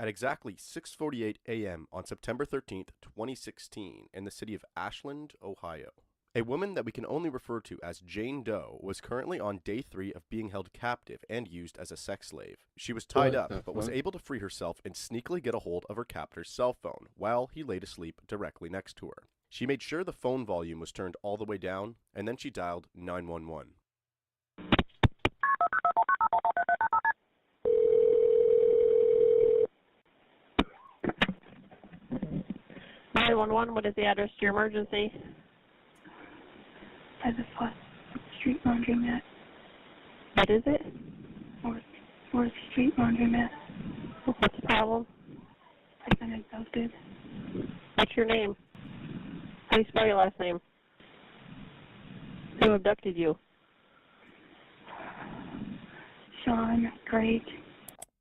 At exactly 6:48 a.m. on September 13th, 2016, in the city of Ashland, Ohio, a woman that we can only refer to as Jane Doe was currently on day 3 of being held captive and used as a sex slave. She was tied What the up, but was fuck? able to free herself and sneakily get a hold of her captor's cell phone while he laid asleep directly next to her. She made sure the phone volume was turned all the way down, and then she dialed 911. 911, what is the address to your emergency? By the Fourth Street Laundromat. What is it? Fourth Street Laundromat. What's the problem? I've been abducted. What's your name? How do you spell your last name? Who abducted you? Sean, great.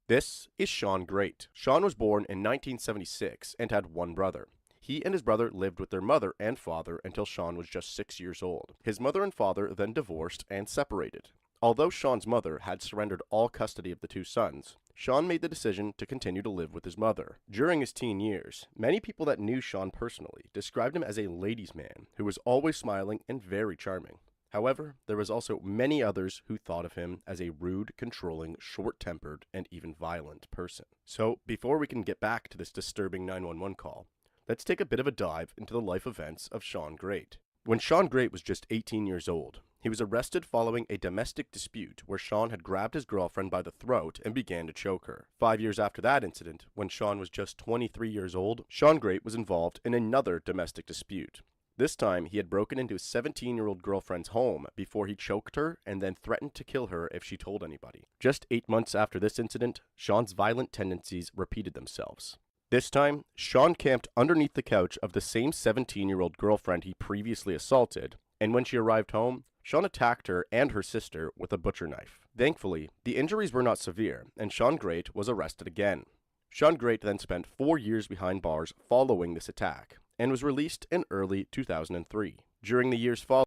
This is Sean Great. Sean was born in 1976 and had one brother. He and his brother lived with their mother and father until Sean was just 6 years old. His mother and father then divorced and separated. Although Sean's mother had surrendered all custody of the two sons, Sean made the decision to continue to live with his mother. During his teen years, many people that knew Sean personally described him as a ladies' man who was always smiling and very charming. However, there was also many others who thought of him as a rude, controlling, short-tempered, and even violent person. So, before we can get back to this disturbing 911 call, let's take a bit of a dive into the life events of Sean Great. When Sean Great was just 18 years old, he was arrested following a domestic dispute where Sean had grabbed his girlfriend by the throat and began to choke her. 5 years after that incident, when Sean was just 23 years old, Sean Great was involved in another domestic dispute. This time, he had broken into his 17-year-old girlfriend's home before he choked her and then threatened to kill her if she told anybody. Just 8 months after this incident, Sean's violent tendencies repeated themselves. This time, Sean camped underneath the couch of the same 17-year-old girlfriend he previously assaulted, and when she arrived home, Sean attacked her and her sister with a butcher knife. Thankfully, the injuries were not severe, and Sean Great was arrested again. Sean Great then spent 4 years behind bars following this attack, and was released in early 2003. During the years following,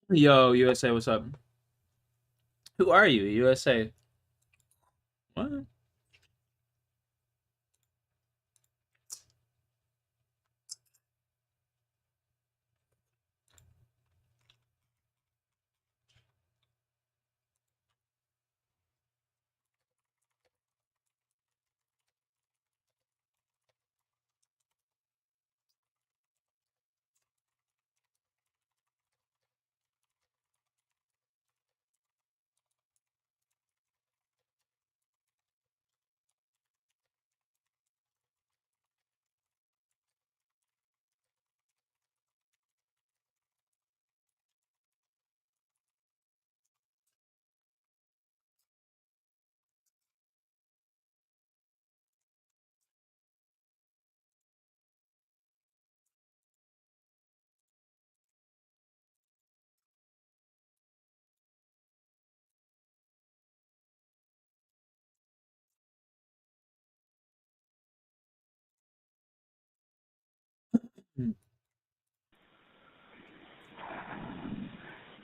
Yo, USA, what's up? Who are you, USA? What?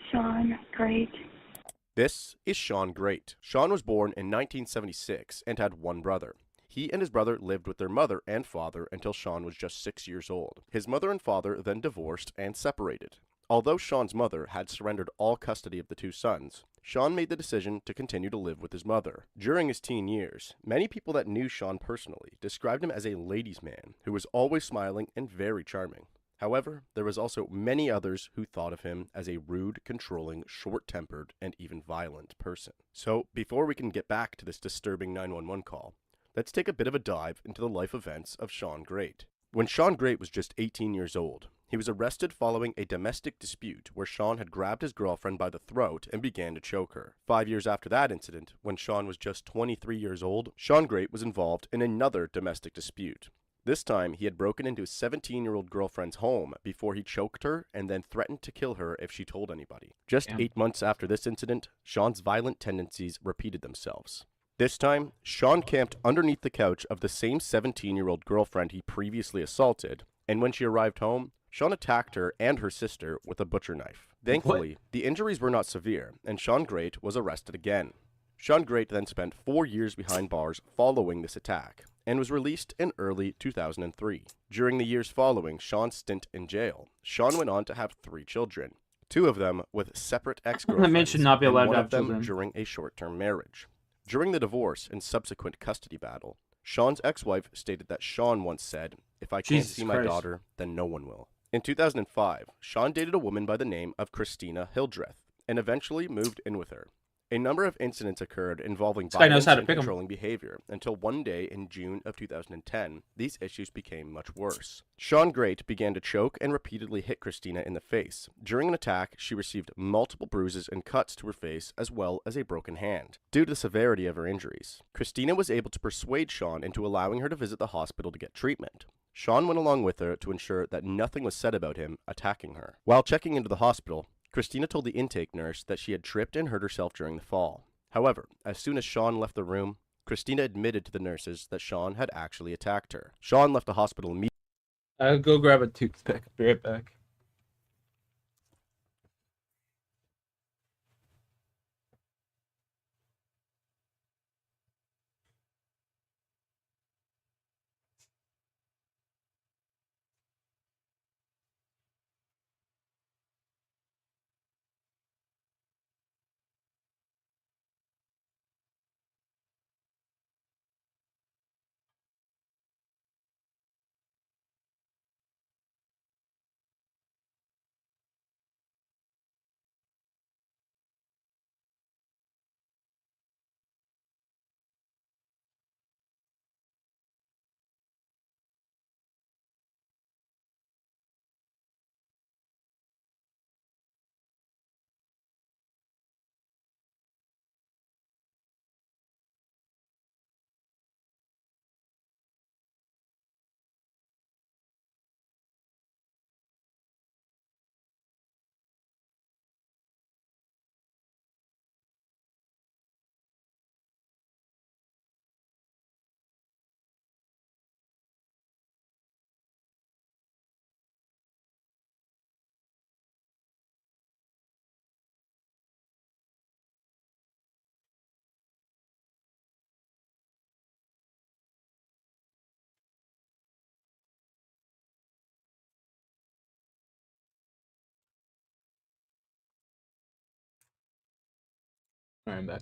Sean, great. this is Sean Great. Sean was born in 1976 and had one brother. He and his brother lived with their mother and father until Sean was just 6 years old. His mother and father then divorced and separated. Although Sean's mother had surrendered all custody of the two sons, Sean made the decision to continue to live with his mother. During his teen years, many people that knew Sean personally described him as a ladies' man who was always smiling and very charming. However, there was also many others who thought of him as a rude, controlling, short-tempered, and even violent person. So, before we can get back to this disturbing 911 call, let's take a bit of a dive into the life events of Sean Great. When Sean Great was just 18 years old, he was arrested following a domestic dispute where Sean had grabbed his girlfriend by the throat and began to choke her. 5 years after that incident, when Sean was just 23 years old, Sean Great was involved in another domestic dispute. This time, he had broken into his 17-year-old girlfriend's home before he choked her and then threatened to kill her if she told anybody. Just Damn. 8 months after this incident, Sean's violent tendencies repeated themselves. This time, Sean camped underneath the couch of the same 17-year-old girlfriend he previously assaulted, and when she arrived home, Sean attacked her and her sister with a butcher knife. Thankfully, the injuries were not severe, and Sean Great was arrested again. Sean Great then spent 4 years behind bars following this attack, and was released in early 2003. During the years following Sean's stint in jail, Sean went on to have 3 children, 2 of them with separate ex-girlfriends, Men should not be allowed and to one have of them children. during a short-term marriage. During the divorce and subsequent custody battle, Sean's ex-wife stated that Sean once said, "If I can't Jesus see my Christ. daughter, then no one will." In 2005, Sean dated a woman by the name of Christina Hildreth, and eventually moved in with her. A number of incidents occurred involving This guy knows violence how to and pick 'em. controlling behavior, until one day in June of 2010, these issues became much worse. Sean Great began to choke and repeatedly hit Christina in the face. During an attack, she received multiple bruises and cuts to her face, as well as a broken hand. Due to the severity of her injuries, Christina was able to persuade Sean into allowing her to visit the hospital to get treatment. Sean went along with her to ensure that nothing was said about him attacking her. While checking into the hospital, Christina told the intake nurse that she had tripped and hurt herself during the fall. However, as soon as Sean left the room, Christina admitted to the nurses that Sean had actually attacked her. Sean left the hospital immediately. I'll go grab a toothpick. Be right back. All right, I'm back.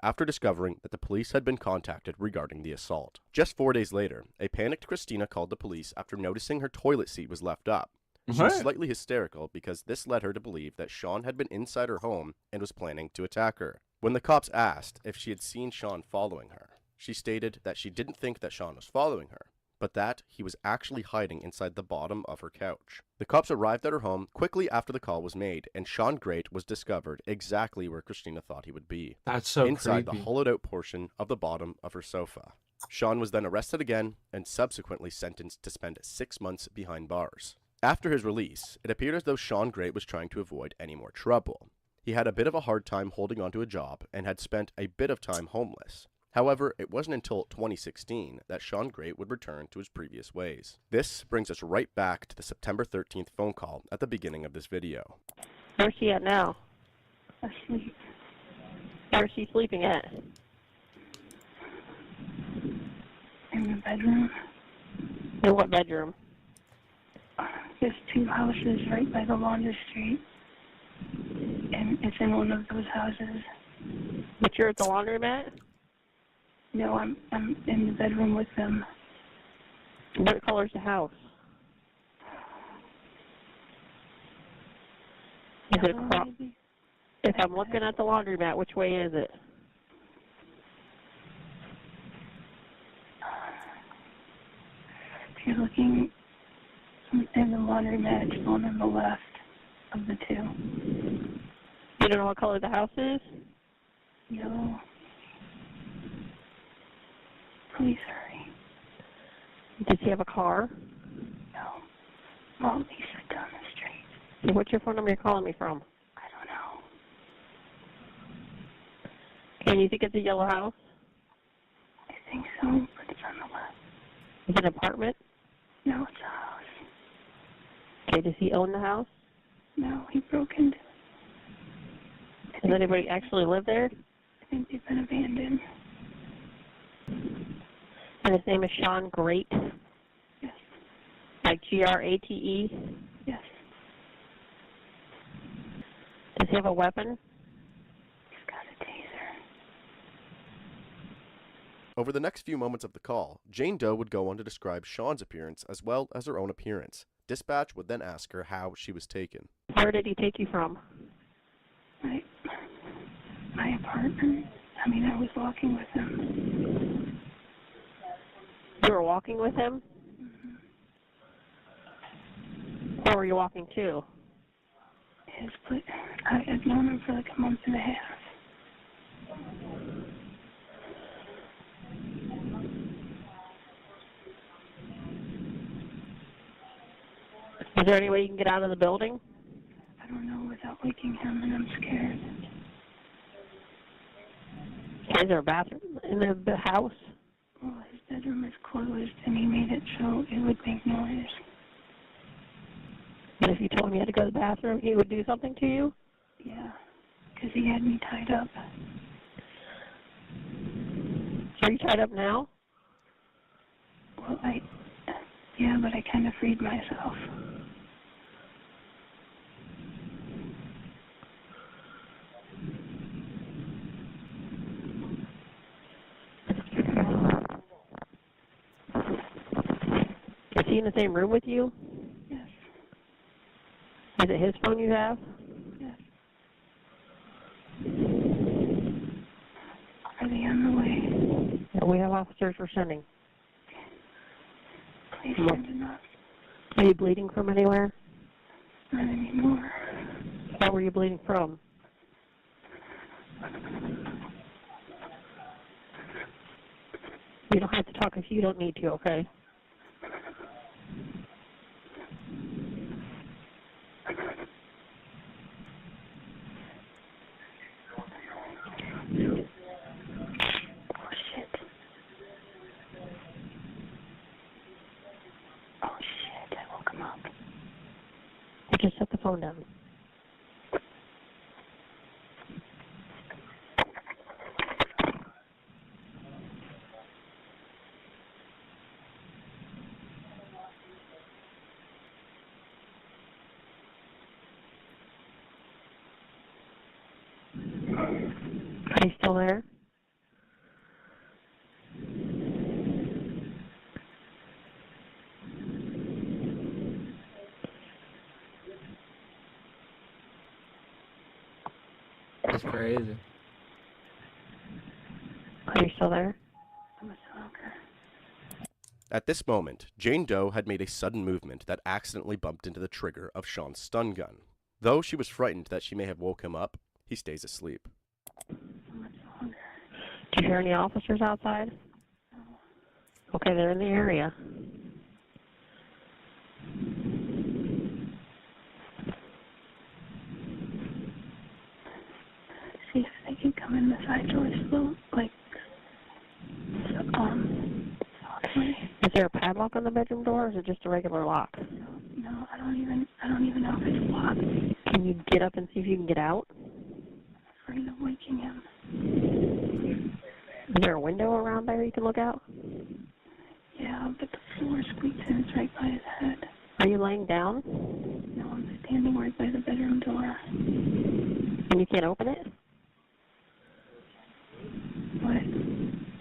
after discovering that the police had been contacted regarding the assault. Just 4 days later, a panicked Christina called the police after noticing her toilet seat was left up. She was What? slightly hysterical because this led her to believe that Sean had been inside her home and was planning to attack her. When the cops asked if she had seen Sean following her, she stated that she didn't think that Sean was following her, but that he was actually hiding inside the bottom of her couch. The cops arrived at her home quickly after the call was made, and Sean Great was discovered exactly where Christina thought he would be, That's so inside creepy. the hollowed out portion of the bottom of her sofa. Sean was then arrested again and subsequently sentenced to spend 6 months behind bars. After his release, it appeared as though Sean Great was trying to avoid any more trouble. He had a bit of a hard time holding onto a job and had spent a bit of time homeless. However, it wasn't until 2016 that Sean Great would return to his previous ways. This brings us right back to the September 13th phone call at the beginning of this video. Where's she at now? Asleep. Where's she sleeping at? In the bedroom. In what bedroom? There's 2 houses right by the laundry street. And it's in one of those houses. But you're at the laundromat? No, I'm in the bedroom with them. What color's the house? Is it Yellow, across? maybe? If I'm looking at the laundromat, which way is it? If you're looking in the laundromat, it's the one on the left of the 2. You don't know what color the house is? Yellow. Please hurry. Does he have a car? No. Well, he said down the street. What's your phone number you're calling me from? I don't know. And you think it's a yellow house? I think so, but it's on the left. Is it an apartment? No, it's a house. Okay, does he own the house? No, he broke into it. Does anybody actually live there? I think they've been abandoned. And his name is Sean Great? Yes. Like Grate? Yes. Does he have a weapon? He's got a taser. Over the next few moments of the call, Jane Doe would go on to describe Sean's appearance as well as her own appearance. Dispatch would then ask her how she was taken. Where did he take you from? My apartment. I mean, I was walking with him. You were walking with him? Mm-hmm. Where were you walking to? His place. I've known him for like a month and a half. Is there any way you can get out of the building? I don't know without waking him, and I'm scared. Is there a bathroom in the house? Well, his bedroom is closed, and he made it so it would make noise. And if you told him you had to go to the bathroom, he would do something to you? Yeah, because he had me tied up. So are you tied up now? Well, yeah, but I kind of freed myself. Is he in the same room with you? Yes. Is it his phone you have? Yes. Are they on the way? Yeah, we have officers we're sending. Please send enough. Are you bleeding from anywhere? Not anymore. Where were you bleeding from? You don't have to talk if you don't need to, okay? Oh shit, I woke him up. You just set the phone down. Are you still there? That's crazy. Are you still there? I'm a smoker. At this moment, Jane Doe had made a sudden movement that accidentally bumped into the trigger of Sean's stun gun. Though she was frightened that she may have woke him up, he stays asleep. I'm a smoker. Do you hear any officers outside? No. Okay, they're in the area. See if they can come in the side door still, like, softly. Is there a padlock on the bedroom door, or is it just a regular lock? No, I don't even know if it's locked. Can you get up and see if you can get out? I'm afraid of waking him. Is there a window around there you can look out? Yeah, but the floor squeaks and it's right by his head. Are you laying down? No, I'm standing right by the bedroom door. And you can't open it? What?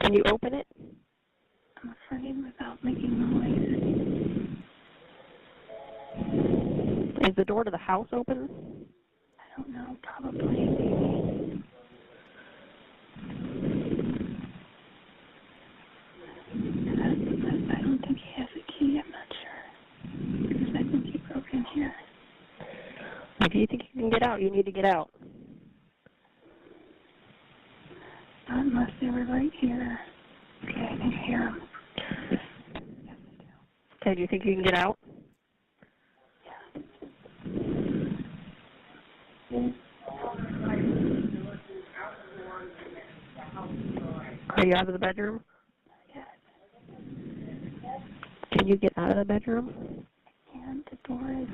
Can you open it? I'm afraid without making noise. Is the door to the house open? I don't know, probably, maybe. I don't think he has a key, I'm not sure. Because I think he broke in here. If you think you can get out, you need to get out. Not unless they were right here. Okay, I think I hear him. Yes, I do. Okay, do you think you can get out? Are you out of the bedroom? Can you get out of the bedroom? And the door is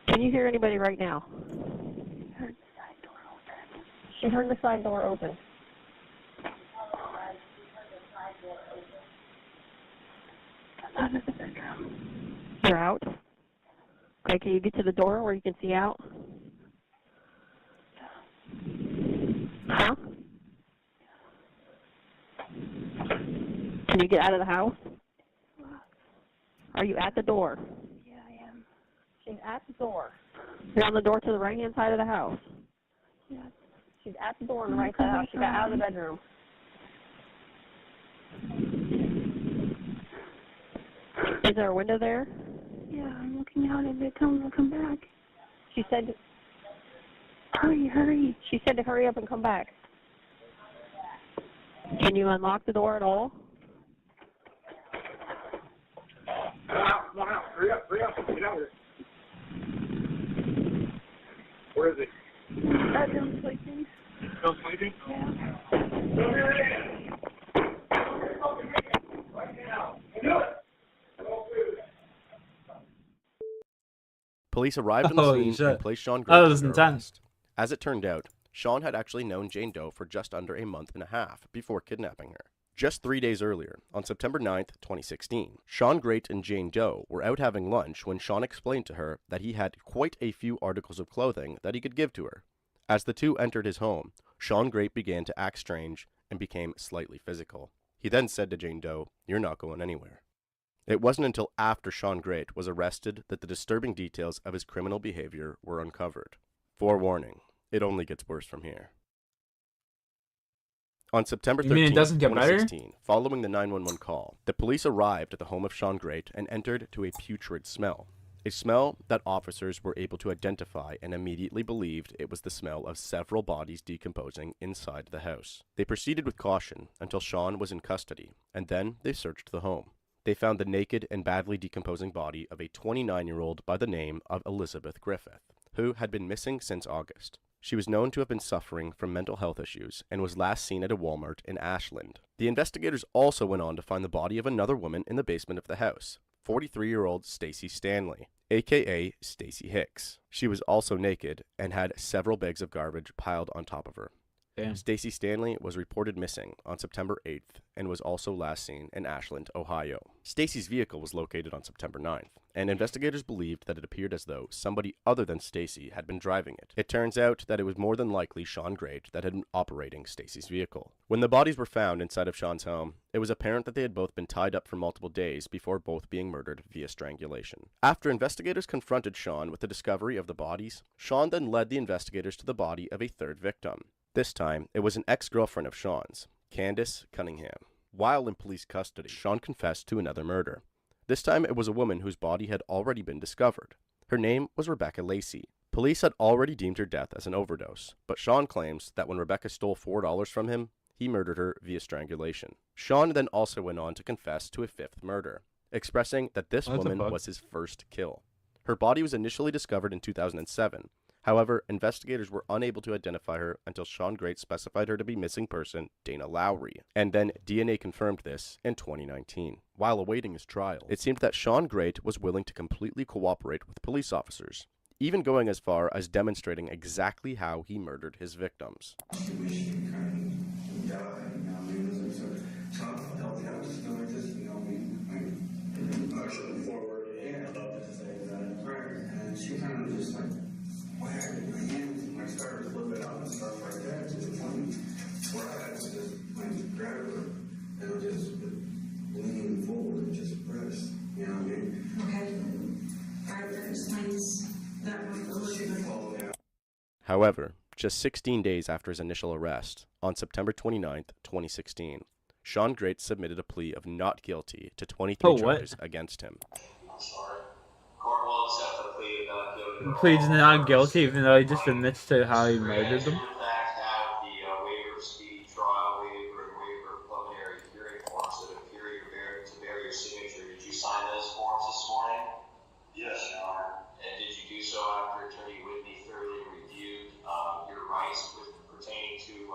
Can you hear anybody right now? heard the side door open. She heard the side door open. I'm out of the bedroom. You're out? Okay, can you get to the door where you can see out? Huh? Can you get out of the house? Are you at the door? Yeah, I am. She's at the door. You're on the door to the right-hand side of the house. Yeah. She's at the door on the right side of the house. She got out of the bedroom. Is there a window there? Yeah, I'm looking out at it. Tell him to come back. She said, Hurry, hurry. she said to hurry up and come back. Can you unlock the door at all? Come on out. Hurry up. Get out of here. Where is he? Bedroom sleeping. Still sleeping? Yeah. Right now. Do it. Police arrived on the Holy scene shit. and placed Sean That Gray was under intense. arrest. As it turned out, Sean had actually known Jane Doe for just under a month and a half before kidnapping her. Just 3 days earlier, on September 9th, 2016, Sean Great and Jane Doe were out having lunch when Sean explained to her that he had quite a few articles of clothing that he could give to her. As the two entered his home, Sean Great began to act strange and became slightly physical. He then said to Jane Doe, "You're not going anywhere." It wasn't until after Sean Great was arrested that the disturbing details of his criminal behavior were uncovered. Forewarning, it only gets worse from here. On September 13th, You mean it doesn't get better? 2016, following the 911 call, the police arrived at the home of Sean Great and entered to a putrid smell. A smell that officers were able to identify and immediately believed it was the smell of several bodies decomposing inside the house. They proceeded with caution until Sean was in custody, and then they searched the home. They found the naked and badly decomposing body of a 29-year-old by the name of Elizabeth Griffith, who had been missing since August. She was known to have been suffering from mental health issues and was last seen at a Walmart in Ashland. The investigators also went on to find the body of another woman in the basement of the house, 43-year-old Stacy Stanley, aka Stacy Hicks. She was also naked and had several bags of garbage piled on top of her. Damn. Stacy Stanley was reported missing on September 8th and was also last seen in Ashland, Ohio. Stacy's vehicle was located on September 9th, and investigators believed that it appeared as though somebody other than Stacy had been driving it. It turns out that it was more than likely Sean Great that had been operating Stacy's vehicle. When the bodies were found inside of Sean's home, it was apparent that they had both been tied up for multiple days before both being murdered via strangulation. After investigators confronted Sean with the discovery of the bodies, Sean then led the investigators to the body of a third victim. This time, it was an ex-girlfriend of Sean's, Candace Cunningham. While in police custody, Sean confessed to another murder. This time, it was a woman whose body had already been discovered. Her name was Rebecca Lacey. Police had already deemed her death as an overdose, but Sean claims that when Rebecca stole $4 from him, he murdered her via strangulation. Sean then also went on to confess to a fifth murder, expressing that this woman was his first kill. Her body was initially discovered in 2007. However, investigators were unable to identify her until Sean Great specified her to be missing person Dana Lowry, and then DNA confirmed this in 2019. While awaiting his trial, it seemed that Sean Great was willing to completely cooperate with police officers, even going as far as demonstrating exactly how he murdered his victims. She kind of just like whacked my hands and like started to flip it up and stuff like that to the point where I had to just like grab her and just lean forward and just press, you know what I mean? Okay. Alright, that explains that with Elizabeth. However, just 16 days after his initial arrest, on September 29th, 2016, Sean Great submitted a plea of not guilty to 23 charges against him. I'm sorry. Court will accept the plea of not guilty. He pleads not guilty even though he just admits to how he murdered them. In fact, have the waiver of speedy trial, waiver and waiver of preliminary hearing forms that appear to bear your signature. Did you sign those forms this morning? Yes, Your Honor. And did you do so after Attorney Whitney thoroughly reviewed your rights pertaining to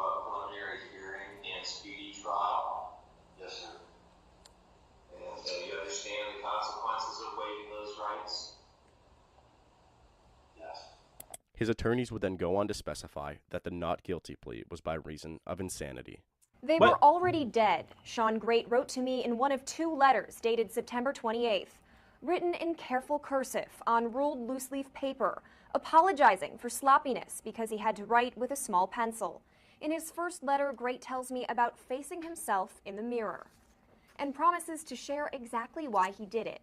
His attorneys would then go on to specify that the not guilty plea was by reason of insanity. They were already dead, Sean Great wrote to me in one of 2 letters dated September 28th, written in careful cursive on ruled loose-leaf paper, apologizing for sloppiness because he had to write with a small pencil. In his first letter, Great tells me about facing himself in the mirror and promises to share exactly why he did it.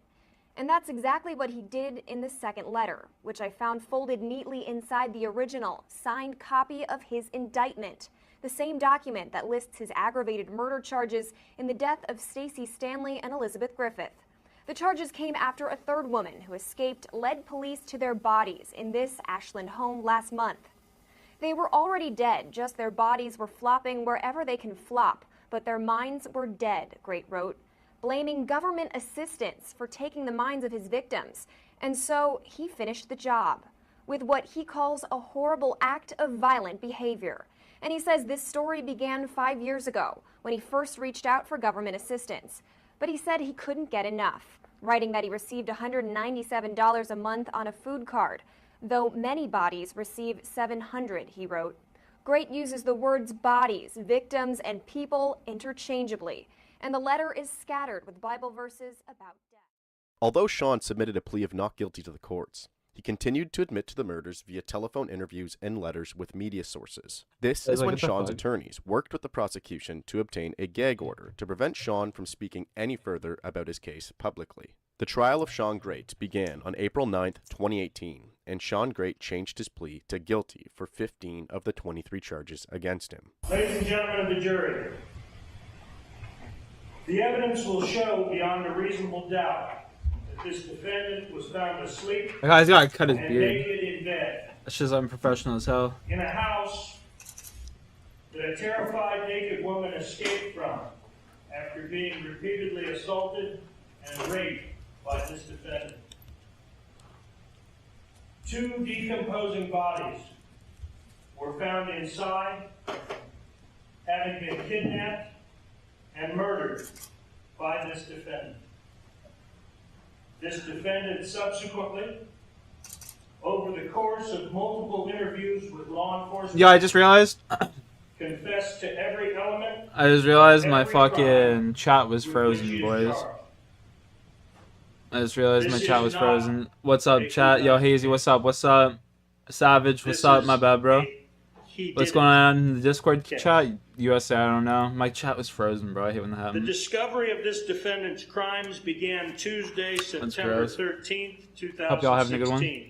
And that's exactly what he did in the second letter, which I found folded neatly inside the original, signed copy of his indictment, the same document that lists his aggravated murder charges in the death of Stacey Stanley and Elizabeth Griffith. The charges came after a third woman who escaped led police to their bodies in this Ashland home last month. They were already dead, just their bodies were flopping wherever they can flop, but their minds were dead, Great wrote, blaming government assistance for taking the minds of his victims. And so he finished the job with what he calls a horrible act of violent behavior. And he says this story began 5 years ago when he first reached out for government assistance. But he said he couldn't get enough, writing that he received $197 a month on a food card, though many bodies receive $700, he wrote. Great uses the words bodies, victims, and people interchangeably, and the letter is scattered with Bible verses about death. Although Sean submitted a plea of not guilty to the courts, he continued to admit to the murders via telephone interviews and letters with media sources. This is when Sean's attorneys worked with the prosecution to obtain a gag order to prevent Sean from speaking any further about his case publicly. The trial of Sean Great began on April 9th, 2018, and Sean Great changed his plea to guilty for 15 of the 23 charges against him. Ladies and gentlemen of the jury, the evidence will show beyond a reasonable doubt that this defendant was found asleep That guy's gotta cut his and beard. naked in bed That's just unprofessional as hell. in a house that a terrified naked woman escaped from after being repeatedly assaulted and raped by this defendant. 2 decomposing bodies were found inside, having been kidnapped and murdered by this defendant. This defendant subsequently, over the course of multiple interviews with law enforcement, Yeah, I just realized. confessed to every element. I just realized my every fucking crime chat was with frozen, which he is boys. charged. I just realized my This chat is was not frozen. What's up, a chat? Yo, Hazy, what's up? What's up? Savage, what's This up? is My bad, bro. he What's did going it. on in the Discord Okay. chat? USA, I don't know. My chat was frozen, bro. I hate when that The happens. discovery of this defendant's crimes began Tuesday, September gross. 13th, 2016. Hope y'all having a good one.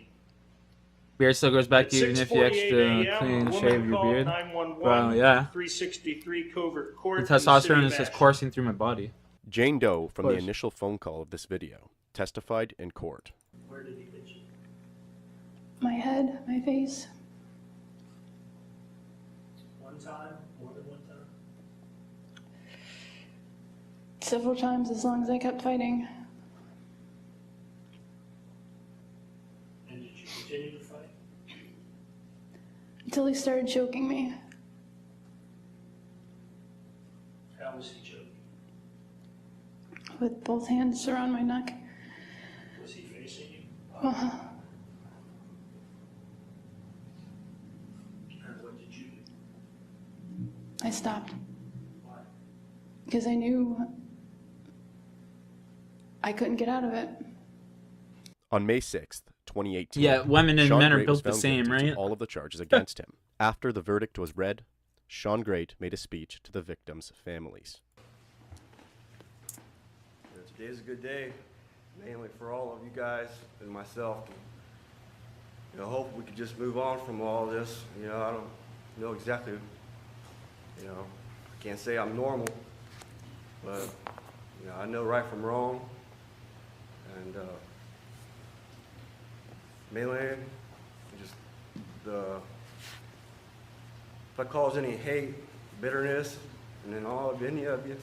Beard still goes back to you even if you extra clean shave your beard. Bro, yeah. 363 Covert Court. The testosterone is just coursing through my body. Jane Doe, from the Push. initial phone call of this video, testified in court. Where did he hit you? My head, my face. One time? More than one time? Several times as long as I kept fighting. And did you continue to fight? Until he started choking me. How was he choking? With both hands around my neck. Was he facing you? Uh-huh. And what did you do? I stopped. Why? Because I knew I couldn't get out of it. On May 6th, 2018, Yeah, women and Sean men are Great was built the found same, guilty to right? all of the charges against him. After the verdict was read, Sean Great made a speech to the victims' families. Today's a good day, mainly for all of you guys and myself. You know, hope we could just move on from all this. You know, I don't know exactly, you know, I can't say I'm normal, but, you know, I know right from wrong. And mainly, just if I cause any hate, bitterness, and then all of any of you,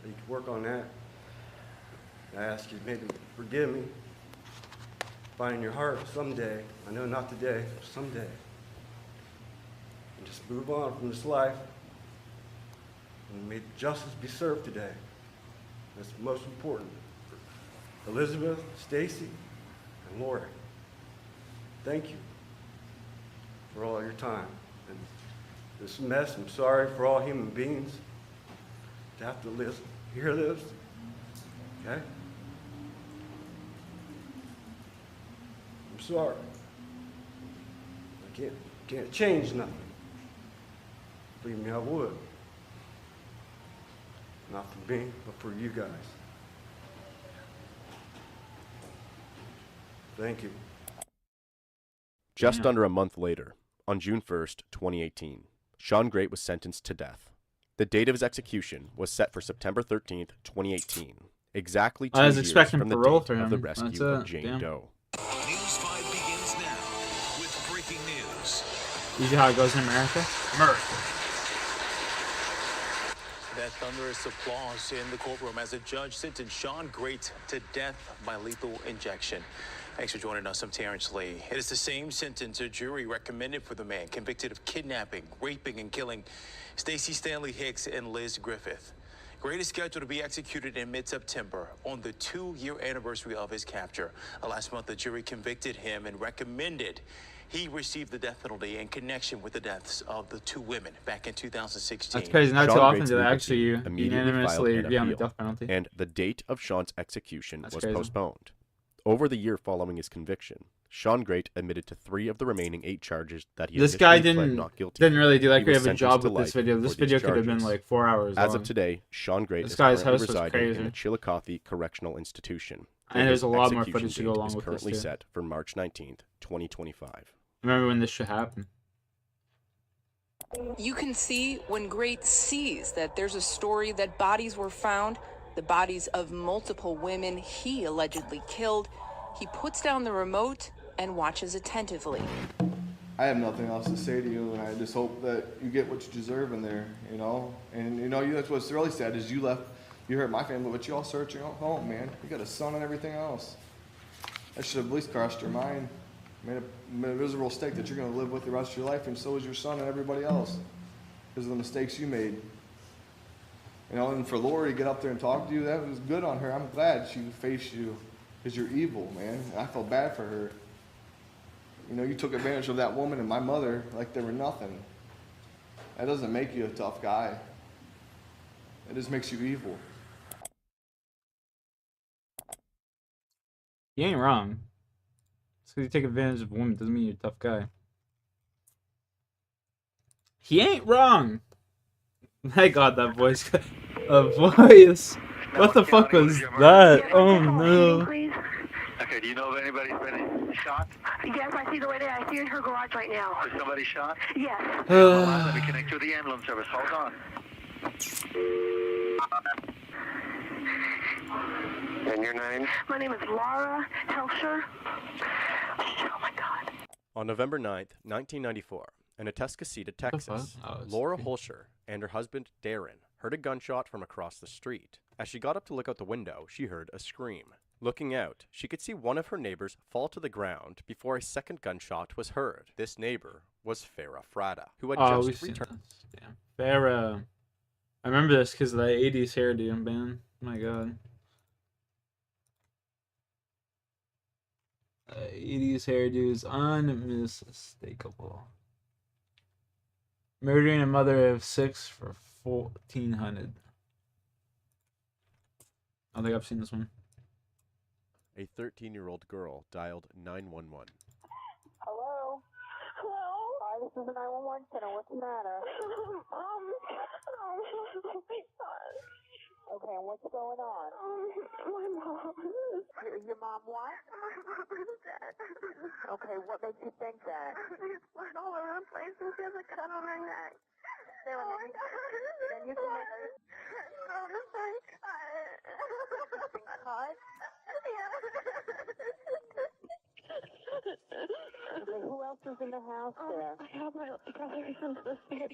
you can work on that. I ask you to maybe forgive me. Find in your heart someday, I know not today, someday. And just move on from this life. And may justice be served today. That's most important. Elizabeth, Stacy, and Lori. thank you for all your time. And this mess, I'm sorry for all human beings to have to hear this, okay? I'm sorry. I can't change nothing. Believe me, I would. Not for me, but for you guys. Thank you. Just under a month later, on June 1st, 2018, Sean Great was sentenced to death. The date of his execution was set for September 13th, 2018, exactly 2 I was years expecting from the parole date for of him. the That's rescue of it. Jane Damn. Doe. News 5 begins now with breaking news. Usually how it goes in America. That thunderous applause in the courtroom as a judge sentenced Sean Great to death by lethal injection. Thanks for joining us. I'm Terrence Lee. It is the same sentence a jury recommended for the man convicted of kidnapping, raping, and killing Stacey Stanley Hicks and Liz Griffith. Great is scheduled to be executed in mid-September on the 2-year anniversary of his capture. Last month, the jury convicted him and recommended he received the death penalty in connection with the deaths of the 2 women back in 2016. That's crazy. Not Sean too often Great's do they legal actually team immediately unanimously filed an agree on the appeal, death penalty. and the date of Sean's execution was crazy. postponed. Over the year following his conviction, Sean Great admitted to 3 of the remaining 8 charges that he This guy initially pled didn't not guilty. didn't really do that He great was of a job sentenced to with this life video. This for these video could have been charges. like 4 hours As long. of today, Sean Great This is guy's currently house was residing crazy. in the Chillicothe Correctional Institution. And there's his a lot more execution footage to go date along is with this, currently too. set for March 19th, 2025. Remember when this should happen? You can see when Great sees that there's a story that bodies were found, the bodies of multiple women he allegedly killed. He puts down the remote and watches attentively. I have nothing else to say to you, and I just hope that you get what you deserve in there, you know? And, you know, that's what's really sad is you left, you hurt my family, but you all search your own home, man. You got a son and everything else. That should have at least crossed your mind. Made a miserable mistake that you're going to live with the rest of your life, and so is your son and everybody else because of the mistakes you made. You know, and for Lori to get up there and talk to you, that was good on her. I'm glad she faced you because you're evil, man. And I felt bad for her. You know, you took advantage of that woman and my mother like they were nothing. That doesn't make you a tough guy. It just makes you evil. You ain't wrong. Just because you take advantage of a woman doesn't mean you're a tough guy. He ain't wrong. I got that voice. A voice. What the fuck was that? Oh no. Okay, do you know if anybody's been shot? Yes, I see the lady. I see her in her garage right now. Is somebody shot? Yes. Hold on, let me connect you to the ambulance service. Hold on. And your name? My name is Laura Helsher. Oh my God. On November 9th, 1994, in Atascocita, Texas, Laura Holscher and her husband, Darren, heard a gunshot from across the street. As she got up to look out the window, she heard a scream. Looking out, she could see one of her neighbors fall to the ground before a second gunshot was heard. This neighbor was Farah Frada, who had just returned. Farah. I remember this because of the 80s hairdo, man. Oh my God. 80s hairdo is unmistakable. Murdering a mother of 6 for $1,400. I don't think I've seen this one. A 13-year-old girl dialed 911. Hello? Hello? Hi, this is the 911 center. What's the matter? Okay, and what's going on? My mom. Your mom what? Dead. Okay, what makes you think that? There's blood all over the place and she has a cut on her neck. There, oh my God. Then you can make her... No, just like cut. Okay, who else is in the house there? I have my brothers and sisters.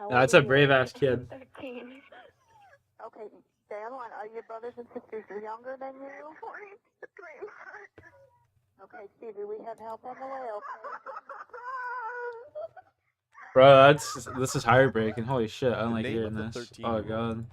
That's a brave ass kid. 13. Okay, stay on the line. Are your brothers and sisters younger than you? 43 months. Okay, Stevie, we have help on the way, okay? Bro, this is heartbreaking. Holy shit, I don't like name hearing of the this. 13 Oh God.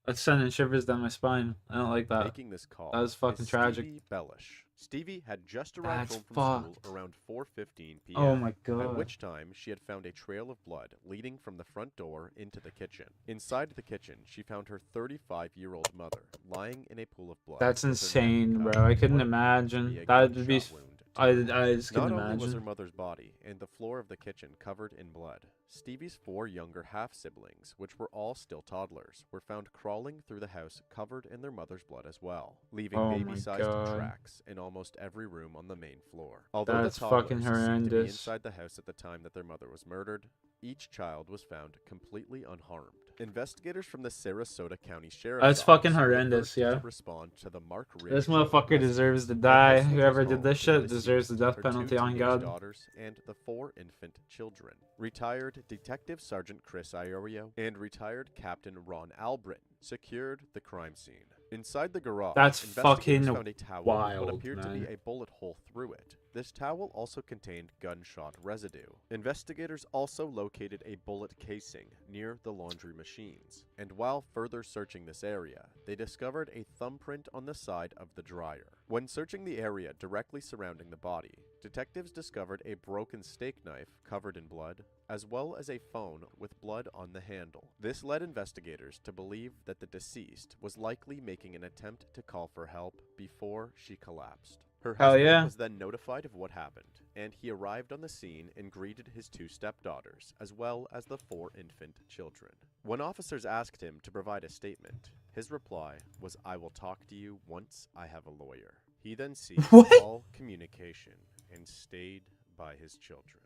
That's sending shivers down my spine. I don't like that. Making this call That was fucking is tragic. Stevie Bellish. Stevie had just arrived That's home from fucked. school around 4:15 p.m. Oh my At god. which time she had found a trail of blood leading from the front door into the kitchen. Inside the kitchen, she found her 35-year-old mother lying in a pool of blood. That's with her neck insane, cut bro. I in couldn't what appeared to imagine. a That would be. gunshot wound to her. I just couldn't Not only was her imagine. mother's body and the floor of the kitchen covered in blood, Stevie's 4 younger half-siblings, which were all still toddlers, were found crawling through the house covered in their mother's blood as well, leaving Oh my baby-sized God. tracks in almost every room on the main floor. Although That's the toddlers fucking seemed to be horrendous. inside the house at the time that their mother was murdered, each child was found completely unharmed. Investigators from the Sarasota County Sheriff's That's Office fucking were horrendous, first yeah. to respond to the Mark Ridge This shooting motherfucker rescue. deserves to At die. her Whoever sister's did this home, shit the deserves the deceased, death her penalty 2 on teenage God. daughters, and the 4 infant children. Retired Detective Sergeant Chris Iorio and retired Captain Ron Albritton secured the crime scene. Inside the garage, That's investigators fucking found a towel wild, what appeared to be man. a bullet hole through it. This towel also contained gunshot residue. Investigators also located a bullet casing near the laundry machines, and while further searching this area, they discovered a thumbprint on the side of the dryer. When searching the area directly surrounding the body, detectives discovered a broken steak knife covered in blood, as well as a phone with blood on the handle. This led investigators to believe that the deceased was likely making an attempt to call for help before she collapsed. Her Hell husband yeah. was then notified of what happened, and he arrived on the scene and greeted his 2 stepdaughters, as well as the 4 infant children. When officers asked him to provide a statement, his reply was, "I will talk to you once I have a lawyer." He then ceased What? all communication and stayed by his children.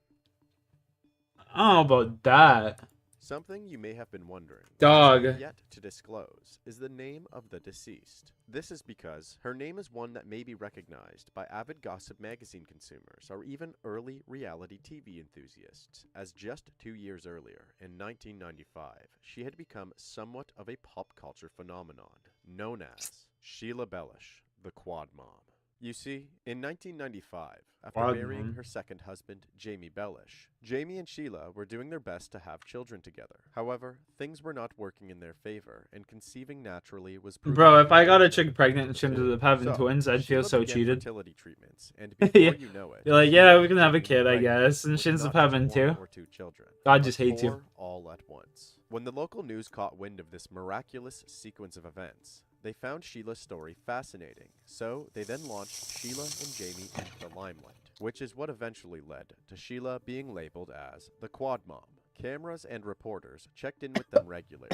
I don't know about that. Something you may have been wondering, Dog. but yet to disclose, is the name of the deceased. This is because her name is one that may be recognized by avid gossip magazine consumers or even early reality TV enthusiasts, as just 2 years earlier, in 1995, she had become somewhat of a pop culture phenomenon, known as Sheila Bellish, the Quad Mom. You see, in 1995, after Quad marrying Mom. her second husband, Jamie Bellish, Jamie and Sheila were doing their best to have children together. However, things were not working in their favor, and conceiving naturally was proving Bro, to if be I got a difficult chick pregnant and to she ended do. up having So, twins, I'd feel Sheila so began cheated. fertility treatments, and before Yeah. you know it, You're like, Sheila yeah, we was can have a genuinely kid, I pregnant guess. And with she ends not up just having 1 2. or 2 children, God but just hates you. 4 all at once. When the local news caught wind of this miraculous sequence of events, they found Sheila's story fascinating, so they then launched Sheila and Jamie into the limelight, which is what eventually led to Sheila being labeled as the Quad Mom. Cameras and reporters checked in with them regularly,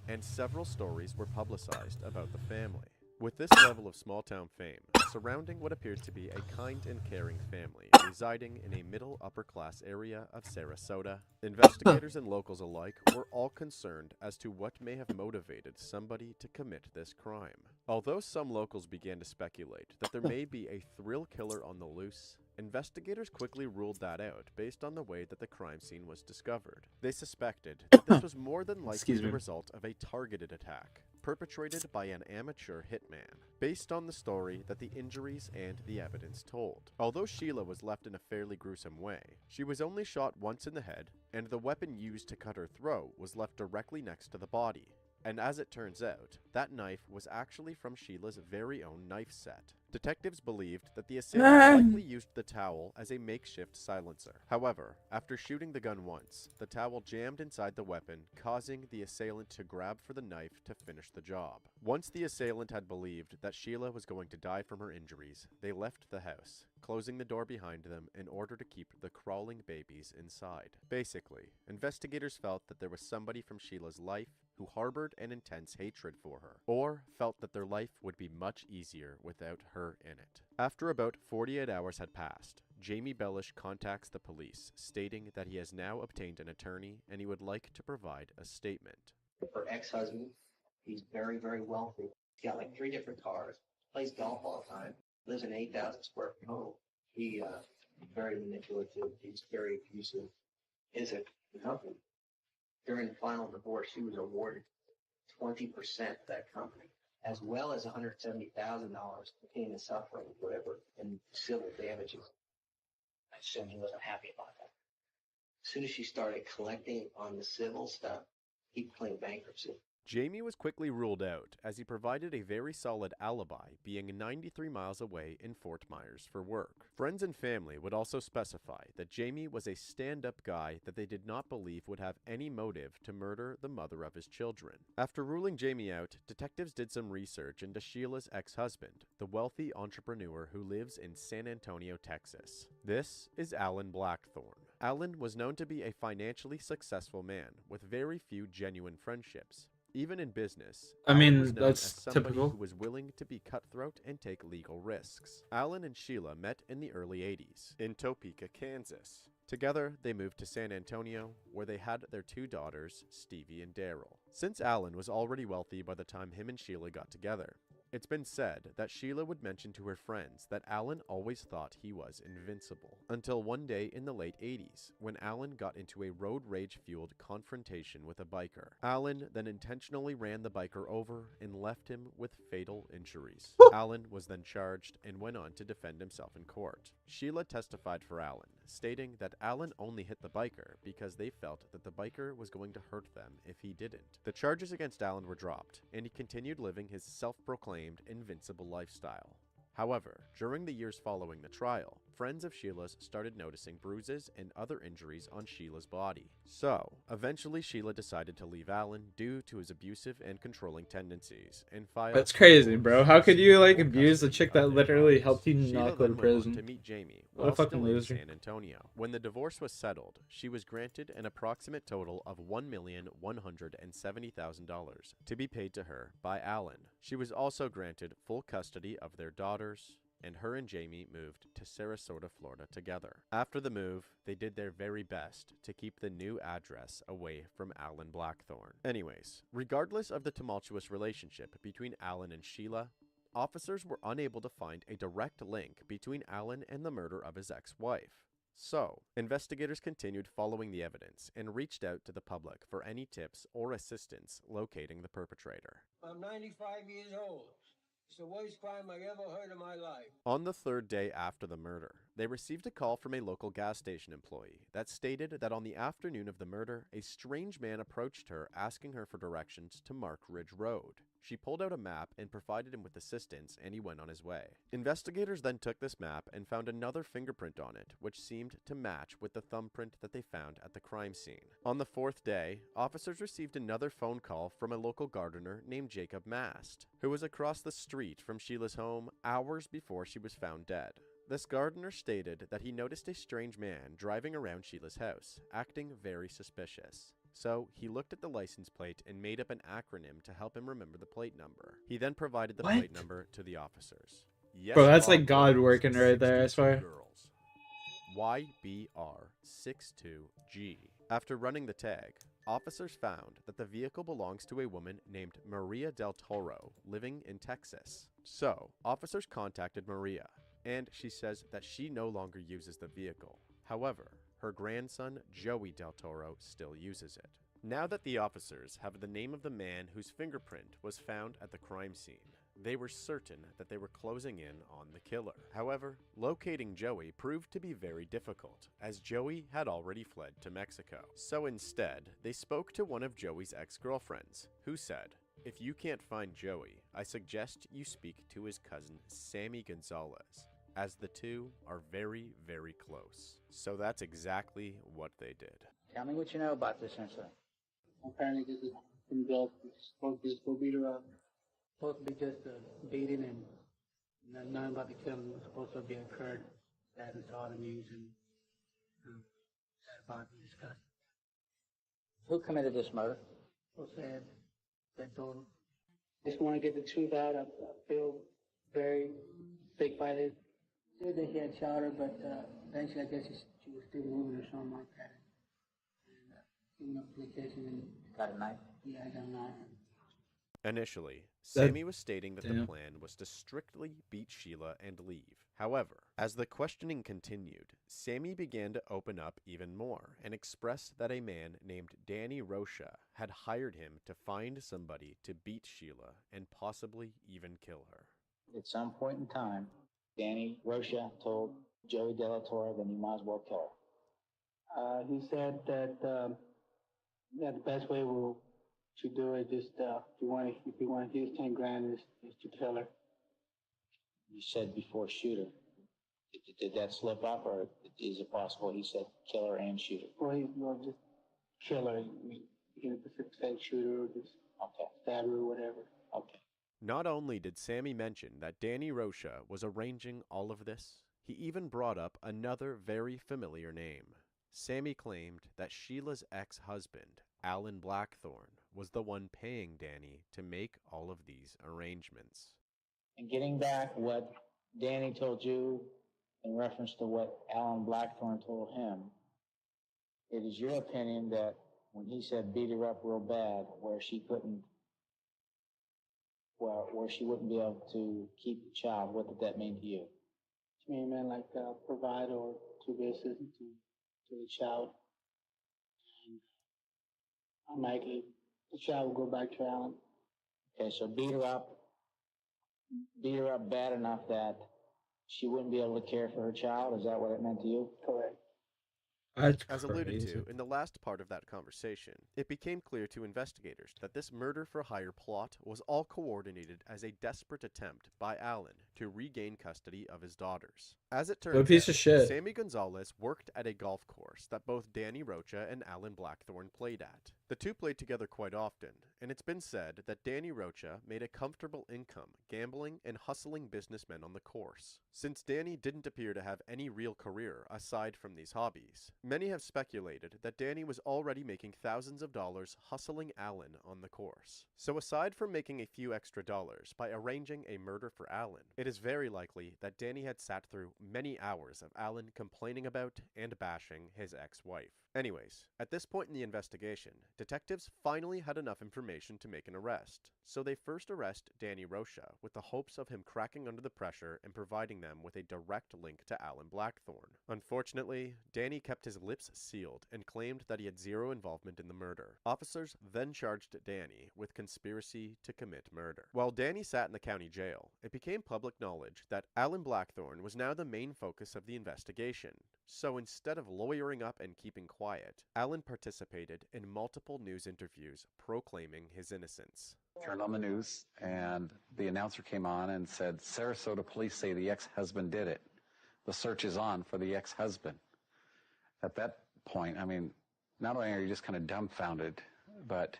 and several stories were publicized about the family. With this level of small-town fame, surrounding what appears to be a kind and caring family residing in a middle-upper-class area of Sarasota, investigators and locals alike were all concerned as to what may have motivated somebody to commit this crime. Although some locals began to speculate that there may be a thrill killer on the loose, investigators quickly ruled that out based on the way that the crime scene was discovered. They suspected that this was more than likely Excuse the me. result of a targeted attack, perpetrated by an amateur hitman, based on the story that the injuries and the evidence told. Although Sheila was left in a fairly gruesome way, she was only shot once in the head, and the weapon used to cut her throat was left directly next to the body. And as it turns out, that knife was actually from Sheila's very own knife set. Detectives believed that the assailant likely used the towel as a makeshift silencer. However, after shooting the gun once, the towel jammed inside the weapon, causing the assailant to grab for the knife to finish the job. Once the assailant had believed that Sheila was going to die from her injuries, they left the house, closing the door behind them in order to keep the crawling babies inside. Basically, investigators felt that there was somebody from Sheila's life who harbored an intense hatred for her, or felt that their life would be much easier without her in it. After about 48 hours had passed, Jamie Bellish contacts the police, stating that he has now obtained an attorney and he would like to provide a statement. Her ex-husband, he's very, very wealthy. He's got like 3 different cars, plays golf all the time, lives in an 8,000 square foot home. He very manipulative, he's very abusive. Is it nothing? During the final divorce, she was awarded 20% of that company, as well as $170,000 for pain and suffering, whatever, and civil damages. I assume he wasn't happy about that. As soon as she started collecting on the civil stuff, he claimed bankruptcy. Jamie was quickly ruled out as he provided a very solid alibi, being 93 miles away in Fort Myers for work. Friends and family would also specify that Jamie was a stand-up guy that they did not believe would have any motive to murder the mother of his children. After ruling Jamie out, detectives did some research into Sheila's ex-husband, the wealthy entrepreneur who lives in San Antonio, Texas. This is Alan Blackthorne. Alan was known to be a financially successful man with very few genuine friendships. Even in business, Alan was known as somebody typical. who was willing to be cutthroat and take legal risks. Alan and Sheila met in the early 80s in Topeka, Kansas. Together, they moved to San Antonio, where they had their 2 daughters, Stevie and Daryl. Since Alan was already wealthy by the time him and Sheila got together, it's been said that Sheila would mention to her friends that Alan always thought he was invincible. Until one day in the late 80s, when Alan got into a road rage-fueled confrontation with a biker. Alan then intentionally ran the biker over and left him with fatal injuries. Alan was then charged and went on to defend himself in court. Sheila testified for Alan, stating that Alan only hit the biker because they felt that the biker was going to hurt them if he didn't. The charges against Alan were dropped, and he continued living his self-proclaimed invincible lifestyle. However, during the years following the trial, friends of Sheila's started noticing bruises and other injuries on Sheila's body. So, eventually Sheila decided to leave Alan due to his abusive and controlling tendencies, and filed. That's crazy, bro. How could you like abuse the chick that literally helped you not go to Sheila then went on prison? to meet Jamie What a while fucking still in loser. San Antonio. When the divorce was settled, she was granted an approximate total of $1,170,000 to be paid to her by Alan. She was also granted full custody of their daughters, and her and Jamie moved to Sarasota, Florida together. After the move, they did their very best to keep the new address away from Alan Blackthorne. Anyways, regardless of the tumultuous relationship between Alan and Sheila, officers were unable to find a direct link between Alan and the murder of his ex-wife. So, investigators continued following the evidence and reached out to the public for any tips or assistance locating the perpetrator. I'm 95 years old. It's the worst crime I ever heard in my life. On the 3rd day after the murder, they received a call from a local gas station employee that stated that on the afternoon of the murder, a strange man approached her asking her for directions to Mark Ridge Road. She pulled out a map and provided him with assistance, and he went on his way. Investigators then took this map and found another fingerprint on it, which seemed to match with the thumbprint that they found at the crime scene. On the 4th day, officers received another phone call from a local gardener named Jacob Mast, who was across the street from Sheila's home hours before she was found dead. This gardener stated that he noticed a strange man driving around Sheila's house, acting very suspicious. So, he looked at the license plate and made up an acronym to help him remember the plate number. He then provided the plate number to the officers. Yes, Bro, that's like Bob God Rose, working right there, I 62 swear. girls. YBR62G. After running the tag, officers found that the vehicle belongs to a woman named Maria Del Toro, living in Texas. So, officers contacted Maria, and she says that she no longer uses the vehicle. However, her grandson, Joey Del Toro, still uses it. Now that the officers have the name of the man whose fingerprint was found at the crime scene, they were certain that they were closing in on the killer. However, locating Joey proved to be very difficult, as Joey had already fled to Mexico. So instead, they spoke to one of Joey's ex-girlfriends, who said, "If you can't find Joey, I suggest you speak to his cousin, Sammy Gonzalez, as the two are very, very close." So that's exactly what they did. Tell me what you know about this incident. Apparently this is some girl supposed to beat her up. Supposed to be just a beating and nothing about the killing was supposed to be occurred. That and saw the news and that about to discuss. Who committed this murder? So sad. That total. Just want to get the truth out. I feel very sick by this. Said that he had shot her, but eventually I guess she was still moving or something like that. And giving up application and Got a knife? yeah, I got a knife. Initially, Sammy was stating that the plan was to strictly beat Sheila and leave. However, as the questioning continued, Sammy began to open up even more and express that a man named Danny Rocha had hired him to find somebody to beat Sheila and possibly even kill her. At some point in time, Danny Rocha told Joey Della Torre that you might as well kill her. He said that that the best way will to do it. Just if you want his 10 grand is to kill her. You said before shoot her. Did that slip up, or is it possible he said kill her and shoot her? Well, just kill her. You can say shoot her or just stab her or whatever. Okay. Not only did Sammy mention that Danny Rocha was arranging all of this, he even brought up another very familiar name. Sammy claimed that Sheila's ex-husband, Alan Blackthorne, was the one paying Danny to make all of these arrangements. And getting back what Danny told you in reference to what Alan Blackthorne told him, it is your opinion that when he said beat her up real bad, where she wouldn't be able to keep the child, what did that mean to you? To me, it meant like provide or to be assistant to the child. And unlikely the child will go back to Alan. Okay, so beat her up bad enough that she wouldn't be able to care for her child? Is that what it meant to you? Correct. That's As crazy. alluded to in the last part of that conversation, it became clear to investigators that this murder-for-hire plot was all coordinated as a desperate attempt by Alan to regain custody of his daughters. As it turns What a piece out, of shit. Sammy Gonzalez worked at a golf course that both Danny Rocha and Alan Blackthorne played at. The two played together quite often, and it's been said that Danny Rocha made a comfortable income gambling and hustling businessmen on the course. Since Danny didn't appear to have any real career aside from these hobbies, many have speculated that Danny was already making thousands of dollars hustling Alan on the course. So aside from making a few extra dollars by arranging a murder for Alan, it is very likely that Danny had sat through many hours of Alan complaining about and bashing his ex-wife. Anyways, at this point in the investigation, detectives finally had enough information to make an arrest. So they first arrest Danny Rocha with the hopes of him cracking under the pressure and providing them with a direct link to Alan Blackthorne. Unfortunately, Danny kept his lips sealed and claimed that he had zero involvement in the murder. Officers then charged Danny with conspiracy to commit murder. While Danny sat in the county jail, it became public knowledge that Alan Blackthorne was now the main focus of the investigation. So instead of lawyering up and keeping quiet, Alan participated in multiple news interviews proclaiming his innocence. Turned on the news, and the announcer came on and said, Sarasota police say the ex-husband did it. The search is on for the ex-husband. At that point, I mean, not only are you just kind of dumbfounded, but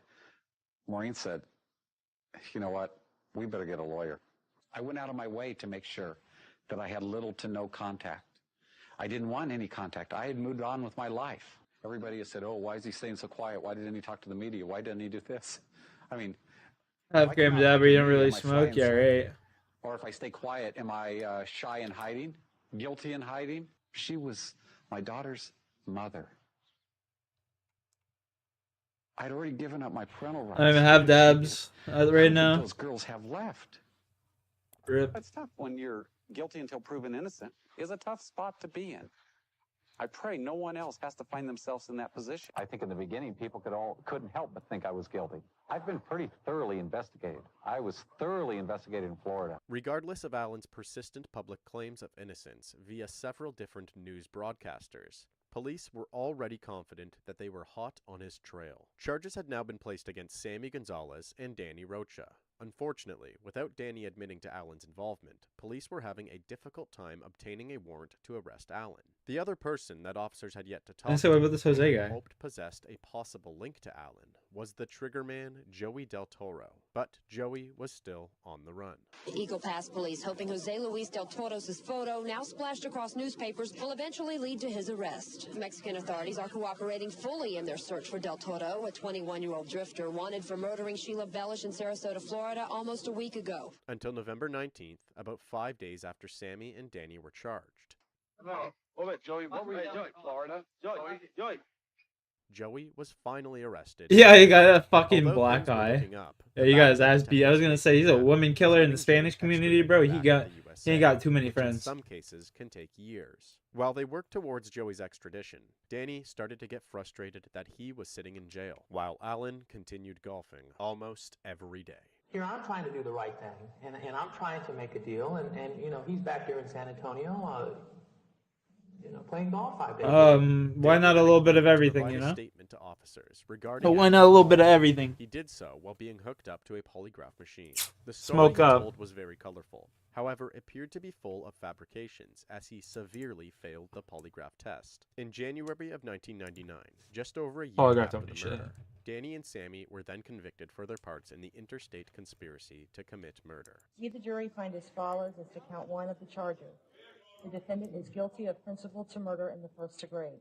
Maureen said, you know what, we better get a lawyer. I went out of my way to make sure that I had little to no contact. I didn't want any contact. I had moved on with my life. Everybody has said, oh, why is he staying so quiet? Why didn't he talk to the media? Why didn't he do this? I mean, Have Graham Dad, but you don't really smoke? Yeah, right. Or if I stay quiet, am I shy and hiding? Guilty and hiding? She was my daughter's mother. I'd already given up my parental rights. I don't even have dabs right now. Those girls have left. Rip. That's tough when you're guilty until proven innocent. Is a tough spot to be in. I pray no one else has to find themselves in that position. I think in the beginning people couldn't help but think I was guilty. I've been pretty thoroughly investigated. I was thoroughly investigated in Florida. Regardless of Alan's persistent public claims of innocence via several different news broadcasters, police were already confident that they were hot on his trail. Charges had now been placed against Sammy Gonzalez and Danny Rocha. Unfortunately, without Danny admitting to Alan's involvement, police were having a difficult time obtaining a warrant to arrest Alan. The other person that officers had yet to talk what about to this Jose guy? hoped possessed a possible link to Alan was the trigger man, Joey Del Toro. But Joey was still on the run. Eagle Pass police hoping Jose Luis Del Toro's photo, now splashed across newspapers, will eventually lead to his arrest. Mexican authorities are cooperating fully in their search for Del Toro, a 21-year-old drifter wanted for murdering Sheila Bellish in Sarasota, Florida, almost a week ago. Until November 19th, about 5 days after Sammy and Danny were charged. No. Hold it, Joey. What were you doing? Florida? Joey. Joey was finally arrested. Yeah, he got a fucking Although black things were eye. looking up, Yeah, you got his ass beat. I was detectives gonna say he's a woman killer in the Spanish community, bro. He ain't got too many which friends. in some cases can take years. While they worked towards Joey's extradition, Danny started to get frustrated that he was sitting in jail, while Alan continued golfing almost every day. Here, I'm trying to do the right thing, and I'm trying to make a deal, and you know, he's back here in San Antonio. playing golf 5 days. Why not a little bit of everything, you Provide a know? statement to officers regarding. But why not a little bit of everything? He did so while being hooked up to a polygraph machine. The story Smoke he up. told was very colorful. However, it appeared to be full of fabrications as he severely failed the polygraph test. In January of 1999, just over a year Polygraph after don't the mean shit. murder, Danny and Sammy were then convicted for their parts in the interstate conspiracy to commit murder. See the jury find as follows as to count one of the charges. The defendant is guilty of principal to murder in the first degree.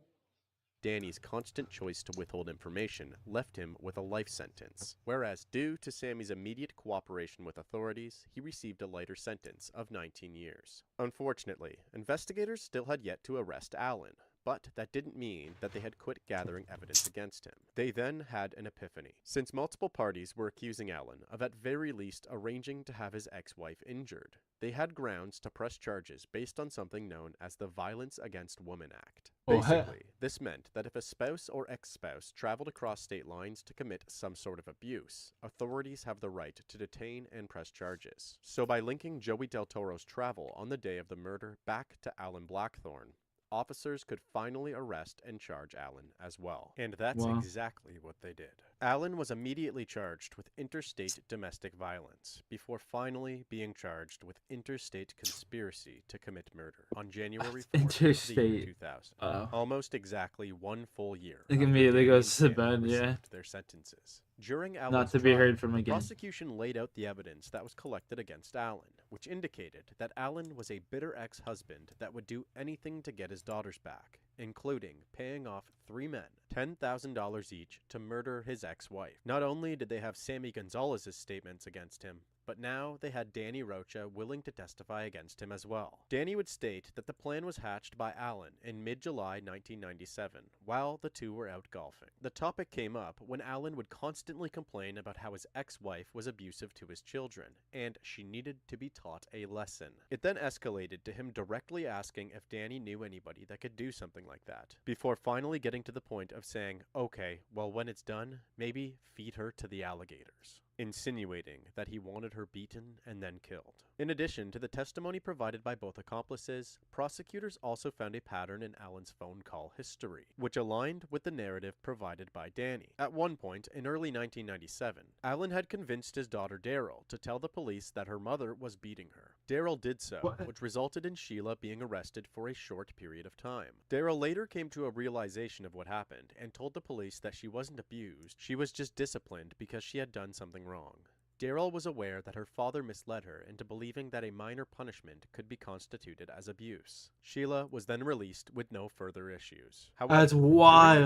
Danny's constant choice to withhold information left him with a life sentence, whereas due to Sammy's immediate cooperation with authorities, he received a lighter sentence of 19 years. Unfortunately, investigators still had yet to arrest Allen, but that didn't mean that they had quit gathering evidence against him. They then had an epiphany. Since multiple parties were accusing Allen of at very least arranging to have his ex-wife injured, they had grounds to press charges based on something known as the Violence Against Women Act. Basically, this meant that if a spouse or ex-spouse traveled across state lines to commit some sort of abuse, authorities have the right to detain and press charges. So by linking Joey Del Toro's travel on the day of the murder back to Alan Blackthorne, officers could finally arrest and charge Allen as well. And that's exactly what they did. Allen was immediately charged with interstate domestic violence, before finally being charged with interstate conspiracy to commit murder on January 4th, of the year 2000. Almost exactly 1 full year. It immediately goes to bed, yeah. Their sentences. During Allen's Not to be heard from again. prosecution laid out the evidence that was collected against Allen, which indicated that Allen was a bitter ex-husband that would do anything to get his daughters back, including paying off 3 men $10,000 each to murder his ex-wife. Not only did they have Sammy Gonzalez's statements against him, but now they had Danny Rocha willing to testify against him as well. Danny would state that the plan was hatched by Allen in mid-July 1997, while the two were out golfing. The topic came up when Allen would constantly complain about how his ex-wife was abusive to his children, and she needed to be taught a lesson. It then escalated to him directly asking if Danny knew anybody that could do something like that, before finally getting to the point of saying, okay, well when it's done, maybe feed her to the alligators, insinuating that he wanted her beaten and then killed. In addition to the testimony provided by both accomplices, prosecutors also found a pattern in Allen's phone call history, which aligned with the narrative provided by Danny. At one point in early 1997, Allen had convinced his daughter Daryl to tell the police that her mother was beating her. Daryl did so, which resulted in Sheila being arrested for a short period of time. Daryl later came to a realization of what happened and told the police that she wasn't abused, she was just disciplined because she had done something wrong. Daryl was aware that her father misled her into believing that a minor punishment could be constituted as abuse. Sheila was then released with no further issues. However, That's during the month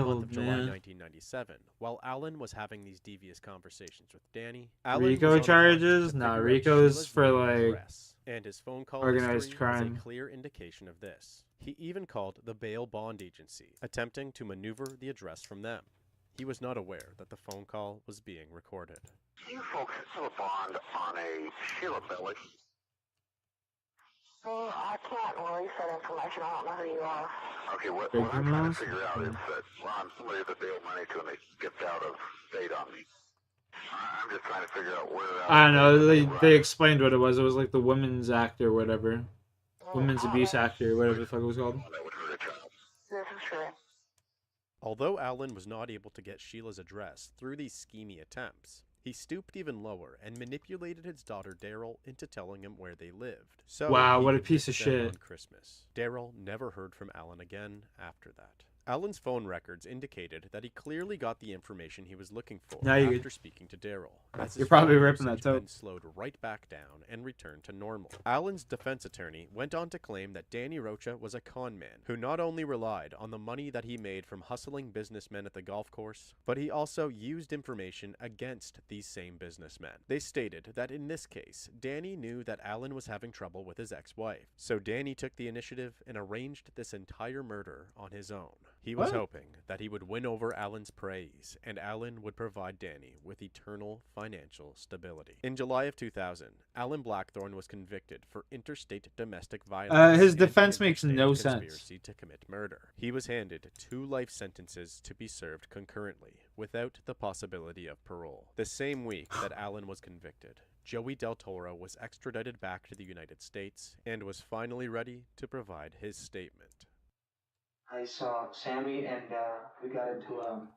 wild, of July man. 1997, while Allen was having these devious conversations with Danny, Allen Rico was on the hunt charges? to Nah, figure out Rico's Sheila's for, name and like, address, and his phone call organized history was crime. a clear indication of this. He even called the bail bond agency, attempting to maneuver the address from them. He was not aware that the phone call was being recorded. You folks have a bond on a Sheila Billy. Well, I can't release that information. I don't know who you are. Okay, what Big I'm trying to criminals? figure out is that, well, I'm somebody that bailed money to and they skipped out of state on me. I'm just trying to figure out where I don't know, they explained what it was. It was like the Women's Act or whatever. Women's Abuse Act or whatever the fuck it was called. This is true. Although Allen was not able to get Sheila's address through these schemy attempts, he stooped even lower and manipulated his daughter Daryl into telling him where they lived. So Wow, he what a could piece visit of them shit. On Christmas. Daryl never heard from Allen again after that. Allen's phone records indicated that he clearly got the information he was looking for Now you- after speaking to Daryl. as his You're probably phone ripping that usage tote. then slowed right back down and returned to normal. Allen's defense attorney went on to claim that Danny Rocha was a con man who not only relied on the money that he made from hustling businessmen at the golf course, but he also used information against these same businessmen. They stated that in this case, Danny knew that Allen was having trouble with his ex-wife, so Danny took the initiative and arranged this entire murder on his own. He was hoping that he would win over Allen's praise, and Allen would provide Danny with eternal financial stability. In July of 2000, Allen Blackthorne was convicted for interstate domestic violence. His and defense makes interstate no sense. conspiracy to commit murder. He was handed 2 life sentences to be served concurrently, without the possibility of parole. The same week that Allen was convicted, Joey Del Toro was extradited back to the United States and was finally ready to provide his statement. I saw Sammy and we got into a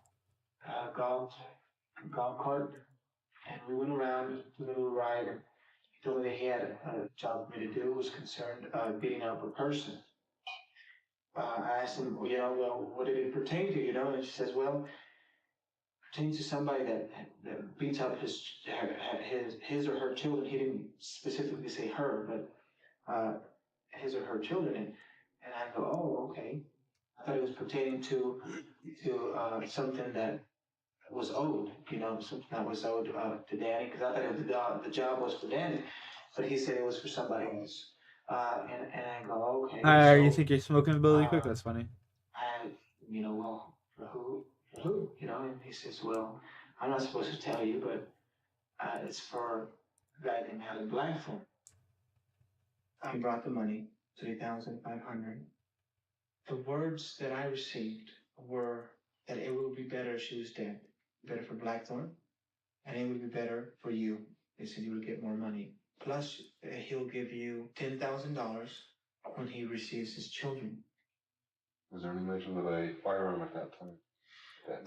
golf cart and we went around a little ride and he told me that he had a job for me to do, was concerned beating up a person. I asked him, well, what did it pertain to, and she says, well, it pertains to somebody that beats up his or her children. He didn't specifically say her, but his or her children. And I go, oh, okay. I thought it was pertaining to something that was owed, something that was owed to Danny, because I thought the job was for Danny, but he said it was for somebody else. And I go, okay. You think you're smoking ability quick? That's funny. And, well, for who? And he says, well, I'm not supposed to tell you, but it's for a guy named Alan Blackthorne. I brought the money, $3,500. The words that I received were that it would be better if she was dead. Better for Blackthorne, and it would be better for you. They said you would get more money. Plus, he'll give you $10,000 when he receives his children. Was there any mention of a firearm at that time?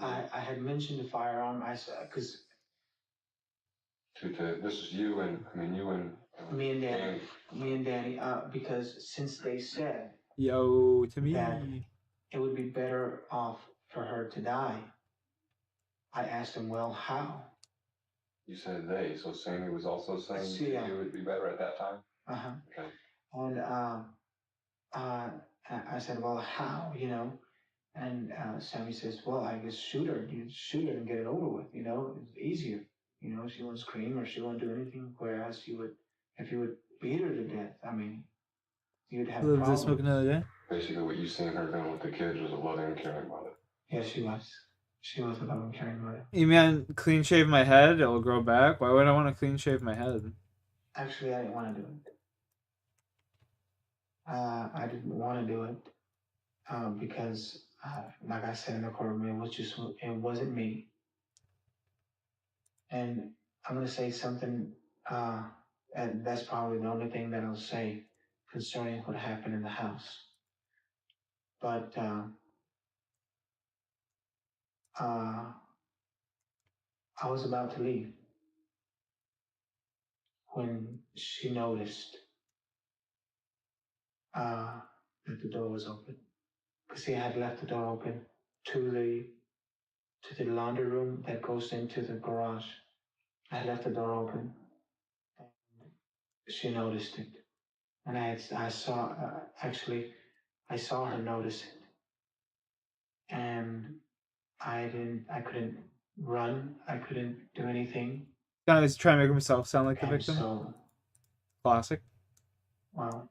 I had mentioned the firearm. I said, because this is you and me and Danny, because since they said Yo, to me, that it would be better off for her to die, I asked him, well, how? You said they, so Sammy was also saying it would be better at that time? Uh-huh. Okay. And I said, well, how, And Sammy says, well, I guess shoot her. You shoot her and get it over with, It's easier. She won't scream or she won't do anything, whereas if you would beat her to death, you'd have a problem. smoking another day? Basically what you seen her doing with the kids was a loving and caring mother. Yes, she was. She was a loving and caring mother. You mean clean shave my head? It'll grow back? Why would I want to clean shave my head? Actually, I didn't want to do it. I didn't want to do it because, like I said in the courtroom, it wasn't me. And I'm going to say something, and that's probably the only thing that I'll say concerning what happened in the house. But I was about to leave when she noticed that the door was open. Because he had left the door open to the laundry room that goes into the garage. I left the door open. She noticed it. And I saw, I saw her notice it. And I couldn't run. I couldn't do anything. Kind of trying to make himself sound like the victim. So, classic. Well,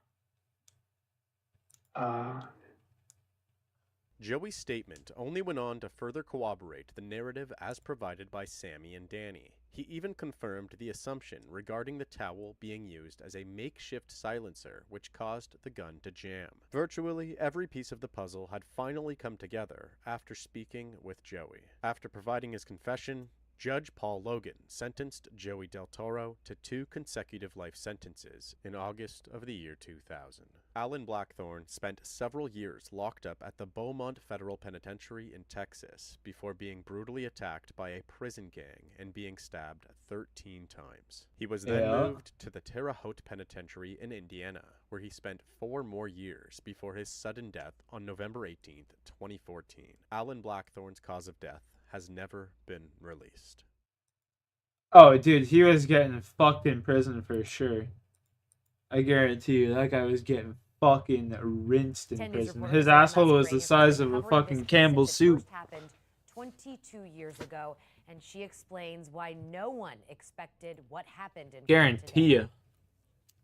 Joey's statement only went on to further corroborate the narrative as provided by Sammy and Danny. He even confirmed the assumption regarding the towel being used as a makeshift silencer which caused the gun to jam. Virtually every piece of the puzzle had finally come together after speaking with Joey. After providing his confession, Judge Paul Logan sentenced Joey Del Toro to 2 consecutive life sentences in August of the year 2000. Alan Blackthorne spent several years locked up at the Beaumont Federal Penitentiary in Texas before being brutally attacked by a prison gang and being stabbed 13 times. He was then moved to the Terre Haute Penitentiary in Indiana, where he spent 4 more years before his sudden death on November 18, 2014. Alan Blackthorne's cause of death has never been released. Oh, dude, he was getting fucked in prison for sure. I guarantee you, that guy was getting fucking rinsed in prison. His asshole was the size of a fucking Campbell's soup. Happened 22 years ago, and she explains why no one expected what happened in Guarantee you.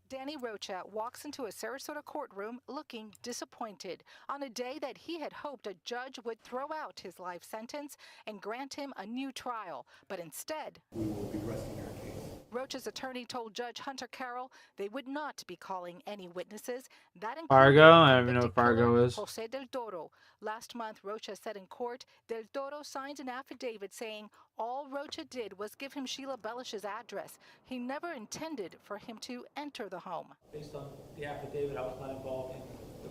Danny Rocha walks into a Sarasota courtroom looking disappointed on a day that he had hoped a judge would throw out his life sentence and grant him a new trial, but instead, we will be resting our case. Rocha's attorney told Judge Hunter Carroll they would not be calling any witnesses. That included Fargo? I don't even know what Fargo is. Jose Del Toro. Last month, Rocha said in court, Del Toro signed an affidavit saying all Rocha did was give him Sheila Bellish's address. He never intended for him to enter the home. Based on the affidavit, I was not involved in the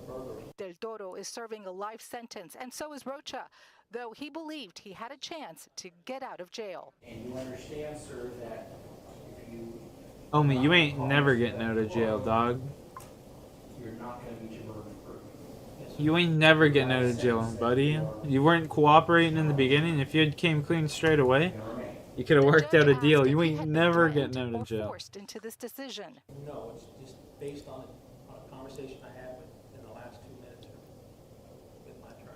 Del Toro is serving a life sentence, and so is Rocha, though he believed he had a chance to get out of jail. And you understand, sir, that if you... Homie, you ain't never getting out of jail, dog. You're not going to meet your burden of proof. You ain't never getting out of jail, buddy. You weren't cooperating in the beginning. If you had came clean straight away, you could have worked out a deal. You ain't never getting out of jail. Forced into this decision. No, it's just based on a conversation I had in the last 2 minutes with my attorney.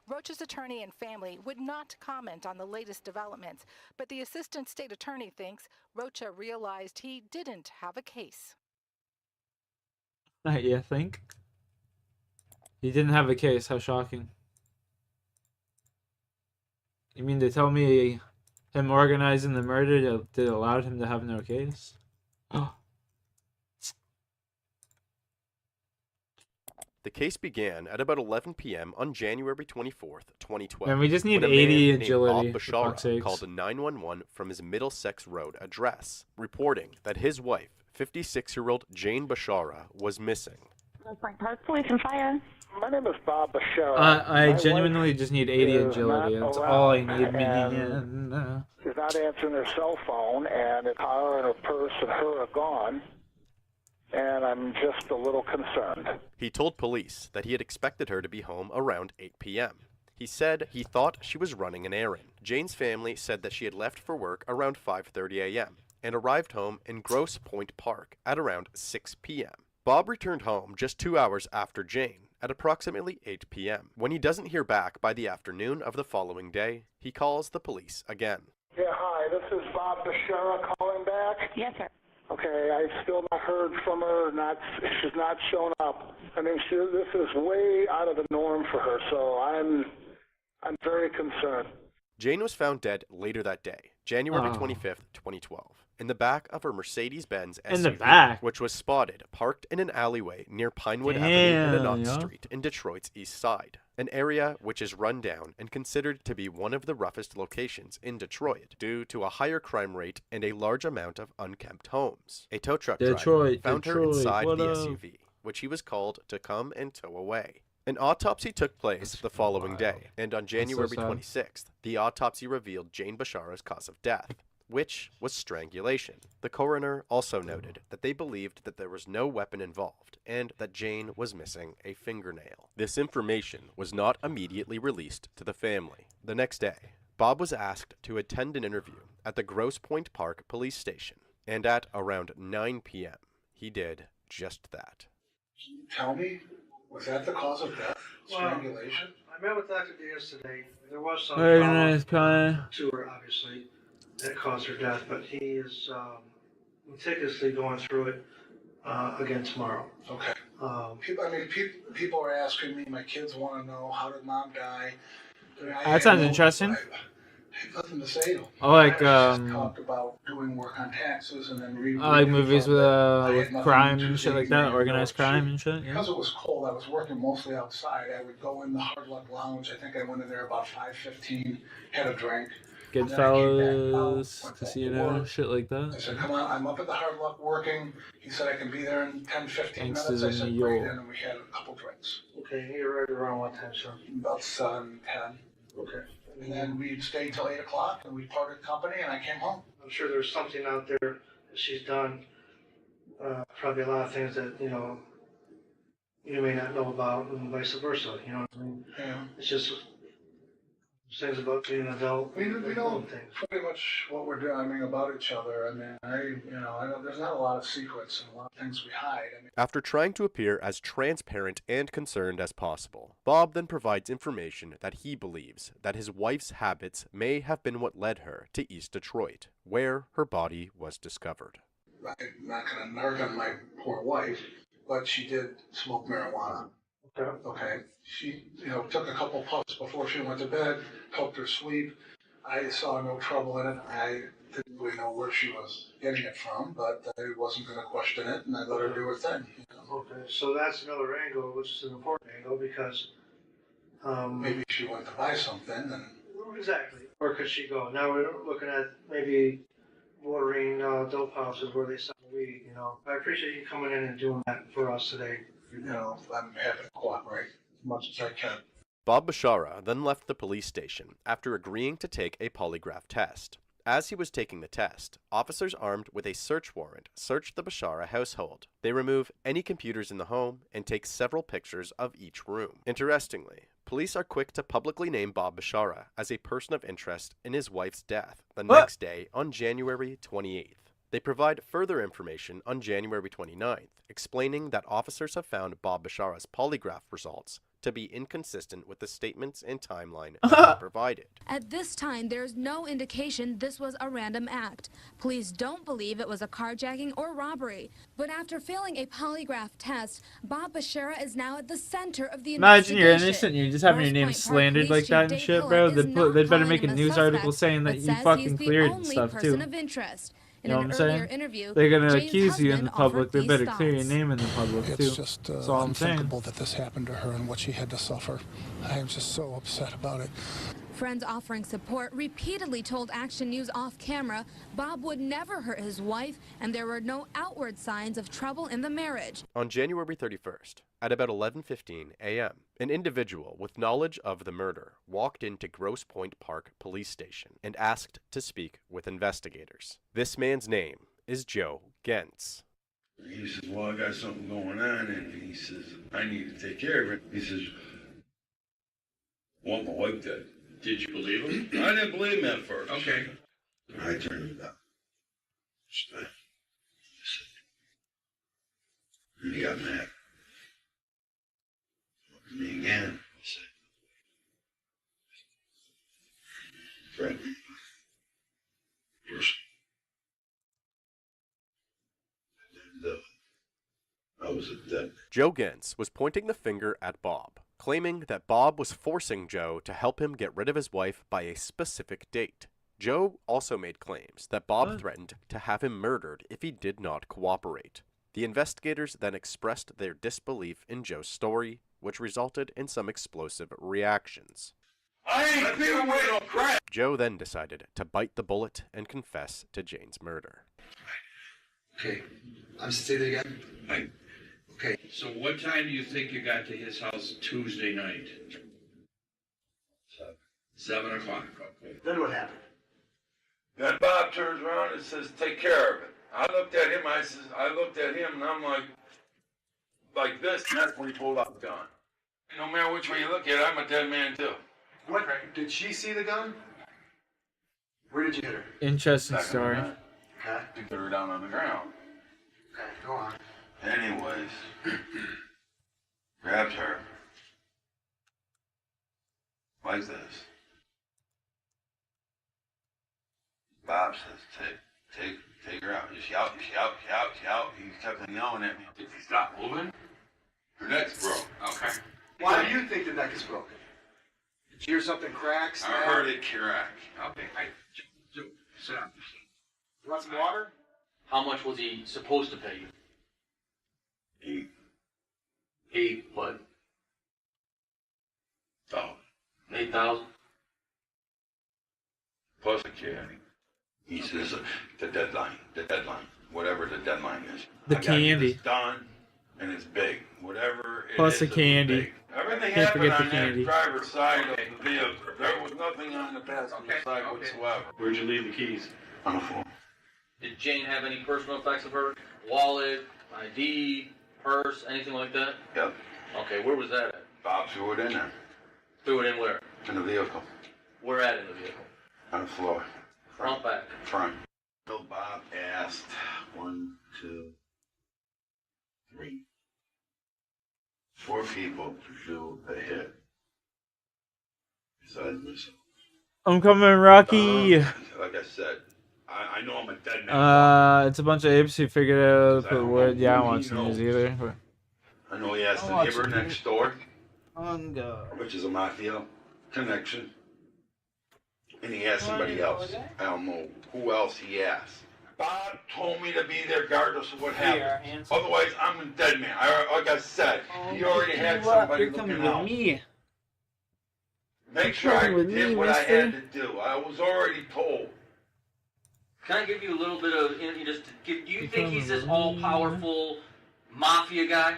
Rocha's attorney and family would not comment on the latest developments, but the assistant state attorney thinks Rocha realized he didn't have a case. You think? He didn't have a case. How shocking. You mean to tell me him organizing the murder that allowed him to have no case? Oh. The case began at about 11 p.m. on January 24th, 2012. Man, we just need when a 80 man agility, named Bob for fuck's Bashara sakes. called 911 from his Middlesex Road address, reporting that his wife, 56-year-old Jane Bashara, was missing. Park Police and Fire. My name is Bob Bashara. I genuinely just need 80 agility. That's all I need. She's not answering her cell phone, and her car and her purse and her are gone. And I'm just a little concerned. He told police that he had expected her to be home around 8 p.m. He said he thought she was running an errand. Jane's family said that she had left for work around 5:30 a.m. and arrived home in Grosse Pointe Park at around 6 p.m. Bob returned home just 2 hours after Jane at approximately 8 p.m. When he doesn't hear back by the afternoon of the following day, he calls the police again. Yeah, hi, this is Bob Bashara calling back. Yes, sir. Okay, I still not heard from her. She's not shown up. I mean, this is way out of the norm for her, so I'm very concerned. Jane was found dead later that day, January 25th, 2012, in the back of her Mercedes-Benz SUV, In the back? which was spotted parked in an alleyway near Pinewood Avenue and Anont Street in Detroit's East Side, an area which is run down and considered to be one of the roughest locations in Detroit due to a higher crime rate and a large amount of unkempt homes. A tow truck driver found her inside the SUV, which he was called to come and tow away. An autopsy took place the following day, and on January 26th, the autopsy revealed Jane Bashara's cause of death, which was strangulation. The coroner also noted that they believed that there was no weapon involved and that Jane was missing a fingernail. This information was not immediately released to the family. The next day, Bob was asked to attend an interview at the Grosse Pointe Park police station, and at around 9 p.m., he did just that. Tell me, was that the cause of death? Strangulation? I met with Dr. Diaz today. There was some Very trauma nice, Connor. to her, obviously, that caused her death, but he is meticulously going through it again tomorrow. Okay. People are asking me, my kids want to know, how did mom die? That sounds interesting. I have nothing to say to them. I like talked about doing work on taxes and then I like movies with crime and shit like that, organized crime and shit. Yeah. Because it was cold, I was working mostly outside. I would go in the Hard Luck Lounge. I think I went in there about 5:15, had a drink. Goodfellas, Casino, shit like that. I said, come on, I'm up at the Hard Luck working. He said, I can be there in 10, 15 minutes. I Gangsters said, in New great, York. and we had a couple drinks. Okay, you arrived around what time, sir? About 7:10. Okay. And then we stayed till 8 o'clock, and we parted company, and I came home. I'm sure there's something out there that she's done, probably a lot of things that, you may not know about, and vice versa, you know what I mean? Yeah. It's just things about being an adult. We know pretty much what we're doing. I mean, about each other. I mean, I know there's not a lot of secrets and a lot of things we hide. I mean, After trying to appear as transparent and concerned as possible, Bob then provides information that he believes that his wife's habits may have been what led her to East Detroit, where her body was discovered. I'm not going to narc on my poor wife, but she did smoke marijuana. Okay. She, took a couple puffs before she went to bed, helped her sleep. I saw no trouble in it. I didn't really know where she was getting it from, but I wasn't going to question it, and I let her do her thing. Okay, so that's another angle, which is an important angle, because maybe she went to buy something, and exactly. Where could she go? Now we're looking at maybe watering dope houses where they sell weed. I appreciate you coming in and doing that for us today. I'm happy to cooperate as much as I can. Bob Bashara then left the police station after agreeing to take a polygraph test. As he was taking the test, officers armed with a search warrant searched the Bashara household. They remove any computers in the home and take several pictures of each room. Interestingly, police are quick to publicly name Bob Bashara as a person of interest in his wife's death the next day on January 28th. They provide further information on January 29th, explaining that officers have found Bob Bashara's polygraph results to be inconsistent with the statements and timeline that he provided. At this time, there's no indication this was a random act. Police don't believe it was a carjacking or robbery. But after failing a polygraph test, Bob Bashara is now at the center of the Imagine investigation. you're innocent and you're just having your name slandered like that and shit, bro. They'd better make a news article saying that you fucking cleared and stuff, too. You know what I'm saying? They're gonna accuse you in the public. They better clear your name in the public, too. It's just That's all I'm saying. unthinkable that this happened to her and what she had to suffer. I am just so upset about it. Friends offering support repeatedly told Action News off camera Bob would never hurt his wife and there were no outward signs of trouble in the marriage. On January 31st, at about 11:15 a.m., an individual with knowledge of the murder walked into Grosse Pointe Park Police Station and asked to speak with investigators. This man's name is Joe Gentz. He says, well, I got something going on, and he says, I need to take care of it. He says, I want my wife dead. Did you believe him? I didn't believe him at first. Okay. I turned him down. And he got mad. Looked at me again. I said, threatened me. First. I was a dead. Joe Gentz was pointing the finger at Bob, claiming that Bob was forcing Joe to help him get rid of his wife by a specific date. Joe also made claims that Bob threatened to have him murdered if he did not cooperate. The investigators then expressed their disbelief in Joe's story, which resulted in some explosive reactions. I ain't feeling way no crap. Joe then decided to bite the bullet and confess to Jane's murder. Okay, I'm say that again. Okay. So what time do you think you got to his house Tuesday night? 7 o'clock. Okay. Then what happened? Then Bob turns around and says, take care of it. I looked at him and I'm like this, and that's when he pulled out the gun. No matter which way you look at it, I'm a dead man too. What? Did she see the gun? Where did you hit her? Interesting story. Okay. You threw her down on the ground. Okay, go on. Anyways, grabs her. Like this. Bob says, take her out. Just shout. He kept on yelling at me. Did she stop moving? Her neck's broke. Okay. Why do you think the neck is broken? Did you hear something crack? I heard it crack. Okay, sit down. You want some water? How much was he supposed to pay you? 8. 8 what? $8,000? Plus a candy. He says the deadline, whatever the deadline is. The I gotta candy. get this done, and it's big. Whatever it Plus is, the it's candy. big. Everything Can't happened forget the on candy. that driver's side of the vehicle. There was nothing on the passenger side whatsoever. Where'd you leave the keys? On the floor. Did Jane have any personal effects of her? Wallet, ID, purse, anything like that? Yep. Okay, where was that at? Bob threw it in there. Threw it in where? In the vehicle. Where at in the vehicle? On the floor. Front, back? Front. So Bob asked 1, 2, 3, 4 people to do a hit. Besides myself. I'm coming, Rocky. Like I said, I know I'm a dead man. It's a bunch of apes who figured out the word. Yeah, I don't watch the news either. But... I know he asked the neighbor next door, On God. which is a mafia connection. And he asked somebody else. I don't know who else he asked. Bob told me to be there regardless of what happens. Otherwise, I'm a dead man. Like I said, he already had somebody looking out. Make sure I did what I had to do. I was already told. Can I give you a little bit of, do you think he's this all-powerful mafia guy?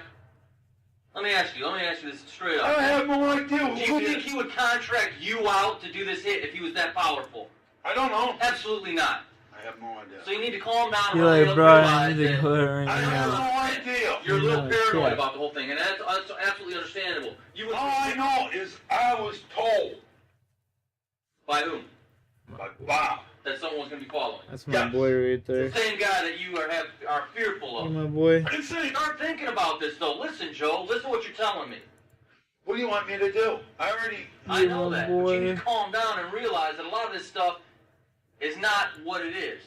Let me ask you this straight up. I have no idea. Do you think he would contract you out to do this hit if he was that powerful? I don't know. Absolutely not. I have no idea. So you need to calm down and You're like, realize bro, I need to that go right I have now. no idea. you're a little No, paranoid shit. about the whole thing, and that's absolutely understandable. You would, All I know is I was told by whom? by Bob. That someone's going to be following. That's my boy right there. The same guy that you are fearful Hey, of. my boy. Start thinking about this, though. Listen, Joe. Listen to what you're telling me. What do you want me to do? I know my that, but you need boy. to calm down and realize that a lot of this stuff is not what it is.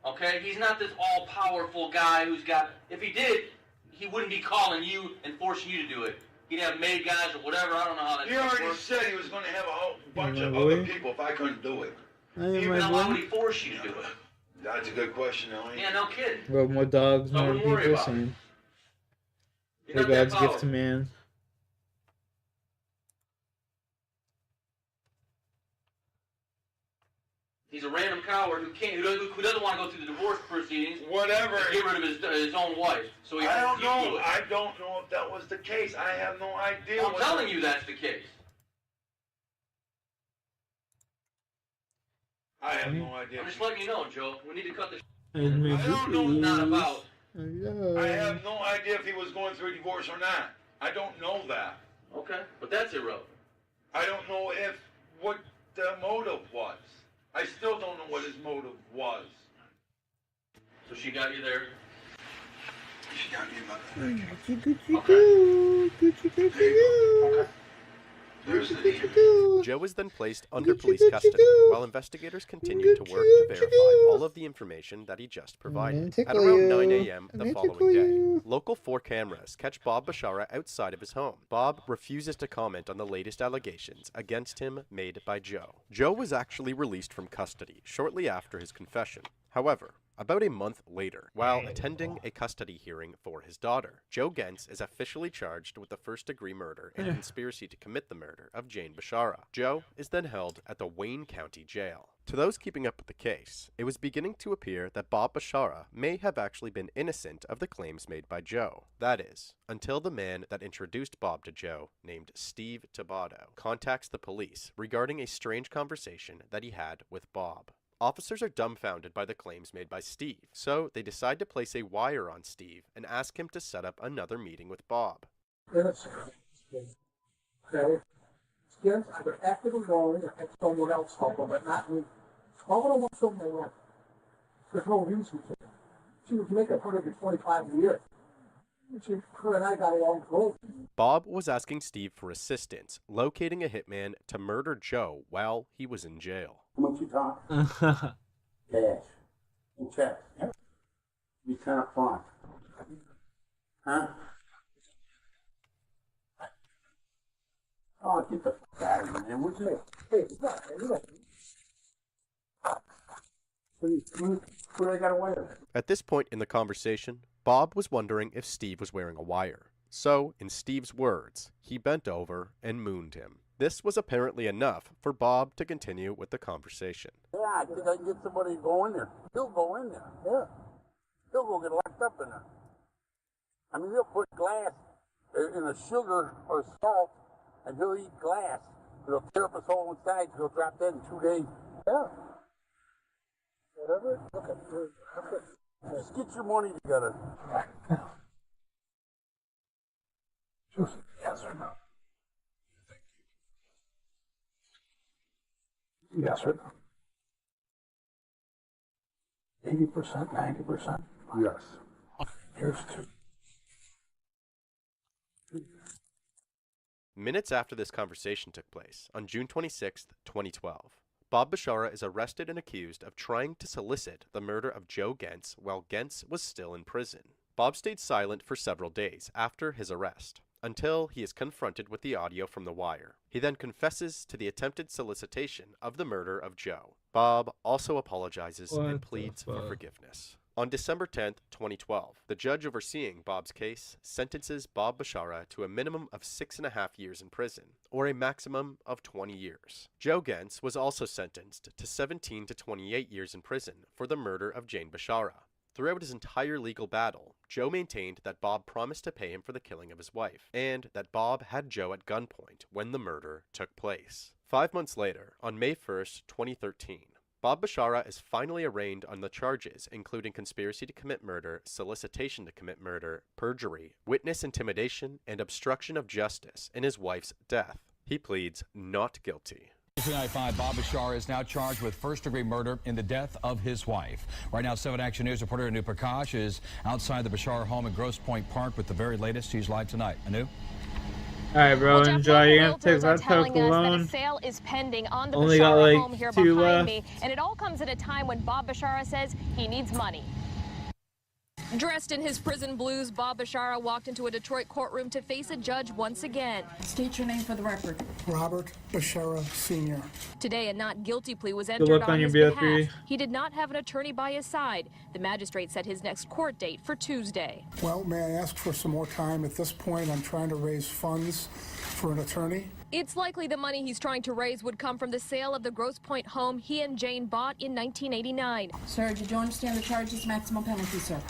Okay? He's not this all-powerful guy who's got... If he did, he wouldn't be calling you and forcing you to do it. He'd have made guys or whatever. I don't know how that He already works. said he was going to have a whole bunch my of boy. other people if I couldn't do it. Hey, Even my now, why would boy. he force you to do it? That's a good question, Ellie. Yeah, no kidding. Well, more dogs, So I more wouldn't worry people, about it. same. You're For not that God's gift to powerful. man. He's a random coward who doesn't want to go through the divorce proceedings. Whatever. And get rid of his own wife. So he I don't you do know. it. I don't know if that was the case. I have no idea. I'm telling you that's the case. I have no idea. I'm just letting you know, Joe. We need to cut this. I don't know. Not about. I have no idea if he was going through a divorce or not. I don't know that. Okay, but that's irrelevant. I don't know what the motive was. I still don't know what his motive was. So she got you there. She got me in my Joe was then placed under police custody, while investigators continued to work to verify all of the information that he just provided. At around 9 a.m. the following day, local 4 cameras catch Bob Bashara outside of his home. Bob refuses to comment on the latest allegations against him made by Joe. Joe was actually released from custody shortly after his confession. However, about a month later, while attending a custody hearing for his daughter, Joe Gentz is officially charged with the first-degree murder and conspiracy to commit the murder of Jane Bashara. Joe is then held at the Wayne County Jail. To those keeping up with the case, it was beginning to appear that Bob Bashara may have actually been innocent of the claims made by Joe. That is, until the man that introduced Bob to Joe, named Steve Tabado, contacts the police regarding a strange conversation that he had with Bob. Officers are dumbfounded by the claims made by Steve, so they decide to place a wire on Steve and ask him to set up another meeting with Bob. Okay. Yes, I would actively wrong and have someone else help them, but not me. Why would I want someone wrong? There's no reason to. She was making 125 a year. Her and I got along great. Bob was asking Steve for assistance, locating a hitman to murder Joe while he was in jail. How much you talk? Cash. And checks. Be kind of fun. Huh? Oh, get the fuck out of here, man. What's it? Hey, it's not. What I got away with? At this point in the conversation, Bob was wondering if Steve was wearing a wire. So, in Steve's words, he bent over and mooned him. This was apparently enough for Bob to continue with the conversation. Yeah, I think I can get somebody to go in there. He'll go in there. Yeah. He'll go get locked up in there. I mean, he'll put glass in a sugar or salt, and he'll eat glass. He'll tear up his hole inside, he'll drop dead in 2 days. Yeah. Whatever. Okay. Just get your money together. Just yes or no. Yes or no. 80%, 90%. Yes. Here's 2. Minutes after this conversation took place, on June 26, 2012, Bob Bashara is arrested and accused of trying to solicit the murder of Joe Gentz while Gentz was still in prison. Bob stayed silent for several days after his arrest, until he is confronted with the audio from the wire. He then confesses to the attempted solicitation of the murder of Joe. Bob also apologizes and pleads for forgiveness. On December 10, 2012, the judge overseeing Bob's case sentences Bob Bashara to a minimum of 6.5 years in prison, or a maximum of 20 years. Joe Gentz was also sentenced to 17 to 28 years in prison for the murder of Jane Bashara. Throughout his entire legal battle, Joe maintained that Bob promised to pay him for the killing of his wife, and that Bob had Joe at gunpoint when the murder took place. 5 months later, on May 1st, 2013, Bob Bashara is finally arraigned on the charges including conspiracy to commit murder, solicitation to commit murder, perjury, witness intimidation, and obstruction of justice in his wife's death. He pleads not guilty. 395, Bob Bashara is now charged with first-degree murder in the death of his wife. Right now, 7 Action News reporter Anu Prakash is outside the Bashara home in Grosse Pointe Park with the very latest. He's live tonight. Anu? Alright, bro, enjoy. You're gonna take that Coke alone. Sale is pending on the Only got Bashara like home here 2 behind left. me, and it all comes at a time when Bob Bashara says he needs money. Dressed in his prison blues, Bob Bashara walked into a Detroit courtroom to face a judge once again. State your name for the record. Robert Bashara, Sr. Today, a not guilty plea was Good entered luck on on your his behalf. BO3. He did not have an attorney by his side. The magistrate set his next court date for Tuesday. Well, may I ask for some more time? At this point, I'm trying to raise funds for an attorney. It's likely the money he's trying to raise would come from the sale of the Grosse Pointe home he and Jane bought in 1989. Sir, did you understand the charges? Maximum penalty, sir.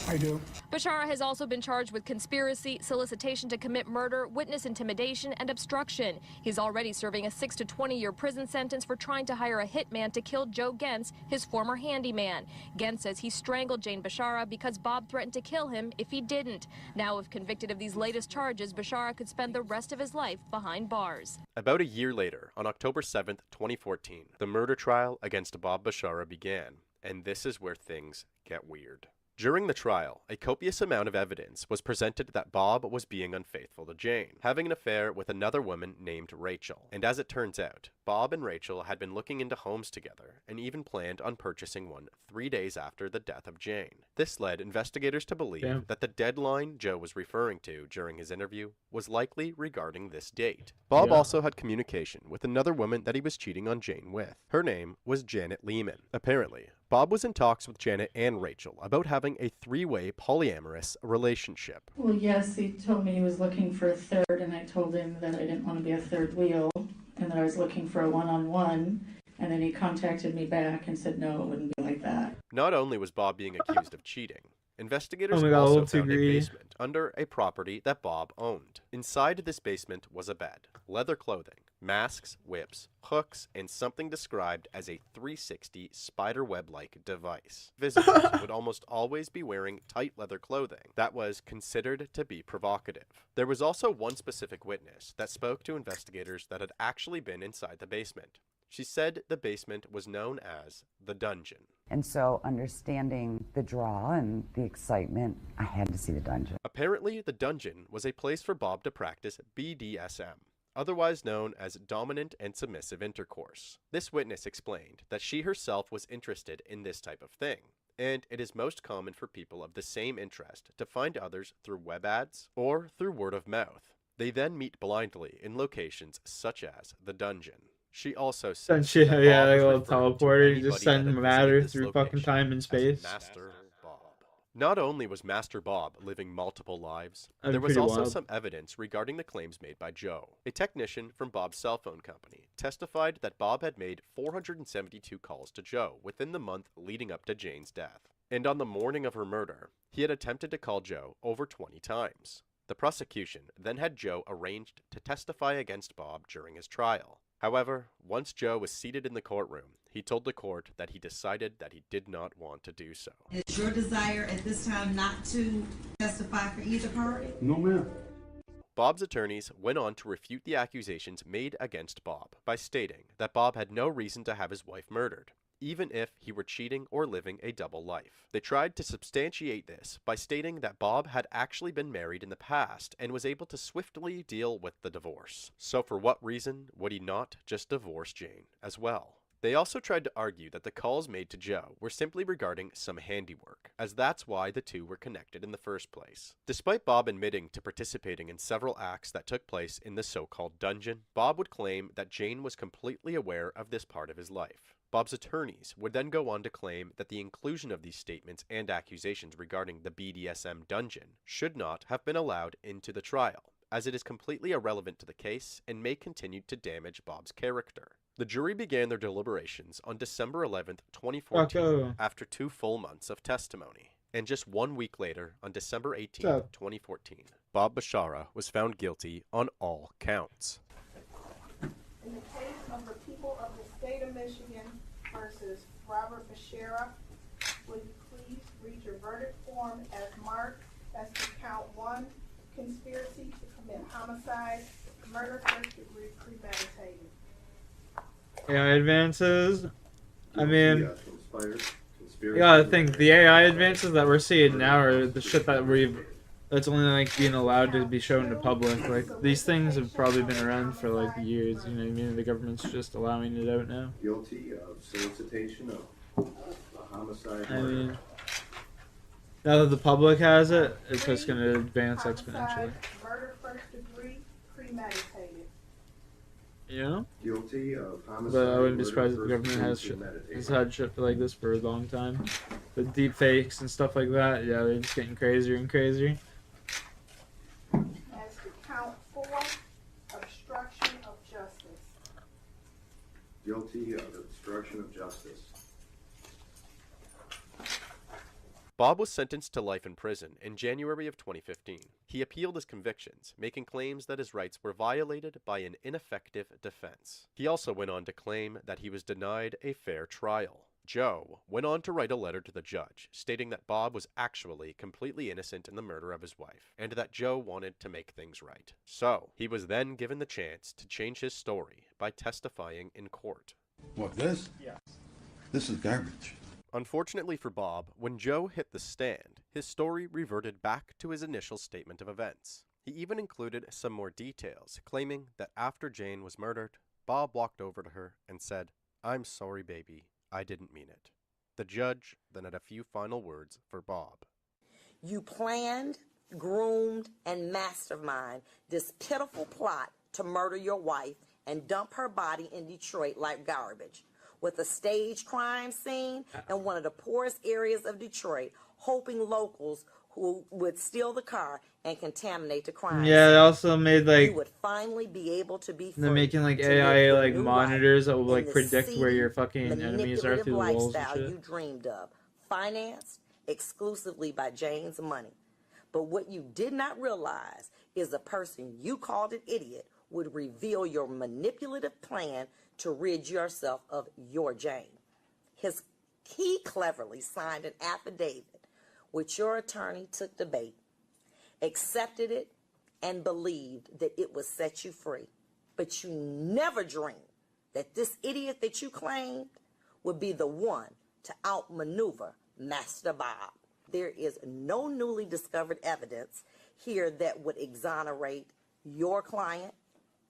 I do. Bashara has also been charged with conspiracy, solicitation to commit murder, witness intimidation, and obstruction. He's already serving a 6 to 20-year prison sentence for trying to hire a hitman to kill Joe Gentz, his former handyman. Gentz says he strangled Jane Bashara because Bob threatened to kill him if he didn't. Now, if convicted of these latest charges, Bashara could spend the rest of his life behind bars. About a year later, on October 7th, 2014, the murder trial against Bob Bashara began, and this is where things get weird. During the trial, a copious amount of evidence was presented that Bob was being unfaithful to Jane, having an affair with another woman named Rachel. And as it turns out, Bob and Rachel had been looking into homes together and even planned on purchasing one 3 days after the death of Jane. This led investigators to believe that the deadline Joe was referring to during his interview was likely regarding this date. Bob also had communication with another woman that he was cheating on Jane with. Her name was Janet Lehman. Apparently, Bob was in talks with Janet and Rachel about having a 3-way polyamorous relationship. Well, yes, he told me he was looking for a third, and I told him that I didn't want to be a third wheel, and that I was looking for a one-on-one, and then he contacted me back and said, no, it wouldn't be like that. Not only was Bob being accused of cheating, investigators Oh my God, also a little too found a greedy. basement under a property that Bob owned. Inside this basement was a bed, leather clothing, masks, whips, hooks, and something described as a 360 spiderweb-like device. Visitors would almost always be wearing tight leather clothing that was considered to be provocative. There was also one specific witness that spoke to investigators that had actually been inside the basement. She said the basement was known as the dungeon. And so understanding the draw and the excitement, I had to see the dungeon. Apparently, the dungeon was a place for Bob to practice BDSM, otherwise known as dominant and submissive intercourse. This witness explained that she herself was interested in this type of thing, and it is most common for people of the same interest to find others through web ads or through word of mouth. They then meet blindly in locations such as the dungeon. She also said Send shit, that yeah, Bob like a was little referring to teleporter. You anybody just that send had visited matter this through fucking location time and as space. Master Bob. Not only was Master Bob living multiple lives, That'd there be was pretty also wild. some evidence regarding the claims made by Joe. A technician from Bob's cell phone company testified that Bob had made 472 calls to Joe within the month leading up to Jane's death. And on the morning of her murder, he had attempted to call Joe over 20 times. The prosecution then had Joe arranged to testify against Bob during his trial. However, once Joe was seated in the courtroom, he told the court that he decided that he did not want to do so. Is your desire at this time not to testify for either party? No, ma'am. Bob's attorneys went on to refute the accusations made against Bob by stating that Bob had no reason to have his wife murdered, even if he were cheating or living a double life. They tried to substantiate this by stating that Bob had actually been married in the past and was able to swiftly deal with the divorce. So for what reason would he not just divorce Jane as well? They also tried to argue that the calls made to Joe were simply regarding some handiwork, as that's why the two were connected in the first place. Despite Bob admitting to participating in several acts that took place in the so-called dungeon, Bob would claim that Jane was completely aware of this part of his life. Bob's attorneys would then go on to claim that the inclusion of these statements and accusations regarding the BDSM dungeon should not have been allowed into the trial, as it is completely irrelevant to the case and may continue to damage Bob's character. The jury began their deliberations on December 11th, 2014, after 2 full months of testimony. And just 1 week later, on December 18th, 2014, Bob Bashara was found guilty on all counts. In the case of the people of the state of Michigan versus Robert Bashara, will you please read your verdict form as marked as to count 1, conspiracy to commit homicide, murder first degree premeditated. AI advances. I mean, you gotta think the AI advances that we're seeing now are the shit that's only like being allowed to be shown to public. Like these things have probably been around for like years. You know what I mean? The government's just allowing it out now. Guilty of solicitation of a homicide. I mean, now that the public has it, it's just gonna advance exponentially. Murder first degree premeditated. You know? Guilty of homicide. But I wouldn't be surprised if the government has had shit like this for a long time. With deep fakes and stuff like that, yeah, they're just getting crazier and crazier. As to count 4, obstruction of justice. Guilty of obstruction of justice. Bob was sentenced to life in prison in January of 2015. He appealed his convictions, making claims that his rights were violated by an ineffective defense. He also went on to claim that he was denied a fair trial. Joe went on to write a letter to the judge, stating that Bob was actually completely innocent in the murder of his wife, and that Joe wanted to make things right. So, he was then given the chance to change his story by testifying in court. What, this? Yes. This is garbage. Unfortunately for Bob, when Joe hit the stand, his story reverted back to his initial statement of events. He even included some more details, claiming that after Jane was murdered, Bob walked over to her and said, "I'm sorry, baby, I didn't mean it." The judge then had a few final words for Bob. You planned, groomed, and masterminded this pitiful plot to murder your wife and dump her body in Detroit like garbage, with a staged crime scene in one of the poorest areas of Detroit, hoping locals who would steal the car and contaminate the crime Yeah, scene. they also made like You would finally be able to be free. they're making like to live AI your like new monitors that life will like in the predict where your seedy, fucking enemies are through the walls and lifestyle shit. you dreamed of, financed exclusively by Jane's money. But what you did not realize is the person you called an idiot would reveal your manipulative plan to rid yourself of your Jane. He cleverly signed an affidavit, which your attorney took the bait, accepted it, and believed that it would set you free. But you never dreamed that this idiot that you claimed would be the one to outmaneuver Master Bob. There is no newly discovered evidence here that would exonerate your client.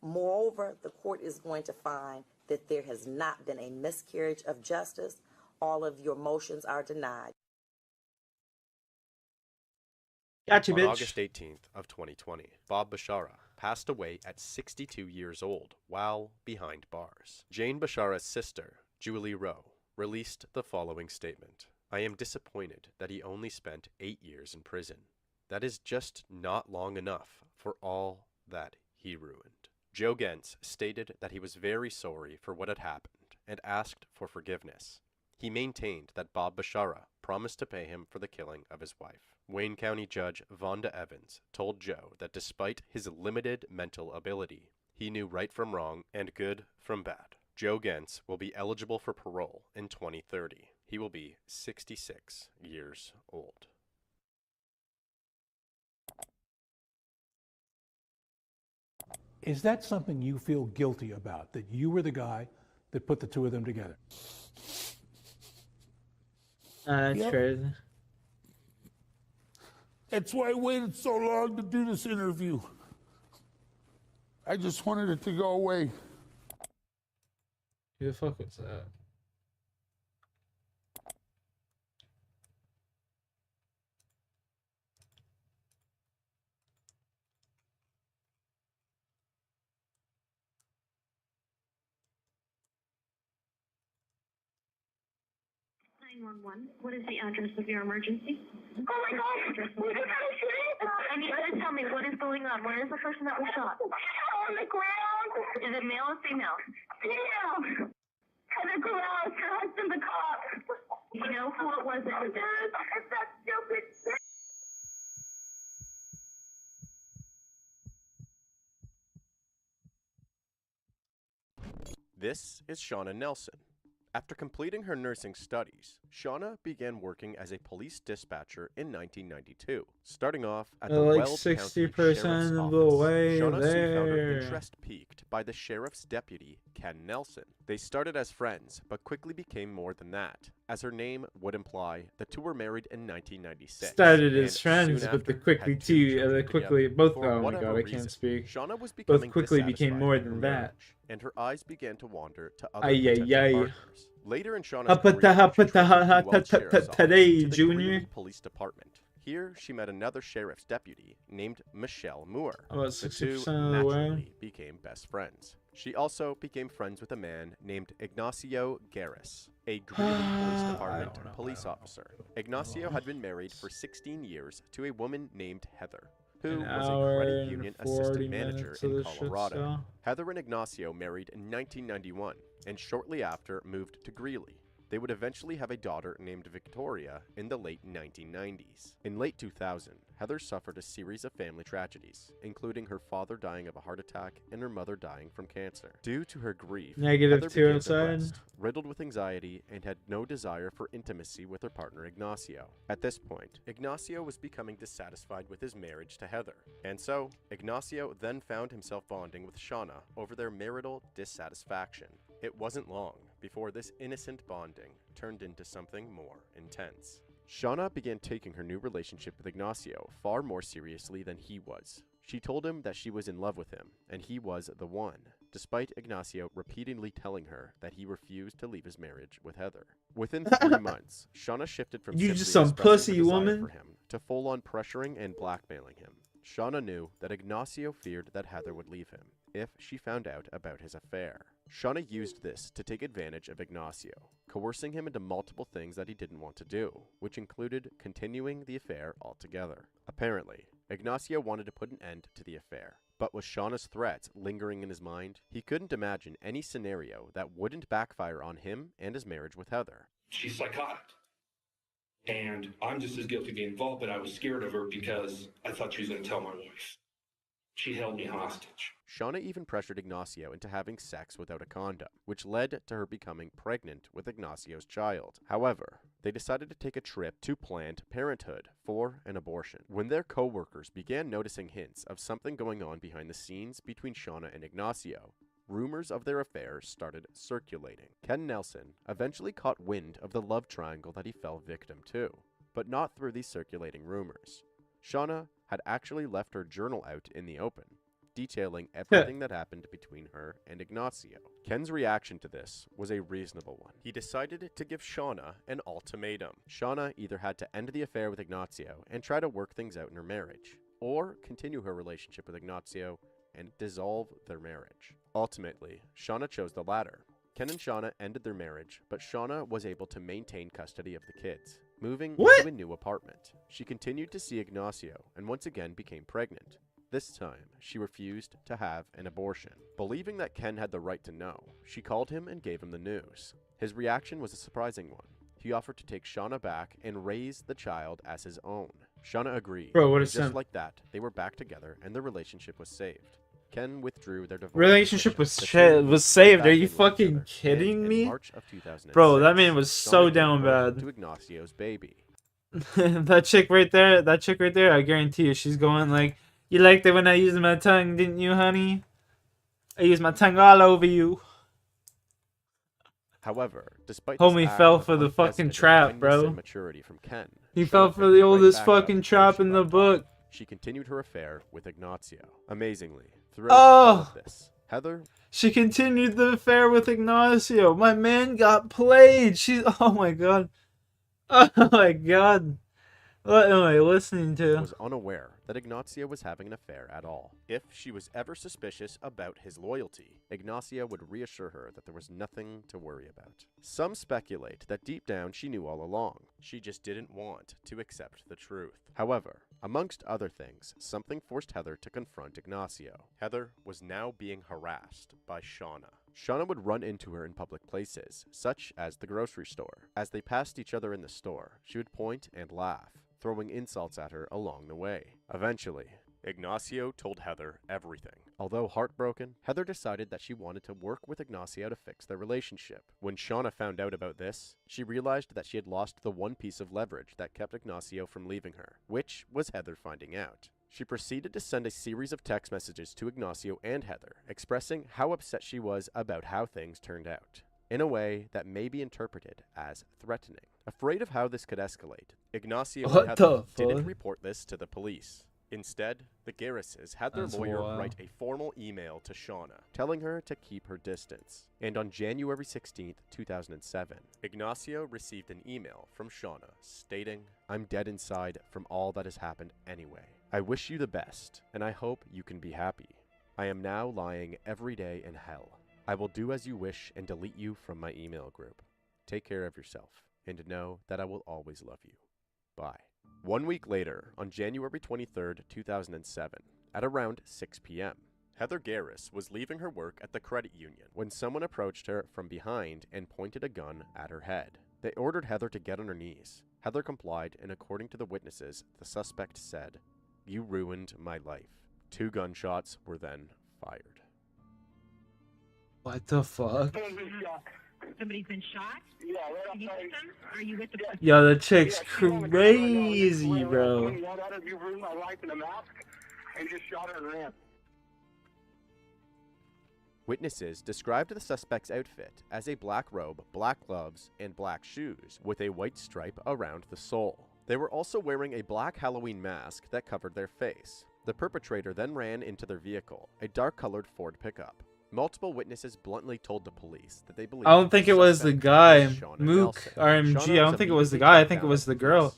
Moreover, the court is going to find that there has not been a miscarriage of justice. All of your motions are denied. Gotcha, bitch. On August 18th of 2020, Bob Bashara passed away at 62 years old while behind bars. Jane Bashara's sister, Julie Rowe, released the following statement. "I am disappointed that he only spent 8 years in prison. That is just not long enough for all that he ruined." Joe Gentz stated that he was very sorry for what had happened and asked for forgiveness. He maintained that Bob Bashara promised to pay him for the killing of his wife. Wayne County Judge Vonda Evans told Joe that despite his limited mental ability, he knew right from wrong and good from bad. Joe Gentz will be eligible for parole in 2030. He will be 66 years old. Is that something you feel guilty about, that you were the guy that put the two of them together? That's crazy. That's why I waited so long to do this interview. I just wanted it to go away. Who the fuck was that? What is the address of your emergency? Oh my gosh! Was it that shooting? I need you to tell me what is going on. Where is the person that was shot? On the ground. Is it male or female? Female. Heather Corrales, her husband's a cop. You know who it was that was there? It's that stupid bitch. This is Shauna Nelson. After completing her nursing studies, Shauna began working as a police dispatcher in 1992. Starting off at the Like Weld County 60% Sheriff's of the Office, way Shauna soon found her there. interest piqued by the sheriff's deputy, Ken Nelson. They started as friends, but quickly became more than that. As her name would imply, the two were married in 1996. Started and as friends, soon but the after quickly had two children the quickly together. both. For Oh my whatever god, I reason, can't speak. Shauna was Both becoming quickly became dissatisfied more in her than that. marriage, and her eyes began to wander to other Ay, ay, potential ay. partners. Later in Shauna's career, she transitioned from Weld Sheriff's Office today, to the Junior. Greeley Police Department. Here, she met another sheriff's deputy named Michelle Moore. About The two 60% of the way. naturally became best friends. She also became friends with a man named Ignacio Garris, a Greeley Police Department police officer. Ignacio had been married for 16 years to a woman named Heather, who was a credit union assistant manager in Colorado. Heather and Ignacio married in 1991, and shortly after moved to Greeley. They would eventually have a daughter named Victoria in the late 1990s. In late 2000, Heather suffered a series of family tragedies, including her father dying of a heart attack and her mother dying from cancer. Due to her grief, Negative Heather 2 became outside. depressed, riddled with anxiety, and had no desire for intimacy with her partner Ignacio. At this point, Ignacio was becoming dissatisfied with his marriage to Heather, and so Ignacio then found himself bonding with Shauna over their marital dissatisfaction. It wasn't long before this innocent bonding turned into something more intense. Shauna began taking her new relationship with Ignacio far more seriously than he was. She told him that she was in love with him, and he was the one, despite Ignacio repeatedly telling her that he refused to leave his marriage with Heather. Within 3 months, Shauna shifted from You simply just some expressing pussy, her desire woman. for him to full-on pressuring and blackmailing him. Shauna knew that Ignacio feared that Heather would leave him if she found out about his affair. Shauna used this to take advantage of Ignacio, coercing him into multiple things that he didn't want to do, which included continuing the affair altogether. Apparently, Ignacio wanted to put an end to the affair, but with Shauna's threats lingering in his mind, he couldn't imagine any scenario that wouldn't backfire on him and his marriage with Heather. She's psychotic. And I'm just as guilty of being involved, but I was scared of her because I thought she was going to tell my wife. She held me hostage. Shauna even pressured Ignacio into having sex without a condom, which led to her becoming pregnant with Ignacio's child. However, they decided to take a trip to Planned Parenthood for an abortion. When their co-workers began noticing hints of something going on behind the scenes between Shauna and Ignacio, rumors of their affair started circulating. Ken Nelson eventually caught wind of the love triangle that he fell victim to, but not through these circulating rumors. Shauna had actually left her journal out in the open, detailing everything that happened between her and Ignacio. Ken's reaction to this was a reasonable one. He decided to give Shauna an ultimatum. Shauna either had to end the affair with Ignacio and try to work things out in her marriage, or continue her relationship with Ignacio and dissolve their marriage. Ultimately, Shauna chose the latter. Ken and Shauna ended their marriage, but Shauna was able to maintain custody of the kids, moving into a new apartment. She continued to see Ignacio and once again became pregnant. This time, she refused to have an abortion. Believing that Ken had the right to know, she called him and gave him the news. His reaction was a surprising one. He offered to take Shauna back and raise the child as his own. Shauna agreed. Bro, what a and just simp. like that, they were back together and their relationship was saved. Ken withdrew their divorce. Relationship petition. was The two saved. got Are back you in with each fucking other, kidding and in me? March of 2006, Bro, that man was Shauna so gave down birth bad. to Ignacio's baby. That chick right there, I guarantee you, she's going like, you liked it when I used my tongue, didn't you, honey? I used my tongue all over you. However, despite Homie this act fell of for the fucking unprecedented trap, kindness bro. and maturity from Ken, He Shauna fell for picked the right oldest back up fucking where trap she in the left book. off. She continued her affair with Ignacio. Amazingly, throughout Oh! all of this, Heather She continued the affair with Ignacio. My man got played. She's, oh my god. Oh my god. What am I listening to? was unaware that Ignacio was having an affair at all. If she was ever suspicious about his loyalty, Ignacio would reassure her that there was nothing to worry about. Some speculate that deep down she knew all along. She just didn't want to accept the truth. However, amongst other things, something forced Heather to confront Ignacio. Heather was now being harassed by Shauna. Shauna would run into her in public places, such as the grocery store. As they passed each other in the store, she would point and laugh, throwing insults at her along the way. Eventually, Ignacio told Heather everything. Although heartbroken, Heather decided that she wanted to work with Ignacio to fix their relationship. When Shauna found out about this, she realized that she had lost the one piece of leverage that kept Ignacio from leaving her, which was Heather finding out. She proceeded to send a series of text messages to Ignacio and Heather, expressing how upset she was about how things turned out, in a way that may be interpreted as threatening. Afraid of how this could escalate, Ignacio and Heather didn't report this to the police. Instead, the Garrises had their lawyer write a formal email to Shauna, telling her to keep her distance. And on January 16th, 2007, Ignacio received an email from Shauna stating, "I'm dead inside from all that has happened anyway. I wish you the best, and I hope you can be happy. I am now lying every day in hell. I will do as you wish and delete you from my email group. Take care of yourself, and know that I will always love you. Bye." 1 week later, on January 23rd, 2007, at around 6 p.m., Heather Garris was leaving her work at the credit union when someone approached her from behind and pointed a gun at her head. They ordered Heather to get on her knees. Heather complied, and according to the witnesses, the suspect said, "You ruined my life." 2 gunshots were then fired. What the fuck? Somebody's been shot? Yeah, right outside. Are you with the police? Yo, the chick's crazy, bro. You ruined my life in a mask and just shot her and ran. Witnesses described the suspect's outfit as a black robe, black gloves, and black shoes with a white stripe around the sole. They were also wearing a black Halloween mask that covered their face. The perpetrator then ran into their vehicle, a dark-colored Ford pickup. Multiple witnesses bluntly told the police that they believed I don't think it was the guy, Mook, RMG. I don't think it was the guy. I think it was the girl.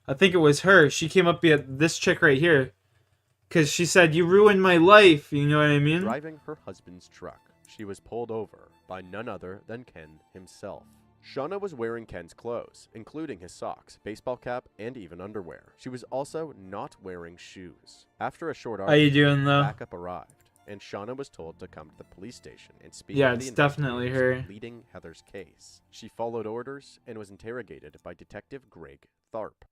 I think it was her. She came up at this chick right here. Because she said, "You ruined my life." You know what I mean? Driving her husband's truck, she was pulled over by none other than Ken himself. Shauna was wearing Ken's clothes, including his socks, baseball cap, and even underwear. She was also not wearing shoes. After a short How you doing, though? backup arrived, and Shauna was told to come to the police station and speak Yeah, with the it's definitely her. leading Heather's case. She followed orders and was interrogated by Detective Greg Tharp.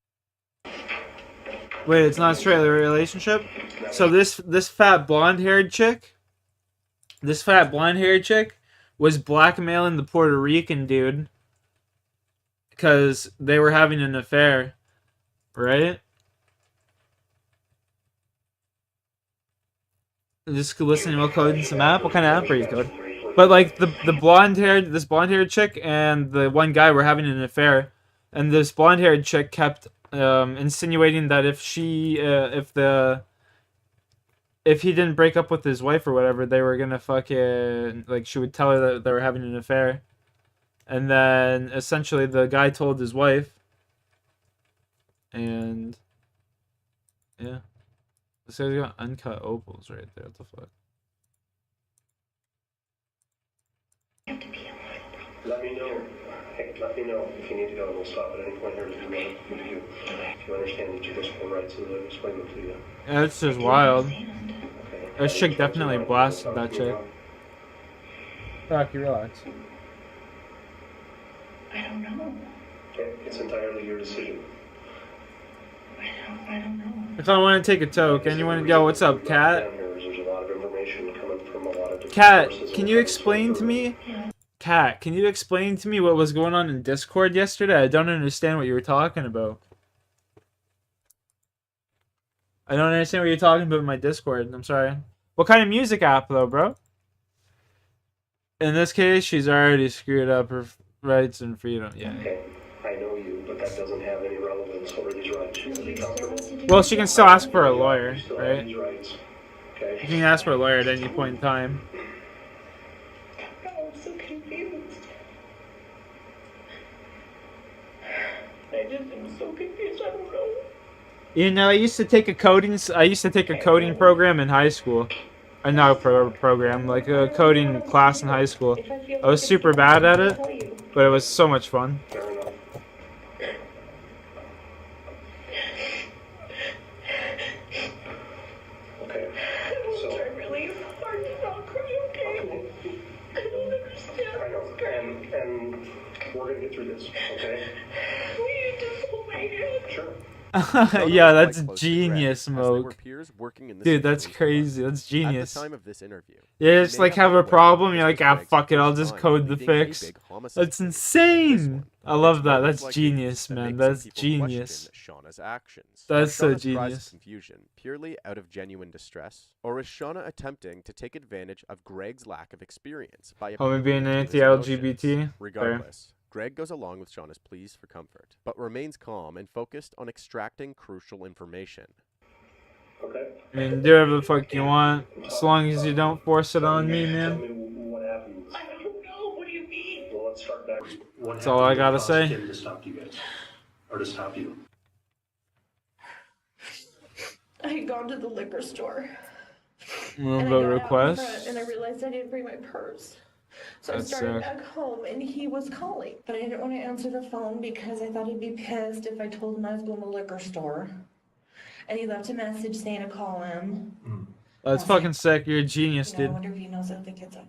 Wait, it's not a straight relationship? So this fat blonde-haired chick, was blackmailing the Puerto Rican dude because they were having an affair, right? Just listening while coding some app. What kind of app are you coding? But like this blonde-haired chick and the one guy were having an affair, and this blonde-haired chick kept insinuating that if he didn't break up with his wife or whatever, they were gonna fucking, like, she would tell her that they were having an affair. And then essentially the guy told his wife, and yeah, this guy's got uncut opals right there. What the fuck? Let me know. Hey, let me know if you need to go, and we'll stop at any point here to do what you do. If you understand each of those full rights, so let me explain them to you. Yeah, it's just wild. This chick definitely blasted that chick. Fuck, you relax. I don't know. Okay, it's entirely your decision. I don't know. If I want to take a toke, anyone? Yo, what's up, Kat? There's a lot of information coming from a lot of different Kat, sources. can you explain to me? Kat, can you explain to me what was going on in Discord yesterday? I don't understand what you were talking about. I don't understand what you're talking about in my Discord. I'm sorry. What kind of music app, though, bro? In this case, she's already screwed up her rights and freedom. Yeah. Okay, I know you, but that doesn't have any relevance over these rights. You can be comfortable. Well, she can still ask for a lawyer, You still right? have these rights. Okay. You can ask for a lawyer at any point in time. I'm so confused. I just am so confused. I don't know. You know, I used to take a coding program in high school. Not a program, like a coding class in high school. I was super bad at it, but it was so much fun. Fair enough. Okay. So. I try really hard to not cry, okay? I don't understand. I know. And we're gonna get through this, okay? Will you just hold my hand? Sure. Yeah, that's genius mode. Dude, that's crazy. That's genius. At the time of this interview, Yeah, just like have a problem, you're like, ah, fuck it, I'll just code the fix. That's insane. I love that. That's genius, man. That's genius. Shauna's actions. That's so Shauna's cries of genius. confusion purely out of genuine distress, or is Shauna attempting to take advantage of Greg's lack of experience by Homie being appealing to his anti-LGBT? emotions? Fair. Regardless, Greg goes along with Shauna's pleas for comfort, but remains calm and focused on extracting crucial information. Okay. I mean, do whatever the fuck you want, as long as you don't force it on me, man. What happened? I don't know. What do you mean? Well, let's start back. That's all I gotta say. To stop you guys, or to stop you. I had gone to the liquor store. Move the request. And I realized I didn't bring my purse. So I That's started back home and he was calling. But I didn't want to answer the phone because I thought he'd be pissed if I told him I was going to the liquor store. And he left a message saying to call him. That's fucking sick. You're a genius, I dude. wonder if he knows that the kids are.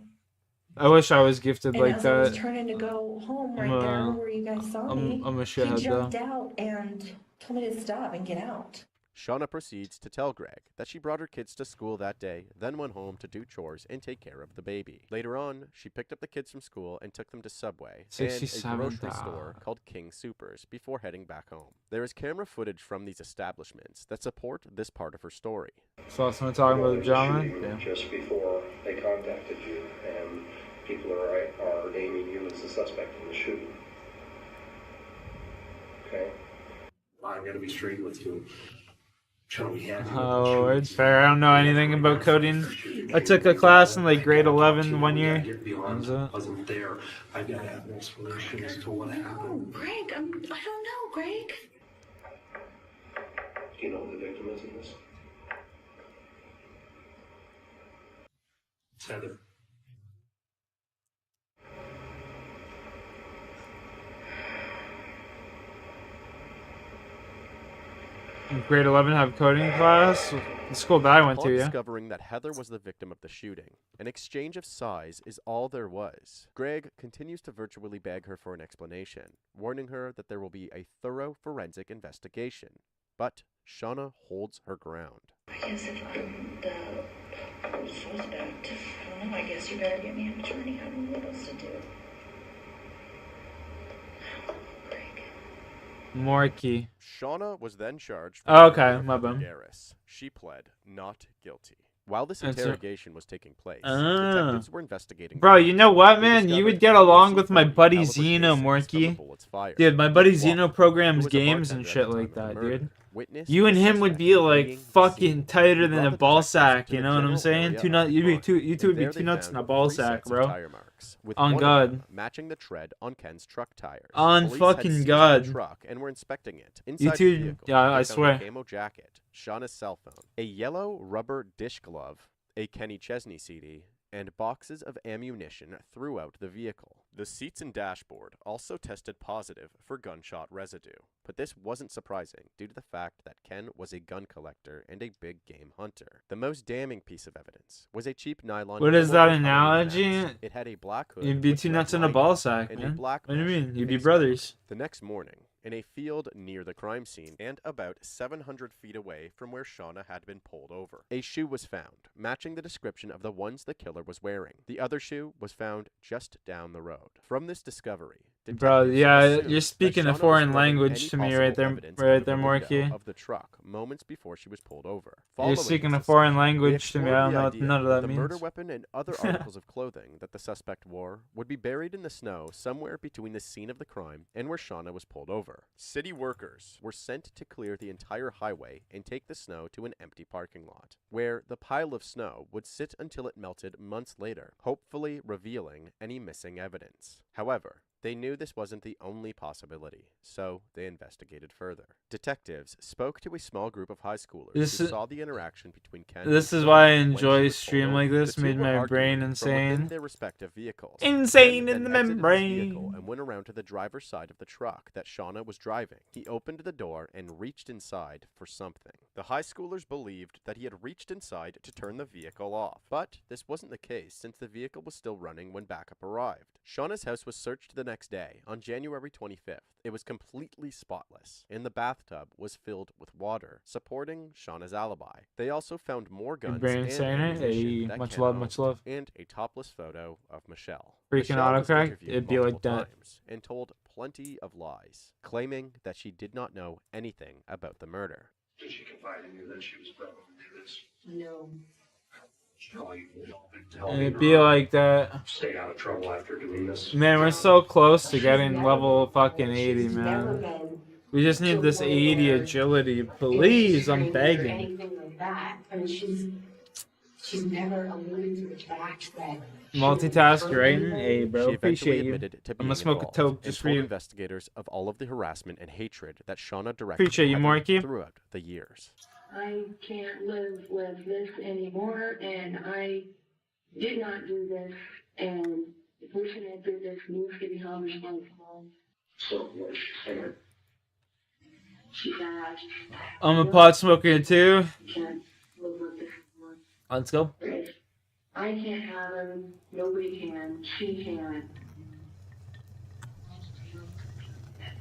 I wish I was gifted And like as I was that. turning to go home right there where you guys saw me, I'm a he shithead, jumped though. out and told me to stop and get out. Shauna proceeds to tell Greg that she brought her kids to school that day, then went home to do chores and take care of the baby. Later on, she picked up the kids from school and took them to Subway and a grocery store called King Soopers before heading back home. There is camera footage from these establishments that support this part of her story. So someone talking about the gentleman? Yeah. Just before they contacted you, and people are naming you as the suspect in the shooting. Okay. I'm gonna be straight with you. Oh, it's fair. I don't know anything about coding. I took a class in like grade 11 one year. Wasn't there. I gotta have an explanation as to what happened. Oh, Greg, I don't know, Greg. Do you know who the victim is in this? Heather. In grade 11 have coding class? The school that I went Upon to, yeah. discovering that Heather was the victim of the shooting, an exchange of sighs is all there was. Greg continues to virtually beg her for an explanation, warning her that there will be a thorough forensic investigation. But Shauna holds her ground. I guess if I'm the suspect, I don't know, I guess you better get me an attorney. I don't know what else to do. Morky. Shauna was then charged for Oh, okay, murder my of bad. Garris. She pled not guilty. While this That's interrogation was taking place, detectives were investigating. Bro, you know what, man? You would get along with my buddy Zeno, Morky. Dude, my buddy Zeno programs games and shit like that, dude. You and him would be like fucking tighter than a ball sack, you know what I'm saying? You two would be two nuts in a ball sack, bro. On God. Matching the tread on Ken's truck tires. On Police fucking had seized God. the truck and were inspecting it. You Inside two, the vehicle, yeah, they I found swear. a camo jacket, Shauna's cell phone, a yellow rubber dish glove, a Kenny Chesney CD, and boxes of ammunition throughout the vehicle. The seats and dashboard also tested positive for gunshot residue, but this wasn't surprising due to the fact that Ken was a gun collector and a big game hunter. The most damning piece of evidence was a cheap nylon. What is that camo analogy? vest. It had a black hood. You'd be with two red nuts in a lining ball sack, and man. a black What do you mesh mean? You'd be faceplate. brothers. The next morning, in a field near the crime scene and about 700 feet away from where Shauna had been pulled over, a shoe was found, matching the description of the ones the killer was wearing. The other shoe was found just down the road. From this discovery, Bro, detectives yeah, assumed you're that speaking a Shauna was foreign filming language any to me possible right there, evidence out of the window Morky. of the truck moments before she was pulled over. You're Following speaking this a foreign assessment, language we to me. I don't know explored what the idea none of that the means. murder weapon and other articles of clothing that the suspect wore would be buried in the snow somewhere between the scene of the crime and where Shauna was pulled over. City workers were sent to clear the entire highway and take the snow to an empty parking lot, where the pile of snow would sit until it melted months later, hopefully revealing any missing evidence. However, They knew this wasn't the only possibility, so they investigated further. Detectives spoke to a small group of high schoolers who saw the interaction between Ken This and is why I Shauna when enjoy she was stream totaled. like this. The two Made were my arguing brain from within insane. their respective vehicles. Insane Ken in the then exited his vehicle membrane. and went around to the driver's side of the truck that Shauna was driving. He opened the door and reached inside for something. The high schoolers believed that he had reached inside to turn the vehicle off, but this wasn't the case since the vehicle was still running when backup arrived. Shauna's house was searched the next day, on January 25th. It was completely spotless, and the bathtub was filled with water, supporting Shauna's alibi. They also found more guns brain and insane, eh? ammunition Hey, that much Ken love, owned, much love. and a topless photo of Michelle. Freaking Michelle was autocorrect, interviewed it'd be like multiple that. times and told plenty of lies, claiming that she did not know anything about the murder. Did she confide in you that she was probably do this? No. It'd be like that. Stay out of trouble after doing this. Man, we're so close to getting level fucking 80, man. We just need this 80 agility, please. I'm begging. Anything like that. I mean, she's never alluded to the fact that Multitask, right? Hey, bro. She eventually Appreciate you. admitted to I'm being gonna smoke a involved toke and just for told you. investigators of all of the harassment and hatred that Shauna directed Appreciate you, heavily Morky. throughout the years. I can't live with this anymore, and I did not do this, and the person that did this needs to be held responsible. So, She said, I'm a pot smoker too. can't live with this anymore. Let's go. I can't have him, nobody can, she can't.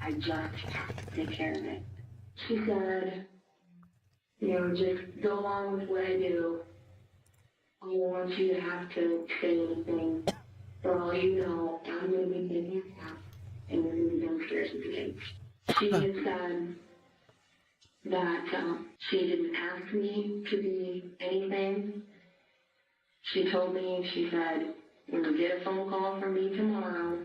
I just have to take care of it. She said, just go along with what I do. I don't want you to have to say anything. For all you know, I'm going to be in your house, and you're going to be downstairs with me. She had said that she didn't ask me to be anything. She told me, she said, when you get a phone call from me tomorrow,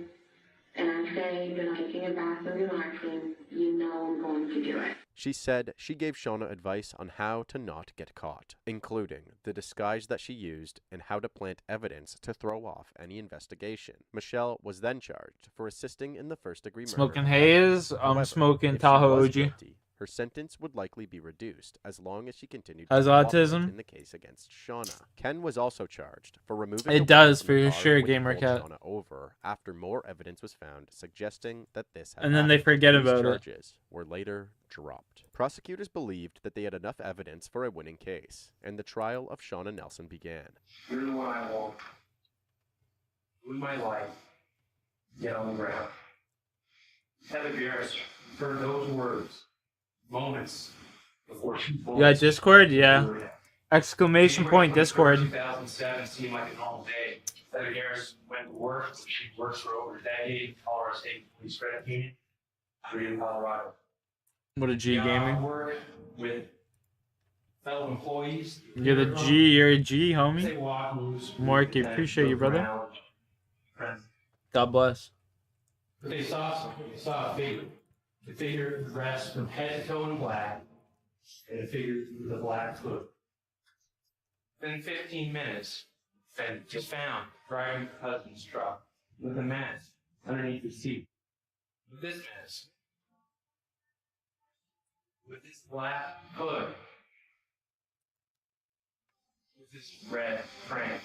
and I'm saying that I'm taking a bath and relaxing, you know I'm going to do it. She said she gave Shauna advice on how to not get caught, including the disguise that she used and how to plant evidence to throw off any investigation. Michelle was then charged for assisting in the first-degree murder. Smoking haze. I'm However, smoking if she was Tahoe OG. guilty, her sentence would likely be reduced as long as she continued Has to cooperate autism? in the case against Shauna. Ken was also charged for removing It the does, weapon from the for car sure, when he Gamer pulled Cat. Shauna over after more evidence was found suggesting that this had And then they happened. forget These about it. charges were later dropped. Prosecutors believed that they had enough evidence for a winning case, and the trial of Shauna Nelson began. Here's what I want. With my life, get on the ground. Heather Garris heard those words moments before she You got Discord? Yeah. Exclamation point Discord. 2007 seemed like a normal day. Heather Garris went to work. She works for over a decade, Colorado State Police Credit Union, here in Colorado. What a G gaming. Work with fellow employees. You're the G, you're a G, homie. Say walk-ins. Morky, appreciate you, brother. God bless. They saw something. They saw a figure. The figure dressed from head to toe in black, and a figure with a black hood. Within 15 minutes, Fed was found driving her husband's truck with a mask underneath the seat. With this mask, with this black hood, with this red frame,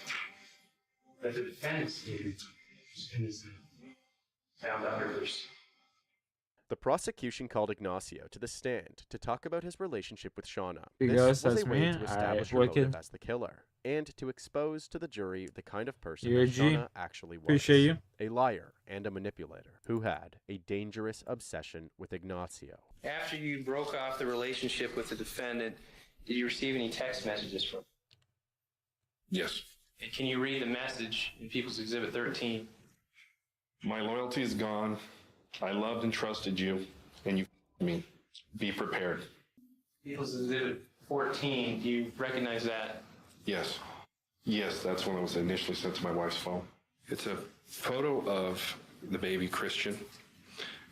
that the defendant stated was innocent, found under hers. The prosecution called Ignacio to the stand to talk about his relationship with Shauna. You This go, was that's a way me. to establish Alright, her motive wicked. as the killer, and to expose to the jury the kind of person You're a that G. Shauna actually was. Appreciate you. A liar and a manipulator who had a dangerous obsession with Ignacio. After you broke off the relationship with the defendant, did you receive any text messages from him? Yes. And can you read the message in People's Exhibit 13? My loyalty is gone. I loved and trusted you, and you me. Be prepared. People's Exhibit 14, do you recognize that? Yes. Yes, that's when it was initially sent to my wife's phone. It's a photo of the baby Christian,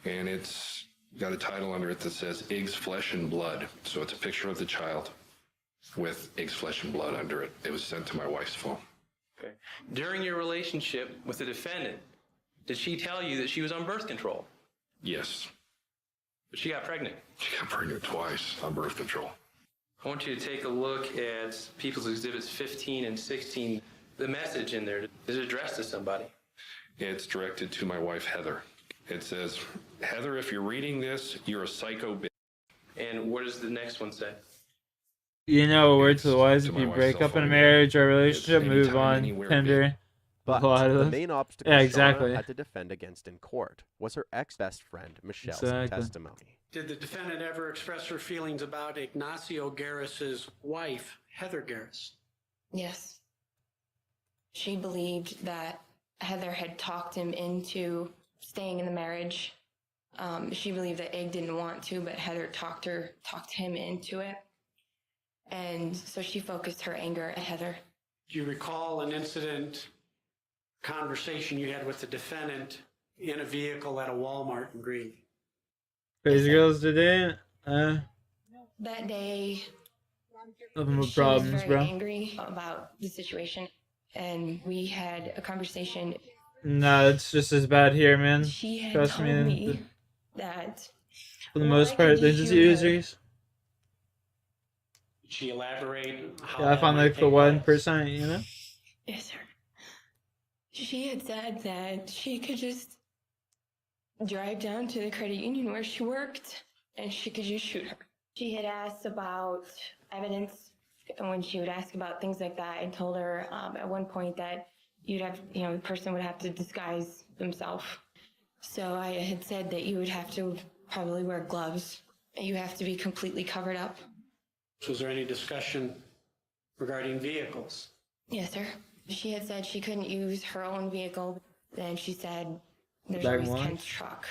and it's got a title under it that says Ig's Flesh and Blood. So it's a picture of the child with Ig's Flesh and Blood under it. It was sent to my wife's phone. Okay. During your relationship with the defendant, Did she tell you that she was on birth control? Yes. But she got pregnant. She got pregnant twice on birth control. I want you to take a look at People's Exhibits 15 and 16. The message in there is addressed to somebody. It's directed to my wife, Heather. It says, Heather, if you're reading this, you're a psycho bitch. And what does the next one say? You know, a word to the wise: if my you wife's break cell up in a phone. marriage or relationship, It's move anytime, on. anywhere, Tinder. But A lot of the those. main obstacle Yeah, Shauna exactly. had to defend against in court was her ex-best friend Michelle's Exactly. testimony. Did the defendant ever express her feelings about Ignacio Garris's wife, Heather Garris? Yes. She believed that Heather had talked him into staying in the marriage. She believed that Ig didn't want to, but Heather talked him into it. And so she focused her anger at Heather. Do you recall an incident, conversation you had with the defendant in a vehicle at a Walmart in Greeley? Crazy girls today. That day, Nothing but she problems, was very bro. angry about the situation, and we had a conversation. Nah, it's just as bad here, man. She had Trust told me. me that For the well, most I part, could they're just just shoot her. users. Did she elaborate how Yeah, I that found might like the take 1%, you know? Yes, sir. She had said that she could just drive down to the credit union where she worked and she could just shoot her. She had asked about evidence, and when she would ask about things like that, I told her at one point that the person would have to disguise themselves. So I had said that you would have to probably wear gloves. You have to be completely covered up. Was there any discussion regarding vehicles? Yes, sir. She had said she couldn't use her own vehicle. Then she said there's Back always once. Ken's truck.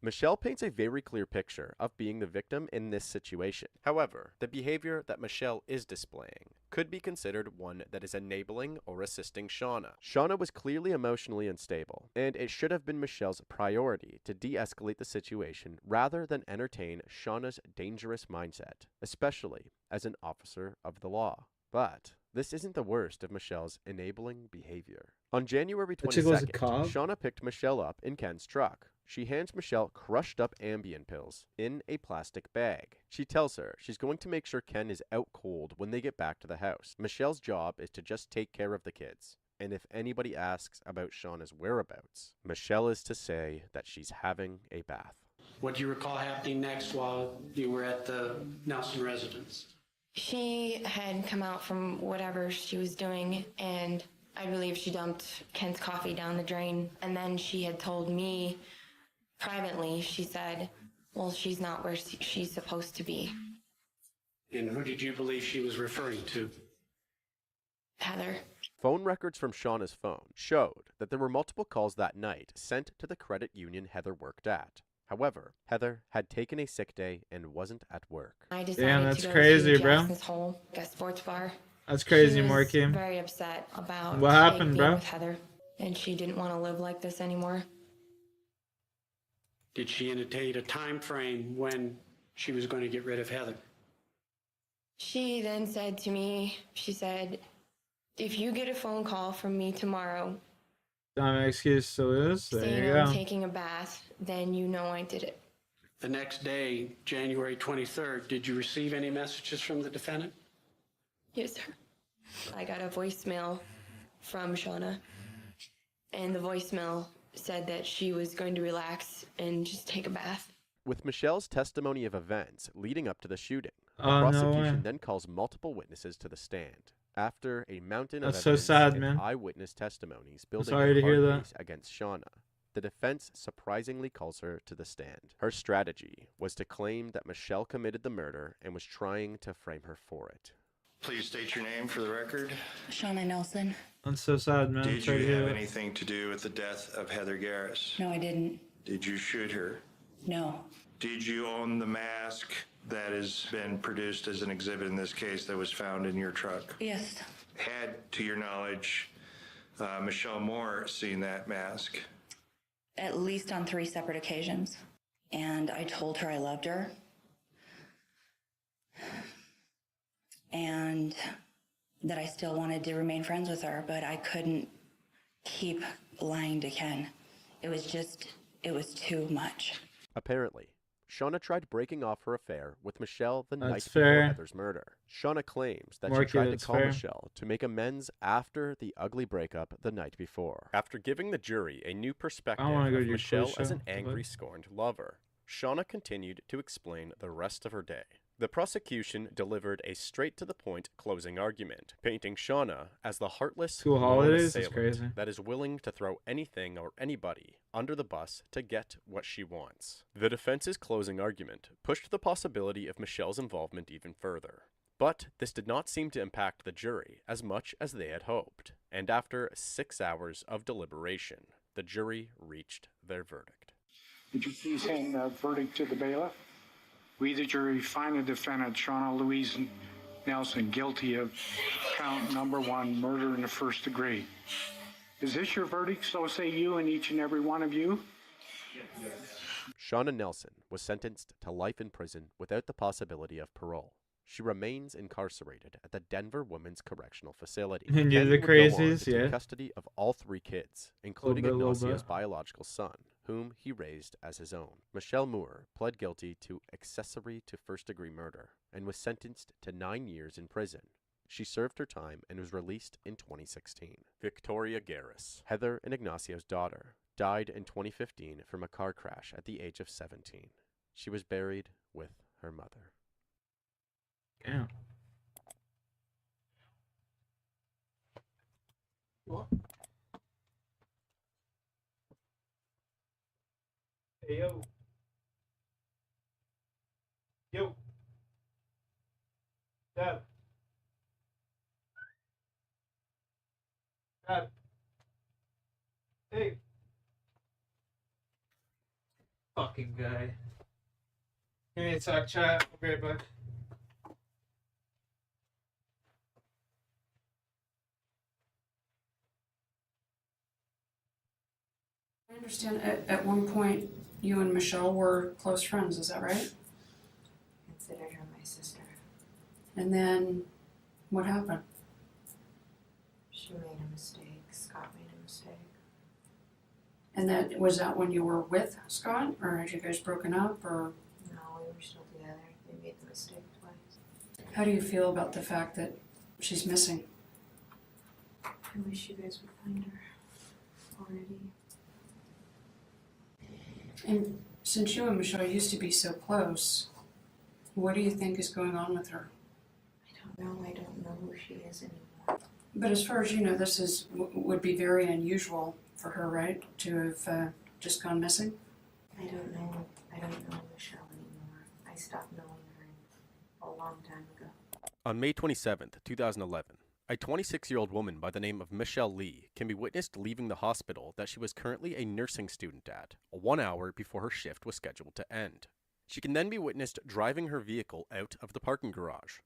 Michelle paints a very clear picture of being the victim in this situation. However, the behavior that Michelle is displaying could be considered one that is enabling or assisting Shauna. Shauna was clearly emotionally unstable, and it should have been Michelle's priority to de-escalate the situation rather than entertain Shauna's dangerous mindset, especially as an officer of the law. But this isn't the worst of Michelle's enabling behavior. On January That chick was a 22nd, cop? Shauna picked Michelle up in Ken's truck. She hands Michelle crushed up Ambien pills in a plastic bag. She tells her she's going to make sure Ken is out cold when they get back to the house. Michelle's job is to just take care of the kids. And if anybody asks about Shauna's whereabouts, Michelle is to say that she's having a bath. What do you recall happening next while you were at the Nelson residence? She had come out from whatever she was doing, and I believe she dumped Ken's coffee down the drain. And then she had told me privately, she said, well, she's not where she's supposed to be. And who did you believe she was referring to? Heather. Phone records from Shauna's phone showed that there were multiple calls that night sent to the credit union Heather worked at. However, Heather had taken a sick day and wasn't at work. I decided Damn, that's to go crazy, to bro. Jackson's Hole, a sports bar. That's crazy, She was Morky. very upset about What happened, being bro? with Heather, and she didn't want to live like this anymore. Did she indicate a time frame when she was going to get rid of Heather? She then said to me, she said, if you get a phone call from me tomorrow Not an excuse to lose. saying There you I'm go. taking a bath, then you know I did it. The next day, January 23rd, did you receive any messages from the defendant? Yes, sir. I got a voicemail from Shauna, and the voicemail said that she was going to relax and just take a bath. With Michelle's testimony of events leading up to the shooting, the Oh, no prosecution way. then calls multiple witnesses to the stand. After a mountain of That's so evidence sad, and man. eyewitness testimonies building sorry a to hear hard that. case against Shauna, the defense surprisingly calls her to the stand. Her strategy was to claim that Michelle committed the murder and was trying to frame her for it. Please state your name for the record. Shauna Nelson. That's so sad, man. Did Sorry to you hear have that. anything to do with the death of Heather Garris? No, I didn't. Did you shoot her? No. Did you own the mask that has been produced as an exhibit in this case that was found in your truck? Yes. Had, to your knowledge, Michelle Moore seen that mask? At least on 3 separate occasions. And I told her I loved her. And that I still wanted to remain friends with her, but I couldn't keep lying to Ken. It was too much. Apparently, Shauna tried breaking off her affair with Michelle the night That's before fair. Heather's murder. Shauna claims that she Marky, tried to that's call fair. Michelle to make amends after the ugly breakup the night before. After giving the jury a new perspective wanna go of to your Michelle quiz as show, an angry, scorned lover, Shauna continued to explain the rest of her day. The prosecution delivered a straight-to-the-point closing argument, painting Shauna as the heartless, School lone holidays is assailant crazy. that is willing to throw anything or anybody under the bus to get what she wants. The defense's closing argument pushed the possibility of Michelle's involvement even further. But this did not seem to impact the jury as much as they had hoped, and after 6 hours of deliberation, the jury reached their verdict. Would you please hand the verdict to the bailiff? We, the jury, find the defendant, Shauna Louise Nelson, guilty of count number 1, murder in the first degree. Is this your verdict? So say you and each and every one of you? Shauna Nelson was sentenced to life in prison without the possibility of parole. She remains incarcerated at the Denver Women's Correctional Facility. And you're Ken the would go on crazies, to take yeah. custody of all 3 kids, including Little Ignacio's bit. biological son, whom he raised as his own. Michelle Moore pled guilty to accessory to first-degree murder and was sentenced to 9 years in prison. She served her time and was released in 2016. Victoria Garris, Heather and Ignacio's daughter, died in 2015 from a car crash at the age of 17. She was buried with her mother. Damn. Hey, yo. Yo. Dad. Dad. Hey. Fucking guy. Give me a sec, chat. I'll be right back. I understand at one point you and Michelle were close friends, is that right? I considered her my sister. And then what happened? She made a mistake. Scott made a mistake. And that was that when you were with Scott, or had you guys broken up, or No, we were still together. They made the mistake twice. how do you feel about the fact that she's missing? I wish you guys would find her already. And since you and Michelle used to be so close, what do you think is going on with her? I don't know who she is anymore. But as far as you know, this would be very unusual for her, right? To have just gone missing? I don't know Michelle anymore. I stopped knowing her a long time ago. On May 27, 2011, a 26-year-old woman by the name of Michelle Lee can be witnessed leaving the hospital that she was currently a nursing student at, 1 hour before her shift was scheduled to end. She can then be witnessed driving her vehicle out of the parking garage.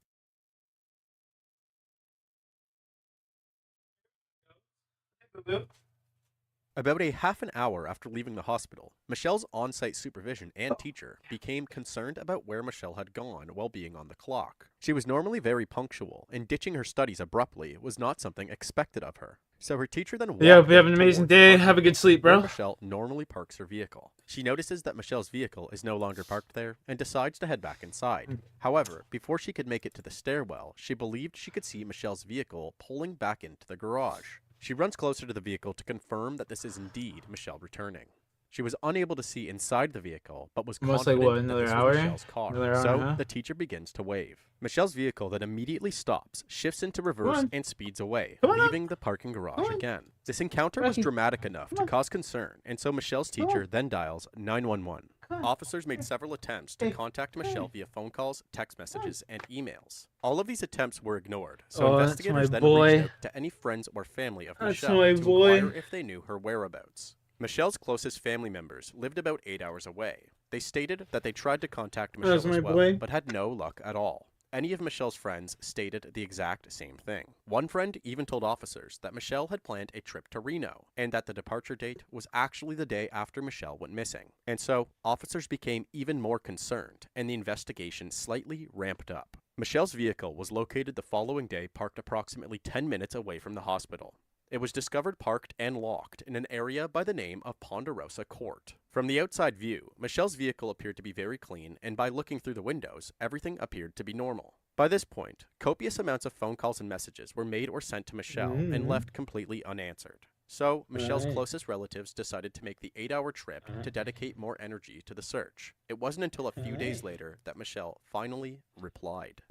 About a half an hour after leaving the hospital, Michelle's on-site supervision and teacher became concerned about where Michelle had gone while being on the clock. She was normally very punctual, and ditching her studies abruptly was not something expected of her. So her teacher then walked Yeah, hope you have an her amazing towards the day. parking Have a good lot sleep, where bro. Michelle normally parks her vehicle. She notices that Michelle's vehicle is no longer parked there and decides to head back inside. However, before she could make it to the stairwell, she believed she could see Michelle's vehicle pulling back into the garage. She runs closer to the vehicle to confirm that this is indeed Michelle returning. She was unable to see inside the vehicle, but was Almost like, confident what, that another this hour? was Michelle's car. Another hour and a So half? the teacher begins to wave. Michelle's vehicle then immediately stops, shifts into reverse, on. and speeds away, Come on up. leaving the parking garage again. This encounter was dramatic enough to cause concern, and so Michelle's teacher then dials 911. Officers made several attempts to contact Michelle via phone calls, text messages, and emails. All of these attempts were ignored, so Oh, that's investigators my then boy. reached out to any friends or family of That's Michelle my to boy. inquire if they knew her whereabouts. Michelle's closest family members lived about 8 hours away. They stated that they tried to contact Michelle That's as my well, boy. but had no luck at all. Any of Michelle's friends stated the exact same thing. One friend even told officers that Michelle had planned a trip to Reno, and that the departure date was actually the day after Michelle went missing. And so, officers became even more concerned, and the investigation slightly ramped up. Michelle's vehicle was located the following day parked approximately 10 minutes away from the hospital. It was discovered parked and locked in an area by the name of Ponderosa Court. From the outside view, Michelle's vehicle appeared to be very clean, and by looking through the windows, everything appeared to be normal. By this point, copious amounts of phone calls and messages were made or sent to Michelle and left completely unanswered. So, Michelle's closest relatives decided to make the 8-hour trip to dedicate more energy to the search. It wasn't until a few days later that Michelle finally replied.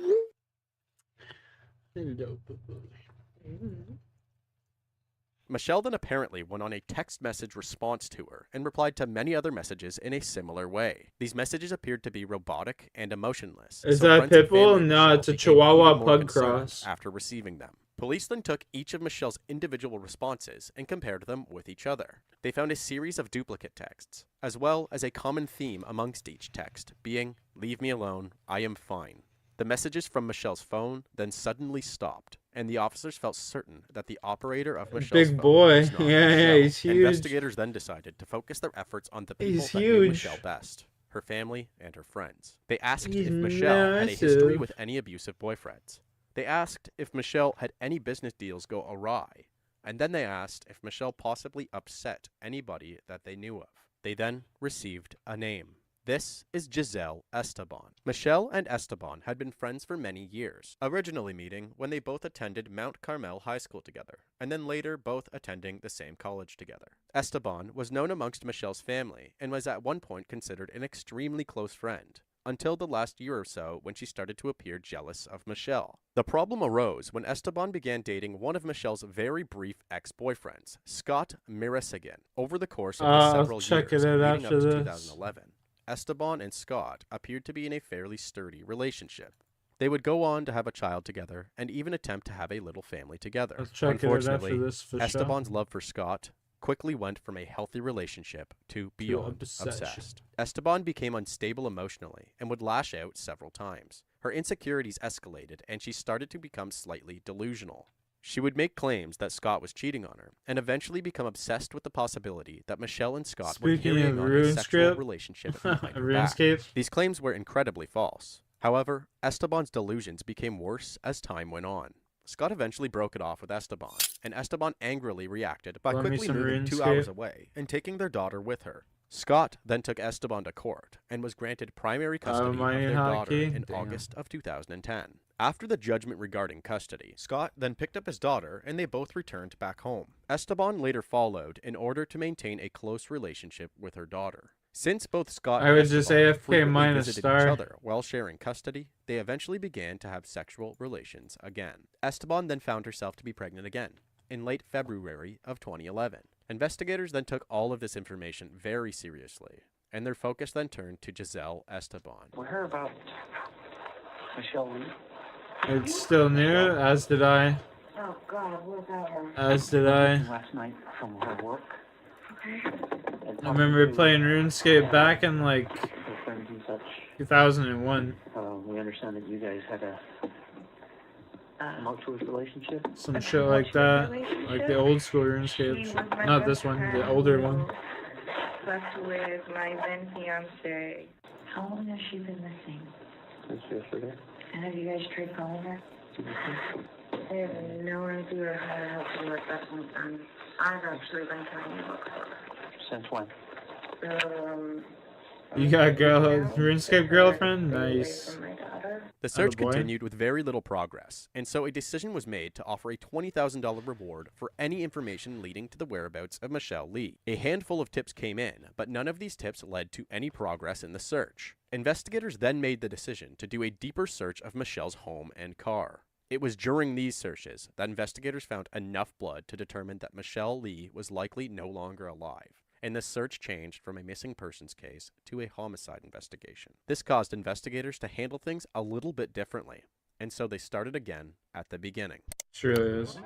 Michelle then apparently went on a text message response tour and replied to many other messages in a similar way. These messages appeared to be robotic and emotionless. Is that Pitbull? No, it's a Chihuahua pug cross. After receiving them, police then took each of Michelle's individual responses and compared them with each other. They found a series of duplicate texts, as well as a common theme amongst each text, being, "Leave me alone, I am fine." The messages from Michelle's phone then suddenly stopped, and the officers felt certain that the operator of Michelle's Big phone boy. was not Yeah, Michelle. he's huge. Investigators then decided to focus their efforts on the people He's that knew huge. Michelle best, her family and her friends. They asked He's if Michelle had a history massive. with any abusive boyfriends. They asked if Michelle had any business deals go awry, and then they asked if Michelle possibly upset anybody that they knew of. They then received a name. This is Giselle Esteban. Michelle and Esteban had been friends for many years, originally meeting when they both attended Mount Carmel High School together, and then later both attending the same college together. Esteban was known amongst Michelle's family and was at one point considered an extremely close friend, until the last year or so when she started to appear jealous of Michelle. The problem arose when Esteban began dating one of Michelle's very brief ex-boyfriends, Scott Mirasegan, over the course of the several check years it out leading up after to this. 2011. Esteban and Scott appeared to be in a fairly sturdy relationship. They would go on to have a child together and even attempt to have a little family together. Let's check it out Unfortunately, after this for sure. Esteban's love for Scott quickly went from a healthy relationship to beyond obsession. obsessed. Esteban became unstable emotionally and would lash out several times. Her insecurities escalated and she started to become slightly delusional. She would make claims that Scott was cheating on her, and eventually become obsessed with the possibility that Michelle and Scott were Speaking carrying of on a sexual Runescape, relationship behind her back. Runescape. These claims were incredibly false. However, Esteban's delusions became worse as time went on. Scott eventually broke it off with Esteban, and Esteban angrily reacted by Love me quickly some moving 2 RuneScape. hours away and taking their daughter with her. Scott then took Esteban to court and was granted primary custody of money their daughter hockey? in Damn. August of 2010. After the judgment regarding custody, Scott then picked up his daughter and they both returned back home. Esteban later followed in order to maintain a close relationship with her daughter. Since both Scott I and would just Esteban AFK frequently minus visited star. each other while sharing custody, they eventually began to have sexual relations again. Esteban then found herself to be pregnant again in late February of 2011. Investigators then took all of this information very seriously, and their focus then turned to Giselle Esteban. We heard about Michelle Lee. It's still new, as did I. Oh God, what about her? As did I. Last night from her work. Okay. I remember playing RuneScape back in like Her friends and such. 2001. We understand that you guys had a tumultuous relationship. Some shit like that. Like the old school RuneScape. Not this one, the older one. Slept with my then fiance. How long has she been missing? Since yesterday. And have you guys tried calling her? I have no idea how to help you at that point. I've actually been trying to look for her. Since when? You got a girl, RuneScape girlfriend? Nice. The search Attaboy. continued with very little progress, and so a decision was made to offer a $20,000 reward for any information leading to the whereabouts of Michelle Lee. A handful of tips came in, but none of these tips led to any progress in the search. Investigators then made the decision to do a deeper search of Michelle's home and car. It was during these searches that investigators found enough blood to determine that Michelle Lee was likely no longer alive, and the search changed from a missing persons case to a homicide investigation. This caused investigators to handle things a little bit differently, and so they started again at the beginning. Sure is.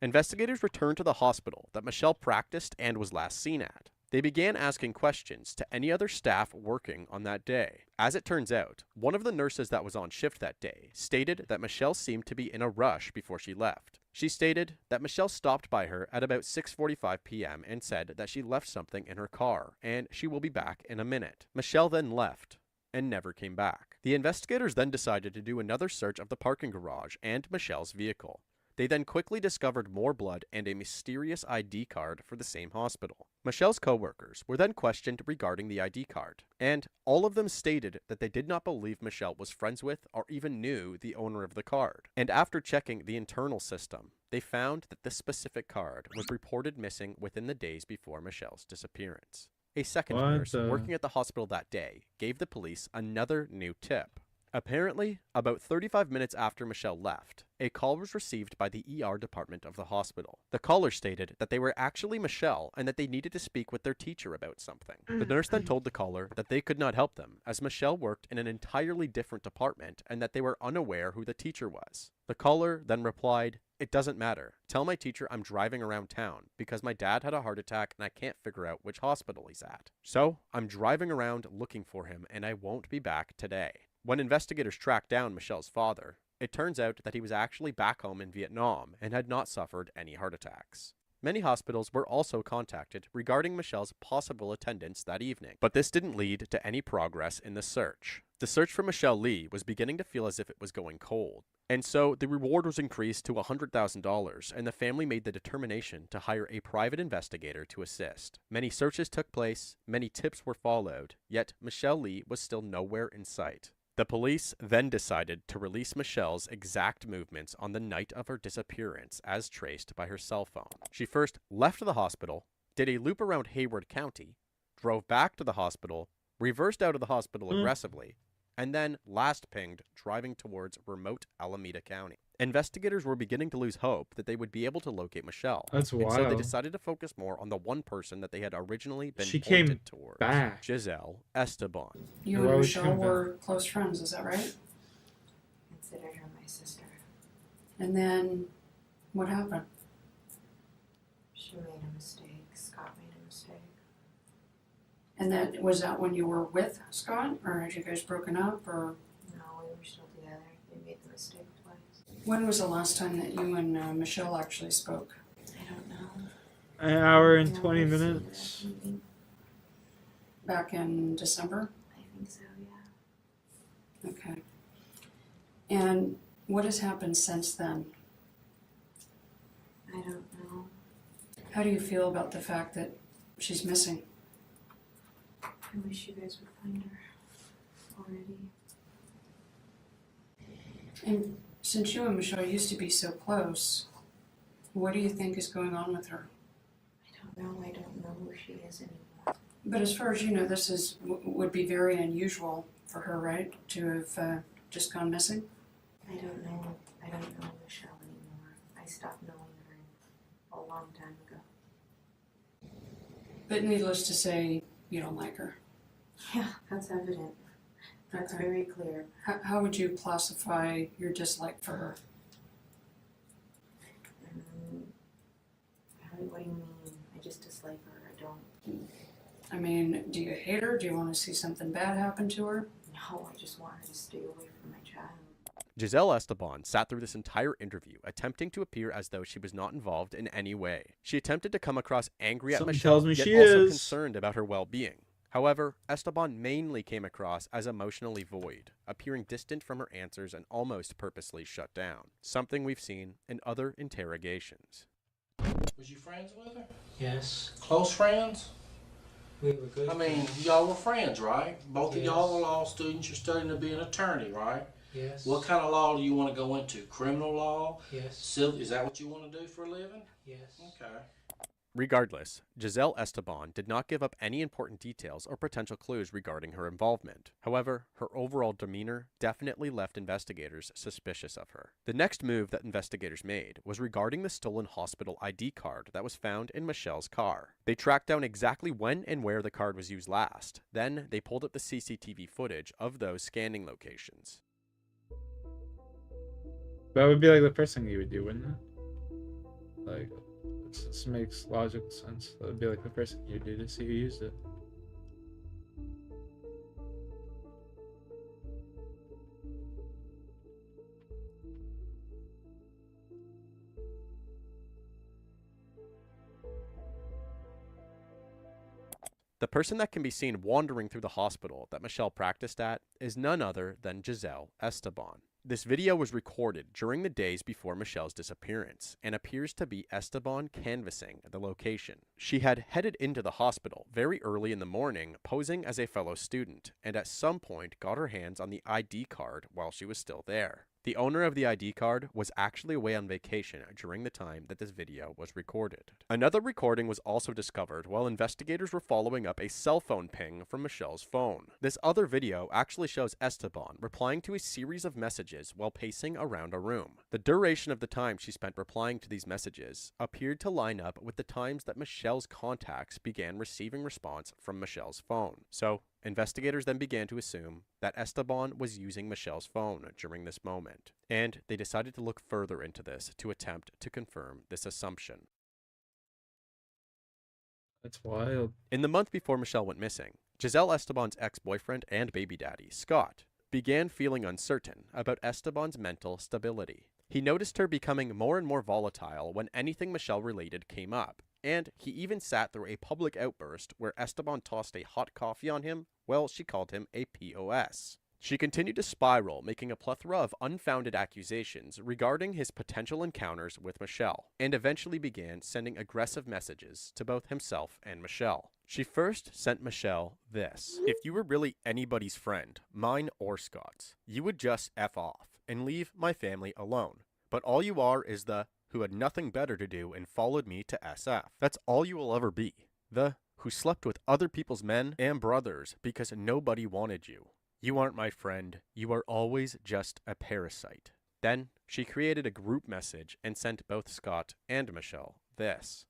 Investigators returned to the hospital that Michelle practiced and was last seen at. They began asking questions to any other staff working on that day. As it turns out, one of the nurses that was on shift that day stated that Michelle seemed to be in a rush before she left. She stated that Michelle stopped by her at about 6:45 p.m. and said that she left something in her car and she will be back in a minute. Michelle then left and never came back. The investigators then decided to do another search of the parking garage and Michelle's vehicle. They then quickly discovered more blood and a mysterious ID card for the same hospital. Michelle's co-workers were then questioned regarding the ID card, and all of them stated that they did not believe Michelle was friends with or even knew the owner of the card. And after checking the internal system, they found that this specific card was reported missing within the days before Michelle's disappearance. A second nurse working at the hospital that day gave the police another new tip. Apparently, about 35 minutes after Michelle left, a call was received by the ER department of the hospital. The caller stated that they were actually Michelle and that they needed to speak with their teacher about something. The nurse then told the caller that they could not help them, as Michelle worked in an entirely different department and that they were unaware who the teacher was. The caller then replied, "It doesn't matter. Tell my teacher I'm driving around town because my dad had a heart attack and I can't figure out which hospital he's at. So I'm driving around looking for him and I won't be back today." When investigators tracked down Michelle's father, it turns out that he was actually back home in Vietnam and had not suffered any heart attacks. Many hospitals were also contacted regarding Michelle's possible attendance that evening, but this didn't lead to any progress in the search. The search for Michelle Lee was beginning to feel as if it was going cold, and so the reward was increased to $100,000, and the family made the determination to hire a private investigator to assist. Many searches took place, many tips were followed, yet Michelle Lee was still nowhere in sight. The police then decided to release Michelle's exact movements on the night of her disappearance as traced by her cell phone. She first left the hospital, did a loop around Hayward County, drove back to the hospital, reversed out of the hospital aggressively, and then last pinged driving towards remote Alameda County. Investigators were beginning to lose hope that they would be able to locate Michelle. That's And so they wild. decided to focus more on the one person that they had originally been She pointed came towards, back. Giselle Esteban. You Why and would she Michelle come back? were close friends, is that right? Considered her my sister. And then what happened? She made a mistake. Scott made a mistake. And that was that when you were with Scott, or had you guys broken up, or No, we were still together. They made the mistake twice. when was the last time that you and Michelle actually spoke? I don't know. An hour and 20 minutes. Back in December? I think so, yeah. Okay. And what has happened since then? I don't know. How do you feel about the fact that she's missing? I wish you guys would find her already. And since you and Michelle used to be so close, what do you think is going on with her? I don't know who she is anymore. But as far as you know, this is would be very unusual for her, right? To have just gone missing? I don't know Michelle anymore. I stopped knowing her a long time ago. But needless to say, you don't like her. Yeah, that's evident. That's Okay. very clear. How would you classify your dislike for her? What do you mean? I just dislike her. I don't. I mean, do you hate her? Do you want to see something bad happen to her? No, I just want her to stay away from my child. Giselle Esteban sat through this entire interview, attempting to appear as though she was not involved in any way. She attempted to come across angry at Something Michelle, tells me yet she also is. concerned about her well-being. However, Esteban mainly came across as emotionally void, appearing distant from her answers and almost purposely shut down, something we've seen in other interrogations. Was you friends with her? Yes. Close friends? We were good. I mean, y'all were friends, right? Both of Yes. y'all are law students. You're studying to be an attorney, right? Yes. What kind of law do you want to go into? Criminal law? Yes. Civil? Is that what you want to do for a living? Yes. Okay. Regardless, Giselle Esteban did not give up any important details or potential clues regarding her involvement. However, her overall demeanor definitely left investigators suspicious of her. The next move that investigators made was regarding the stolen hospital ID card that was found in Michelle's car. They tracked down exactly when and where the card was used last. Then, they pulled up the CCTV footage of those scanning locations. That would be like the first thing you would do, wouldn't it? Like, this makes logical sense. That would be like the first thing you'd do to see who used it. The person that can be seen wandering through the hospital that Michelle practiced at is none other than Giselle Esteban. This video was recorded during the days before Michelle's disappearance and appears to be Esteban canvassing the location. She had headed into the hospital very early in the morning, posing as a fellow student, and at some point got her hands on the ID card while she was still there. The owner of the ID card was actually away on vacation during the time that this video was recorded. Another recording was also discovered while investigators were following up a cell phone ping from Michelle's phone. This other video actually shows Esteban replying to a series of messages while pacing around a room. The duration of the time she spent replying to these messages appeared to line up with the times that Michelle's contacts began receiving response from Michelle's phone. So, investigators then began to assume that Esteban was using Michelle's phone during this moment, and they decided to look further into this to attempt to confirm this assumption. That's wild. In the month before Michelle went missing, Giselle Esteban's ex-boyfriend and baby daddy, Scott, began feeling uncertain about Esteban's mental stability. He noticed her becoming more and more volatile when anything Michelle-related came up, and he even sat through a public outburst where Esteban tossed a hot coffee on him. Well, she called him a POS. She continued to spiral, making a plethora of unfounded accusations regarding his potential encounters with Michelle, and eventually began sending aggressive messages to both himself and Michelle. She first sent Michelle this: "If you were really anybody's friend, mine or Scott's, you would just F off and leave my family alone. But all you are is the who had nothing better to do and followed me to SF. That's all you will ever be. The who slept with other people's men and brothers because nobody wanted you. You aren't my friend. You are always just a parasite." Then she created a group message and sent both Scott and Michelle this: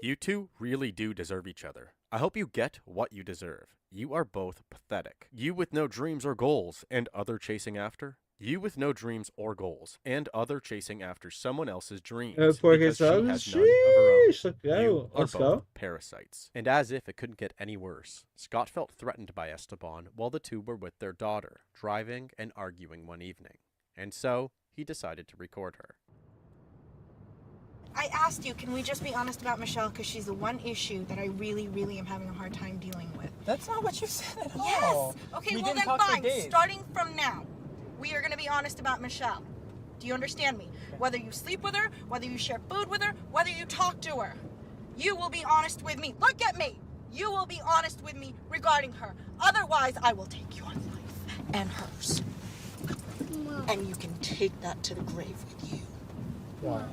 "You two really do deserve each other. I hope you get what you deserve. You are both pathetic. You with no dreams or goals and other chasing after. You with no dreams or goals, and other chasing after someone else's dreams because she has none of her own. You are both parasites." And as if it couldn't get any worse, Scott felt threatened by Esteban while the two were with their daughter, driving and arguing one evening. And so, he decided to record her. I asked you, can we just be honest about Michelle, because she's the one issue that I really, really am having a hard time dealing with. That's not what you said at all. Yes! Okay, We well didn't then talk for fine. days. Starting from now, we are going to be honest about Michelle. Do you understand me? Whether you sleep with her, whether you share food with her, whether you talk to her, you will be honest with me. Look at me! You will be honest with me regarding her. Otherwise, I will take your life and hers. And you can take that to the grave with you. Why?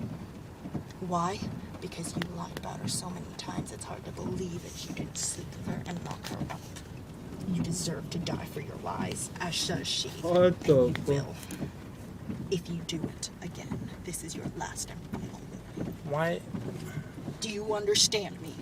Why? Because you lied about her so many times, it's hard to believe that you didn't sleep with her and knock her up. You deserve to die for your lies, as does she. What the you will. If you do it again, this is your last and final warning. Why? Do you understand me?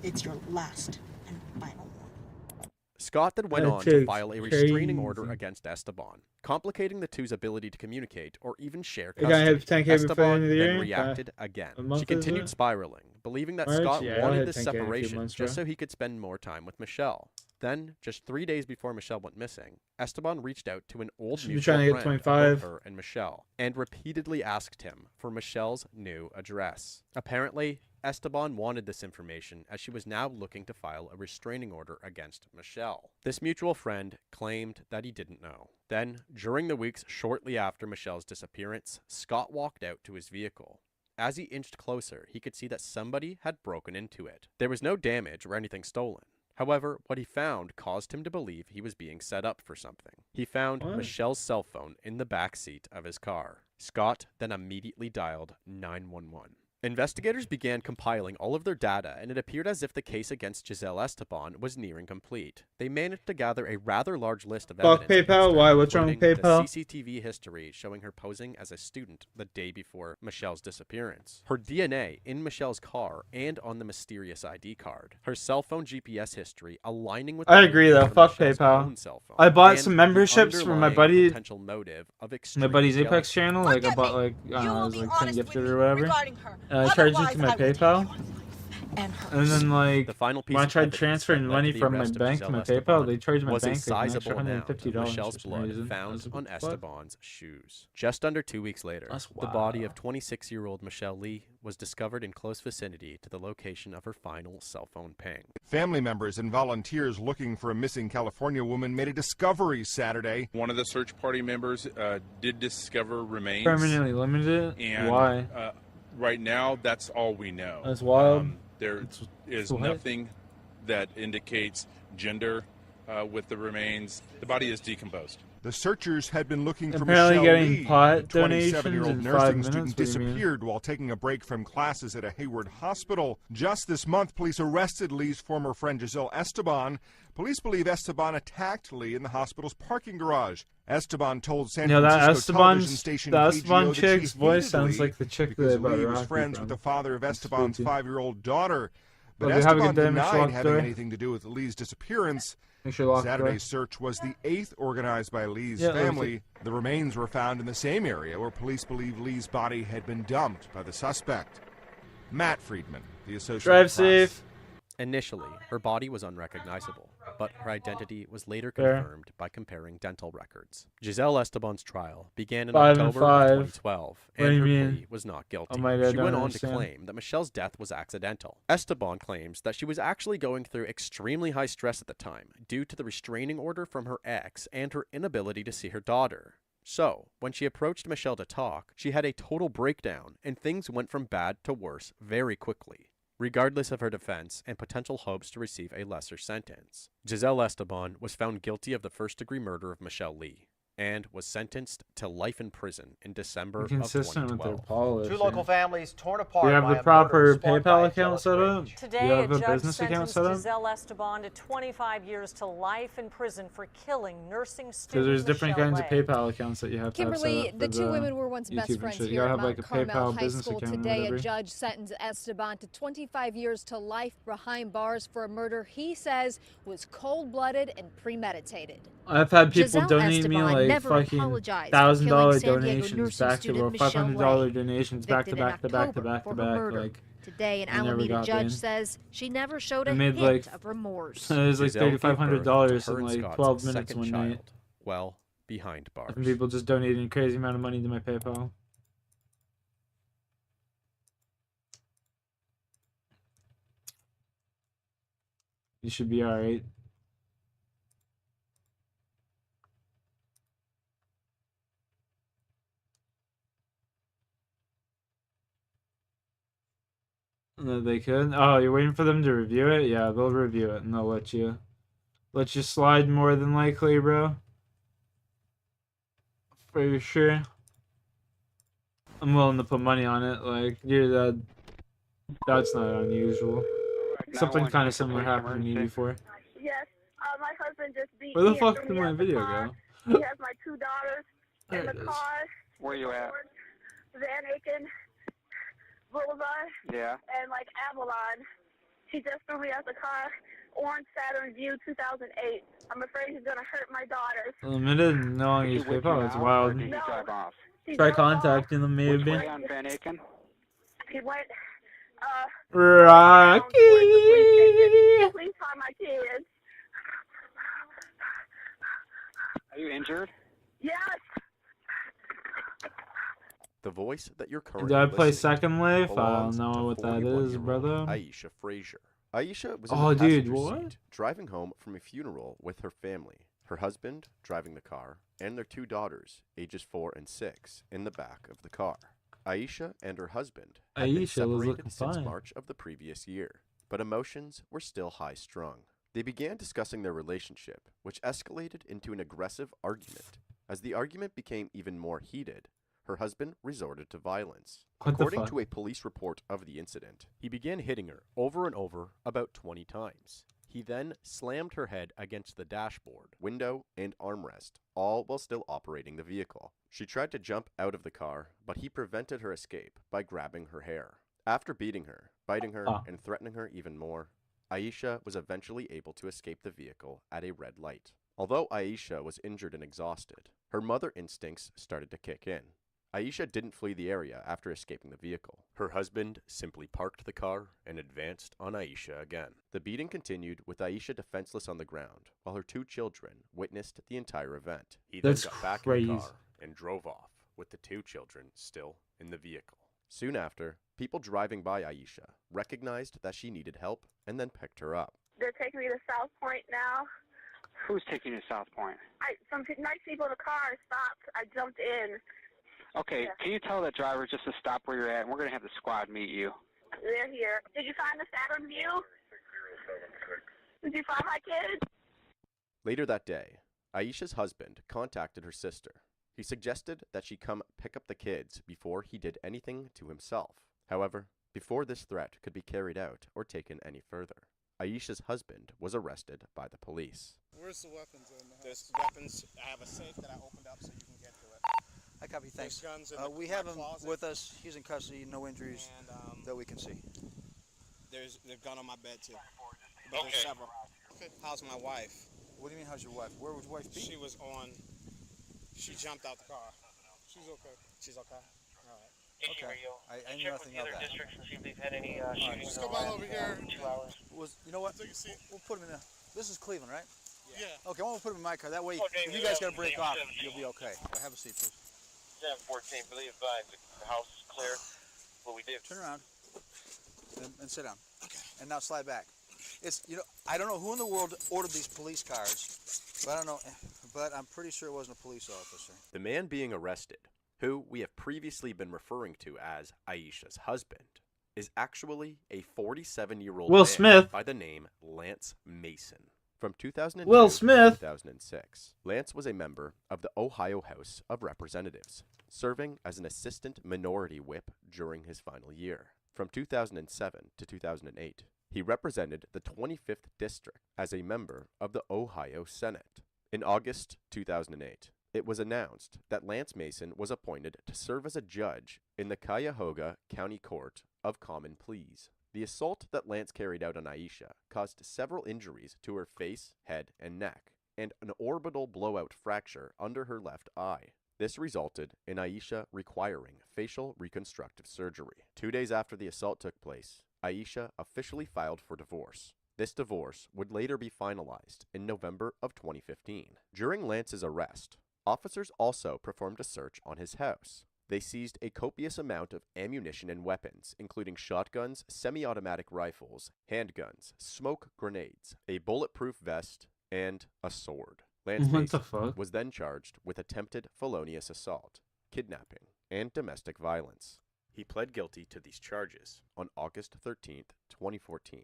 It's your last and final warning. Scott then went on to file a restraining order against Esteban, complicating the two's ability to communicate or even share You gotta custody. have 10K before the end Esteban of the then year? reacted A again. month, She is continued it? spiraling, believing that March? Scott Yeah, I wanted had this 10K a few separation months just ago. so he could spend more time with Michelle. Then, just 3 days before Michelle went missing, Esteban reached out to an old Should be mutual trying to friend get of 25. both her and Michelle, and repeatedly asked him for Michelle's new address. Apparently, Esteban wanted this information as she was now looking to file a restraining order against Michelle. This mutual friend claimed that he didn't know. Then, during the weeks shortly after Michelle's disappearance, Scott walked out to his vehicle. As he inched closer, he could see that somebody had broken into it. There was no damage or anything stolen. However, what he found caused him to believe he was being set up for something. He found Michelle's cell phone in the back seat of his car. Scott then immediately dialed 911. Investigators began compiling all of their data, and it appeared as if the case against Giselle Esteban was nearing complete. They managed to gather a rather large list of Fuck evidence. PayPal? Why? What's wrong with including PayPal? The CCTV history showing her posing as a student the day before Michelle's disappearance. Her DNA in Michelle's car and on the mysterious ID card. Her cell phone GPS history aligning with. I agree though. Fuck Michelle's PayPal. own cell phone. I bought And some the memberships for my underlying buddy. potential motive of My extreme buddy's Apex jealousy. channel. Like I bought like I don't know, it was like 10 gifted or whatever. regarding her. And I charged it to Otherwise, my I will take PayPal. and hers. And then, like, The final piece when I of tried evidence transferring that led money to the from my arrest of bank to Giselle my Esteban PayPal, they charged my was a bank like an extra sizable amount of $150 Michelle's for some blood reason. I found was like, on what the fuck? Esteban's shoes. Just under 2 weeks later, That's the body wild. of 26-year-old Michelle Lee was discovered in close vicinity to the location of her final cell phone ping. Family members and volunteers looking for a missing California woman made a discovery Saturday. One of the search party members did discover remains. Permanently limited? And, Why? Right now, that's all we know. That's wild. There is what? nothing that indicates gender with the remains. The body is decomposed. The searchers had been looking for Apparently Michelle getting Lee. pot The 27-year-old donations in 5 nursing minutes? student What do you mean? disappeared while taking a break from classes at a Hayward hospital. Just this month, police arrested Lee's former friend Giselle Esteban. Police believe Esteban attacked Lee in the hospital's parking garage. Esteban told San Francisco television station the KGO Esteban that she chick's voice hated sounds Lee like the chick because that brought Lee was Rocky friends from. with the father of That's Esteban's spooky. 5-year-old daughter. But Well, they have a Esteban good damage denied locked having door. anything to do with Lee's disappearance. Make sure locked door. Saturday's search was the 8th organized by Lee's Yeah, let me family. The remains were found in the same area where police believe Lee's body had been dumped by the suspect. Matt Friedman, the Associated Drive Press. safe. Initially, her body was unrecognizable, but her identity was later Fair. confirmed by comparing dental records. Giselle Esteban's trial began in 5 and October 5. of 2012, What do and you her mean? plea was not guilty. Oh my God, She I went don't on to understand. claim that Michelle's death was accidental. Esteban claims that she was actually going through extremely high stress at the time due to the restraining order from her ex and her inability to see her daughter. So, when she approached Michelle to talk, she had a total breakdown, and things went from bad to worse very quickly, regardless of her defense and potential hopes to receive a lesser sentence. Giselle Esteban was found guilty of the first-degree murder of Michelle Lee and was sentenced to life in prison in December of Inconsistent with their 2012. policy. Two local families torn apart. Do you have by the a proper murder sparked by PayPal a account jealous set up? rage. Do Today, you have a a judge business account sentenced set up? Giselle Esteban to 25 years to life in prison for killing nursing Because student there's different Michelle kinds of Lay. PayPal accounts that you have to have set Kimberly, up the for two women were once YouTube best and friends shit. You here gotta at have like Mount a Carmel PayPal High business School. account or Today, a whatever. judge sentenced Esteban to 25 years to life behind bars for a murder he says was cold-blooded and premeditated. I've had people Giselle donate me Esteban like never fucking apologized for $1,000 killing San Diego donations nursing back to student or Michelle $500 Lay, donations back to convicted in back to back to October back to for her back. murder. Like Today, an I never Alameda got judge banned. says she never showed a I made, hint like, of remorse. it was like Giselle gave birth $3,500 to her in and like Scott's 12 minutes second one child, night. well, behind bars. And people just donating a crazy amount of money to my PayPal. You should be alright. No, they could. Oh, you're waiting for them to review it? Yeah, they'll review it and they'll let you slide more than likely, bro. For sure. I'm willing to put money on it. Like, dude, that's not unusual. Something kind of similar happened to me before. Yes, my husband just beat Where the me fuck and did threw me my out the video car. go? He has my two daughters There in it the is. car. Where you at? Van Aiken Boulevard. Yeah. And like Avalon. He just threw me out the car. Orange Saturn View 2008. I'm afraid he's gonna hurt my daughters. Limited and no longer use PayPal. It's wild. Did he drive off? He Try drove off. contacting them, Which maybe. way on Van Aiken? He went. Rocky. Please find my kids. Are you injured? Yes. The voice that you're currently Did I play listening Second Life? I belongs don't know to what that is, 41-year-old brother. Aisha Frazier. Aisha was in Oh, the dude, passenger what? seat, driving home from a funeral with her family. Her husband driving the car, and their two daughters, ages 4 and 6, in the back of the car. Aisha and her husband had been Aisha was separated looking since fine. March of the previous year, but emotions were still high-strung. They began discussing their relationship, which escalated into an aggressive argument. As the argument became even more heated, her husband resorted to violence. What the According fuck? to a police report of the incident, he began hitting her over and over about 20 times. He then slammed her head against the dashboard, window, and armrest, all while still operating the vehicle. She tried to jump out of the car, but he prevented her escape by grabbing her hair. After beating her, biting her, and threatening her even more, Aisha was eventually able to escape the vehicle at a red light. Although Aisha was injured and exhausted, her mother instincts started to kick in. Aisha didn't flee the area after escaping the vehicle. Her husband simply parked the car and advanced on Aisha again. The beating continued with Aisha defenseless on the ground, while her 2 children witnessed the entire event. He then That's got back crazy. in the car and drove off, with the 2 children still in the vehicle. Soon after, people driving by Aisha recognized that she needed help and then picked her up. They're taking me to South Point now. Who's taking you to South Point? Some nice people in the car stopped. I jumped in. Okay, Yeah. can you tell that driver just to stop where you're at, and we're going to have the squad meet you. They're here. Did you find the Saturn View? Did you find my kids? Later that day, Aisha's husband contacted her sister. He suggested that she come pick up the kids before he did anything to himself. However, before this threat could be carried out or taken any further, Aisha's husband was arrested by the police. Where's the weapons in the house? There's weapons. I have a safe that I opened up so you can get to it. I copy, thanks. There's guns in We my have him closet. with us. He's in custody, no injuries that we can see. There's a gun on my bed too. But there's several. How's my wife? What do you mean, how's your wife? Where would your wife be? She was on. She jumped out the car. She's okay. She's okay. All right. Okay. I knew nothing of that. Just come on over here. You know what? Take a seat. We'll put him in. This is Cleveland, right? Yeah. Okay, I want to put him in my car. That way, if you guys got to break off, you'll be okay. Have a seat, please. 1014, believe the house is clear. What we did. Turn around and sit down. Okay. And now slide back. It's I don't know who in the world ordered these police cars, but I don't know. But I'm pretty sure it wasn't a police officer. The man being arrested, who we have previously been referring to as Aisha's husband, is actually a 47-year-old Will man Smith. by the name Lance Mason. From 2002 Will Smith. to 2006, Lance was a member of the Ohio House of Representatives, serving as an assistant minority whip during his final year. From 2007 to 2008, he represented the 25th District as a member of the Ohio Senate. In August 2008, it was announced that Lance Mason was appointed to serve as a judge in the Cuyahoga County Court of Common Pleas. The assault that Lance carried out on Aisha caused several injuries to her face, head, and neck, and an orbital blowout fracture under her left eye. This resulted in Aisha requiring facial reconstructive surgery. 2 days after the assault took place, Aisha officially filed for divorce. This divorce would later be finalized in November of 2015. During Lance's arrest, officers also performed a search on his house. They seized a copious amount of ammunition and weapons, including shotguns, semi-automatic rifles, handguns, smoke grenades, a bulletproof vest, and a sword. Lance What the Mason fuck? was then charged with attempted felonious assault, kidnapping, and domestic violence. He pled guilty to these charges on August 13th, 2014,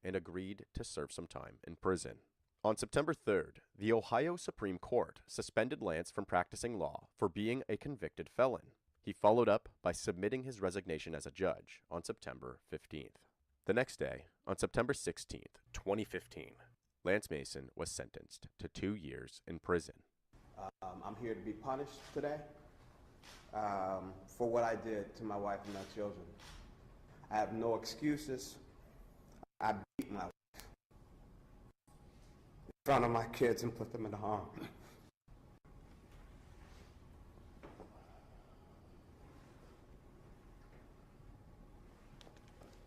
and agreed to serve some time in prison. On September 3rd, the Ohio Supreme Court suspended Lance from practicing law for being a convicted felon. He followed up by submitting his resignation as a judge on September 15th. The next day, on September 16th, 2015, Lance Mason was sentenced to 2 years in prison. I'm here to be punished today for what I did to my wife and my children. I have no excuses. I beat my wife in front of my kids and put them in harm.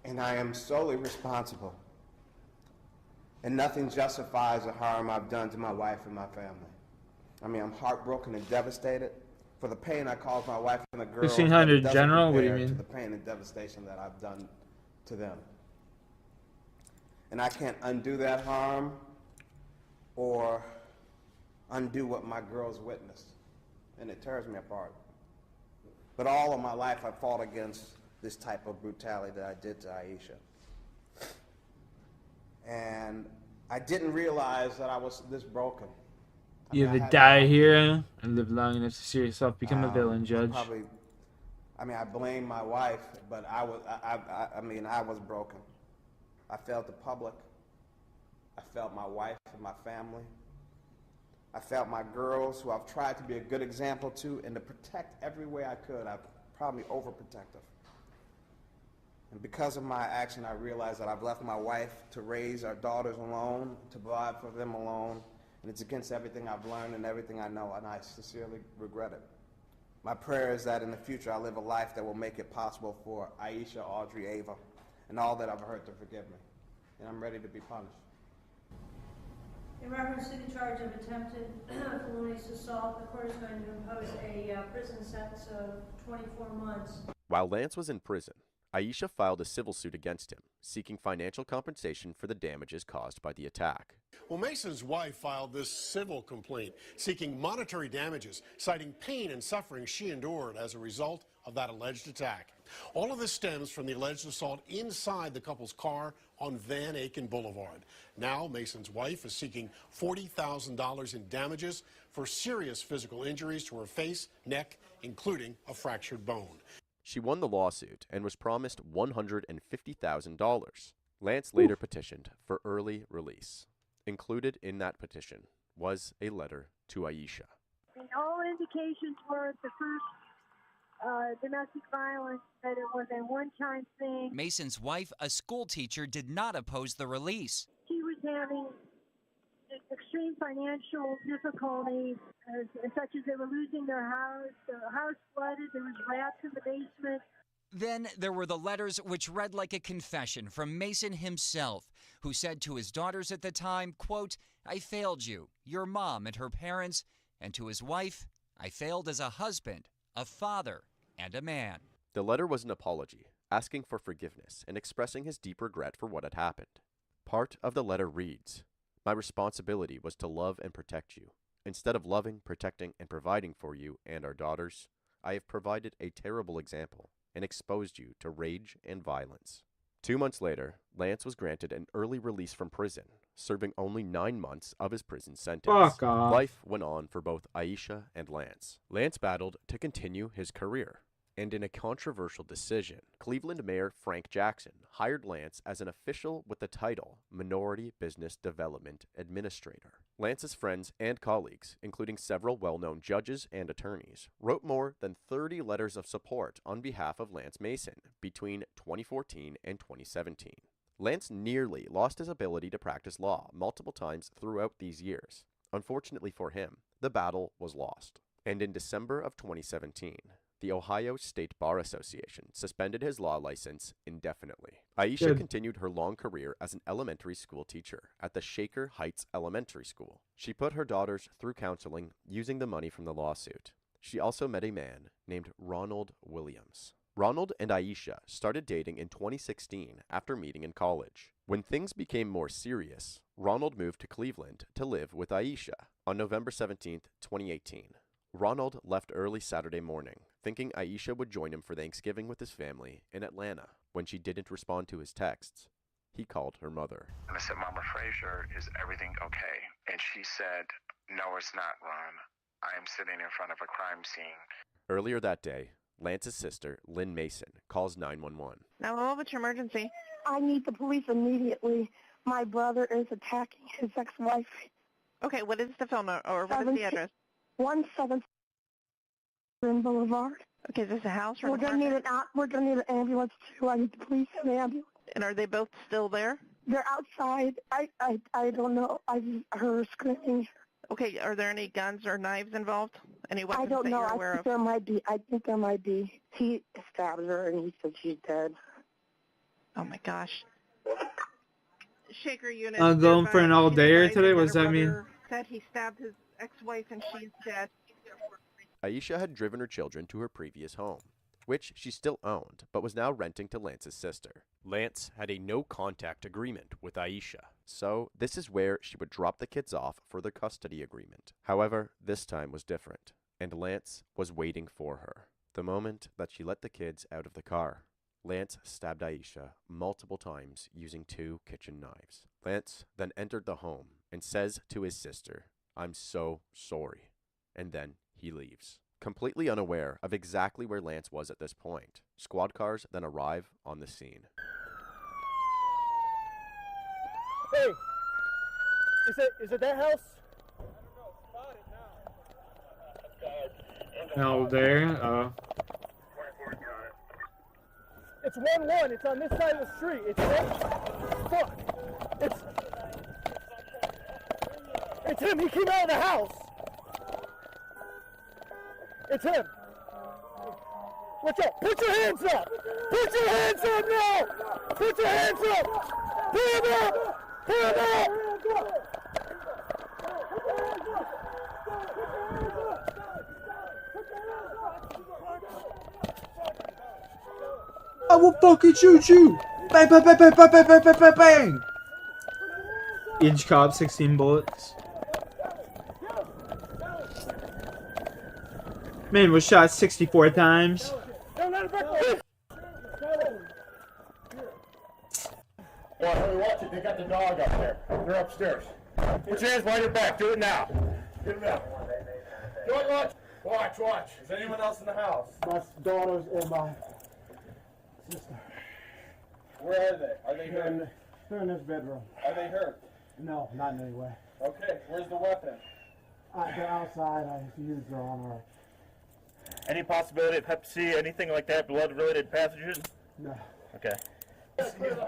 And I am solely responsible. And nothing justifies the harm I've done to my wife and my family. I mean, I'm heartbroken and devastated for the pain I caused my wife and the girls. 1600 doesn't General? What do you compare mean? To the pain and devastation that I've done to them. And I can't undo that harm or undo what my girls witnessed. And it tears me apart. But all of my life I fought against this type of brutality that I did to Aisha. And I didn't realize that I was this broken. You either die here or live long enough to see yourself become a villain, Judge. I blame my wife, but I was broken. I failed the public. I failed my wife and my family. I failed my girls, who I've tried to be a good example to and to protect every way I could. I'm probably overprotective. And because of my action, I realized that I've left my wife to raise our daughters alone, to provide for them alone, and it's against everything I've learned and everything I know, and I sincerely regret it. My prayer is that in the future I live a life that will make it possible for Aisha, Audrey, Ava, and all that I've hurt to forgive me. And I'm ready to be punished. In reference to the charge of attempted felonious assault, the court is going to impose a prison sentence of 24 months. While Lance was in prison, Aisha filed a civil suit against him, seeking financial compensation for the damages caused by the attack. Well, Mason's wife filed this civil complaint seeking monetary damages, citing pain and suffering she endured as a result of that alleged attack. All of this stems from the alleged assault inside the couple's car on Van Aken Boulevard. Now, Mason's wife is seeking $40,000 in damages for serious physical injuries to her face, neck, including a fractured bone. She won the lawsuit and was promised $150,000. Lance later petitioned for early release. Included in that petition was a letter to Aisha. And all indications were at the first domestic violence that it was a one-time thing. Mason's wife, a school teacher, did not oppose the release. She was having extreme financial difficulties, such as they were losing their house, the house flooded, there was rats in the basement. Then there were the letters which read like a confession from Mason himself, who said to his daughters at the time, quote, "I failed you, your mom and her parents," and to his wife, "I failed as a husband, a father, and a man." The letter was an apology, asking for forgiveness and expressing his deep regret for what had happened. Part of the letter reads, "My responsibility was to love and protect you. Instead of loving, protecting, and providing for you and our daughters, I have provided a terrible example and exposed you to rage and violence." 2 months later, Lance was granted an early release from prison, serving only 9 months of his prison sentence. Fuck off. Life went on for both Aisha and Lance. Lance battled to continue his career, and in a controversial decision, Cleveland Mayor Frank Jackson hired Lance as an official with the title Minority Business Development Administrator. Lance's friends and colleagues, including several well-known judges and attorneys, wrote more than 30 letters of support on behalf of Lance Mason between 2014 and 2017. Lance nearly lost his ability to practice law multiple times throughout these years. Unfortunately for him, the battle was lost. And in December of 2017, the Ohio State Bar Association suspended his law license indefinitely. Aisha continued her long career as an elementary school teacher at the Shaker Heights Elementary School. She put her daughters through counseling using the money from the lawsuit. She also met a man named Ronald Williams. Ronald and Aisha started dating in 2016 after meeting in college. When things became more serious, Ronald moved to Cleveland to live with Aisha. On November 17, 2018, Ronald left early Saturday morning, thinking Aisha would join him for Thanksgiving with his family in Atlanta. When she didn't respond to his texts, he called her mother. And I said, "Mama Frazier, is everything okay?" And she said, "No, it's not, Ron. I am sitting in front of a crime scene." Earlier that day, Lance's sister, Lynn Mason, calls 911. 911, what's your emergency? I need the police immediately. My brother is attacking his ex-wife. Okay, what is the phone number, or what is the address? 17 Boulevard. Okay, is this a house or We're an gonna need apartment? we're gonna need an ambulance too. I need the police and the ambulance. And are they both still there? They're outside. I don't know. I just heard her screaming. Okay, are there any guns or knives involved? Any I weapons don't that know. you're I aware think of? there might be. I think there might be. He stabbed her and he said she's dead. Oh my gosh. Shaker unit. I'm going for an all-dayer today. What does that mean? Said he stabbed his ex-wife and she's dead. Aisha had driven her children to her previous home, which she still owned, but was now renting to Lance's sister. Lance had a no-contact agreement with Aisha, so this is where she would drop the kids off for their custody agreement. However, this time was different, and Lance was waiting for her. The moment that she let the kids out of the car, Lance stabbed Aisha multiple times using 2 kitchen knives. Lance then entered the home and says to his sister, "I'm so sorry," and then he leaves. Completely unaware of exactly where Lance was at this point, squad cars then arrive on the scene. Hey, is it that house? No, there. It's 1-1. It's on this side of the street. It's fuck. It's him. He came out of the house. It's him. Watch out! Put your hands up! Put your hands up now! Put your hands up! Put them up! Put them up! I will fucking shoot you! Bang, bang, bang, bang, bang, bang, bang, bang, bang, bang! Each cop, 16 bullets. Man was shot 64 times. Boy, hurry, watch it. They got the dog up there. They're upstairs. Put your hands behind your back. Do it now. Get him out. Do it, watch. Watch, watch. Is anyone else in the house? My daughters and my sister. Where are they? Are they hurt? They're in this bedroom. Are they hurt? No, not in any way. Okay, where's the weapon? They're outside. I used her on her. Any possibility of Hep C, anything like that, blood-related pathogens? No. Okay.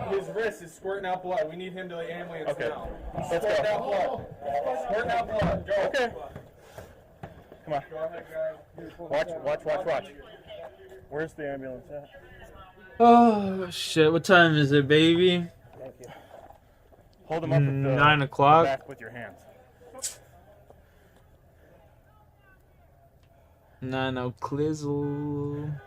His wrist is squirting out blood. We need him to the ambulance Okay. now. Let's Squirting go. out blood. Squirting out blood. Go. Okay. Come on. Go ahead, guys. Watch. Where's the ambulance at? Oh shit! What time is it, baby? Thank you. Hold him up at the 9 o'clock. back with your hands. 9 o'clizzle.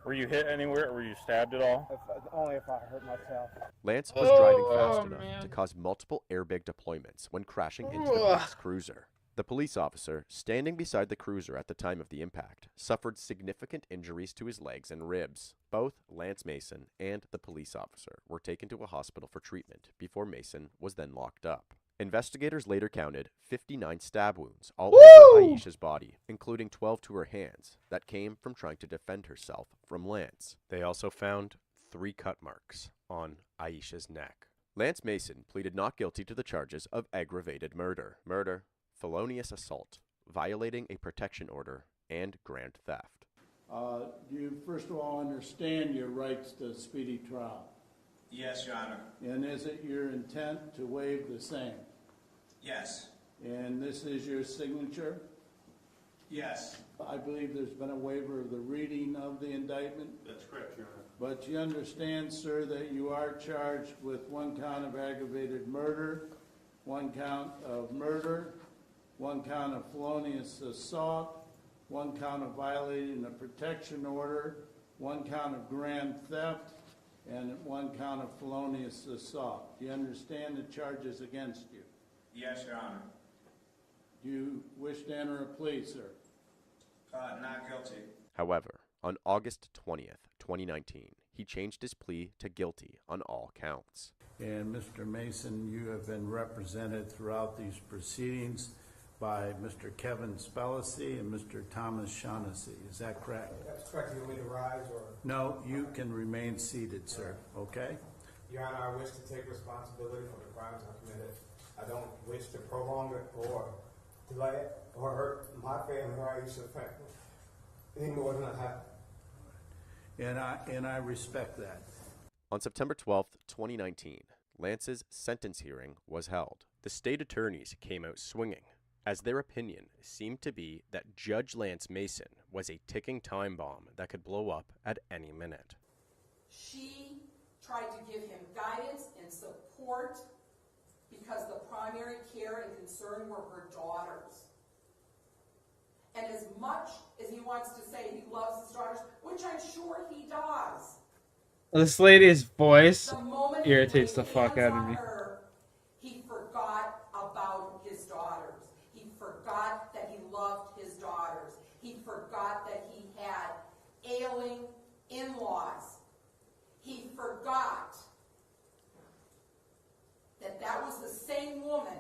Were you hit anywhere, or were you stabbed at all? Only if I hurt myself. Lance was driving fast enough to cause multiple airbag deployments when crashing into the police cruiser. The police officer, standing beside the cruiser at the time of the impact, suffered significant injuries to his legs and ribs. Both Lance Mason and the police officer were taken to a hospital for treatment before Mason was then locked up. Investigators later counted 59 stab wounds all over Aisha's body, including 12 to her hands, that came from trying to defend herself from Lance. They also found 3 cut marks on Aisha's neck. Lance Mason pleaded not guilty to the charges of aggravated murder, felonious assault, violating a protection order, and grand theft. Do you first of all understand your rights to speedy trial? Yes, Your Honor. And is it your intent to waive the same? Yes. And this is your signature? Yes. I believe there's been a waiver of the reading of the indictment. That's correct, Your Honor. But you understand, sir, that you are charged with 1 count of aggravated murder, 1 count of murder, 1 count of felonious assault, 1 count of violating a protection order, 1 count of grand theft, and 1 count of felonious assault. Do you understand the charges against you? Yes, Your Honor. Do you wish to enter a plea, sir? Not guilty. However, on August 20th, 2019, he changed his plea to guilty on all counts. And Mr. Mason, you have been represented throughout these proceedings by Mr. Kevin Spellacy and Mr. Thomas Shaughnessy. Is that correct? That's correct. You want me to rise or? No, you can remain seated, sir. Okay? Your Honor, I wish to take responsibility for the crimes I committed. I don't wish to prolong it or delay it or hurt my family or Aisha's family any more than I have. And I respect that. On September 12th, 2019, Lance's sentence hearing was held. The state attorneys came out swinging, as their opinion seemed to be that Judge Lance Mason was a ticking time bomb that could blow up at any minute. She tried to give him guidance and support because the primary care and concern were her daughters. And as much as he wants to say he loves his daughters, which I'm sure he does, This lady's voice the moment irritates he the fuck hands out of on me. her, he forgot about his daughters. He forgot that he loved his daughters. He forgot that he had ailing in-laws. He forgot that that was the same woman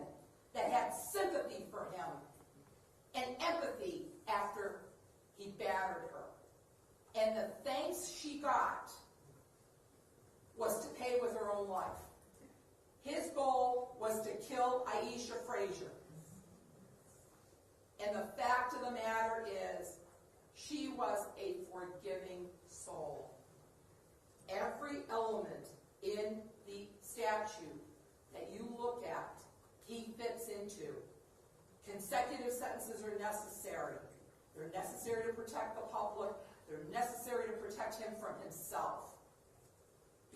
that had sympathy for him and empathy after he battered her. And the thanks she got was to pay with her own life. His goal was to kill Aisha Frazier. And the fact of the matter is, she was a forgiving soul. Every element in the statute that you look at, he fits into. Consecutive sentences are necessary. They're necessary necessary to protect the public. They're necessary to protect him from himself.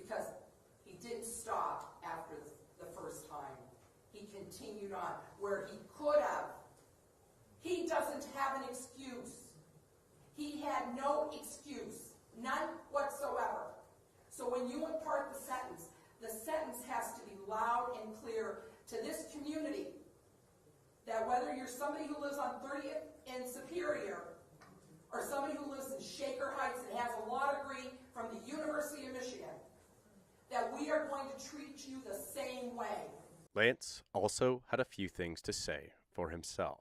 Because he didn't stop after the first time. He continued on where he could have. He doesn't have an excuse. He had no excuse, none whatsoever. So when you impart the sentence has to be loud and clear to this community that whether you're somebody who lives on 30th and Superior or somebody who lives in Shaker Heights and has a law degree from the University of Michigan, that we are going to treat you the same way. Lance also had a few things to say for himself.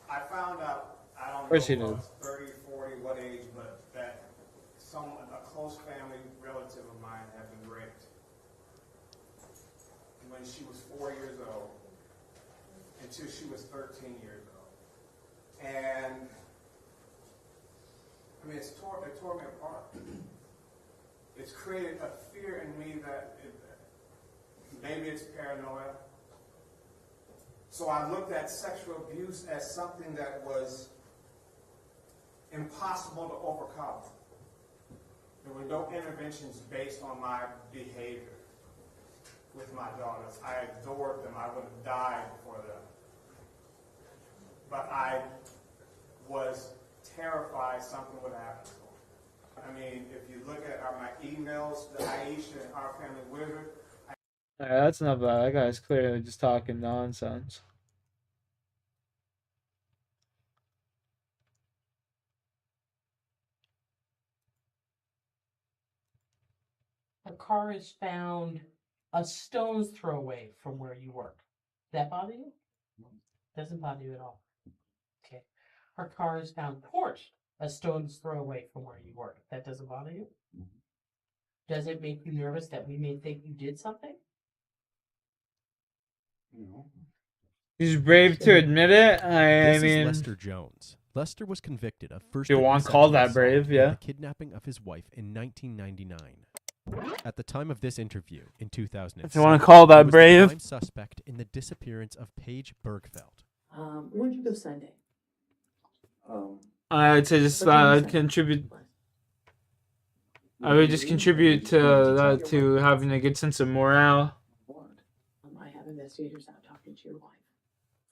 I found out, I don't Of course know he if I did. was 30, 40, what age, but that a close family relative of mine had been raped when she was 4 years old until she was 13 years old. And I mean, it tore me apart. It's created a fear in me that maybe it's paranoia. So I looked at sexual abuse as something that was impossible to overcome. There were no interventions based on my behavior with my daughters. I adored them. I would have died for them. But I was terrified something would happen to them. I mean, if you look at my emails, the Aisha and our family wizard. Alright, that's not bad. That guy's clearly just talking nonsense. Her car is found a stone's throw away from where you work. That bother you? Doesn't bother you at all. Okay. Her car is found torched a stone's throw away from where you work. That doesn't bother you? Does it make you nervous that we may think you did something? No. He's brave to admit it. I This mean, is Lester Jones. Lester was convicted of first you degree want to call sexual that brave, assault yeah. and the kidnapping of his wife in 1999. At the time of this interview in 2007, if you want to call that he was the brave, prime suspect in the disappearance of Paige Bergfeld. Where'd you go Sunday? I'd say just I'd contribute. I would just contribute to that, to having a good sense of morale. I have investigators out talking to your wife.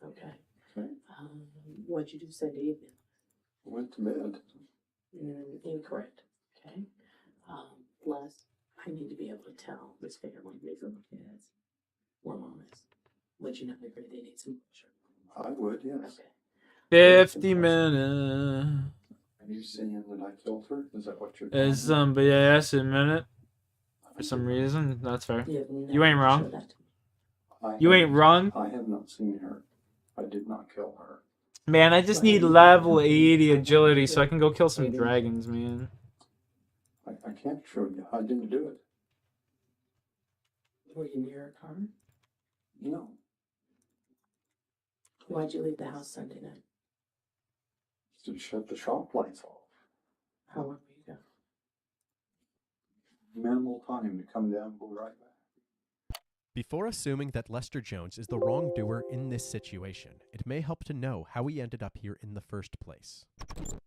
Okay. What'd you do Sunday evening? Went to bed. Incorrect. Okay. Plus, I need to be able to tell this family these little kids where mom is. Would you not agree they need some closure? I would, yes. Okay. 50 minutes. Are you saying that I killed her? Is that what you're Is telling me? yes, a minute. For some reason, that's fair. You ain't wrong. You ain't wrong. I have not seen her. I did not kill her. Man, I just need level 80 agility so I can go kill some dragons, man. I can't show you. I didn't do it. Were you near a car? No. Why'd you leave the house Sunday night? To shut the shop lights off. How long were you gone? Minimal time to come down and go right back. Before assuming that Lester Jones is the wrongdoer in this situation, it may help to know how he ended up here in the first place.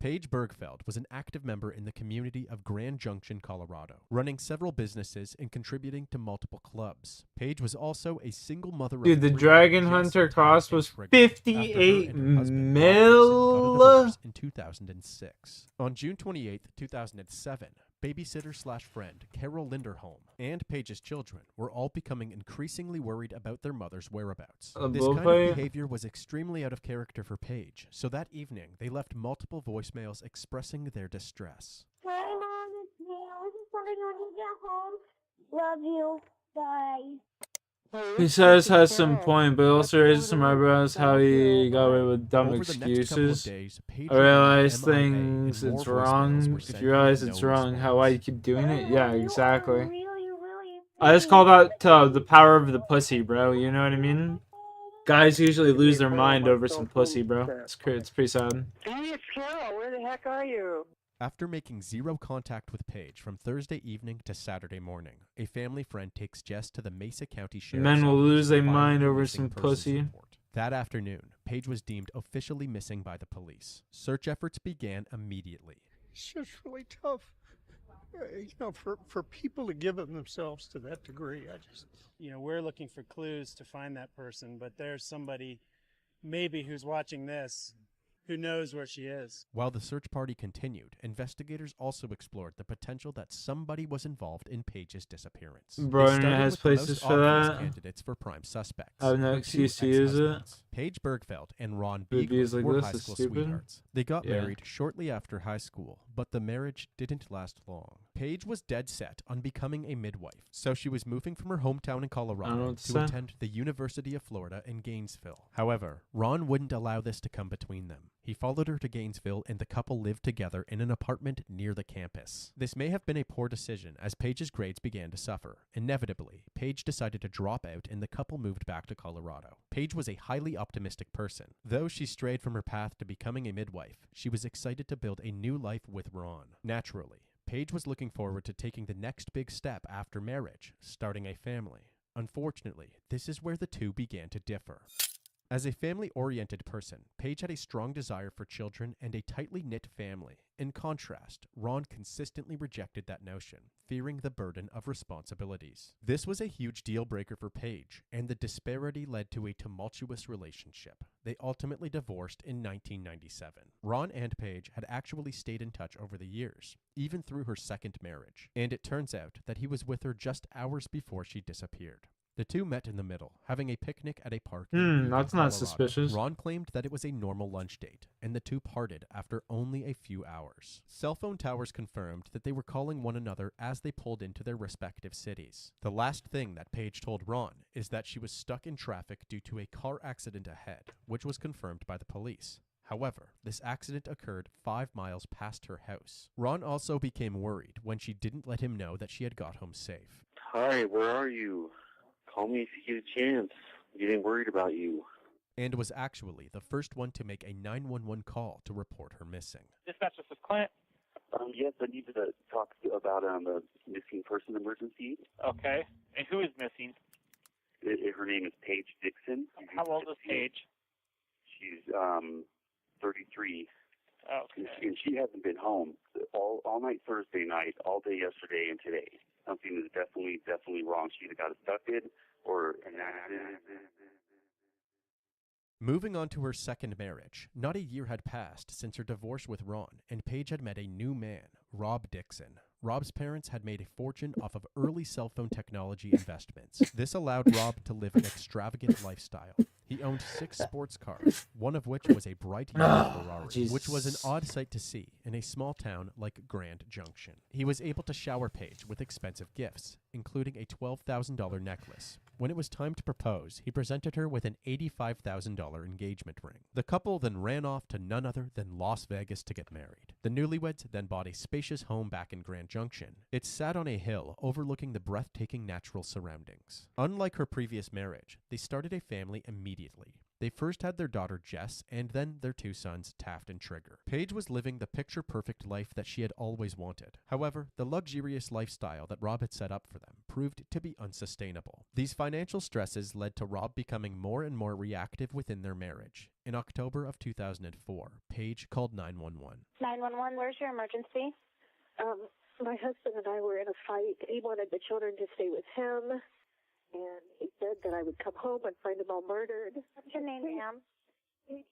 Paige Bergfeld was an active member in the community of Grand Junction, Colorado, running several businesses and contributing to multiple clubs. Paige was also a single mother of Dude, the three. Dragon She Hunter had cost several was kids pregnant after her 58 and her husband, Bob mil. Gibson, got a divorce in 2006. On June 28, 2007, babysitter/friend Carol Linderholm and Paige's children were all becoming increasingly worried about their mother's whereabouts. This kind of behavior was extremely out of character for Paige, so that evening they left multiple voicemails expressing their distress. Hi, Mom, it's me. I was just wondering when you get home. Love you. Bye. He says has some point, but also raises some eyebrows how he got away with dumb Over the next couple of excuses. days, Paige I realize remained MIA, things and it's more voicemails wrong. were If sent you realize with it's no wrong, how why you keep doing it? Yeah, You exactly. are really I just call that the power of the pussy, bro. You know what I mean? Guys usually lose their mind over some pussy, bro. It's pretty sad. Hey, it's Carol. Where the heck are you? After making zero contact with Paige from Thursday evening to Saturday morning, a family friend takes Jess to the Mesa County Sheriff's Men will Office lose to their file mind a over missing some persons pussy. report. That afternoon, Paige was deemed officially missing by the police. Search efforts began immediately. It's just really tough, for people to give of themselves to that degree. We're looking for clues to find that person, but there's somebody maybe who's watching this who knows where she is. While the search party continued, investigators also explored the potential that somebody was involved in Paige's disappearance. Bro, They internet started has with the most places for obvious that. candidates for prime suspects. I have no her two excuse to use it. ex-husbands. Paige Bergfeld and Ron But Beagley views like were this high is school stupid. sweethearts. They got Yeah. married shortly after high school, but the marriage didn't last long. Paige was dead set on becoming a midwife, so she was moving from her hometown in I don't know Colorado what to to say. attend the University of Florida in Gainesville. However, Ron wouldn't allow this to come between them. He followed her to Gainesville, and the couple lived together in an apartment near the campus. This may have been a poor decision, as Paige's grades began to suffer. Inevitably, Paige decided to drop out, and the couple moved back to Colorado. Paige was a highly optimistic person. Though she strayed from her path to becoming a midwife, she was excited to build a new life with Ron. Naturally, Paige was looking forward to taking the next big step after marriage, starting a family. Unfortunately, this is where the two began to differ. As a family-oriented person, Paige had a strong desire for children and a tightly knit family. In contrast, Ron consistently rejected that notion, fearing the burden of responsibilities. This was a huge deal-breaker for Paige, and the disparity led to a tumultuous relationship. They ultimately divorced in 1997. Ron and Paige had actually stayed in touch over the years, even through her second marriage, and it turns out that he was with her just hours before she disappeared. The two met in the middle, having a picnic at a park in Beacon, That's not Colorado. suspicious. Ron claimed that it was a normal lunch date, and the two parted after only a few hours. Cell phone towers confirmed that they were calling one another as they pulled into their respective cities. The last thing that Paige told Ron is that she was stuck in traffic due to a car accident ahead, which was confirmed by the police. However, this accident occurred 5 miles past her house. Ron also became worried when she didn't let him know that she had got home safe. Hi, where are you? Call me if you get a chance. I'm getting worried about you. And was actually the first one to make a 911 call to report her missing. Dispatch, this is Clint. Yes, I need to talk about a missing person emergency. Okay. And who is missing? Her name is Paige Dixon. How old is Paige? She's 33. Okay. And she hasn't been home all night Thursday night, all day yesterday, and today. Something is definitely wrong. She either got abducted or an accident. Moving on to her second marriage, not a year had passed since her divorce with Ron, and Paige had met a new man, Rob Dixon. Rob's parents had made a fortune off of early cell phone technology investments. This allowed Rob to live an extravagant lifestyle. He owned 6 sports cars, one of which was a bright yellow Ferrari, which was an odd sight to see in a small town like Grand Junction. He was able to shower Paige with expensive gifts, including a $12,000 necklace. When it was time to propose, he presented her with an $85,000 engagement ring. The couple then ran off to none other than Las Vegas to get married. The newlyweds then bought a spacious home back in Grand Junction. It sat on a hill overlooking the breathtaking natural surroundings. Unlike her previous marriage, they started a family immediately. They first had their daughter Jess, and then their 2 sons, Taft and Trigger. Paige was living the picture-perfect life that she had always wanted. However, the luxurious lifestyle that Rob had set up for them proved to be unsustainable. These financial stresses led to Rob becoming more and more reactive within their marriage. In October of 2004, Paige called 911. 911, where's your emergency? My husband and I were in a fight. He wanted the children to stay with him, and he said that I would come home and find them all murdered. What's your name, ma'am?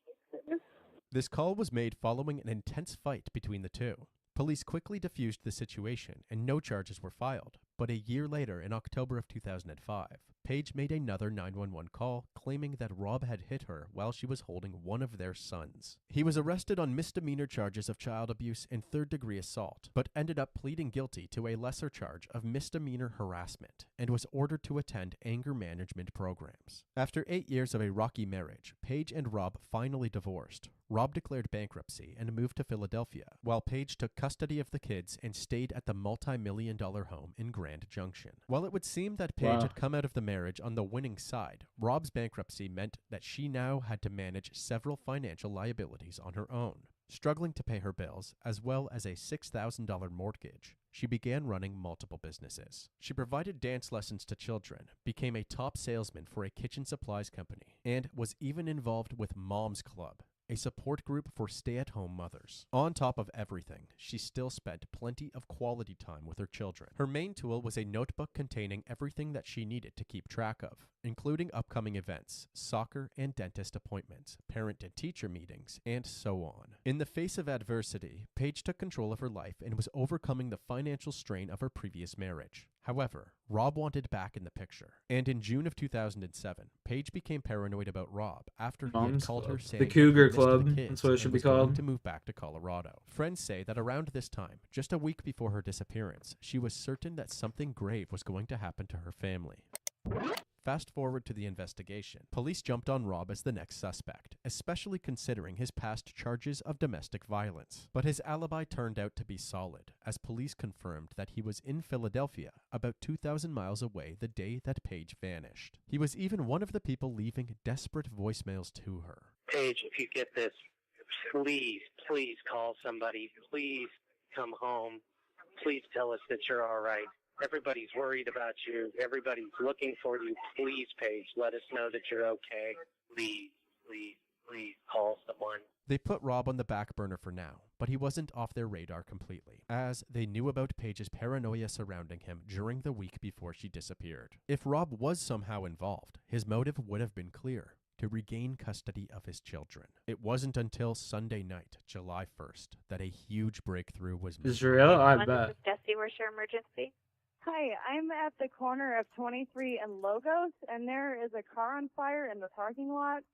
This call was made following an intense fight between the two. Police quickly diffused the situation, and no charges were filed. But a year later, in October of 2005, Paige made another 911 call, claiming that Rob had hit her while she was holding one of their sons. He was arrested on misdemeanor charges of child abuse and third-degree assault, but ended up pleading guilty to a lesser charge of misdemeanor harassment, and was ordered to attend anger management programs. After 8 years of a rocky marriage, Paige and Rob finally divorced. Rob declared bankruptcy and moved to Philadelphia, while Paige took custody of the kids and stayed at the multi-million-dollar home in Grand Junction. While it would seem that Paige had come out of the marriage on the winning side, Rob's bankruptcy meant that she now had to manage several financial liabilities on her own, struggling to pay her bills, as well as a $6,000 mortgage. she began running multiple businesses. She provided dance lessons to children, became a top salesman for a kitchen supplies company, and was even involved with Mom's Club, a support group for stay-at-home mothers. On top of everything, she still spent plenty of quality time with her children. Her main tool was a notebook containing everything that she needed to keep track of, including upcoming events, soccer and dentist appointments, parent and teacher meetings, and so on. In the face of adversity, Paige took control of her life and was overcoming the financial strain of her previous marriage. However, Rob wanted back in the picture, and in June of 2007, Paige became paranoid about Rob after he had called her saying the Cougar that he missed Club. the kids That's what it should and be was going called. to move back to Colorado. Friends say that around this time, just a week before her disappearance, she was certain that something grave was going to happen to her family. Fast forward to the investigation. Police jumped on Rob as the next suspect, especially considering his past charges of domestic violence. But his alibi turned out to be solid, as police confirmed that he was in Philadelphia, about 2,000 miles away the day that Paige vanished. He was even one of the people leaving desperate voicemails to her. Paige, if you get this, please call somebody. Please come home. Please tell us that you're all right. Everybody's worried about you. Everybody's looking for you. Please, Paige, let us know that you're okay. Please call someone. They put Rob on the back burner for now, but he wasn't off their radar completely, as they knew about Paige's paranoia surrounding him during the week before she disappeared. If Rob was somehow involved, his motive would have been clear: to regain custody of his children. It wasn't until Sunday night, July 1st, that a huge breakthrough was made. Israel, I bet. Jesse, where's your emergency? Hi, I'm at the corner of 23 and Logos, and there is a car on fire in the parking lot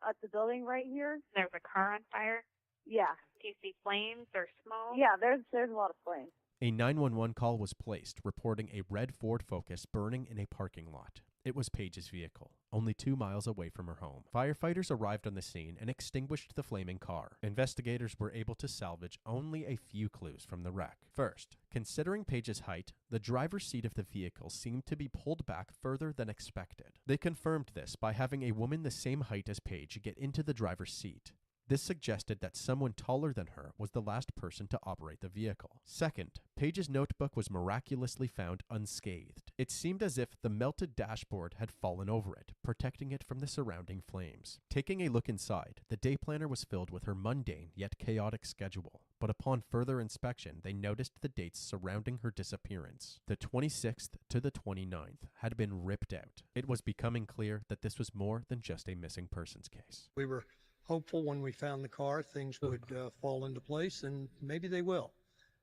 at the building right here. There's a car on fire? Yeah. Do you see flames or smoke? Yeah, there's a lot of flames. A 911 call was placed reporting a red Ford Focus burning in a parking lot. It was Paige's vehicle, only 2 miles away from her home. Firefighters arrived on the scene and extinguished the flaming car. Investigators were able to salvage only a few clues from the wreck. First, considering Paige's height, the driver's seat of the vehicle seemed to be pulled back further than expected. They confirmed this by having a woman the same height as Paige get into the driver's seat. This suggested that someone taller than her was the last person to operate the vehicle. Second, Paige's notebook was miraculously found unscathed. It seemed as if the melted dashboard had fallen over it, protecting it from the surrounding flames. Taking a look inside, the day planner was filled with her mundane yet chaotic schedule. But upon further inspection, they noticed the dates surrounding her disappearance. The 26th to the 29th had been ripped out. It was becoming clear that this was more than just a missing persons case. We were hopeful when we found the car things would fall into place, and maybe they will.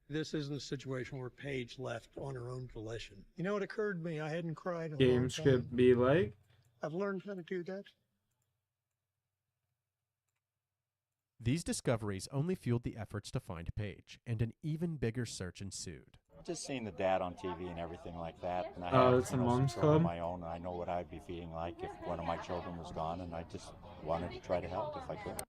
This isn't a situation where Paige left on her own volition. You know, it occurred to me I hadn't cried in a long Games time. could be like. I've learned how to do that. These discoveries only fueled the efforts to find Paige, and an even bigger search ensued. Just seeing the dad on TV and everything like that, and I Oh, have it's a some mom's children of club? my own, and I know what I'd be feeling like if one of my children was gone, and I just wanted to try to help if I could.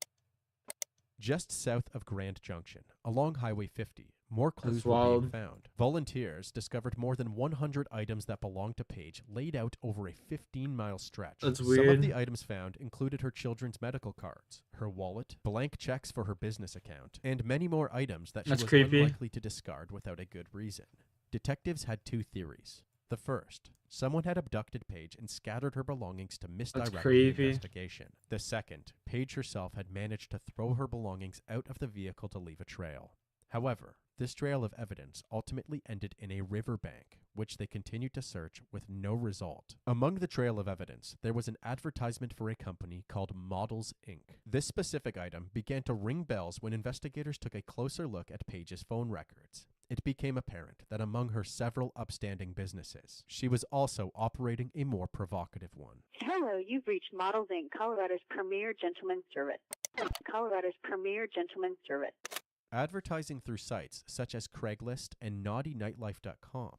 Just south of Grand Junction, along Highway 50, more clues That's were being wild. found. Volunteers discovered more than 100 items that belonged to Paige laid out over a 15-mile stretch. That's Some weird. of the items found included her children's medical cards, her wallet, blank checks for her business account, and many more items that she That's was creepy. unlikely to discard without a good reason. Detectives had two theories. The first, someone had abducted Paige and scattered her belongings to misdirect the creepy. investigation. The second, Paige herself had managed to throw her belongings out of the vehicle to leave a trail. However, this trail of evidence ultimately ended in a riverbank, which they continued to search with no result. Among the trail of evidence, there was an advertisement for a company called Models Inc. This specific item began to ring bells when investigators took a closer look at Paige's phone records. It became apparent that among her several upstanding businesses, she was also operating a more provocative one. Hello, you've reached Models Inc., Colorado's premier gentleman service. Colorado's premier gentleman service. Advertising through sites such as Craigslist and NaughtyNightlife.com,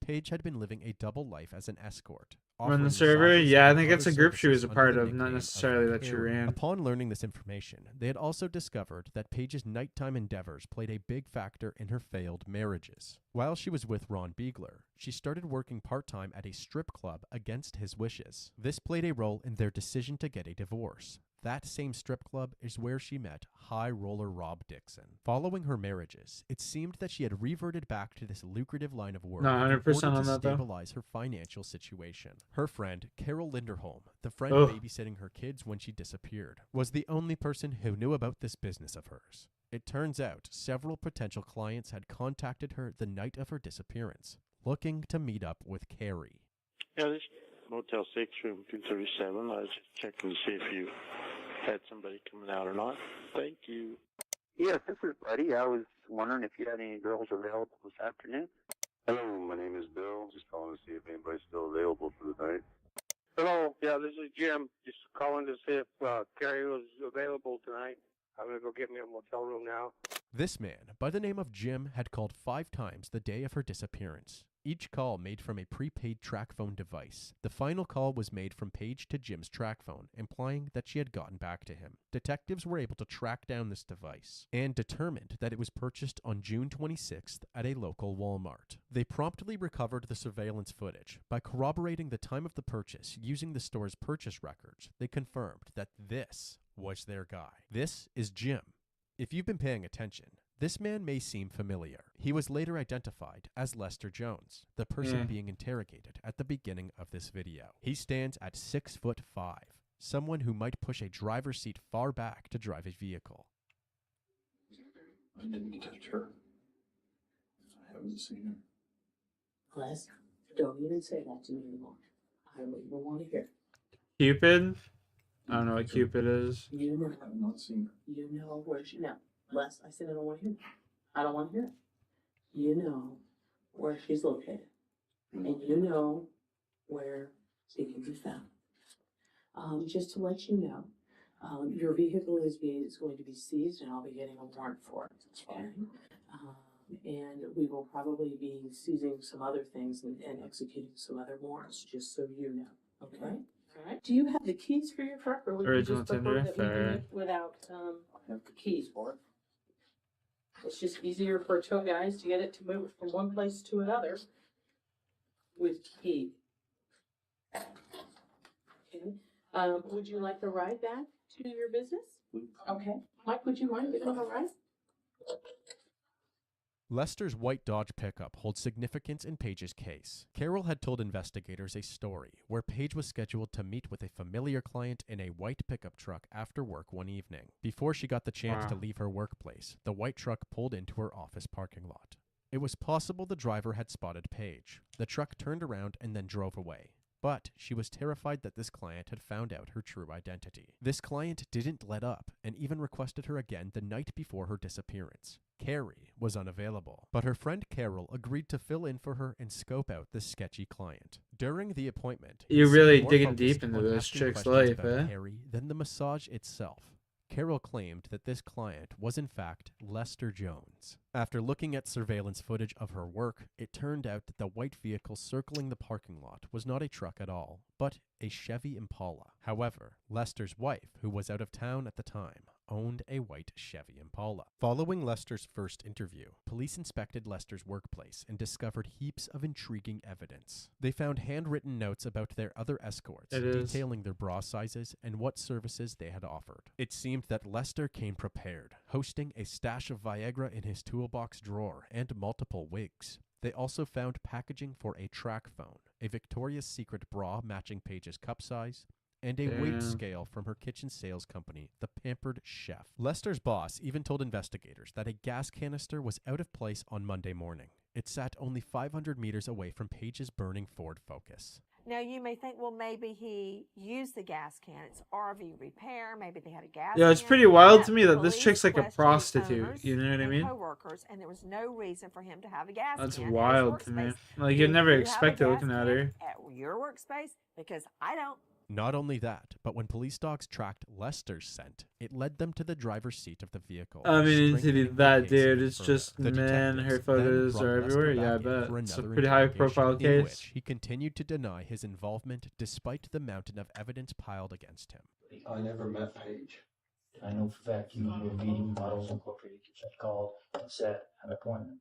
Paige had been living a double life as an escort. Run the offering server? massages Yeah, I and think it's other a group she was services a part under the of, not nickname necessarily the that she Carrier. ran. Upon learning this information, they had also discovered that Paige's nighttime endeavors played a big factor in her failed marriages. While she was with Ron Beegler, she started working part-time at a strip club against his wishes. This played a role in their decision to get a divorce. That same strip club is where she met high roller Rob Dixon. Following her marriages, it seemed that she had reverted back to this lucrative line of work Not in 100% order to on that, though. stabilize her financial situation. Her friend, Carol Linderholm, the friend Ugh. babysitting her kids when she disappeared, was the only person who knew about this business of hers. It turns out several potential clients had contacted her the night of her disappearance, looking to meet up with Carrie. Yeah, this Motel 6, room 237. I was just checking to see if you had somebody coming out or not. Thank you. Yes, this is Buddy. I was wondering if you had any girls available this afternoon. Hello, my name is Bill. Just calling to see if anybody's still available for the night. Hello, yeah, this is Jim. Just calling to see if Carrie was available tonight. I'm going to go get me a motel room now. This man, by the name of Jim, had called 5 times the day of her disappearance. Each call made from a prepaid track phone device. The final call was made from Paige to Jim's track phone, implying that she had gotten back to him. Detectives were able to track down this device and determined that it was purchased on June 26th at a local Walmart. They promptly recovered the surveillance footage. By corroborating the time of the purchase using the store's purchase records, they confirmed that this was their guy. This is Jim. If you've been paying attention, this man may seem familiar. He was later identified as Lester Jones, the person being interrogated at the beginning of this video. He stands at 6'5", someone who might push a driver's seat far back to drive a vehicle. I didn't catch her. I haven't seen her. Les, don't even say that to me anymore. I don't even want to hear it. Cupid? I don't know what Cupid is. You know. I have not seen her. You know where she... No, Les, I said I don't want to hear it. I don't want to hear it. You know where she's located. And you know where she can be found. Just to let you know, your vehicle is going to be seized and I'll be getting a warrant for it. Okay? And we will probably be seizing some other things and executing some other warrants, just so you know. Okay? All right. Do you have the keys for your truck, or would you Original just prefer Tinder? that we do Fair. it without the keys for it? It's just easier for tow guys to get it to move it from one place to another with key. Okay. Would you like the ride back to your business? Okay. Mike, would you mind giving them a ride? Lester's white Dodge pickup holds significance in Paige's case. Carol had told investigators a story where Paige was scheduled to meet with a familiar client in a white pickup truck after work one evening. Before she got the chance to leave her workplace, the white truck pulled into her office parking lot. It was possible the driver had spotted Paige. The truck turned around and then drove away. But she was terrified that this client had found out her true identity. This client didn't let up and even requested her again the night before her disappearance. Carrie was unavailable, but her friend Carol agreed to fill in for her and scope out the sketchy client. During the appointment, You're he really seemed more digging focused deep into on this asking chick's questions life, about eh? Carrie than the massage itself. Carol claimed that this client was in fact Lester Jones. After looking at surveillance footage of her work, it turned out that the white vehicle circling the parking lot was not a truck at all, but a Chevy Impala. However, Lester's wife, who was out of town at the time, owned a white Chevy Impala. Following Lester's first interview, police inspected Lester's workplace and discovered heaps of intriguing evidence. They found handwritten notes about their other escorts, detailing their bra sizes and what services they had offered. It seemed that Lester came prepared, hosting a stash of Viagra in his toolbox drawer and multiple wigs. They also found packaging for a track phone, a Victoria's Secret bra matching Paige's cup size, and a weight scale from her kitchen sales company, the Pampered Chef. Lester's boss even told investigators that a gas canister was out of place on Monday morning. It sat only 500 meters away from Paige's burning Ford Focus. Now, you may think, well, maybe he used the gas can. It's RV repair. Maybe they had a gas Yeah, it's can. pretty wild No, to me that this police chick's like a questioned prostitute. owners You know what I and mean? coworkers, and there was no reason for him to have a gas That's can wild at to his me. workspace. Like, Do you'd never you have a expect it gas looking at can her. at your workspace? Because I don't. Not only that, but when police dogs tracked Lester's scent, it led them to the driver's seat of the vehicle. I mean, strengthening to the that case dude, even it's further. just, The man, her detectives photos then brought are Lester everywhere. Yeah, I back in bet. for It's a another pretty high interrogation, profile in case. which he continued to deny his involvement despite the mountain of evidence piled against him. I never met Paige. I know for a fact you were meeting Models Incorporated. You had called and set an appointment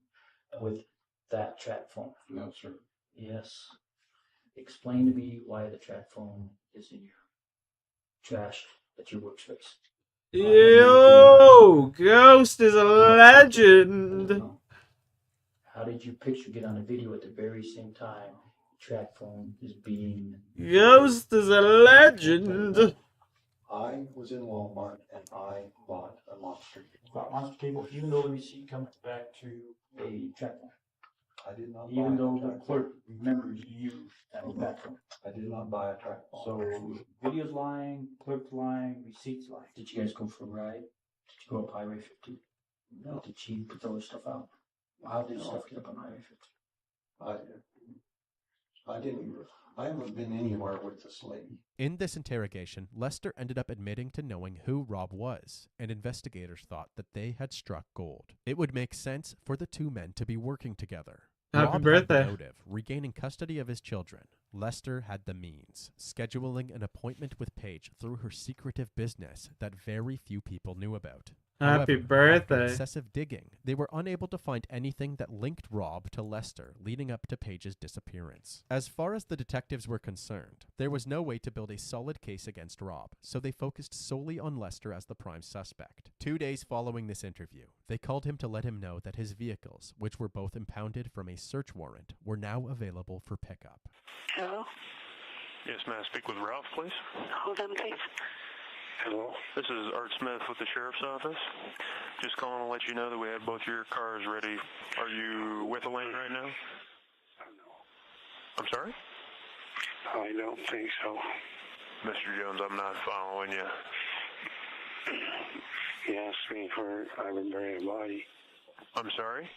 with that track phone. No, sir. Yes. Explain to me why the track phone is in your trash at your workspace. Yo, Ghost is a legend. How did your picture get on the video at the very same time the track phone is being... Ghost is a legend. I was in Walmart and I bought a monster. Bought monster cable, even though the receipt comes back to a track phone. I did not Even buy though a the track clerk remembers you having a track phone. I did not buy a track phone. So, video's lying, clerk's lying, receipt's lying. Did you guys go for a ride? Did you go up Highway 50? No. Did she put all this stuff out? How did stuff get up on Highway 50? I haven't been anywhere with this lady. In this interrogation, Lester ended up admitting to knowing who Rob was, and investigators thought that they had struck gold. It would make sense for the two men to be working together. Happy Rob birthday. had the motive, regaining custody of his children. Lester had the means, scheduling an appointment with Paige through her secretive business that very few people knew about. Happy However, birthday. after excessive digging, they were unable to find anything that linked Rob to Lester leading up to Paige's disappearance. As far as the detectives were concerned, there was no way to build a solid case against Rob, so they focused solely on Lester as the prime suspect. 2 days following this interview, they called him to let him know that his vehicles, which were both impounded from a search warrant, were now available for pickup. Hello? Yes, may I speak with Ralph, please? Hold on, please. Hello? This is Art Smith with the Sheriff's Office. Just calling to let you know that we have both your cars ready. Are you with Elaine right now? I'm sorry? I don't think so. Mr. Jones, I'm not following you. You asked me where I would bury a body. I'm sorry?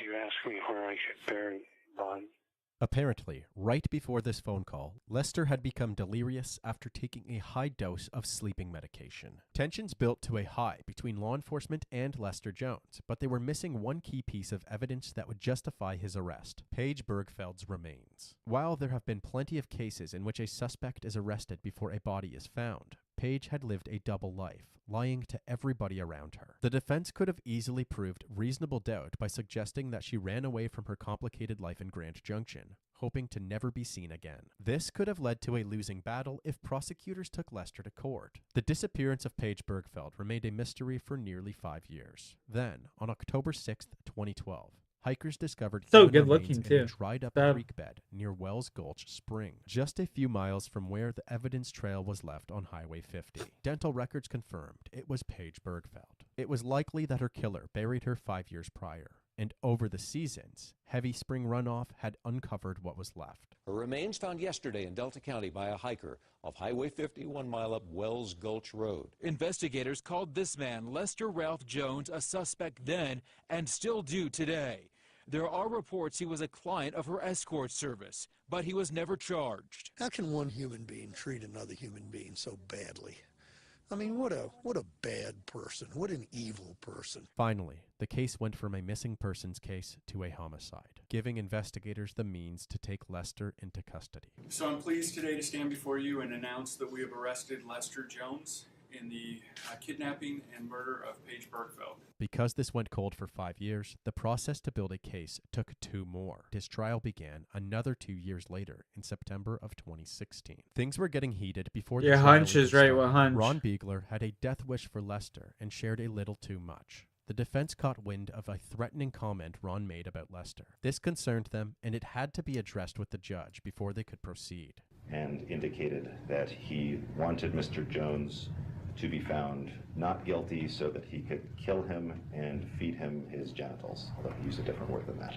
You asked me where I could bury a body. Apparently, right before this phone call, Lester had become delirious after taking a high dose of sleeping medication. Tensions built to a high between law enforcement and Lester Jones, but they were missing one key piece of evidence that would justify his arrest: Paige Bergfeld's remains. While there have been plenty of cases in which a suspect is arrested before a body is found, Paige had lived a double life, lying to everybody around her. The defense could have easily proved reasonable doubt by suggesting that she ran away from her complicated life in Grand Junction, hoping to never be seen again. This could have led to a losing battle if prosecutors took Lester to court. The disappearance of Paige Bergfeld remained a mystery for nearly 5 years. Then, on October 6th, 2012, hikers discovered So human good remains looking, in too. a dried-up That- creek bed near Wells Gulch Spring, just a few miles from where the evidence trail was left on Highway 50. Dental records confirmed it was Paige Bergfeld. It was likely that her killer buried her 5 years prior, and over the seasons, heavy spring runoff had uncovered what was left. Her remains found yesterday in Delta County by a hiker off Highway 50, 1 mile up Wells Gulch Road. Investigators called this man, Lester Ralph Jones, a suspect then and still do today. There are reports he was a client of her escort service, but he was never charged. How can one human being treat another human being so badly? I mean, what a bad person. What an evil person. Finally, the case went from a missing persons case to a homicide, giving investigators the means to take Lester into custody. So I'm pleased today to stand before you and announce that we have arrested Lester Jones in the kidnapping and murder of Paige Bergfeld. Because this went cold for 5 years, the process to build a case took 2 more. His trial began another 2 years later, in September of 2016. Things were getting heated before the Your trial hunch even is right, started. what hunch? Ron Beegler had a death wish for Lester and shared a little too much. The defense caught wind of a threatening comment Ron made about Lester. This concerned them, and it had to be addressed with the judge before they could proceed. And indicated that he wanted Mr. Jones to be found not guilty so that he could kill him and feed him his genitals, although he used a different word than that.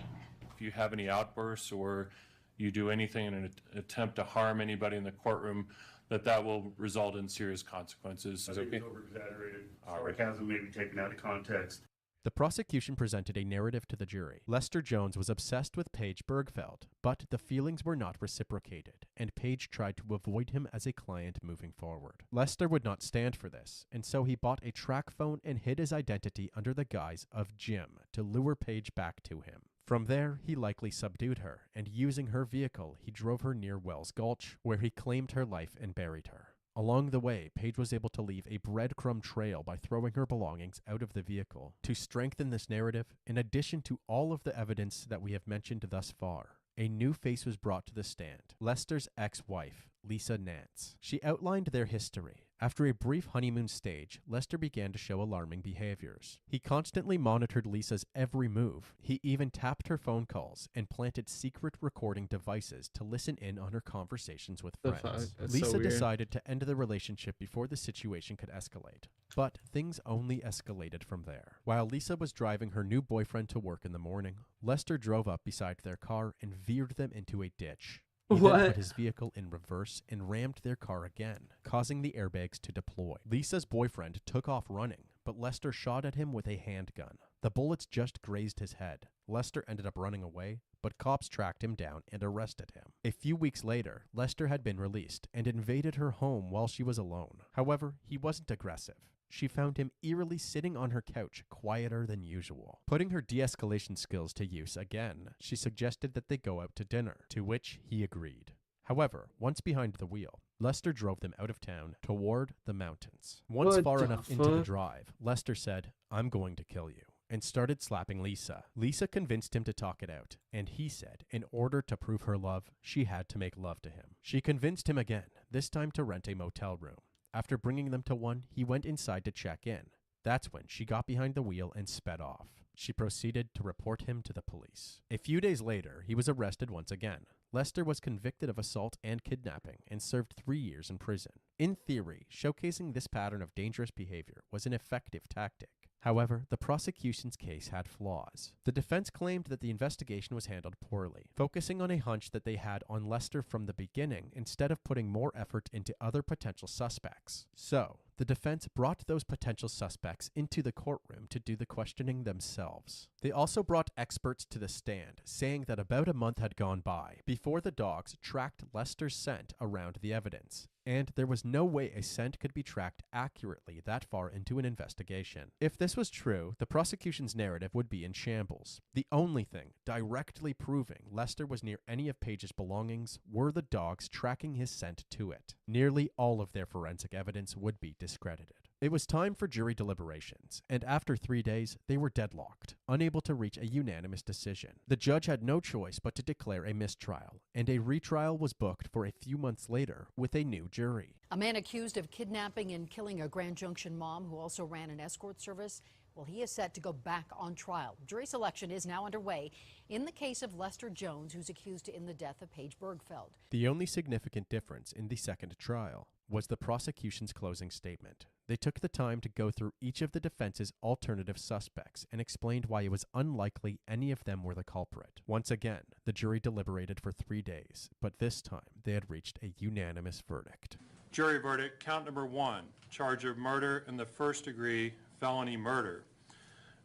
If you have any outbursts or you do anything in an attempt to harm anybody in the courtroom, that will result in serious consequences. I think it's over-exaggerated. Sarcasm may be taken out of context. The prosecution presented a narrative to the jury. Lester Jones was obsessed with Paige Bergfeld, but the feelings were not reciprocated, and Paige tried to avoid him as a client moving forward. Lester would not stand for this, and so he bought a track phone and hid his identity under the guise of Jim to lure Paige back to him. From there, he likely subdued her, and using her vehicle, he drove her near Wells Gulch, where he claimed her life and buried her. Along the way, Paige was able to leave a breadcrumb trail by throwing her belongings out of the vehicle. To strengthen this narrative, in addition to all of the evidence that we have mentioned thus far, a new face was brought to the stand: Lester's ex-wife, Lisa Nance. She outlined their history, After a brief honeymoon stage, Lester began to show alarming behaviors. He constantly monitored Lisa's every move. He even tapped her phone calls and planted secret recording devices to listen in on her conversations with The friends. fuck? That's Lisa so weird. decided to end the relationship before the situation could escalate. But things only escalated from there. While Lisa was driving her new boyfriend to work in the morning, Lester drove up beside their car and veered them into a ditch. He then What? put his vehicle in reverse and rammed their car again, causing the airbags to deploy. Lisa's boyfriend took off running, but Lester shot at him with a handgun. The bullets just grazed his head. Lester ended up running away, but cops tracked him down and arrested him. A few weeks later, Lester had been released and invaded her home while she was alone. However, he wasn't aggressive. She found him eerily sitting on her couch, quieter than usual. Putting her de-escalation skills to use again, she suggested that they go out to dinner, to which he agreed. However, once behind the wheel, Lester drove them out of town toward the mountains. Once What far the enough into the fuck? drive, Lester said, "I'm going to kill you," and started slapping Lisa. Lisa convinced him to talk it out, and he said in order to prove her love, she had to make love to him. She convinced him again, this time to rent a motel room. After bringing them to one, he went inside to check in. That's when she got behind the wheel and sped off. She proceeded to report him to the police. A few days later, he was arrested once again. Lester was convicted of assault and kidnapping and served 3 years in prison. In theory, showcasing this pattern of dangerous behavior was an effective tactic. However, the prosecution's case had flaws. The defense claimed that the investigation was handled poorly, focusing on a hunch that they had on Lester from the beginning instead of putting more effort into other potential suspects. So, the defense brought those potential suspects into the courtroom to do the questioning themselves. They also brought experts to the stand, saying that about a month had gone by before the dogs tracked Lester's scent around the evidence, and there was no way a scent could be tracked accurately that far into an investigation. If this was true, the prosecution's narrative would be in shambles. The only thing directly proving Lester was near any of Page's belongings were the dogs tracking his scent to it. Nearly all of their forensic evidence would be discredited. It was time for jury deliberations, and after 3 days, they were deadlocked, unable to reach a unanimous decision. The judge had no choice but to declare a mistrial, and a retrial was booked for a few months later with a new jury. A man accused of kidnapping and killing a Grand Junction mom who also ran an escort service, well, he is set to go back on trial. Jury selection is now underway in the case of Lester Jones, who's accused in the death of Paige Bergfeld. The only significant difference in the second trial was the prosecution's closing statement. They took the time to go through each of the defense's alternative suspects and explained why it was unlikely any of them were the culprit. Once again, the jury deliberated for 3 days, but this time they had reached a unanimous verdict. Jury verdict, count number 1, charge of murder in the first degree, felony murder.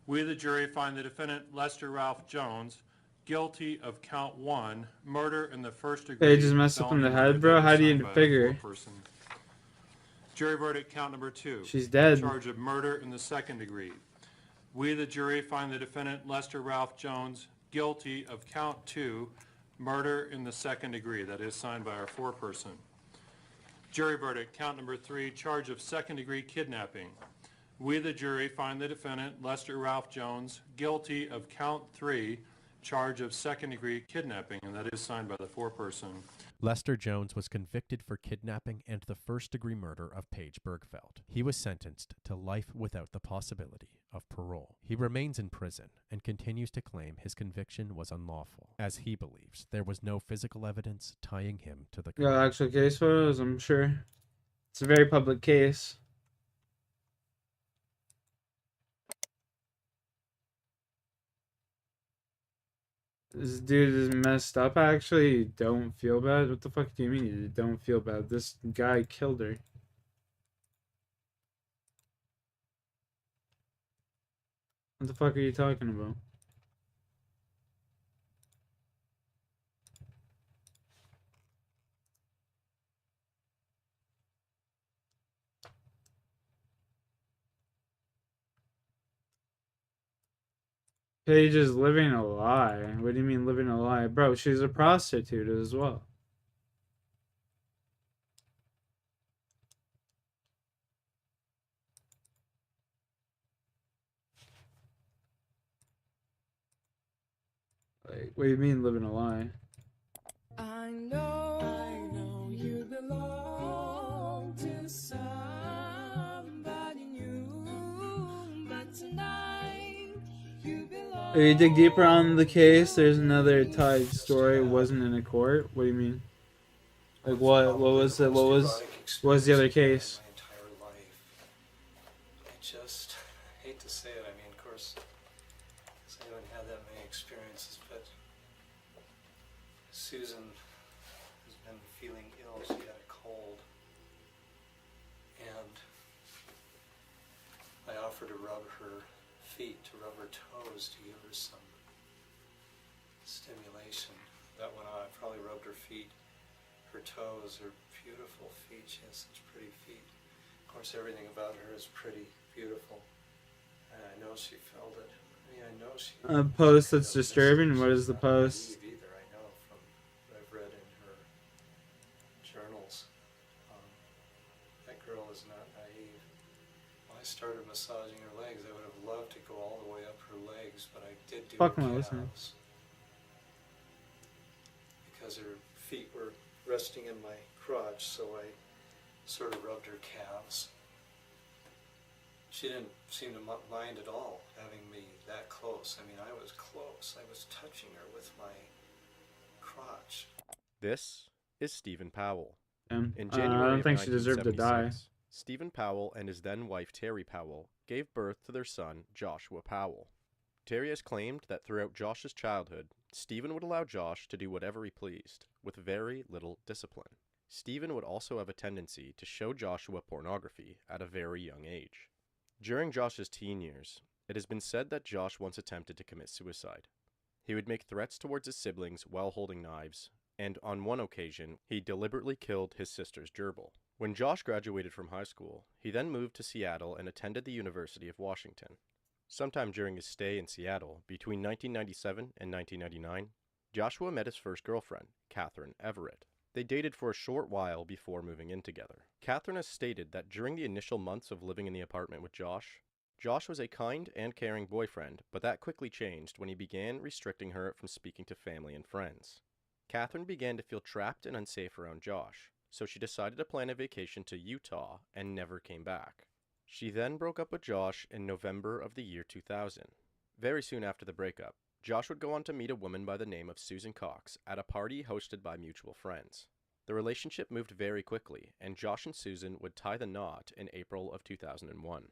We, the jury, find the defendant, Lester Ralph Jones, guilty of count 1, murder in the first degree. They just messed up in the head, bro. How do you figure? Jury verdict, count number 2. She's dead. Charge of murder in the second degree. We, the jury, find the defendant, Lester Ralph Jones, guilty of count 2, murder in the second degree. That is signed by our foreperson. Jury verdict, count number 3, charge of second degree kidnapping. We, the jury, find the defendant, Lester Ralph Jones, guilty of count 3, charge of second degree kidnapping, and that is signed by the foreperson. Lester Jones was convicted for kidnapping and the first-degree murder of Paige Bergfeld. He was sentenced to life without the possibility of parole. He remains in prison and continues to claim his conviction was unlawful, as he believes there was no physical evidence tying him to the crime. Got actual case photos, I'm sure. It's a very public case. This dude is messed up. I actually don't feel bad. What the fuck do you mean you don't feel bad? This guy killed her. What the fuck are you talking about? Paige is living a lie. What do you mean living a lie? Bro, she's a prostitute as well. Like, what do you mean living a lie? I know you belong to someone. You dig deeper on the case, there's another tied story. It wasn't in a court. What do you mean? Like what? What was it? What was the other case? My entire life. I just hate to say it. I mean, of course, I haven't had that many experiences, but Susan has been feeling ill. She had a cold, and I offered to rub her feet, to rub her toes, to give her some stimulation. That went on. I probably rubbed her feet, her toes, her beautiful feet. She has such pretty feet. Of course, everything about her is pretty, beautiful. And I know she felt it. I mean, I know she... A post that's disturbing? What is the post? Naive either, I know, from what I've read in her journals. That girl is not naive. When I started massaging her legs, I would have loved to go all the way up her legs, but I did do Fuck her am I listening? calves. Because her feet were resting in my crotch, so I sort of rubbed her calves. She didn't seem to mind at all having me that close. I mean, I was close. I was touching her with my crotch. This is Stephen Powell. I In January don't of think she deserved to die. 1976, Stephen Powell and his then wife Terry Powell gave birth to their son Joshua Powell. Terry has claimed that throughout Josh's childhood, Stephen would allow Josh to do whatever he pleased, with very little discipline. Stephen would also have a tendency to show Joshua pornography at a very young age. During Josh's teen years, it has been said that Josh once attempted to commit suicide. He would make threats towards his siblings while holding knives, and on one occasion, he deliberately killed his sister's gerbil. When Josh graduated from high school, he then moved to Seattle and attended the University of Washington. Sometime during his stay in Seattle, between 1997 and 1999, Joshua met his first girlfriend, Catherine Everett. They dated for a short while before moving in together. Catherine has stated that during the initial months of living in the apartment with Josh was a kind and caring boyfriend, but that quickly changed when he began restricting her from speaking to family and friends. Catherine began to feel trapped and unsafe around Josh, so she decided to plan a vacation to Utah and never came back. She then broke up with Josh in November of the year 2000. Very soon after the breakup, Josh would go on to meet a woman by the name of Susan Cox at a party hosted by mutual friends. The relationship moved very quickly, and Josh and Susan would tie the knot in April of 2001.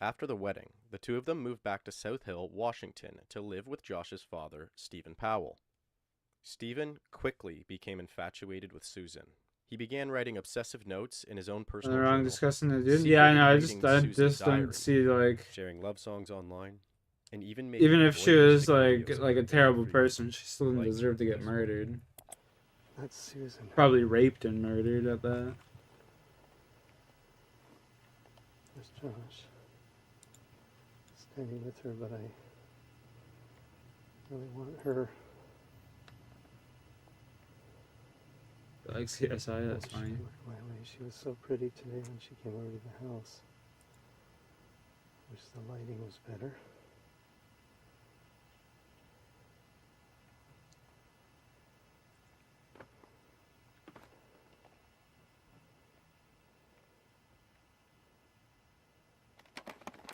After the wedding, the two of them moved back to South Hill, Washington to live with Josh's father, Stephen Powell. Stephen quickly became infatuated with Susan. He began writing obsessive notes in his own personal Wrong journal, discussing it, dude. secretly Yeah, I know. I reading just Susan's don't diary, see like. sharing love songs online, and even making Even if she voyeuristic was videos like a of terrible her person, she still didn't like deserve to get murdered. That's Susan. Probably raped and murdered at that. There's Josh. Standing with her, but I really want her. Like CSI, that's She funny. looked my way. She was so pretty today when she came over to the house. Wish the lighting was better.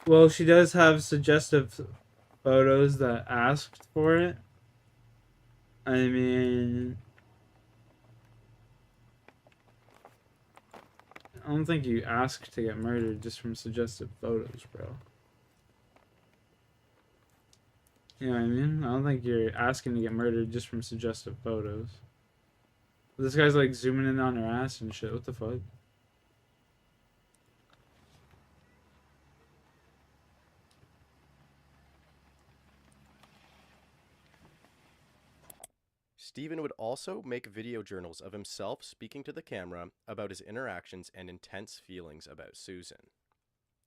Well, she does have suggestive photos that asked for it. I mean, I don't think you ask to get murdered just from suggestive photos, bro. You know what I mean? I don't think you're asking to get murdered just from suggestive photos. This guy's like zooming in on her ass and shit. What the fuck? Stephen would also make video journals of himself speaking to the camera about his interactions and intense feelings about Susan.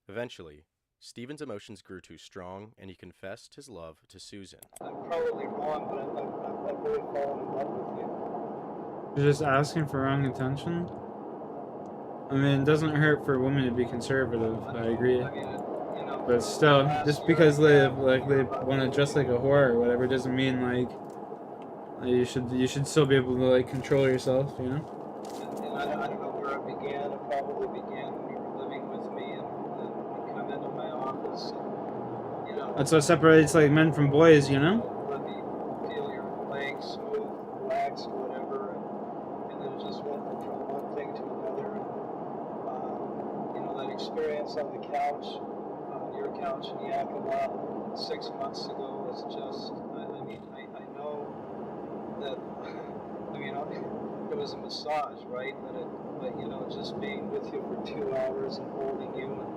Eventually, Stephen's emotions grew too strong, and he confessed his love to Susan. I'm probably wrong, but I've really fallen in love with you. You're just asking for wrong intention? I mean, it doesn't hurt for a woman to be conservative, I agree. But still, just because they want to dress like a whore or whatever doesn't mean like you should still be able to like control yourself, you know? And I don't know where it began. It probably began when you were living with me and you come into my office. And, you know, That's what separates like men from boys, you know? Let me feel your legs smooth, relaxed, whatever, and then it just went from one thing to another. And, you know, that experience on the couch, your couch in Yakima 6 months ago was just, I mean, I know that, I mean, it was a massage, right? But you know, just being with you for 2 hours and holding you and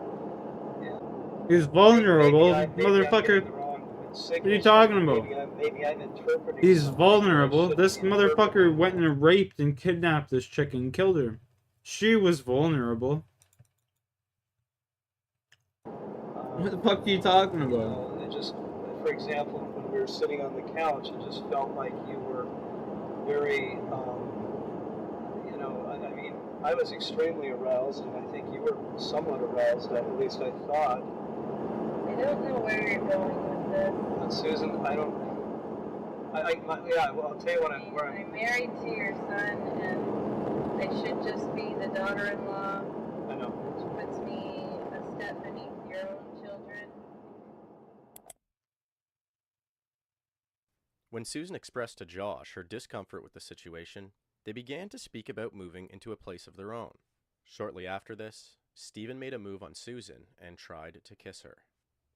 He's vulnerable, motherfucker. What are you talking about? Maybe I'm interpreting. He's vulnerable. This motherfucker went and raped and kidnapped this chick and killed her. She was vulnerable. What the fuck are you talking about? It just, for example, when we were sitting on the couch, it just felt like you were very, you know, I mean, I was extremely aroused, and I think you were somewhat aroused, at least I thought. I don't know where you're going with this. But Susan, I don't, yeah, well, I'll tell you what I'm married to your son, and I should just be the daughter-in-law. I know. Which puts me a step beneath your own children. When Susan expressed to Josh her discomfort with the situation, they began to speak about moving into a place of their own. Shortly after this, Stephen made a move on Susan and tried to kiss her.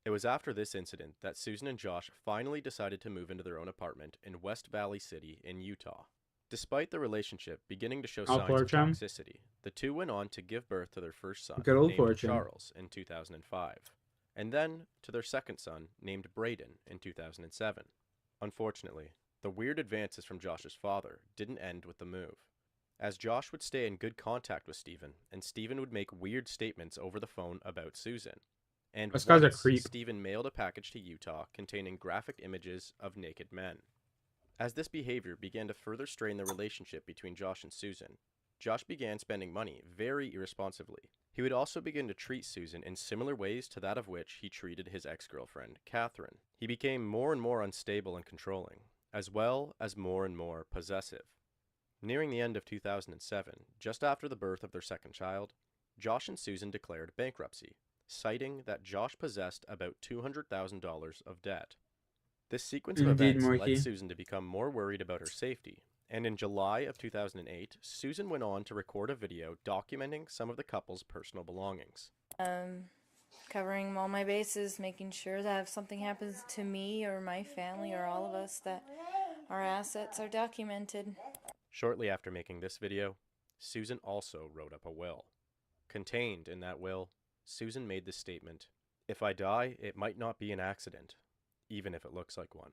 It was after this incident that Susan and Josh finally decided to move into their own apartment in West Valley City in Utah. Despite the relationship beginning to show signs of toxicity, the two went on to give birth to their first son, named Charles, in 2005, and then to their second son, named Braden, in 2007. Unfortunately, the weird advances from Josh's father didn't end with the move, as Josh would stay in good contact with Stephen, and Stephen would make weird statements over the phone about Susan. And This guy's a once, creep. Stephen mailed a package to Utah containing graphic images of naked men. As this behavior began to further strain the relationship between Josh and Susan, Josh began spending money very irresponsibly. He would also begin to treat Susan in similar ways to that of which he treated his ex-girlfriend, Catherine. He became more and more unstable and controlling, as well as more and more possessive. Nearing the end of 2007, just after the birth of their second child, Josh and Susan declared bankruptcy, citing that Josh possessed about $200,000 of debt. This sequence of events led Susan to become more worried about her safety, and in July of 2008, Susan went on to record a video documenting some of the couple's personal belongings. Covering all my bases, making sure that if something happens to me or my family or all of us, that our assets are documented. Shortly after making this video, Susan also wrote up a will. Contained in that will, Susan made this statement: "If I die, it might not be an accident, even if it looks like one."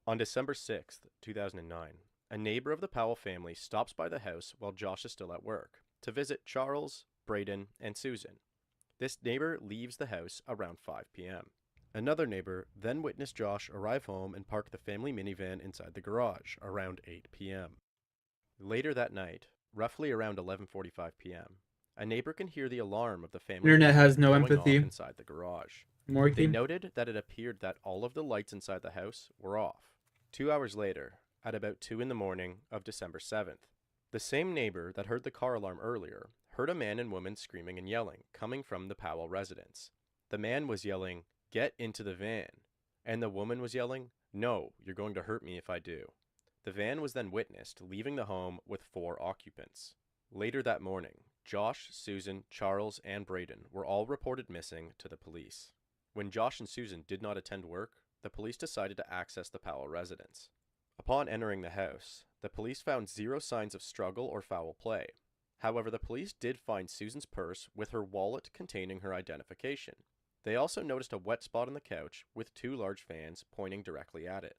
On December 6th, 2009, a neighbor of the Powell family stops by the house while Josh is still at work to visit Charles, Braden, and Susan. This neighbor leaves the house around 5 p.m. Another neighbor then witnessed Josh arrive home and park the family minivan inside the garage around 8 p.m. Later that night, roughly around 11:45 p.m., a neighbor can hear the alarm of the family Internet has no going empathy. off inside the garage. Morky. They noted that it appeared that all of the lights inside the house were off. 2 hours later, at about 2 in the morning of December 7th, the same neighbor that heard the car alarm earlier heard a man and woman screaming and yelling coming from the Powell residence. The man was yelling, "Get into the van," and the woman was yelling, "No, you're going to hurt me if I do." The van was then witnessed leaving the home with 4 occupants. Later that morning, Josh, Susan, Charles, and Braden were all reported missing to the police. When Josh and Susan did not attend work, the police decided to access the Powell residence. Upon entering the house, the police found 0 signs of struggle or foul play. However, the police did find Susan's purse with her wallet containing her identification. They also noticed a wet spot on the couch with 2 large fans pointing directly at it.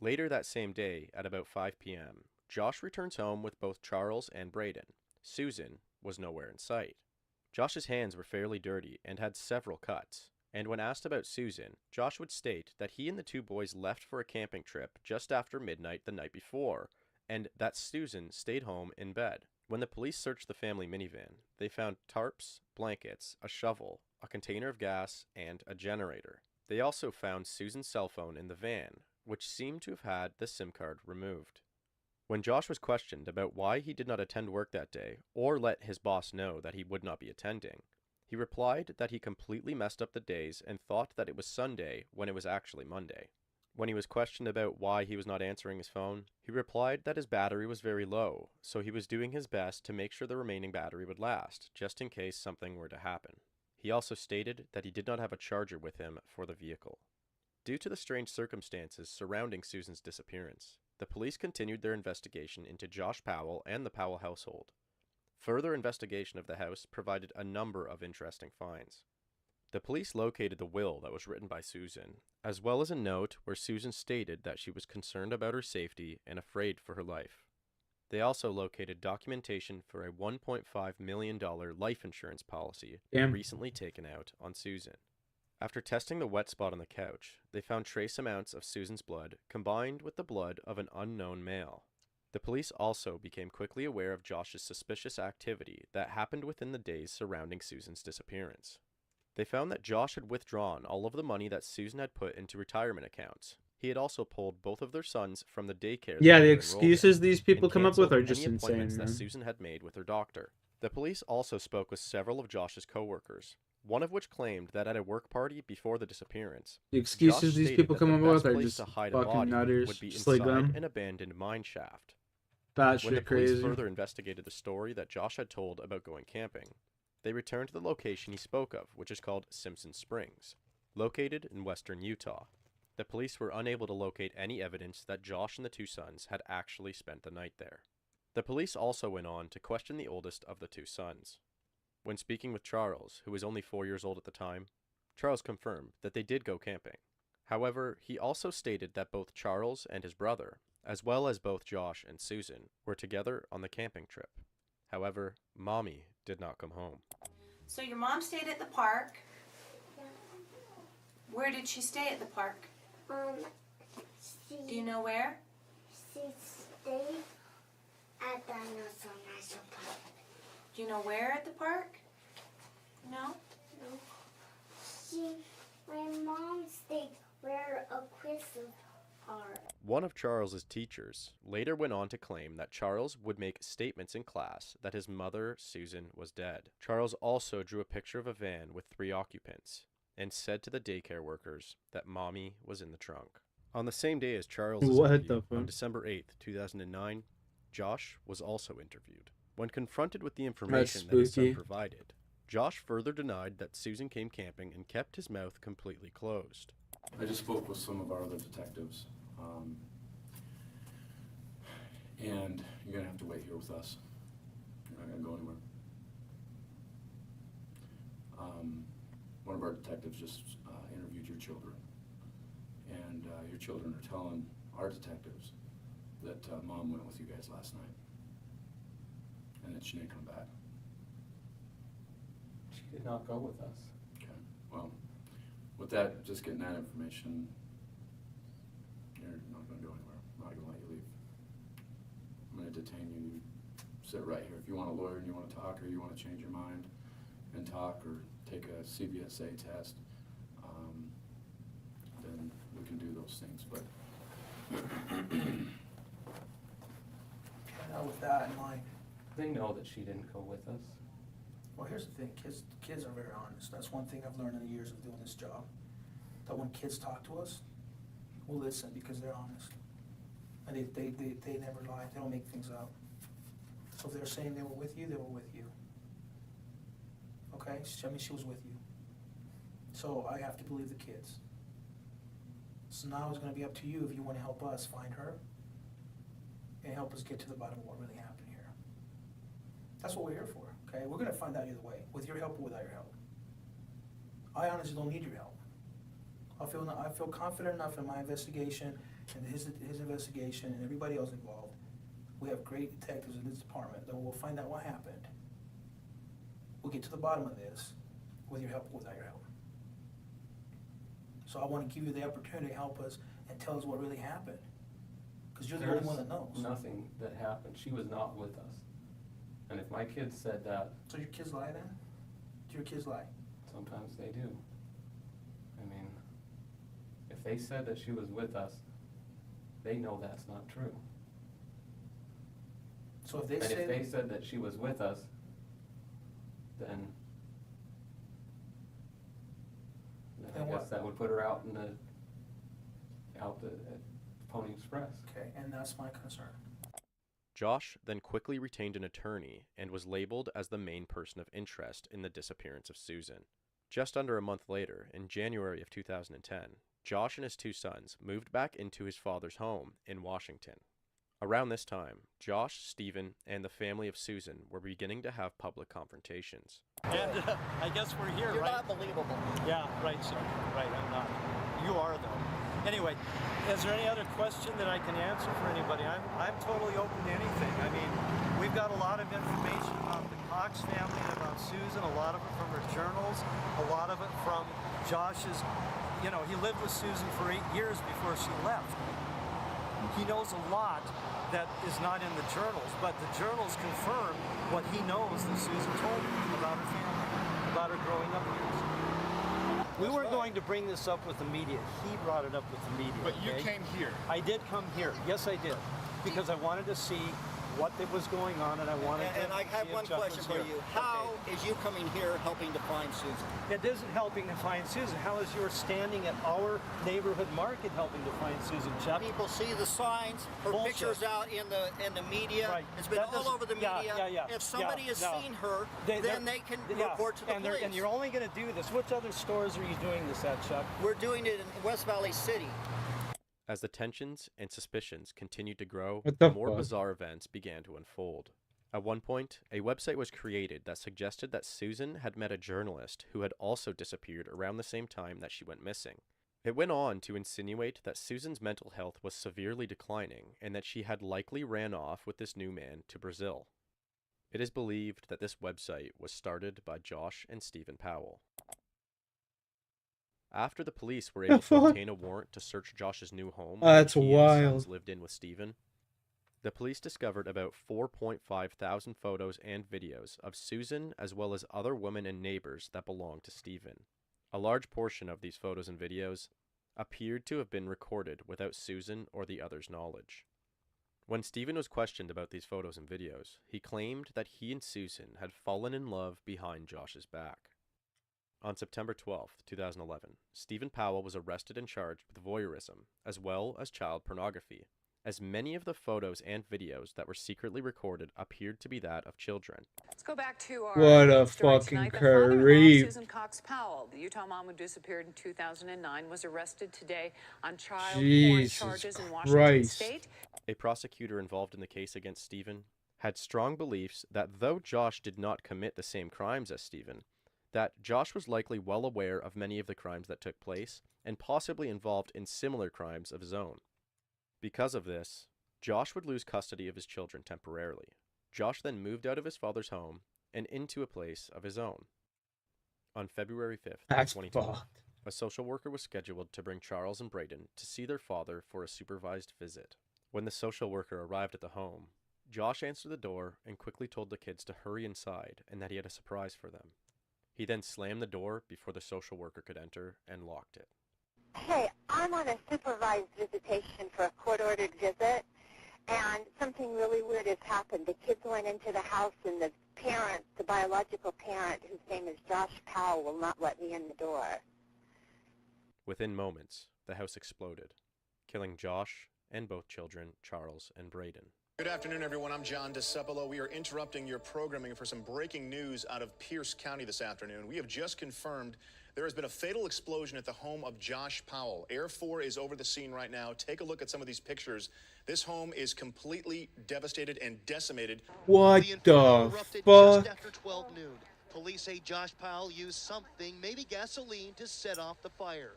Later that same day, at about 5 p.m., Josh returns home with both Charles and Braden. Susan was nowhere in sight. Josh's hands were fairly dirty and had several cuts, and when asked about Susan, Josh would state that he and the 2 boys left for a camping trip just after midnight the night before, and that Susan stayed home in bed. When the police searched the family minivan, they found tarps, blankets, a shovel, a container of gas, and a generator. They also found Susan's cell phone in the van, which seemed to have had the SIM card removed. When Josh was questioned about why he did not attend work that day or let his boss know that he would not be attending, He replied that he completely messed up the days and thought that it was Sunday when it was actually Monday. When he was questioned about why he was not answering his phone, he replied that his battery was very low, so he was doing his best to make sure the remaining battery would last, just in case something were to happen. He also stated that he did not have a charger with him for the vehicle. Due to the strange circumstances surrounding Susan's disappearance, the police continued their investigation into Josh Powell and the Powell household. Further investigation of the house provided a number of interesting finds. The police located the will that was written by Susan, as well as a note where Susan stated that she was concerned about her safety and afraid for her life. They also located documentation for a $1.5 million life insurance policy recently taken out on Susan. After testing the wet spot on the couch, they found trace amounts of Susan's blood combined with the blood of an unknown male. The police also became quickly aware of Josh's suspicious activity that happened within the days surrounding Susan's disappearance. They found that Josh had withdrawn all of the money that Susan had put into retirement accounts. He had also pulled both of their sons from the daycare. Yeah, the excuses these people come up with are just insane, that man. Susan had made with her doctor. The police also spoke with several of Josh's co-workers, one of which claimed that at a work party before the disappearance, The excuses Josh these stated people that come the up with best are place just to hide a fucking body nutters, would be just like inside them. an abandoned mine shaft. That When the shit police crazy. further investigated the story that Josh had told about going camping, they returned to the location he spoke of, which is called Simpson Springs, located in western Utah. The police were unable to locate any evidence that Josh and the two sons had actually spent the night there. The police also went on to question the oldest of the two sons. When speaking with Charles, who was only 4 years old at the time, Charles confirmed that they did go camping. However, he also stated that both Charles and his brother, as well as both Josh and Susan, were together on the camping trip. However, Mommy did not come home. So your mom stayed at the park. Where did she stay at the park? Do you know where? She stayed at the National Park. Do you know where at the park? No? No. My mom stayed where a crystal are. One of Charles's teachers later went on to claim that Charles would make statements in class that his mother, Susan, was dead. Charles also drew a picture of a van with 3 occupants and said to the daycare workers that Mommy was in the trunk. On the same day as Charles' interview, on December 8th, 2009, Josh was also interviewed. When confronted with the information that his son provided, Josh further denied that Susan came camping and kept his mouth completely closed. I just spoke with some of our other detectives, and you're going to have to wait here with us. You're not going to go anywhere. One of our detectives just interviewed your children, and your children are telling our detectives that Mom went with you guys last night, and that she didn't come back. She did not go with us. Okay, well, with that, just getting that information, you're not going to go anywhere. I'm not going to let you leave. I'm going to detain you. You sit right here. If you want a lawyer and you want to talk, or you want to change your mind and talk, or take a CBSA test, then we can do those things. But now with that in mind, They know that she didn't go with us. well, here's the thing, kids are very honest. That's one thing I've learned in the years of doing this job. That when kids talk to us, we'll listen because they're honest. And they never lie, they don't make things up. So if they're saying they were with you, they were with you. Okay, I mean, she was with you. So I have to believe the kids. So now it's gonna be up to you if you wanna help us find her and help us get to the bottom of what really happened here. That's what we're here for, okay? We're gonna find out either way, with your help or without your help. I honestly don't need your help. I feel confident enough in my investigation and his investigation and everybody else involved. We have great detectives in this department that will find out what happened. We'll get to the bottom of this with your help or without your help. So I want to give you the opportunity to help us and tell us what really happened. Because you're the only one that knows. Nothing that happened. She was not with us. And if my kids said that... So your kids lie then? Do your kids lie? Sometimes they do. I mean, if they said that she was with us, they know that's not true. So if they and say... if they said that she was with us, then us, that would put her out at Pony Express. Okay, and that's my concern. Josh then quickly retained an attorney and was labeled as the main person of interest in the disappearance of Susan. Just under a month later, in January of 2010, Josh and his two sons moved back into his father's home in Washington. Around this time, Josh, Stephen, and the family of Susan were beginning to have public confrontations. And I guess we're here, You're right? not believable. Yeah, right, sir. Right, I'm not. You are, though. Anyway, is there any other question that I can answer for anybody? I'm totally open to anything. I mean, we've got a lot of information about the Cox family and about Susan, a lot of it from her journals, a lot of it from Josh's, you know, he lived with Susan for 8 years before she left. He knows a lot that is not in the journals, but the journals confirm what he knows that Susan told him about her family, about her growing up years. We weren't going to bring this up with the media. He brought it up with the media. But you okay? came here. I did come here. Yes, I did. Because I wanted to see what was going on, and I wanted to. And I have one question for you. How is you coming here helping to find Susan? It isn't helping to find Susan. How is your standing at our neighborhood market helping to find Susan, Chuck? People see the signs, her Bullshit. pictures out in the media. Right. It's been That all doesn't- over the media. If somebody has seen her, then they can report to the police. And you're only going to do this. Which other stores are you doing this at, Chuck? We're doing it in West Valley City. As the tensions and suspicions continued to grow, What the more fuck? bizarre events began to unfold. At one point, a website was created that suggested that Susan had met a journalist who had also disappeared around the same time that she went missing. It went on to insinuate that Susan's mental health was severely declining and that she had likely ran off with this new man to Brazil. It is believed that this website was started by Josh and Stephen Powell. After the police were able to obtain a warrant to search Josh's new home, That's which he and his wild. sons lived in with Stephen, the police discovered about 4.5 thousand photos and videos of Susan as well as other women and neighbors that belonged to Stephen. A large portion of these photos and videos appeared to have been recorded without Susan or the others' knowledge. When Stephen was questioned about these photos and videos, he claimed that he and Susan had fallen in love behind Josh's back. On September 12, 2011, Stephen Powell was arrested and charged with voyeurism, as well as child pornography, as many of the photos and videos that were secretly recorded appeared to be that of children. Let's go back to our What a story fucking tonight. The father-in-law of creep. Susan Cox Powell, the Utah mom who disappeared in 2009, was arrested today on child porn Jesus charges in Washington Christ. State. A prosecutor involved in the case against Stephen had strong beliefs that though Josh did not commit the same crimes as Stephen, that Josh was likely well aware of many of the crimes that took place and possibly involved in similar crimes of his own. Because of this, Josh would lose custody of his children temporarily. Josh then moved out of his father's home and into a place of his own. On February 5th, That's 2012, fucked. a social worker was scheduled to bring Charles and Braden to see their father for a supervised visit. When the social worker arrived at the home, Josh answered the door and quickly told the kids to hurry inside and that he had a surprise for them. He then slammed the door before the social worker could enter and locked it. Hey, I'm on a supervised visitation for a court-ordered visit, and something really weird has happened. The kids went into the house, and the parent, the biological parent, whose name is Josh Powell, will not let me in the door. Within moments, the house exploded, killing Josh and both children, Charles and Braden. Good afternoon, everyone. I'm John DeCepolo. We are interrupting your programming for some breaking news out of Pierce County this afternoon. We have just confirmed there has been a fatal explosion at the home of Josh Powell. Air 4 is over the scene right now. Take a look at some of these pictures. This home is completely devastated and decimated. What the Erupted fuck? just after 12 noon. Police say Josh Powell used something, maybe gasoline, to set off the fire.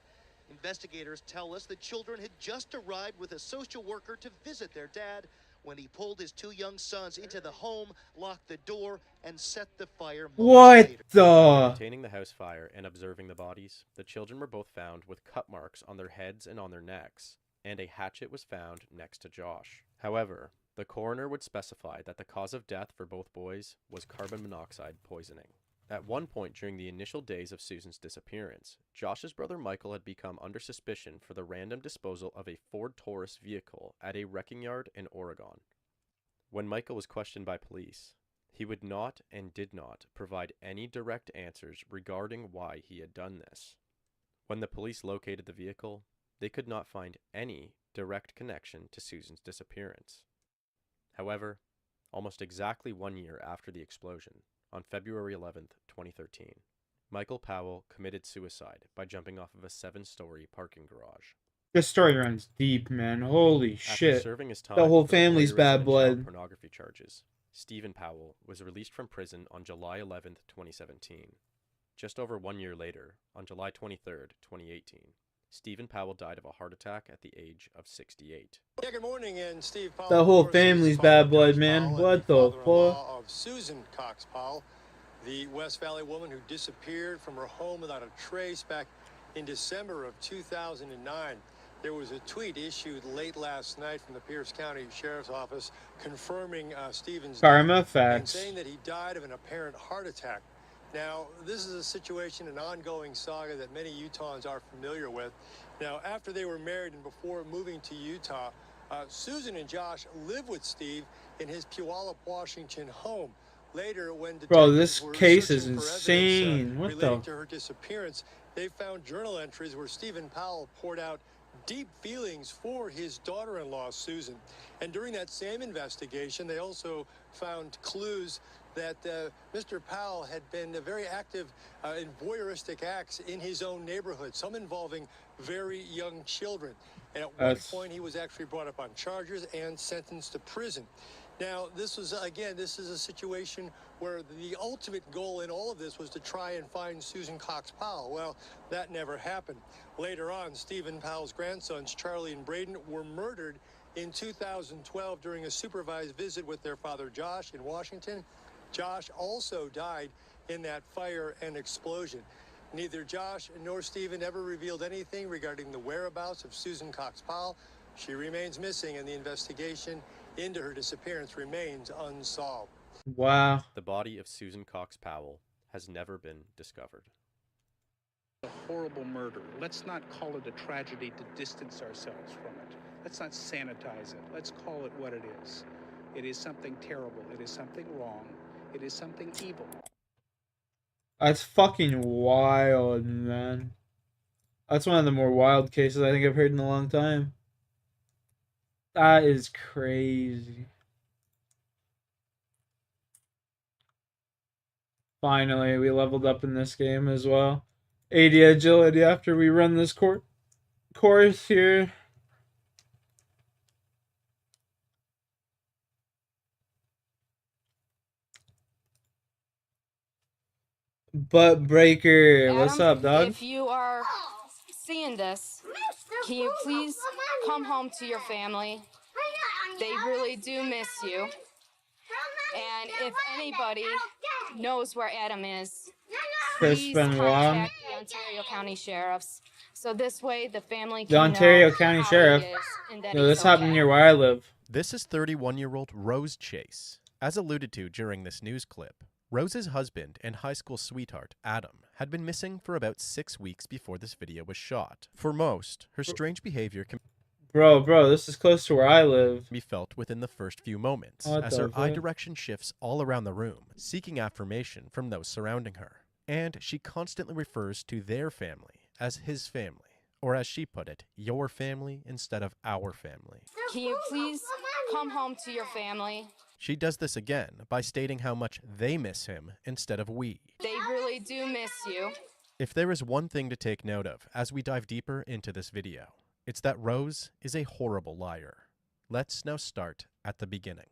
Investigators tell us the children had just arrived with a social worker to visit their dad when he pulled his two young sons into the home, locked the door, and set the fire. What After the? containing the house fire and observing the bodies, the children were both found with cut marks on their heads and on their necks, and a hatchet was found next to Josh. However, the coroner would specify that the cause of death for both boys was carbon monoxide poisoning. At one point during the initial days of Susan's disappearance, Josh's brother Michael had become under suspicion for the random disposal of a Ford Taurus vehicle at a wrecking yard in Oregon. When Michael was questioned by police, he would not and did not provide any direct answers regarding why he had done this. When the police located the vehicle, they could not find any direct connection to Susan's disappearance. However, almost exactly 1 year after the explosion, on February 11th, 2013, Michael Powell committed suicide by jumping off of a 7-story parking garage. This story runs deep, man. Holy After shit. serving his time The whole for family's voyeurism bad and blood. child pornography charges, Stephen Powell was released from prison on July 11th, 2017. Just over 1 year later, on July 23rd, 2018, Stephen Powell died of a heart attack at the age of 68. Yeah, good morning, and Steve Powell. The whole family's bad blood, man. What the fuck? Of Susan Cox Powell, the West Valley woman who disappeared from her home without a trace back in December of 2009. There was a tweet issued late last night from the Pierce County Sheriff's Office confirming Stephen's Karma death and facts. saying that he died of an apparent heart attack. Now, this is a situation, an ongoing saga that many Utahns are familiar with. Now, after they were married and before moving to Utah, Susan and Josh lived with Steve in his Puyallup, Washington home. Later, when Bro, this detectives were case is searching for insane. evidence, What relating the? to her disappearance, they found journal entries where Stephen Powell poured out deep feelings for his daughter-in-law, Susan. And during that same investigation, they also found clues that Mr. Powell had been very active in voyeuristic acts in his own neighborhood, some involving very young children. And at one point, he was actually brought up on charges and sentenced to prison. Now, this is a situation where the ultimate goal in all of this was to try and find Susan Cox Powell. Well, that never happened. Later on, Stephen Powell's grandsons, Charlie and Braden, were murdered in 2012 during a supervised visit with their father, Josh, in Washington. Josh also died in that fire and explosion. Neither Josh nor Stephen ever revealed anything regarding the whereabouts of Susan Cox Powell. She remains missing, and the investigation into her disappearance remains unsolved. Wow. The body of Susan Cox Powell has never been discovered. A horrible murder. Let's not call it a tragedy to distance ourselves from it. Let's not sanitize it. Let's call it what it is. It is something terrible. It is something wrong. It is something evil. That's fucking wild, man. That's one of the more wild cases I think I've heard in a long time. That is crazy. Finally, we leveled up in this game as well. 80 agility after we run this course here. Butt breaker. Adam, what's up, dog? If you are seeing this, can you please come home to your family? They really do miss you. And if anybody knows where Adam is, please contact the Ontario County Sheriffs. So this way the family can The Ontario know County how Sheriff. he is and that No, he's this happened okay. near where I live. This is 31-year-old Rose Chase. As alluded to during this news clip, Rose's husband and high school sweetheart, Adam, had been missing for about 6 weeks before this video was shot. For most, her strange behavior can Bro, this is close to where I live. be felt within the first few moments, What as the her eye fuck? direction shifts all around the room, seeking affirmation from those surrounding her. And she constantly refers to their family as his family, or as she put it, your family instead of our family. Can you please come home to your family? She does this again by stating how much they miss him instead of we. They really do miss you. If there is one thing to take note of as we dive deeper into this video, it's that Rose is a horrible liar. Let's now start at the beginning.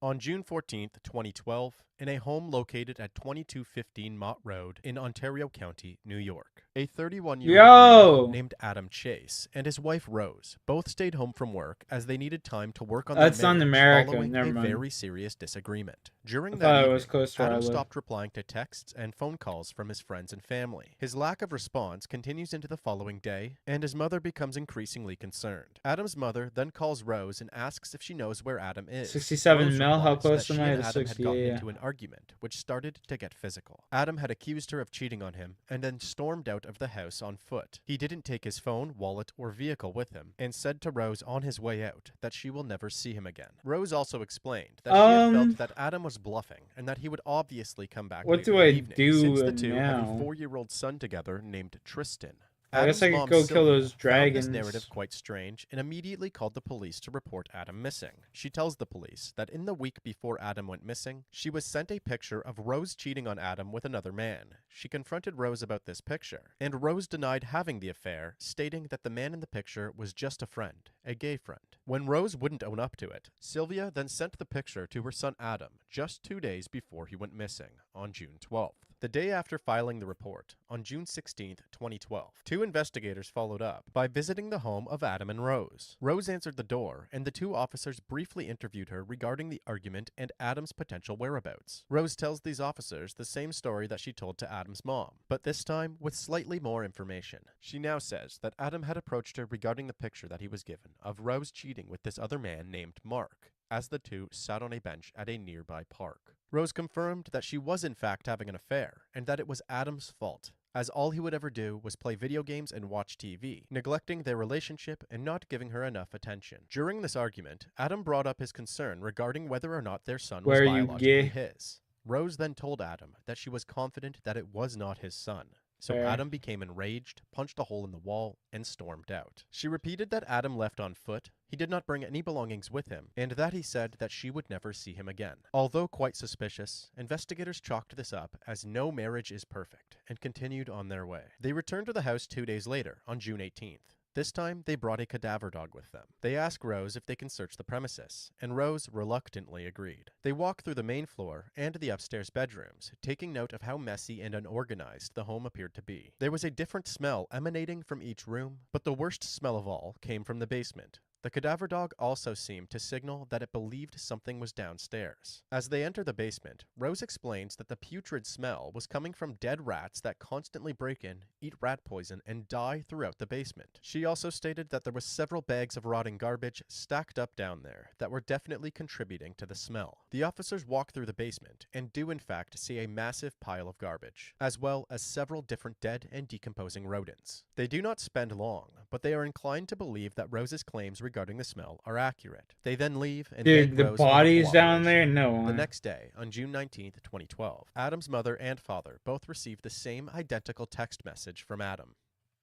On June 14th, 2012, in a home located at 2215 Mott Road in Ontario County, New York, a 31-year-old man named Adam Chase and his wife Rose both stayed home from work as they needed time to work on That's their not in marriage America, following never a mind. very serious disagreement. During I that thought it evening, was close to where I Adam live. stopped replying to texts and phone calls from his friends and family. His lack of response continues into the following day, and his mother becomes increasingly concerned. Adam's mother then calls Rose and asks if she knows where Adam is. 67 Rose mil? How replies close that am she I and to Adam had 60? gotten Yeah. into an argument, which started to get physical. Adam had accused her of cheating on him and then stormed out of the house on foot. He didn't take his phone, wallet, or vehicle with him and said to Rose on his way out that she will never see him again. Rose also explained that she had felt that Adam was bluffing and that he would obviously come back What later do that I evening, do since the two have a now? 4-year-old son together named Tristan. I guess Adam's I could mom, go kill Sylvia, those found dragons. this narrative quite strange and immediately called the police to report Adam missing. She tells the police that in the week before Adam went missing, she was sent a picture of Rose cheating on Adam with another man. She confronted Rose about this picture, and Rose denied having the affair, stating that the man in the picture was just a friend, a gay friend. When Rose wouldn't own up to it, Sylvia then sent the picture to her son Adam just 2 days before he went missing, on June 12th. The day after filing the report, on June 16, 2012, 2 investigators followed up by visiting the home of Adam and Rose. Rose answered the door, and the 2 officers briefly interviewed her regarding the argument and Adam's potential whereabouts. Rose tells these officers the same story that she told to Adam's mom, but this time with slightly more information. She now says that Adam had approached her regarding the picture that he was given of Rose cheating with this other man named Mark, as the 2 sat on a bench at a nearby park. Rose confirmed that she was in fact having an affair, and that it was Adam's fault, as all he would ever do was play video games and watch TV, neglecting their relationship and not giving her enough attention. During this argument, Adam brought up his concern regarding whether or not their son was biologically his. Rose then told Adam that she was confident that it was not his son. So Adam became enraged, punched a hole in the wall, and stormed out. She repeated that Adam left on foot, he did not bring any belongings with him, and that he said that she would never see him again. Although quite suspicious, investigators chalked this up as no marriage is perfect, and continued on their way. They returned to the house 2 days later, on June 18th. This time, they brought a cadaver dog with them. They asked Rose if they can search the premises, and Rose reluctantly agreed. They walked through the main floor and the upstairs bedrooms, taking note of how messy and unorganized the home appeared to be. There was a different smell emanating from each room, but the worst smell of all came from the basement. The cadaver dog also seemed to signal that it believed something was downstairs. As they enter the basement, Rose explains that the putrid smell was coming from dead rats that constantly break in, eat rat poison, and die throughout the basement. She also stated that there were several bags of rotting garbage stacked up down there that were definitely contributing to the smell. The officers walk through the basement and do in fact see a massive pile of garbage, as well as several different dead and decomposing rodents. They do not spend long, but they are inclined to believe that Rose's claims regarding the smell are accurate. They then leave and dude, the Rose bodies down there? No. The next day, on June 19th, 2012, Adam's mother and father both received the same identical text message from Adam.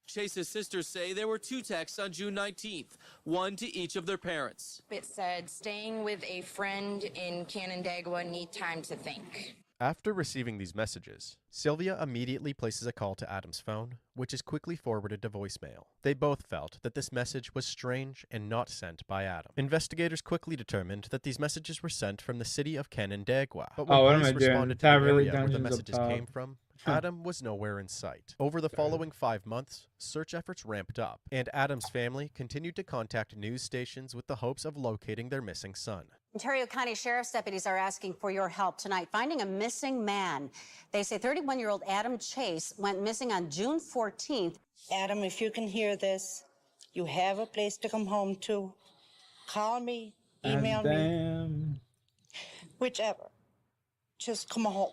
Chase's sisters say there were 2 texts on June 19th, one to each of their parents. It said, staying with a friend in Canandaigua, need time to think. After receiving these messages, Sylvia immediately places a call to Adam's phone, which is quickly forwarded to voicemail. They both felt that this message was strange and not sent by Adam. Investigators quickly determined that these messages were sent from the city of Canandaigua, but when police responded to the area where the messages came from, Adam was nowhere in sight. Over the following 5 months, search efforts ramped up, and Adam's family continued to contact news stations with the hopes of locating their missing son. Ontario County Sheriff's deputies are asking for your help tonight, finding a missing man. They say 31-year-old Adam Chase went missing on June 14th. Adam, if you can hear this, you have a place to come home to. Call me, email me, whichever. Just come home.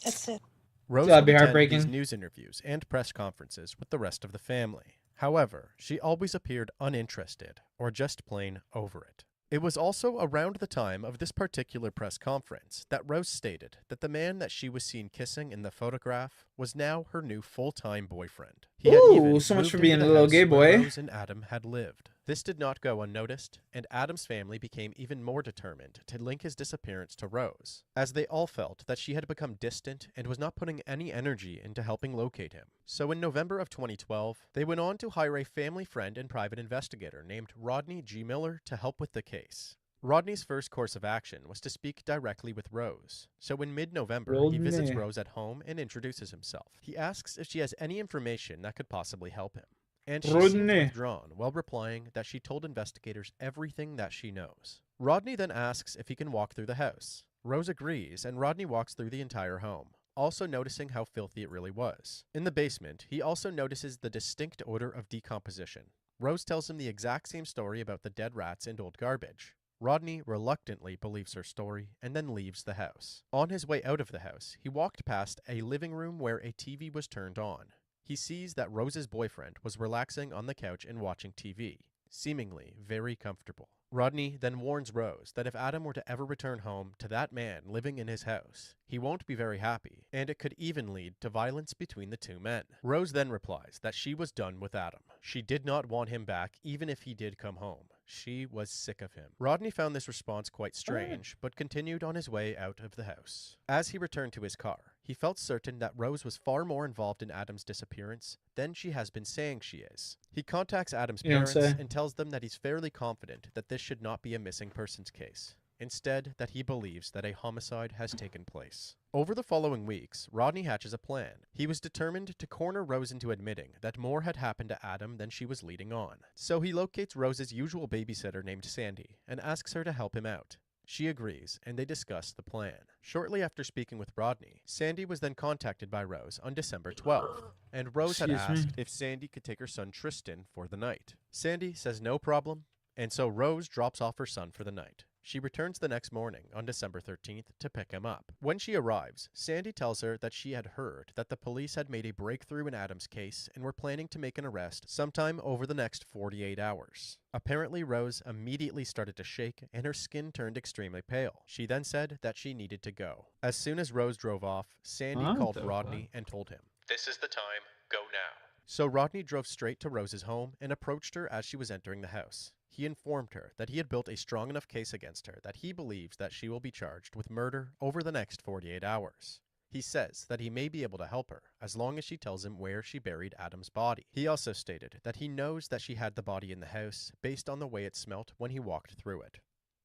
That's it. Rose would attend these news interviews and press conferences with the rest of the family. However, she always appeared uninterested or just plain over it. It was also around the time of this particular press conference that Rose stated that the man that she was seen kissing in the photograph was now her new full-time boyfriend. He had even so much moved for into being the a little house gay where boy. Rose and Adam had lived. This did not go unnoticed, and Adam's family became even more determined to link his disappearance to Rose, as they all felt that she had become distant and was not putting any energy into helping locate him. So in November of 2012, they went on to hire a family friend and private investigator named Rodney G. Miller to help with the case. Rodney's first course of action was to speak directly with Rose. So in mid-November, he visits Rose at home and introduces himself. He asks if she has any information that could possibly help him. And she seems withdrawn while replying that she told investigators everything that she knows. Rodney then asks if he can walk through the house. Rose agrees, and Rodney walks through the entire home, also noticing how filthy it really was. In the basement, he also notices the distinct odor of decomposition. Rose tells him the exact same story about the dead rats and old garbage. Rodney reluctantly believes her story and then leaves the house. On his way out of the house, he walked past a living room where a TV was turned on. He sees that Rose's boyfriend was relaxing on the couch and watching TV, seemingly very comfortable. Rodney then warns Rose that if Adam were to ever return home to that man living in his house, he won't be very happy, and it could even lead to violence between the two men. Rose then replies that she was done with Adam. She did not want him back even if he did come home. She was sick of him. Rodney found this response quite strange, but continued on his way out of the house. As he returned to his car, he felt certain that Rose was far more involved in Adam's disappearance than she has been saying she is. He contacts Adam's parents and tells them that he's fairly confident that this should not be a missing persons case. Instead, that he believes that a homicide has taken place. Over the following weeks, Rodney hatches a plan. He was determined to corner Rose into admitting that more had happened to Adam than she was leading on. So he locates Rose's usual babysitter named Sandy and asks her to help him out. She agrees, and they discuss the plan. Shortly after speaking with Rodney, Sandy was then contacted by Rose on December 12th, and Rose had asked if Sandy could take her son Tristan for the night. Sandy says no problem, and so Rose drops off her son for the night. She returns the next morning on December 13th to pick him up. When she arrives, Sandy tells her that she had heard that the police had made a breakthrough in Adam's case and were planning to make an arrest sometime over the next 48 hours. Apparently, Rose immediately started to shake and her skin turned extremely pale. She then said that she needed to go. As soon as Rose drove off, Sandy called Rodney and told him, "This is the time, go now." So Rodney drove straight to Rose's home and approached her as she was entering the house. He informed her that he had built a strong enough case against her that he believes that she will be charged with murder over the next 48 hours. He says that he may be able to help her as long as she tells him where she buried Adam's body. He also stated that he knows that she had the body in the house based on the way it smelt when he walked through it.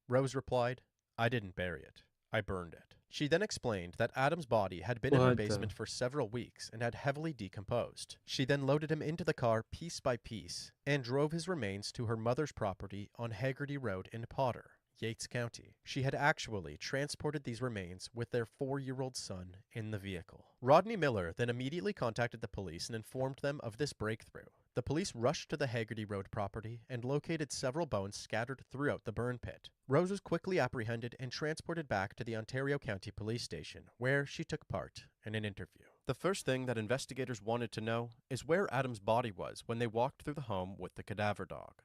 Rose replied, "I didn't bury it. I burned it." She then explained that Adam's body had been in her basement for several weeks and had heavily decomposed. She then loaded him into the car piece by piece and drove his remains to her mother's property on Haggerty Road in Potter, Yates County. She had actually transported these remains with their 4-year-old son in the vehicle. Rodney Miller then immediately contacted the police and informed them of this breakthrough. The police rushed to the Haggerty Road property and located several bones scattered throughout the burn pit. Rose was quickly apprehended and transported back to the Ontario County Police Station, where she took part in an interview. The first thing that investigators wanted to know is where Adam's body was when they walked through the home with the cadaver dog.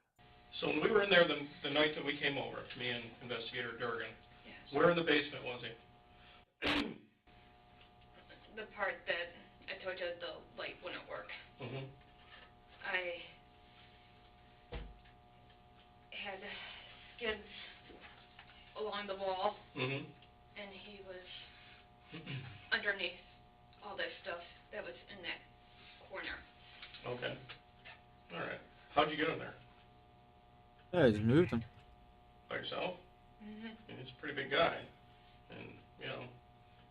So when we were in there the night that we came over, me and Investigator Durgan, where in the basement was he? The part that I told you the light wouldn't work. Mm-hmm. I had skids along the wall, and he was underneath all that stuff that was in that corner. Okay. All right. How'd you get in there? Yeah, I just moved him. By yourself? He's a pretty big guy. And, you know,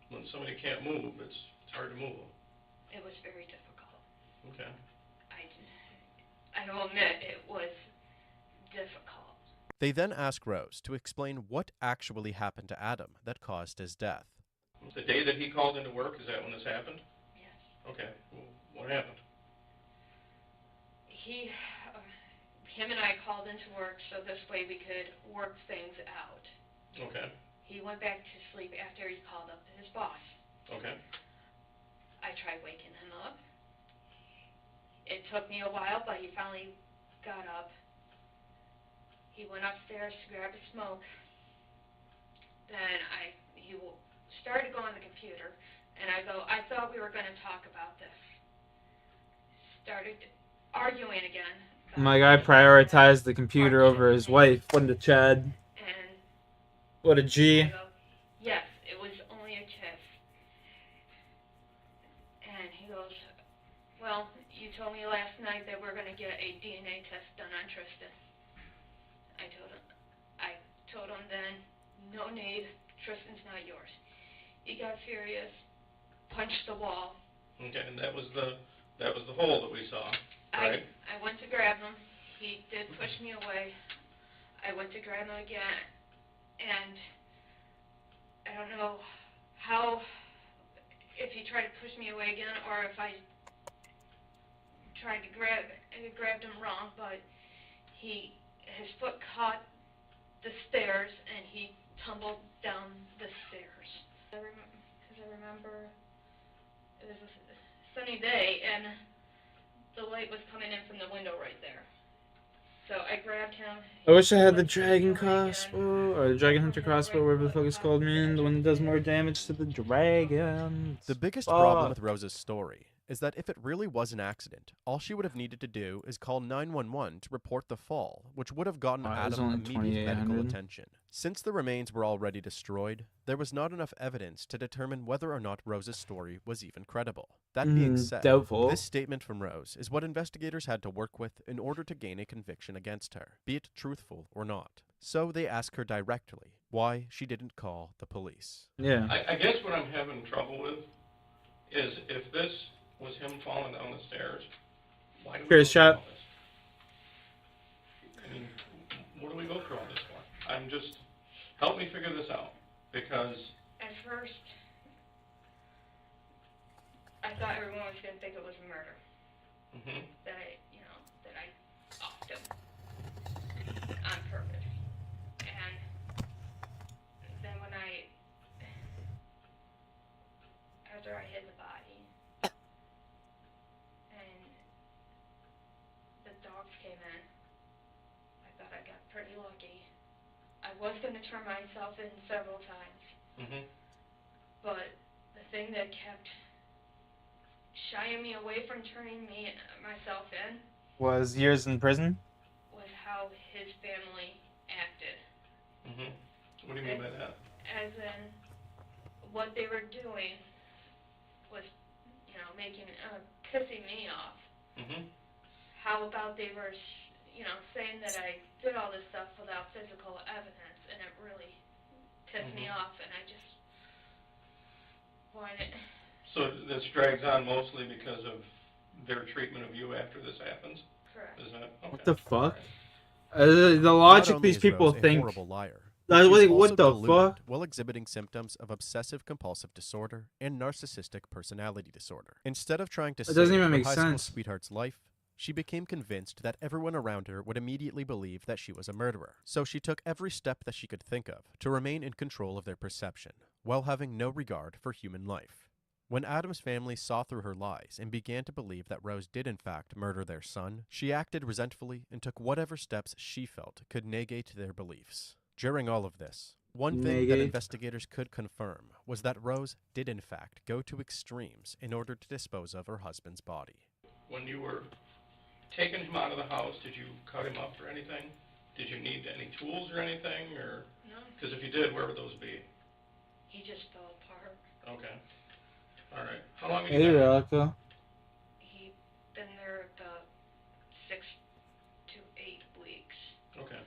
when somebody can't move, it's hard to move them. It was very difficult. Okay. I will admit it was difficult. They then ask Rose to explain what actually happened to Adam that caused his death. The day that he called into work, is that when this happened? Yes. Okay. Well, what happened? Him and I called into work so this way we could work things out. Okay. He went back to sleep after he called up his boss. Okay. I tried waking him up. It took me a while, but he finally got up. He went upstairs to grab a smoke. Then he started to go on the computer, and I thought we were going to talk about this. Started arguing again. My guy prioritized the computer over his wife. What a Chad. What a G. Yes, it was only a kiss. And he goes, "Well, you told me last night that we're going to get a DNA test done on Tristan." I told him then, "No need, Tristan's not yours." He got furious, punched the wall. Okay, and that was the hole that we saw, right? I went to grab him. He did push me away. I went to grab him again, and I don't know if he tried to push me away again or if I tried to grabbed him wrong, but his foot caught the stairs doors and he tumbled down the stairs. Because I remember it was a sunny day and the light was coming in from the window right there. So I grabbed him. I wish I had the dragon crossbow, or the dragon hunter crossbow, whatever the fuck it's called, man. The one that does more damage to the dragons. The biggest Fuck. problem with Rose's story is that if it really was an accident, all she would have needed to do is call 911 to report the fall, which would have gotten It was Adam only immediate medical 2800. attention. Since the remains were already destroyed, there was not enough evidence to determine whether or not Rose's story was even credible. That being said, doubtful. this statement from Rose is what investigators had to work with in order to gain a conviction against her, be it truthful or not. So they ask her directly why she didn't call the police. Yeah. I guess what I'm having trouble with is if this was him falling down the stairs, why do we Here's go through shot. all this? I mean, what do we go through all this for? I'm just, help me figure this out, because At first, I thought everyone was going to think it was a murder. That I offed him on purpose. And then after I hid the body, and the dogs came in, I thought I got pretty lucky. I was going to turn myself in several times. But the thing that kept shying me away from turning myself in Was years in prison? was how his family acted. what do you mean by that? As in, what they were doing was, pissing me off. How about they were, saying that I did all this stuff without physical evidence, and it really pissed me off, and I just wanted. So this drags on mostly because of their treatment of you after this happens? Correct. Is that, okay. What the fuck? The logic Not only these is people Rose a think. horrible liar, Like, but she's what also the deluded fuck? while exhibiting symptoms of obsessive-compulsive disorder and narcissistic personality disorder. Instead of trying to It doesn't save even her make high school sense. sweetheart's life, she became convinced that everyone around her would immediately believe that she was a murderer. So she took every step that she could think of to remain in control of their perception, while having no regard for human life. When Adam's family saw through her lies and began to believe that Rose did in fact murder their son, she acted resentfully and took whatever steps she felt could negate their beliefs. During all of this, one thing that Negate. investigators could confirm was that Rose did in fact go to extremes in order to dispose of her husband's body. When you were taking him out of the house, did you cut him up or anything? Did you need any tools or anything? Or No. Because if you did, where would those be? He just fell apart. Okay. All right. How long have Hey, you been? Relico. He'd been there about 6 to 8 weeks. Okay.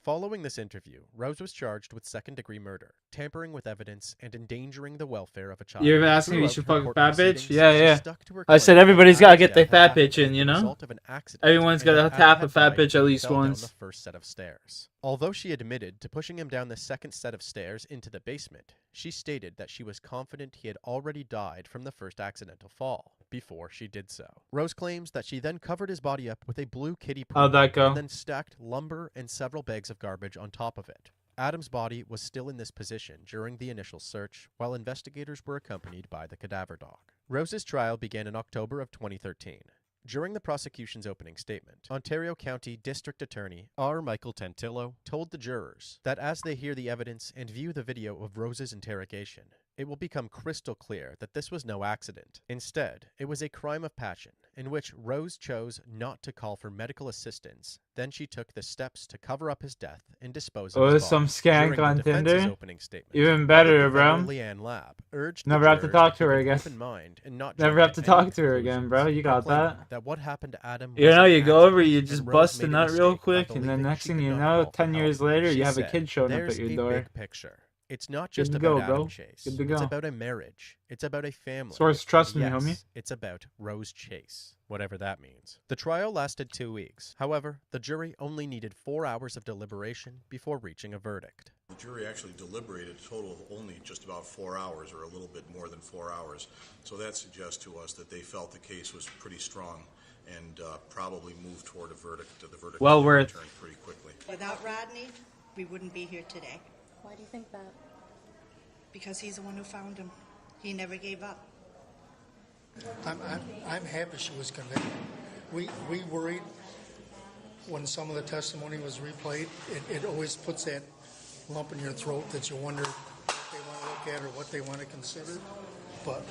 Following this interview, Rose was charged with second-degree murder, tampering with evidence, and endangering the welfare of a child. You ever asked me if you Throughout should her fuck a court fat bitch? proceedings, Yeah, she yeah. stuck to her I said claim that everybody's gotta Adam's get their death fat happened bitch in, as you the know? result of an accident, Everyone's and gotta that tap Adam a fat had died bitch at when he least fell down once. the first set of stairs. Although she admitted to pushing him down the second set of stairs into the basement, she stated that she was confident he had already died from the first accidental fall before she did so. Rose claims that she then covered his body up with a blue kitty How'd pool that go? and then stacked lumber and several bags of garbage on top of it. Adam's body was still in this position during the initial search, while investigators were accompanied by the cadaver dog. Rose's trial began in October of 2013. During the prosecution's opening statement, Ontario County District Attorney R. Michael Tantillo told the jurors that as they hear the evidence and view the video of Rose's interrogation, it will become crystal clear that this was no accident. Instead, it was a crime of passion in which Rose chose not to call for medical assistance. Then she took the steps to cover up his death and dispose of Oh, his some body. skank During on the defense's Tinder? opening statement, Even public better, defender bro. Leanne Lab urged Never the have to jurors talk to keep her an again. open mind and not Never jump have to any talk to her again, conclusions, bro. You got proclaiming that? what happened to Adam You was know, an you go over, accident, you and just Rose bust a made nut real mistake by quick, and then believing next she thing could you not know, call for 10 years help. later, She you have a said, kid showing up "There's at your a door. big picture. It's not just Good to about go, bro. Adam Chase. Good to It's go. about a marriage. It's about a family. Source, trust me, Yes, homie. it's about Rose Chase, whatever that means. The trial lasted 2 weeks. However, the jury only needed 4 hours of deliberation before reaching a verdict. The jury actually deliberated a total of only just about 4 hours, or a little bit more than 4 hours. So that suggests to us that they felt the case was pretty strong and probably moved toward a verdict. The verdict Well was worth. returned pretty quickly. Without Rodney, we wouldn't be here today. Why do you think that? Because he's the one who found him. He never gave up. I'm happy she was convicted. We worried when some of the testimony was replayed. It always puts that lump in your throat that you wonder what they want to look at or what they want to consider. But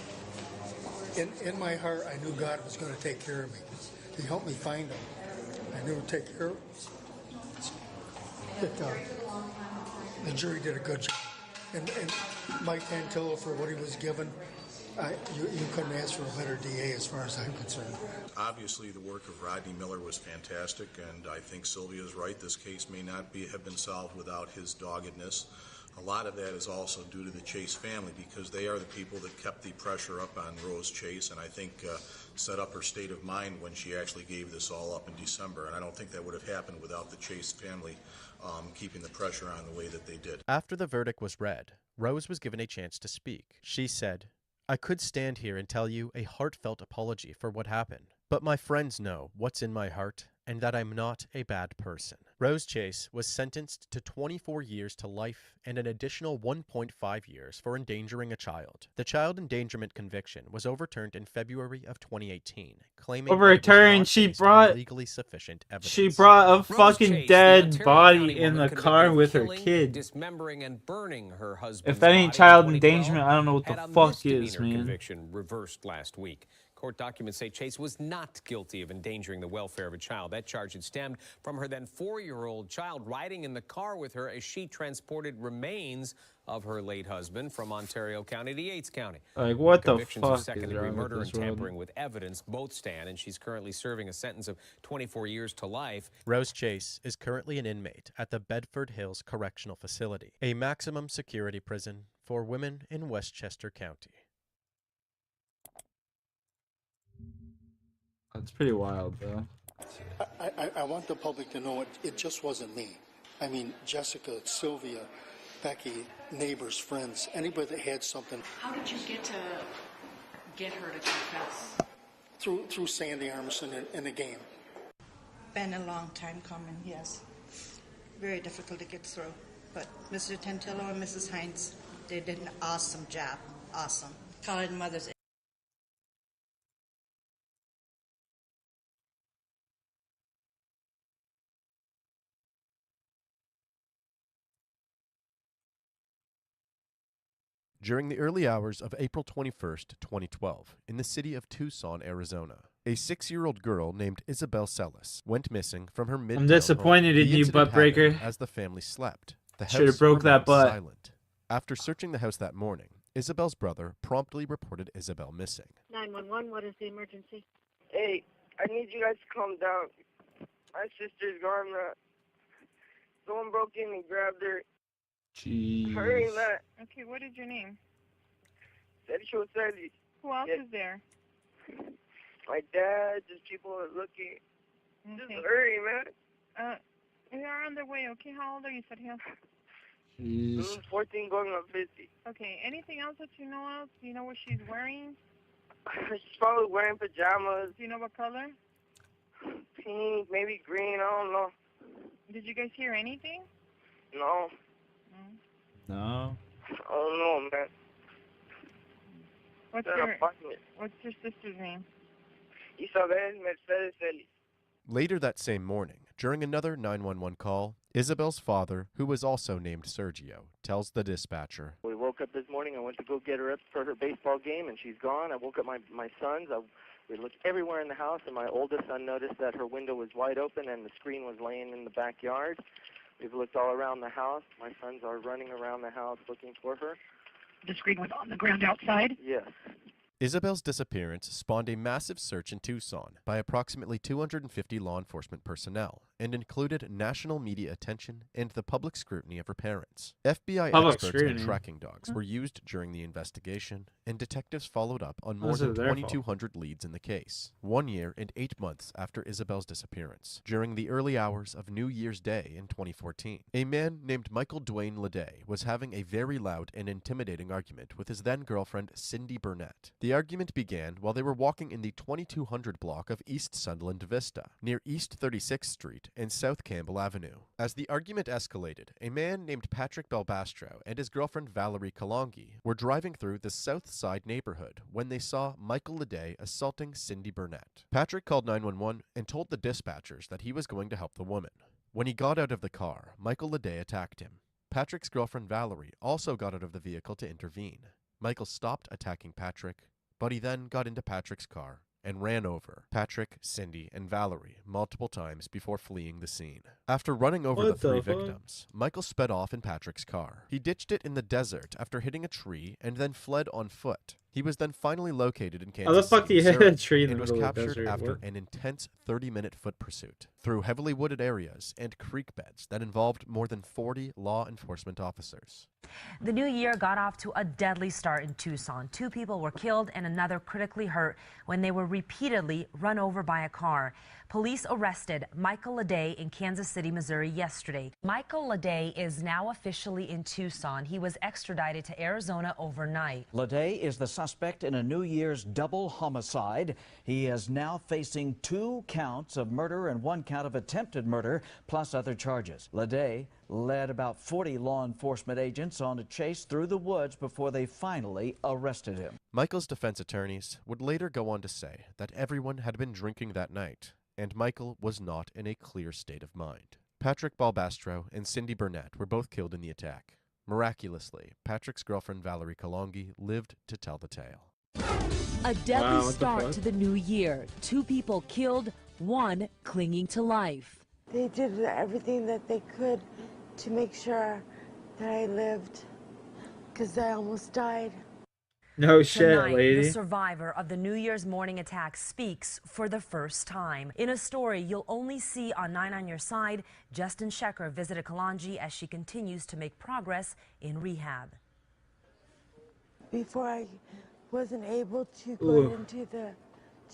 in my heart, I knew God was going to take care of me. He helped me find him. I knew he would take care of me. The jury did a good job. And Mike Tantillo, for what he was given, you couldn't ask for a better DA as far as I'm concerned. Obviously, the work of Rodney Miller was fantastic, and I think Sylvia's right. This case may not have been solved without his doggedness. A lot of that is also due to the Chase family, because they are the people that kept the pressure up on Rose Chase, and I think set up her state of mind when she actually gave this all up in December. And I don't think that would have happened without the Chase family keeping the pressure on the way that they did. After the verdict was read, Rose was given a chance to speak. She said, "I could stand here and tell you a heartfelt apology for what happened, but my friends know what's in my heart and that I'm not a bad person." Rose Chase was sentenced to 24 years to life and an additional 1.5 years for endangering a child. The child endangerment conviction was overturned in February of 2018, claiming overturned. She brought legally sufficient evidence. She brought a fucking Chase, dead the body in the convicted car of with her killing, kid. dismembering and burning her husband's If that ain't body child in 2012, endangerment, I don't know what the had a fuck is, misdemeanor man. Conviction reversed last week. Court documents say Chase was not guilty of endangering the welfare of a child. That charge had stemmed from her then 4-year-old child riding in the car with her as she transported remains of her late husband from Ontario County to Yates County. Like, what the Convictions fuck of is second-degree wrong with murder this and world? tampering with evidence both stand, and she's currently serving a sentence of 24 years to life. Rose Chase is currently an inmate at the Bedford Hills Correctional Facility, a maximum security prison for women in Westchester County. That's pretty wild, though. I want the public to know it just wasn't me. I mean, Jessica, Sylvia, Becky, neighbors, friends, anybody that had something. How did you get her to confess? Through Sandy Armisen in the game. Been a long time coming, yes. Very difficult to get through. But Mr. Tantillo and Mrs. Hines, they did an awesome job. Awesome. Colored mothers. During the early hours of April 21st, 2012, in the city of Tucson, Arizona, a 6-year-old girl named Isabel Celis went missing from her midtown I'm disappointed home. in The you, incident butt breaker. happened as the family slept. The Should've house broke that remained butt. silent. After searching the house that morning, Isabel's brother promptly reported Isabel missing. 911, what is the emergency? Hey, I need you guys to calm down. My sister's gone. Someone broke in and grabbed her. Jeez. Hurry, man. Okay, what is your name? Sergio Celis. Who else is there? My dad, just people are looking. Okay. Just hurry, man. We are on the way, okay? How old are you, Sergio? Jeez. 14 going on 50. Okay, anything else that you know of? Do you know what she's wearing? She's probably wearing pajamas. Do you know what color? Pink, maybe green, I don't know. Did you guys hear anything? No. No. I don't know, man. What's your sister's name? Isabel Mercedes Celis. Later that same morning, during another 911 call, Isabel's father, who was also named Sergio, tells the dispatcher, We woke up this morning. I went to go get her up for her baseball game, and she's gone. I woke up my sons. We looked everywhere in the house, and my oldest son noticed that her window was wide open and the screen was laying in the backyard. We've looked all around the house. My sons are running around the house looking for her. The screen was on the ground outside? Yes. Isabel's disappearance spawned a massive search in Tucson by approximately 250 law enforcement personnel and included national media attention and the public scrutiny of her parents. FBI experts and tracking dogs were used during the investigation, and detectives followed up on more than 2,200 leads in the case, 1 year and 8 months after Isabel's disappearance. During the early hours of New Year's Day in 2014, a man named Michael Dwayne Leday was having a very loud and intimidating argument with his then-girlfriend Cindy Burnett. The argument began while they were walking in the 2200 block of East Sunderland Vista, near East 36th Street and South Campbell Avenue. As the argument escalated, a man named Patrick Balbastro and his girlfriend Valerie Kalongi were driving through the South Side neighborhood when they saw Michael Leday assaulting Cindy Burnett. Patrick called 911 and told the dispatchers that he was going to help the woman. When he got out of the car, Michael Leday attacked him. Patrick's girlfriend Valerie also got out of the vehicle to intervene. Michael stopped attacking Patrick, but he then got into Patrick's car and ran over Patrick, Cindy, and Valerie multiple times before fleeing the scene. After running over the three victims, Michael sped off in Patrick's car. He ditched it in the desert after hitting a tree and then fled on foot. He was then finally located in Kansas How the fuck do City, you hit Missouri, a tree in the and was middle of the captured desert? after What? an intense 30-minute foot pursuit through heavily wooded areas and creek beds that involved more than 40 law enforcement officers. The new year got off to a deadly start in Tucson. 2 people were killed and another critically hurt when they were repeatedly run over by a car. Police arrested Michael Leday in Kansas City, Missouri yesterday. Michael Leday is now officially in Tucson. He was extradited to Arizona overnight. Leday is the suspect in a New Year's double homicide. He is now facing 2 counts of murder and 1 count of attempted murder, plus other charges. Leday led about 40 law enforcement agents on a chase through the woods before they finally arrested him. Michael's defense attorneys would later go on to say that everyone had been drinking that night, and Michael was not in a clear state of mind. Patrick Balbastro and Cindy Burnett were both killed in the attack. Miraculously, Patrick's girlfriend Valerie Kalongi lived to tell the tale. A deadly start to the new year. 2 people killed, 1 clinging to life. They did everything that they could to make sure that I lived, because I almost died. No shit, Tonight, lady. the survivor of the New Year's morning attack speaks for the first time. In a story you'll only see on 9 on Your Side, Justin Shecker visited Kalonji as she continues to make progress in rehab. Before I wasn't able to go Ooh. into the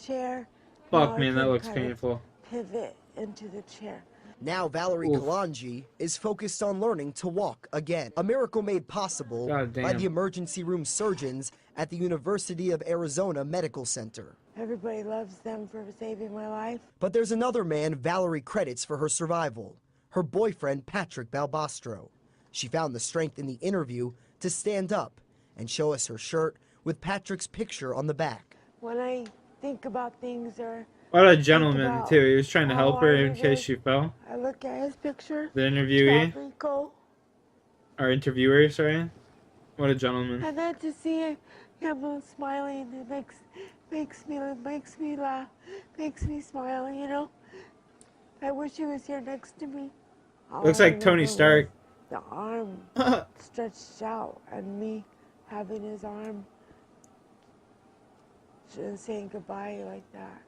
chair. Fuck, now I man, that can looks kind of painful. Pivot into the chair. Now Valerie Kalonji is focused on learning to walk again, a miracle made possible by damn. the emergency room surgeons at the University of Arizona Medical Center. Everybody loves them for saving my life. But there's another man Valerie credits for her survival, her boyfriend Patrick Balbastro. She found the strength in the interview to stand up and show us her shirt with Patrick's picture on the back. When I think about things or What a gentleman, too. He was trying to help her in case she fell. I look at his picture. The interviewee, Go. or interviewer, sorry. What a gentleman. And then to see him smiling, it makes me laugh, makes me smile, you know. I wish he was here next to me. Looks like Tony Stark. The arm stretched out and me having his arm saying goodbye like that.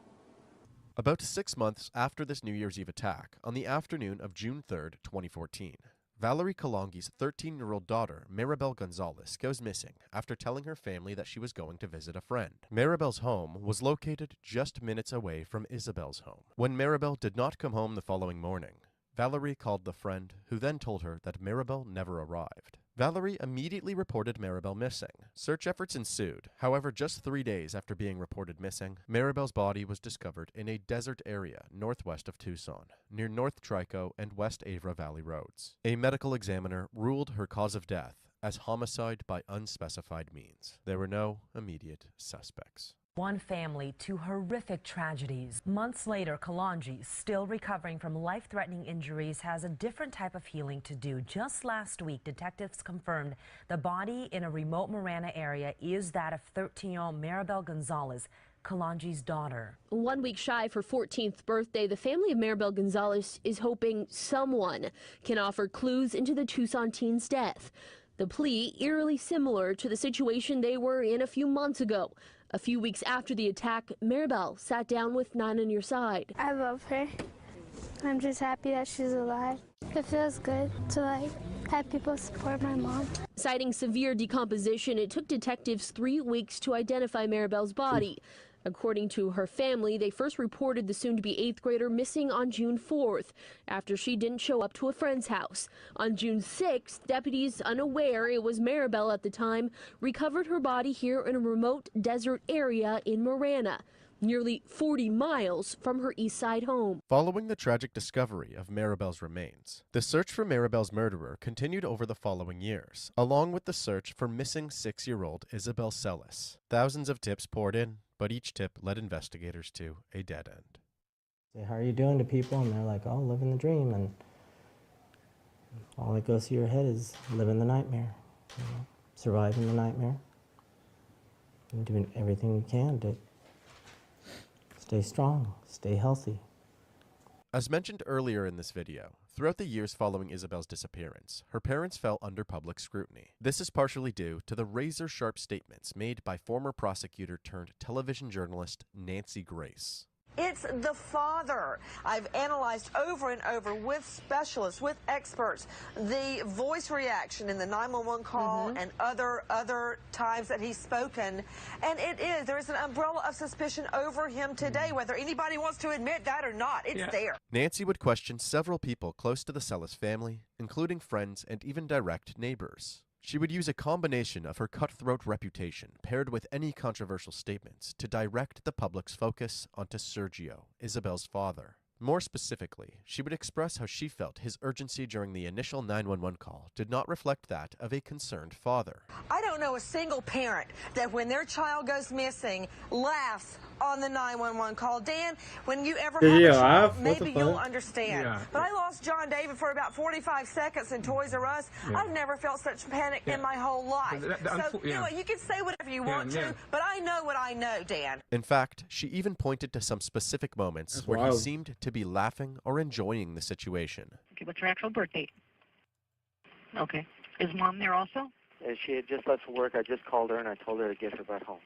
About 6 months after this New Year's Eve attack, on the afternoon of June 3rd, 2014, Valerie Kalongi's 13-year-old daughter, Maribel Gonzalez, goes missing after telling her family that she was going to visit a friend. Maribel's home was located just minutes away from Isabel's home. When Maribel did not come home the following morning, Valerie called the friend, who then told her that Maribel never arrived. Valerie immediately reported Maribel missing. Search efforts ensued. However, just 3 days after being reported missing, Maribel's body was discovered in a desert area northwest of Tucson, near North Trico and West Avra Valley roads. A medical examiner ruled her cause of death as homicide by unspecified means. There were no immediate suspects. One family, 2 horrific tragedies. Months later, Kalonji, still recovering from life-threatening injuries, has a different type of healing to do. Just last week, detectives confirmed the body in a remote Marana area is that of 13-year-old Maribel Gonzalez, Kalonji's daughter. 1 week shy of her 14th birthday, the family of Maribel Gonzalez is hoping someone can offer clues into the Tucson teen's death. The plea eerily similar to the situation they were in a few months ago. A few weeks after the attack, Maribel sat down with 9 on Your Side. I love her. I'm just happy that she's alive. It feels good to have people support my mom. Citing severe decomposition, it took detectives 3 weeks to identify Maribel's body. According to her family, they first reported the soon-to-be 8th grader missing on June 4th, after she didn't show up to a friend's house. On June 6th, deputies, unaware it was Maribel at the time, recovered her body here in a remote desert area in Marana. nearly 40 miles from her East Side home. Following the tragic discovery of Maribel's remains, the search for Maribel's murderer continued over the following years, along with the search for missing 6-year-old Isabel Celis. Thousands of tips poured in, but each tip led investigators to a dead end. Say, how are you doing to people? And they're like, oh, living the dream. And all that goes through your head is living the nightmare, you know, surviving the nightmare, and doing everything you can to stay strong, stay healthy. As mentioned earlier in this video, throughout the years following Isabel's disappearance, her parents fell under public scrutiny. This is partially due to the razor-sharp statements made by former prosecutor turned television journalist Nancy Grace. It's the father. I've analyzed over and over with specialists, with experts, the voice reaction in the 911 call and other times that he's spoken. And there is an umbrella of suspicion over him today, whether anybody wants to admit that or not. It's there. Nancy would question several people close to the Celis family, including friends and even direct neighbors. She would use a combination of her cutthroat reputation paired with any controversial statements to direct the public's focus onto Sergio, Isabel's father. More specifically, she would express how she felt his urgency during the initial 911 call did not reflect that of a concerned father. I don't know a single parent that when their child goes missing laughs on the 911 call. Dan, when you ever have a child, maybe you'll understand. But I lost John David for about 45 seconds in Toys R Us. I've never felt such panic in my whole life. So, you know, you can say whatever you want to, but I know what I know, Dan. In fact, she even pointed to some specific moments where he seemed to be laughing or enjoying the situation. Okay, what's her actual birth date? Okay. Is Mom there also? She had just left for work. I just called her and I told her to get her back home.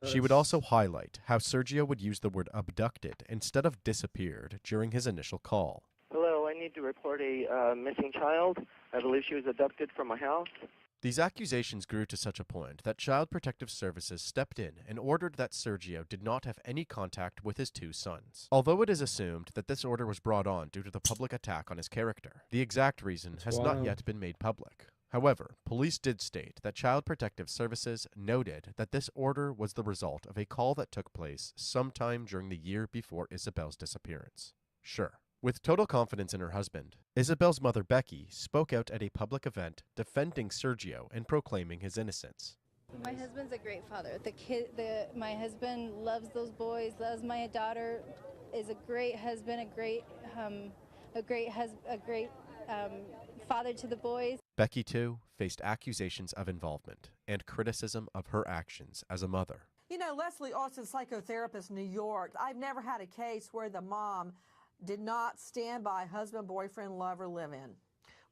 She would also highlight how Sergio would use the word abducted instead of disappeared during his initial call. Hello, I need to report a missing child. I believe she was abducted from my house. These accusations grew to such a point that Child Protective Services stepped in and ordered that Sergio did not have any contact with his 2 sons. Although it is assumed that this order was brought on due to the public attack on his character, the exact reason has not yet been made public. However, police did state that Child Protective Services noted that this order was the result of a call that took place sometime during the year before Isabel's disappearance. Sure. With total confidence in her husband, Isabel's mother Becky spoke out at a public event defending Sergio and proclaiming his innocence. My husband's a great father. My husband loves those boys, loves my daughter, is a great husband, a great father to the boys. Becky, too, faced accusations of involvement and criticism of her actions as a mother. You know, Leslie Austin, psychotherapist, New York. I've never had a case where the mom did not stand by husband, boyfriend, lover, live-in.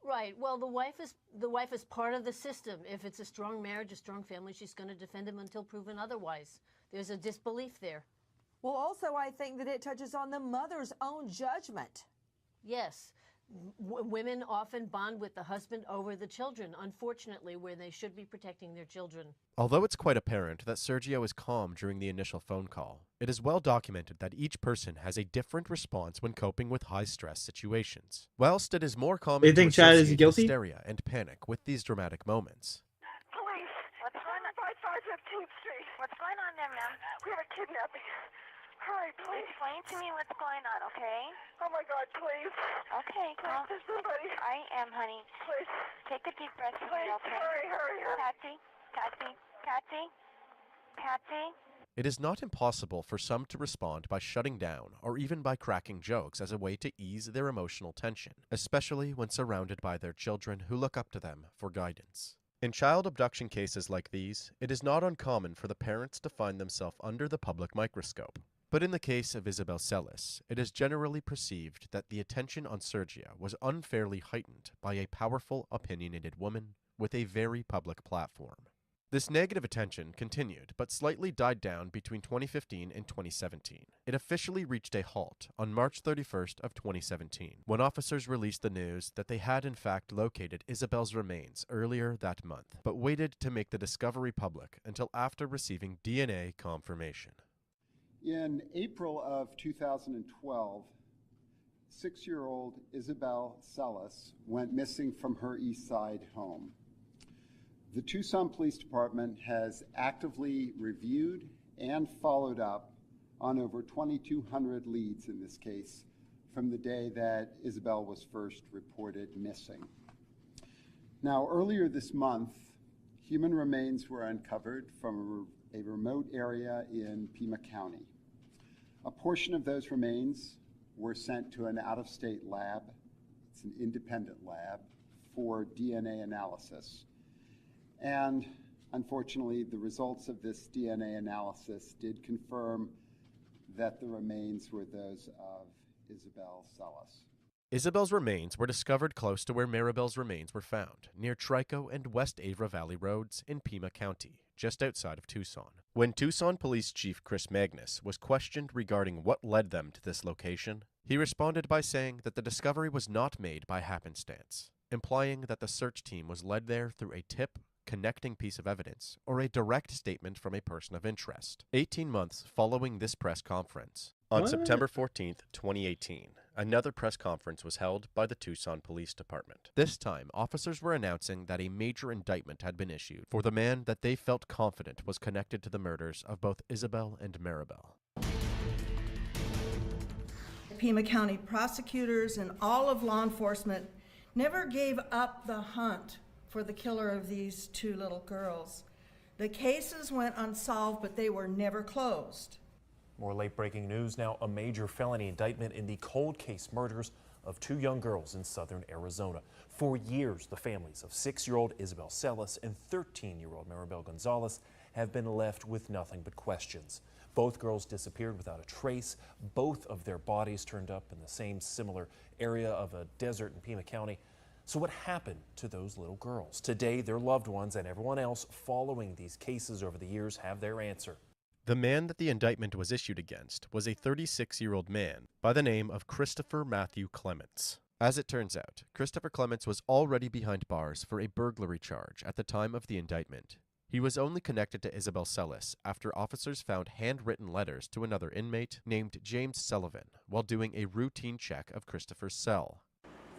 Right. Well, the wife is part of the system. If it's a strong marriage, a strong family, she's going to defend him until proven otherwise. There's a disbelief there. Well, also, I think that it touches on the mother's own judgment. Yes. Women often bond with the husband over the children, unfortunately, where they should be protecting their children. Although it's quite apparent that Sergio is calm during the initial phone call, it is well documented that each person has a different response when coping with high-stress situations. Whilst it is more common to associate hysteria and panic with these dramatic moments. Police, what's going on? 5515th Street. What's going on there, ma'am? We have a kidnapping. Hurry, please. Explain to me what's going on, okay? Oh my God, please. Okay, calm. There's somebody. I am, honey. Please. Take a deep breath. Please, okay? Hurry. Patsy. It is not impossible for some to respond by shutting down or even by cracking jokes as a way to ease their emotional tension, especially when surrounded by their children who look up to them for guidance. In child abduction cases like these, it is not uncommon for the parents to find themselves under the public microscope. But in the case of Isabel Celis, it is generally perceived that the attention on Sergio was unfairly heightened by a powerful, opinionated woman with a very public platform. This negative attention continued, but slightly died down between 2015 and 2017. It officially reached a halt on March 31st of 2017, when officers released the news that they had in fact located Isabel's remains earlier that month, but waited to make the discovery public until after receiving DNA confirmation. In April of 2012, 6-year-old Isabel Celis went missing from her East Side home. The Tucson Police Department has actively reviewed and followed up on over 2,200 leads in this case from the day that Isabel was first reported missing. Now, earlier this month, human remains were uncovered from a remote area in Pima County. A portion of those remains were sent to an out-of-state lab. It's an independent lab for DNA analysis. And unfortunately, the results of this DNA analysis did confirm that the remains were those of Isabel Celis. Isabel's remains were discovered close to where Maribel's remains were found, near Trico and West Avra Valley Roads in Pima County, just outside of Tucson. When Tucson Police Chief Chris Magnus was questioned regarding what led them to this location, he responded by saying that the discovery was not made by happenstance, implying that the search team was led there through a tip, connecting piece of evidence, or a direct statement from a person of interest. 18 months following this press conference, on September 14th, 2018, another press conference was held by the Tucson Police Department. This time, officers were announcing that a major indictment had been issued for the man that they felt confident was connected to the murders of both Isabel and Maribel. Pima County prosecutors and all of law enforcement never gave up the hunt for the killer of these two little girls. The cases went unsolved, but they were never closed. More late-breaking news now, a major felony indictment in the cold case murders of two young girls in southern Arizona. For years, the families of 6-year-old Isabel Celis and 13-year-old Maribel Gonzalez have been left with nothing but questions. Both girls disappeared without a trace. Both of their bodies turned up in the same similar area of a desert in Pima County. So what happened to those little girls? Today, their loved ones and everyone else following these cases over the years have their answer. The man that the indictment was issued against was a 36-year-old man by the name of Christopher Matthew Clements. As it turns out, Christopher Clements was already behind bars for a burglary charge at the time of the indictment. He was only connected to Isabel Celis after officers found handwritten letters to another inmate named James Sullivan while doing a routine check of Christopher's cell.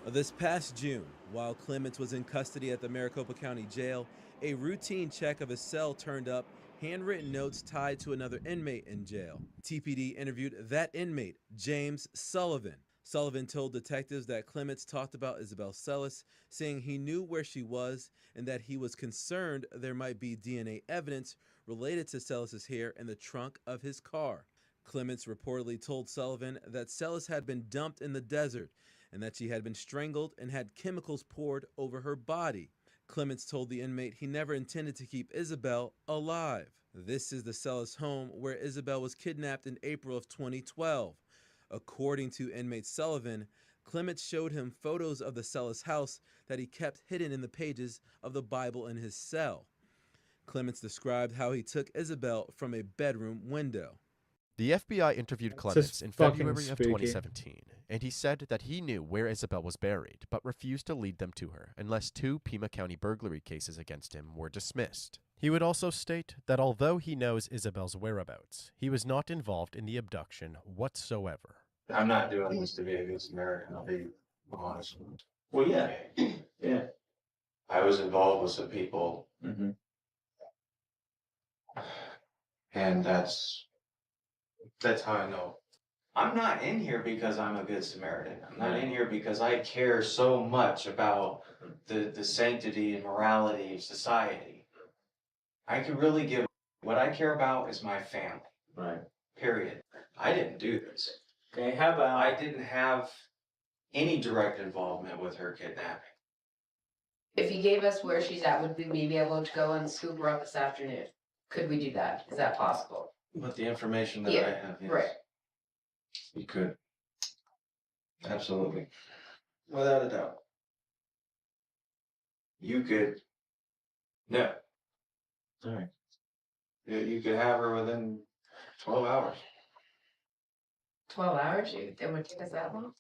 This past June, while Clements was in custody at the Maricopa County Jail, a routine check of his cell turned up handwritten notes tied to another inmate in jail. TPD interviewed that inmate, James Sullivan. Sullivan told detectives that Clements talked about Isabel Celis, saying he knew where she was and that he was concerned there might be DNA evidence related to Celis's hair in the trunk of his car. Clements reportedly told Sullivan that Celis had been dumped in the desert and that she had been strangled and had chemicals poured over her body. Clements told the inmate he never intended to keep Isabel alive. This is the Celis home where Isabel was kidnapped in April of 2012. According to inmate Sullivan, Clements showed him photos of the Celis house that he kept hidden in the pages of the Bible in his cell. Clements described how he took Isabel from a bedroom window. The FBI interviewed Clements in February of 2017, and he said that he knew where Isabel was buried, but refused to lead them to her unless 2 Pima County burglary cases against him were dismissed. He would also state that although he knows Isabel's whereabouts, he was not involved in the abduction whatsoever. I'm not doing this to be a good Samaritan, I'll be honest. Well, yeah. Yeah. I was involved with some people, and that's how I know. I'm not in here because I'm a good Samaritan. I'm not in here because I care so much about the sanctity and morality of society. I could really give, what I care about is my family. Right. Period. I didn't do this. Okay, how about... I didn't have any direct involvement with her kidnapping. If you gave us where she's at, would we be able to go and scoop her up this afternoon? Could we do that? Is that possible? With the information that I have, yes. Right. You could. Absolutely. Without a doubt. You could. No. All right. You could have her within 12 hours. 12 hours? It would take us that long?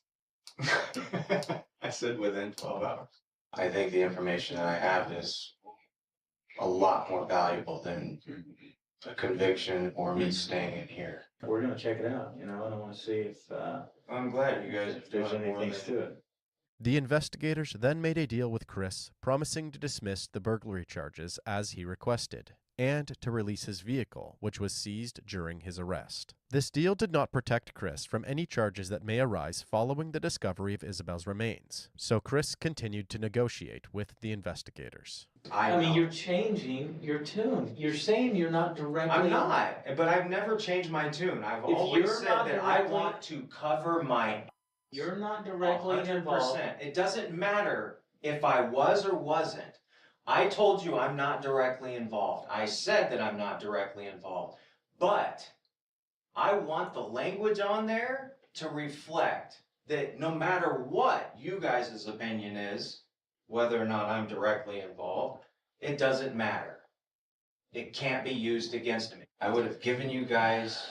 I said within 12 hours. I think the information that I have is a lot more valuable than a conviction or me staying in here. We're gonna check it out, and I want to see if I'm glad you guys have there's done more anything than to it. The investigators then made a deal with Chris, promising to dismiss the burglary charges as he requested, and to release his vehicle, which was seized during his arrest. This deal did not protect Chris from any charges that may arise following the discovery of Isabel's remains, so Chris continued to negotiate with the investigators. I mean, you're changing your tune. You're saying you're not directly... I'm not, but I've never changed my tune. I've always said that I want to cover my... You're not directly 100%. involved. It doesn't matter if I was or wasn't. I told you I'm not directly involved. I said that I'm not directly involved. But I want the language on there to reflect that no matter what you guys' opinion is, whether or not I'm directly involved, it doesn't matter. It can't be used against me. I would have given you guys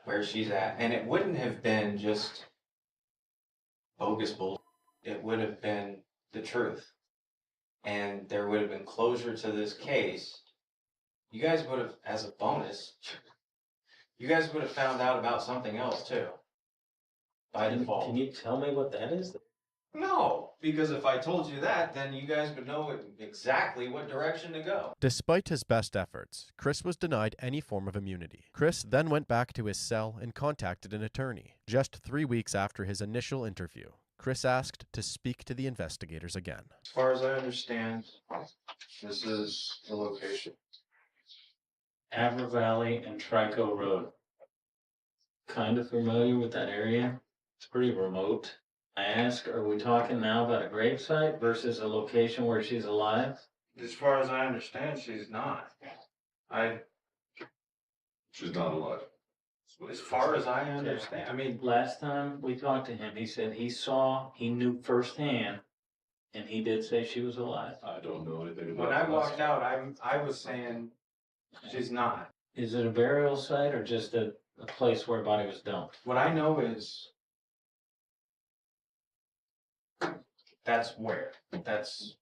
where she's at, and it wouldn't have been just bogus bull. It would have been the truth. And there would have been closure to this case. You guys would have, as a bonus, you guys would have found out about something else too. By default. Can you tell me what that is? No, because if I told you that, then you guys would know exactly what direction to go. Despite his best efforts, Chris was denied any form of immunity. Chris then went back to his cell and contacted an attorney. Just 3 weeks after his initial interview, Chris asked to speak to the investigators again. As far as I understand, this is the location. Avra Valley and Trico Road. Kind of familiar with that area. It's pretty remote. I ask, are we talking now about a gravesite versus a location where she's alive? As far as I understand, she's not. She's not alive. As far as I understand, I mean, last time we talked to him, he said he knew firsthand, and he did say she was alive. I don't know anything about when I walked out, I was saying she's not. Is it a burial site or just a place where a body was dumped? What I know is that's where. That's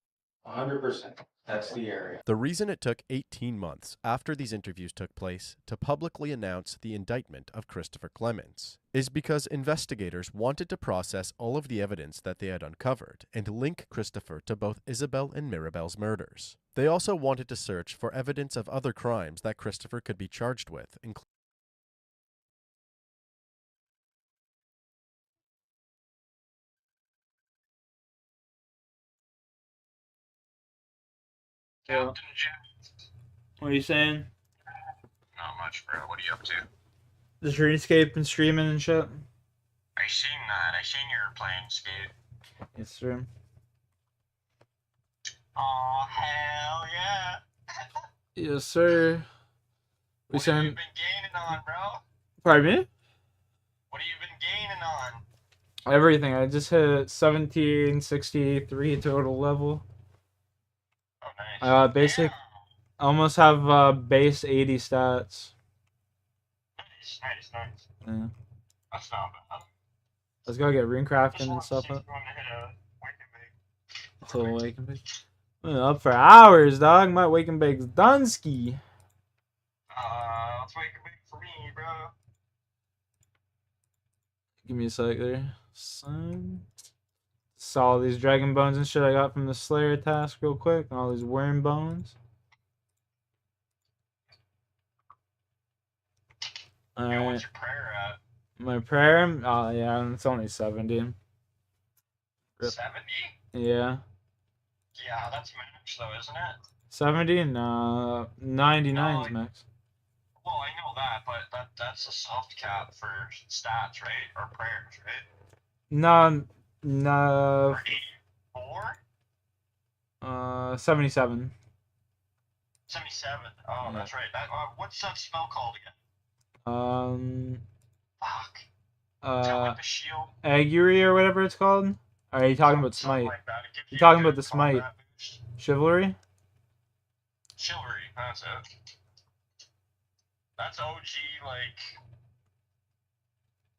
100%. That's the area. The reason it took 18 months after these interviews took place to publicly announce the indictment of Christopher Clements is because investigators wanted to process all of the evidence that they had uncovered and link Christopher to both Isabel and Mirabel's murders. They also wanted to search for evidence of other crimes that Christopher could be charged with, including Yeah. What are you saying? Not much, bro. What are you up to? Just Runescape and streaming and shit. I seen that. I seen you were playing skate. Yes, sir. Oh, hell yeah. Yes, sir. What have you been gaining on, bro? Pardon me? What have you been gaining on? Everything. I just hit 1763 total level. Oh, nice. Basic. I almost have base 80 stats. Nice. Yeah. That's not bad. Let's go get runecrafting and stuff up. Going to hit a wake and bake. It's a little wake and bake. I'm up for hours, dog. My wake and bake's Dunsky. Let's wake and bake for me, bro. Give me a sec there. Saw all these dragon bones and shit I got from the Slayer task real quick. And all these worm bones. Alright. What's your prayer at? My prayer? Oh, yeah, it's only 70. 70? Yeah. Yeah, that's max though, isn't it? 70? No, 99 is max. Well, I know that, but that's a soft cap for stats, right? Or prayers, right? No. 4? 77. 77. Oh, that's right. What's that spell called again? Fuck. The shield. Augury or whatever it's called? Or are you talking about Smite? Like that. You're talking about the Smite. Chivalry? Chivalry, that's it. That's OG, like,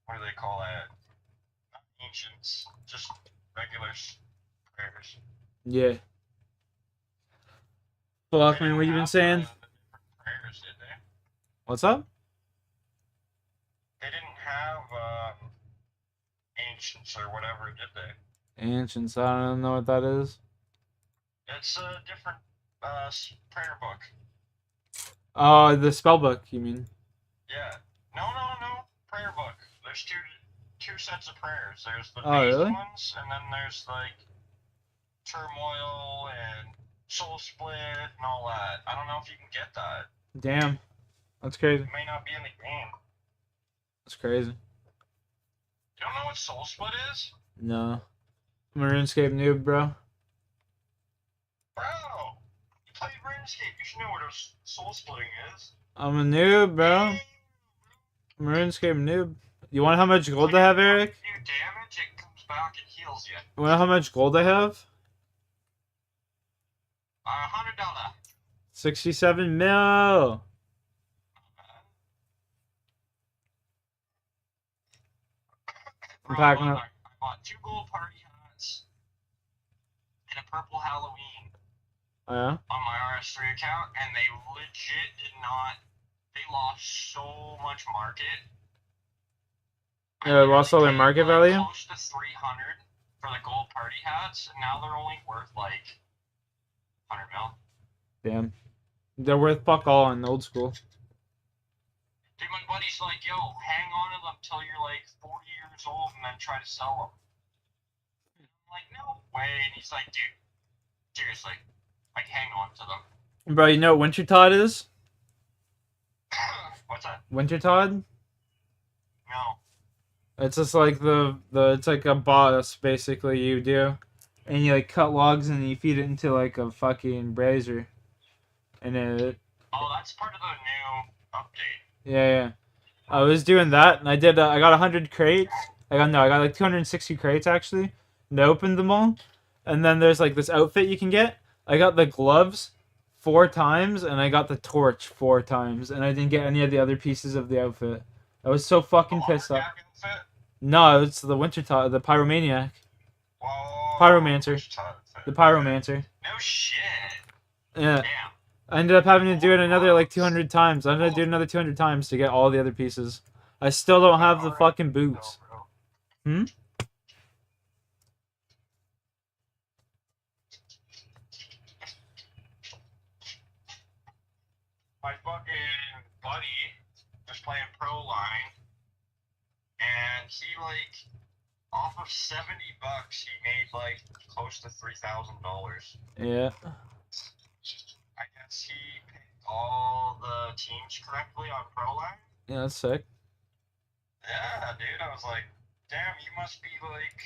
what do they call that? Not ancients, just regular prayers. Yeah. Fuck, man, what you been saying? Prayers, did they? What's up? They didn't have ancients or whatever, did they? Ancients, I don't know what that is. It's a different prayer book. Oh, the spell book, you mean? Yeah. No. Prayer book. There's two sets of prayers. There's the Oh, base really? ones, and then there's like turmoil and soul split and all that. I don't know if you can get that. Damn. That's crazy. It may not be in the game. That's crazy. You don't know what soul split is? No. I'm a RuneScape noob, bro. Bro! You played RuneScape. You should know what soul splitting is. I'm a noob, bro. I'm a RuneScape noob. You want how much gold I have, Eric? If you damage, it comes back and heals you. You want to know how much gold I have? $100. 67 mil. I'm packing up. I bought 2 gold party hats and a purple Halloween Oh, yeah? on my RS3 account, and they legit did not. They lost so much market. Yeah, they lost all their market value? Close to 300 for the gold party hats, and now they're only worth like 100 mil. Damn. They're worth fuck all in old school. Dude, my buddy's like, yo, hang on to them till you're like 40 years old and then try to sell them. I'm like, no way. And he's like, dude, seriously, like, hang on to them. Bro, you know what Wintertod is? What's that? Wintertod? No. It's just like it's like a boss, basically, you do. And you, like, cut logs and you feed it into, like, a fucking brazier. And it... Oh, that's part of the new update. Yeah. I was doing that, and I got 100 crates. I got like 260 crates, actually. And I opened them all. And then there's, like, this outfit you can get. I got the gloves 4 times, and I got the torch 4 times. And I didn't get any of the other pieces of the outfit. I was so fucking pissed off. No, it's the Wintertod, the Pyromaniac. Whoa, Pyromancer. The Pyromancer. No shit. Yeah. Damn. I ended up having to do it another like 200 times. I ended up doing another 200 times to get all the other pieces. I still don't have the fucking boots. Hmm? My fucking buddy was playing Pro Line, and he like off of $70, he made like close to $3,000. Yeah. I guess he picked all the teams correctly on Pro Line. Yeah, that's sick. Yeah, dude, I was like, damn, you must be like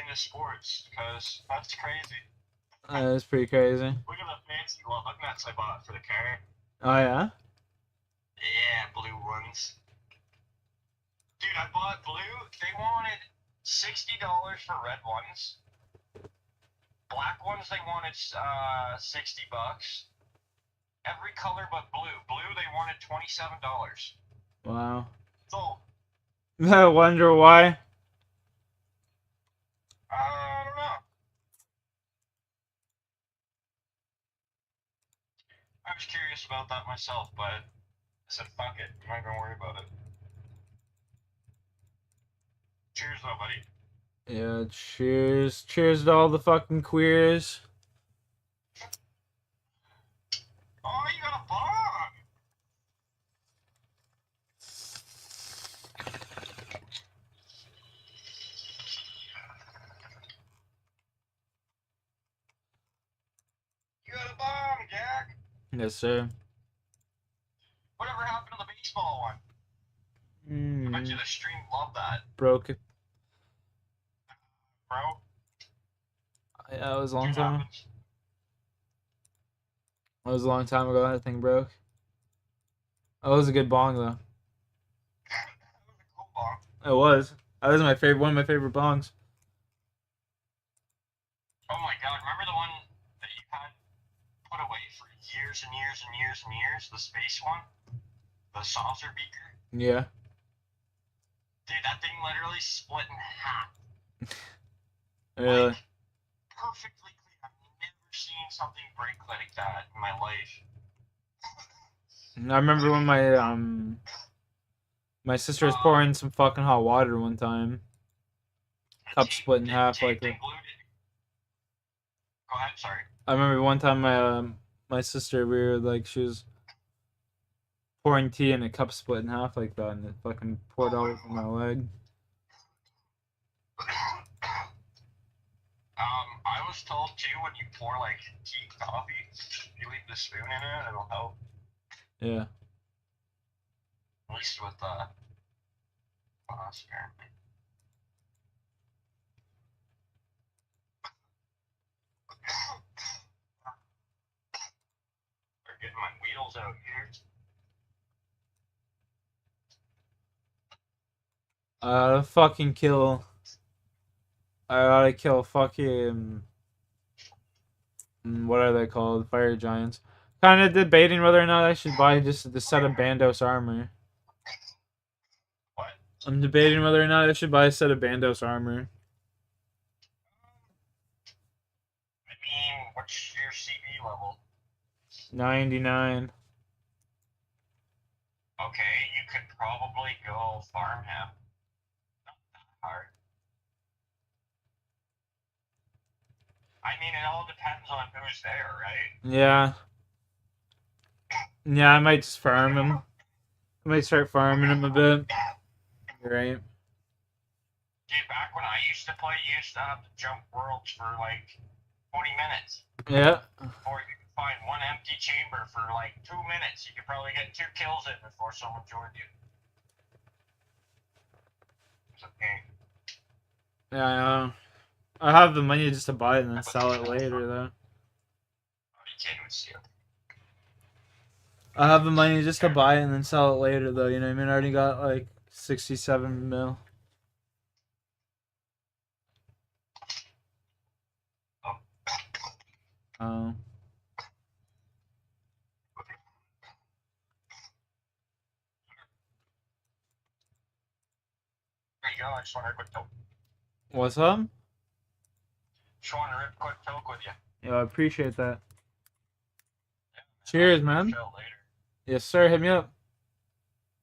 into sports, because that's crazy. That's pretty crazy. Look at the fancy lug nuts I bought for the car. Oh, yeah? Yeah, blue ones. Dude, I bought blue. They wanted $60 for red ones. Black ones, they wanted $60. Every color but blue. Blue, they wanted $27. Wow. So, I wonder why. I don't know. I was curious about that myself, but I said, fuck it. I'm not gonna worry about it. Cheers, though, buddy. Yeah, cheers. Cheers to all the fucking queers. Oh, you got a bomb! You got a bomb, Jack! Yes, sir. Whatever happened to the baseball one? I bet you the stream loved that, Broke it. bro. Yeah, it was a long time. It was a long time ago that thing broke. Oh, it was a good bong, though. Cool bong. It was. That was my favorite. One of my favorite bongs. Oh my god, remember the one that you had put away for years and years and years and years? The space one? The saucer beaker? Yeah. Dude, that thing literally split in half. Really? Like, perfectly clean. I've never seen something break like that in my life. I remember when my sister was pouring some fucking hot water one time. cup split in half like that. Go ahead, sorry. I remember one time my sister, we were like, she was pouring tea and a cup split in half like that, and it fucking poured all over my leg. I was told too, when you pour like tea coffee, you leave the spoon in it, it'll help. Yeah. At least with us apparently. They're getting my wheels out here. I gotta kill fucking, what are they called? Fire giants. Kind of debating whether or not I should buy just the set of Bandos armor. What? I'm debating whether or not I should buy a set of Bandos armor. I mean, what's your CB level? 99. Okay, you could probably go farmhand. Not that hard. I mean, it all depends on who's there, right? Yeah. Yeah, I might just farm him. I might start farming him a bit. You're right. Dude, back when I used to play, you used to have to jump worlds for like 20 minutes. Yeah. Before you could find one empty chamber for like 2 minutes. You could probably get 2 kills in before someone joined you. It's okay. Yeah, I know. I have the money just to buy it and then sell it later, though. I have the money just to buy it and then sell it later, though. You know what I mean? I already got like 67 mil. Oh. There you go. I just want to quick talk. What's up? Just want to rip a quick talk with you. Yeah, I appreciate that. Cheers, man. Show later. Yes, sir. Hit me up.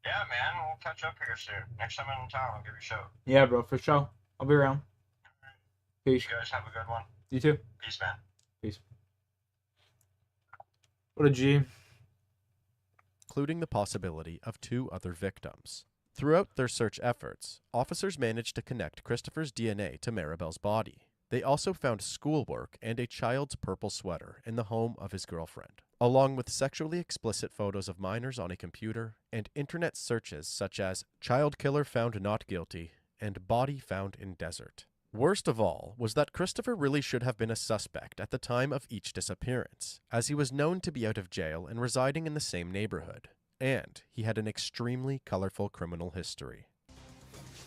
Yeah, man. We'll catch up here soon. Next time I'm in town, I'll give you a show. Yeah, bro, for sure. I'll be around. Peace. You guys have a good one. You too. Peace, man. Peace. What a G. Including the possibility of 2 other victims. Throughout their search efforts, officers managed to connect Christopher's DNA to Maribel's body. They also found schoolwork and a child's purple sweater in the home of his girlfriend, along with sexually explicit photos of minors on a computer and internet searches such as "child killer found not guilty" and "body found in desert." Worst of all was that Christopher really should have been a suspect at the time of each disappearance, as he was known to be out of jail and residing in the same neighborhood, and he had an extremely colorful criminal history.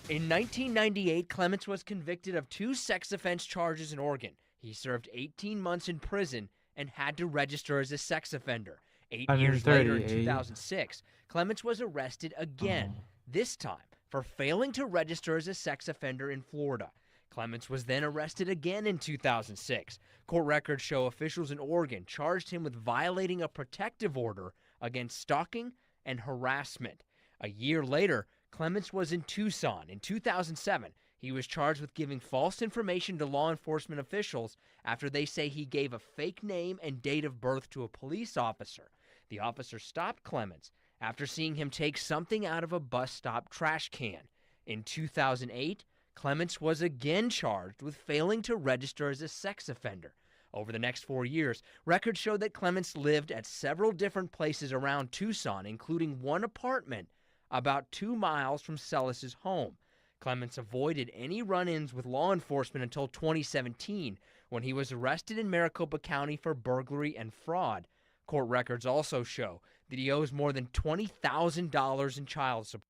In 1998, Clements was convicted of 2 sex offense charges in Oregon. He served 18 months in prison and had to register as a sex offender. 8 years later, in 2006, Clements was arrested again, this time for failing to register as a sex offender in Florida. Clements was then arrested again in 2006. Court records show officials in Oregon charged him with violating a protective order against stalking and harassment. A year later, Clements was in Tucson. In 2007, he was charged with giving false information to law enforcement officials after they say he gave a fake name and date of birth to a police officer. The officer stopped Clements after seeing him take something out of a bus stop trash can. In 2008, Clements was again charged with failing to register as a sex offender. Over the next 4 years, records show that Clements lived at several different places around Tucson, including one apartment about 2 miles from Celis's home. Clements avoided any run-ins with law enforcement until 2017, when he was arrested in Maricopa County for burglary and fraud. Court records also show that he owes more than $20,000 in child support.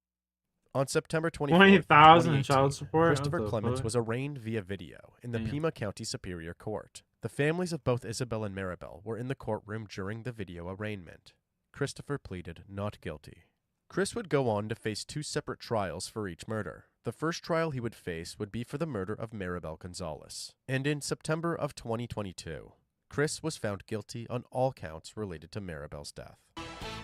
On September 24th, 20,000 in child support? Christopher What the Clements fuck? was arraigned via video in the Damn. Pima County Superior Court. The families of both Isabel and Maribel were in the courtroom during the video arraignment. Christopher pleaded not guilty. Chris would go on to face 2 separate trials for each murder. The first trial he would face would be for the murder of Maribel Gonzalez. And in September of 2022, Chris was found guilty on all counts related to Maribel's death.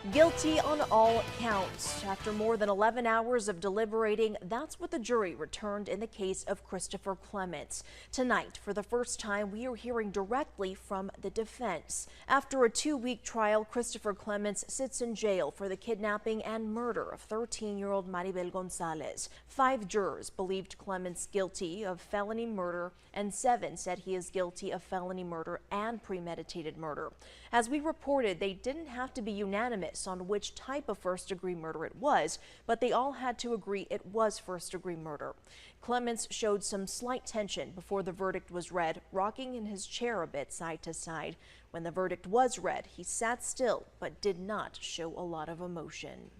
Guilty on all counts. After more than 11 hours of deliberating, that's what the jury returned in the case of Christopher Clements. Tonight, for the first time, we are hearing directly from the defense. After a 2-week trial, Christopher Clements sits in jail for the kidnapping and murder of 13-year-old Maribel Gonzalez. 5 jurors believed Clements guilty of felony murder, and 7 said he is guilty of felony murder and premeditated murder. As we reported, they didn't have to be unanimous on which type of first-degree murder it was, but they all had to agree it was first-degree murder. Clements showed some slight tension before the verdict was read, rocking in his chair a bit side to side. When the verdict was read, he sat still but did not show a lot of emotion.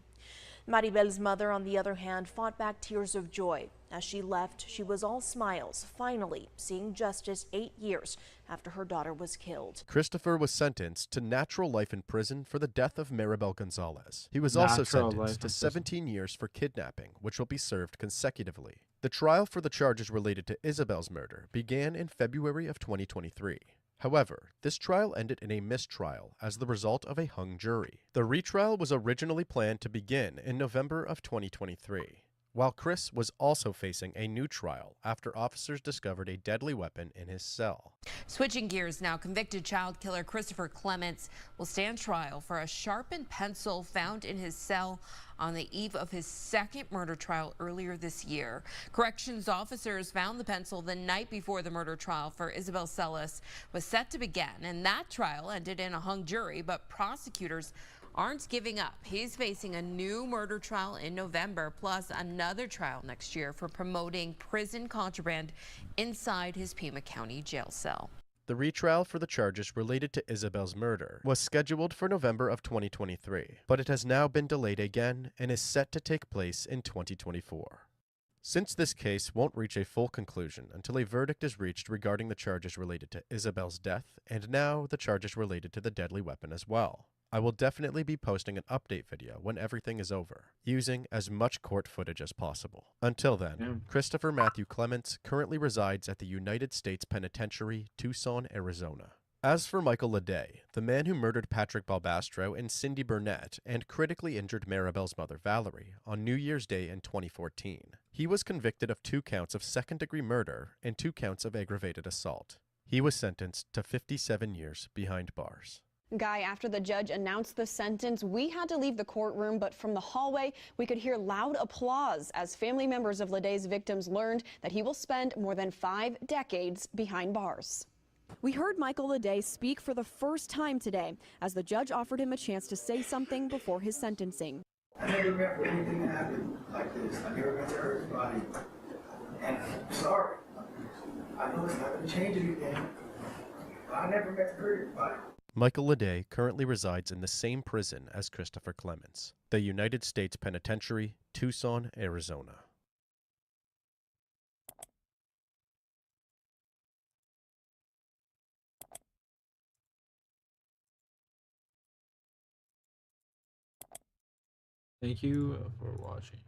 Maribel's mother, on the other hand, fought back tears of joy. As she left, she was all smiles, finally seeing justice 8 years after her daughter was killed. Christopher was sentenced to natural life in prison for the death of Maribel Gonzalez. He was also sentenced to 17 years for kidnapping, which will be served consecutively. The trial for the charges related to Isabel's murder began in February of 2023. However, this trial ended in a mistrial as the result of a hung jury. The retrial was originally planned to begin in November of 2023, while Chris was also facing a new trial after officers discovered a deadly weapon in his cell. Switching gears now, convicted child killer Christopher Clements will stand trial for a sharpened pencil found in his cell on the eve of his second murder trial earlier this year. Corrections officers found the pencil the night before the murder trial for Isabel Celis was set to begin, and that trial ended in a hung jury, but prosecutors aren't giving up. He's facing a new murder trial in November, plus another trial next year for promoting prison contraband inside his Pima County jail cell. The retrial for the charges related to Isabel's murder was scheduled for November of 2023, but it has now been delayed again and is set to take place in 2024. Since this case won't reach a full conclusion until a verdict is reached regarding the charges related to Isabel's death and now the charges related to the deadly weapon as well, I will definitely be posting an update video when everything is over, using as much court footage as possible. Until then, Christopher Matthew Clements currently resides at the United States Penitentiary, Tucson, Arizona. As for Michael Leday, the man who murdered Patrick Balbastro and Cindy Burnett and critically injured Maribel's mother Valerie on New Year's Day in 2014, he was convicted of 2 counts of second-degree murder and 2 counts of aggravated assault. He was sentenced to 57 years behind bars. Guy, after the judge announced the sentence, we had to leave the courtroom, but from the hallway, we could hear loud applause as family members of Leday's victims learned that he will spend more than 5 decades behind bars. We heard Michael Leday speak for the first time today as the judge offered him a chance to say something before his sentencing. I never meant for anything to happen like this. I never meant to hurt anybody. And I'm sorry. I know it's not going to change anything. But I never meant to hurt anybody. Michael Leday currently resides in the same prison as Christopher Clements, the United States Penitentiary, Tucson, Arizona. Thank you for watching.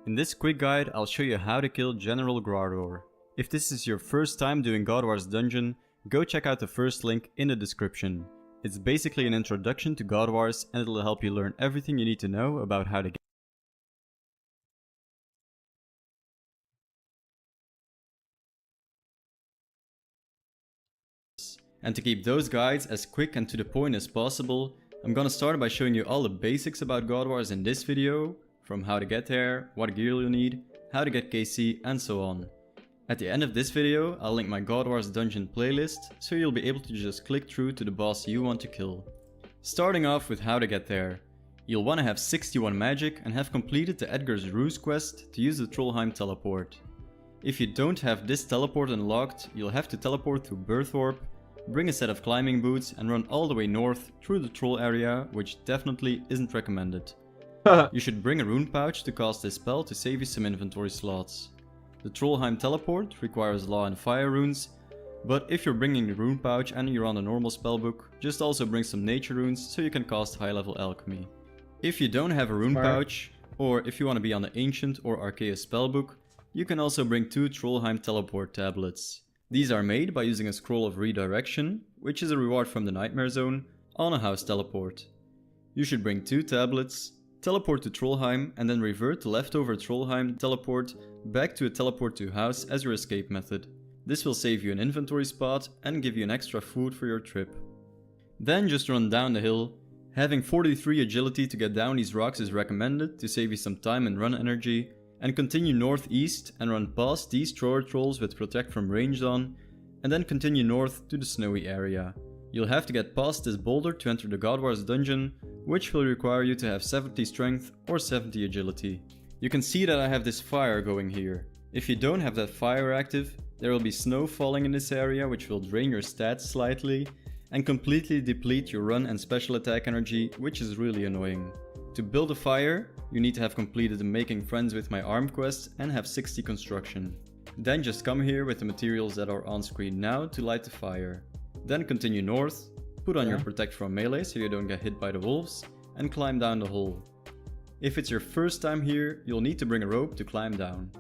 In this quick guide, I'll show you how to kill General Grador. If this is your first time doing God War's Dungeon, go check out the first link in the description. It's basically an introduction to God Wars and it'll help you learn everything you need to know about how to get And to keep those guides as quick and to the point as possible, I'm gonna start by showing you all the basics about God Wars in this video, from how to get there, what gear you'll need, how to get KC, and so on. At the end of this video, I'll link my God Wars Dungeon playlist, so you'll be able to just click through to the boss you want to kill. Starting off with how to get there. You'll want to have 61 magic and have completed the Edgar's Ruse quest to use the Trollheim teleport. If you don't have this teleport unlocked, you'll have to teleport through Birthwarp, bring a set of climbing boots and run all the way north through the troll area, which definitely isn't recommended. You should bring a rune pouch to cast this spell to save you some inventory slots. The Trollheim teleport requires Law and Fire runes, But if you're bringing the rune pouch and you're on a normal spellbook, just also bring some nature runes so you can cast high level alchemy. If you don't have a rune pouch, or if you want to be on the ancient or archaeus spellbook, you can also bring 2 Trollheim teleport tablets. These are made by using a scroll of redirection, which is a reward from the Nightmare Zone, on a house teleport. You should bring 2 tablets, teleport to Trollheim, and then revert the leftover Trollheim teleport back to a teleport to house as your escape method. This will save you an inventory spot and give you an extra food for your trip. Then just run down the hill. Having 43 agility to get down these rocks is recommended to save you some time and run energy, and continue northeast and run past these thrower trolls with protect from ranged on, and then continue north to the snowy area. You'll have to get past this boulder to enter the God Wars dungeon, which will require you to have 70 strength or 70 agility. You can see that I have this fire going here. If you don't have that fire active, there will be snow falling in this area which will drain your stats slightly and completely deplete your run and special attack energy, which is really annoying. To build a fire, you need to have completed the Making Friends with My Arm quest and have 60 construction. Then just come here with the materials that are on screen now to light the fire. Then continue north, put on your protect from melee so you don't get hit by the wolves, and climb down the hole. If it's your first time here, you'll need to bring a rope to climb down.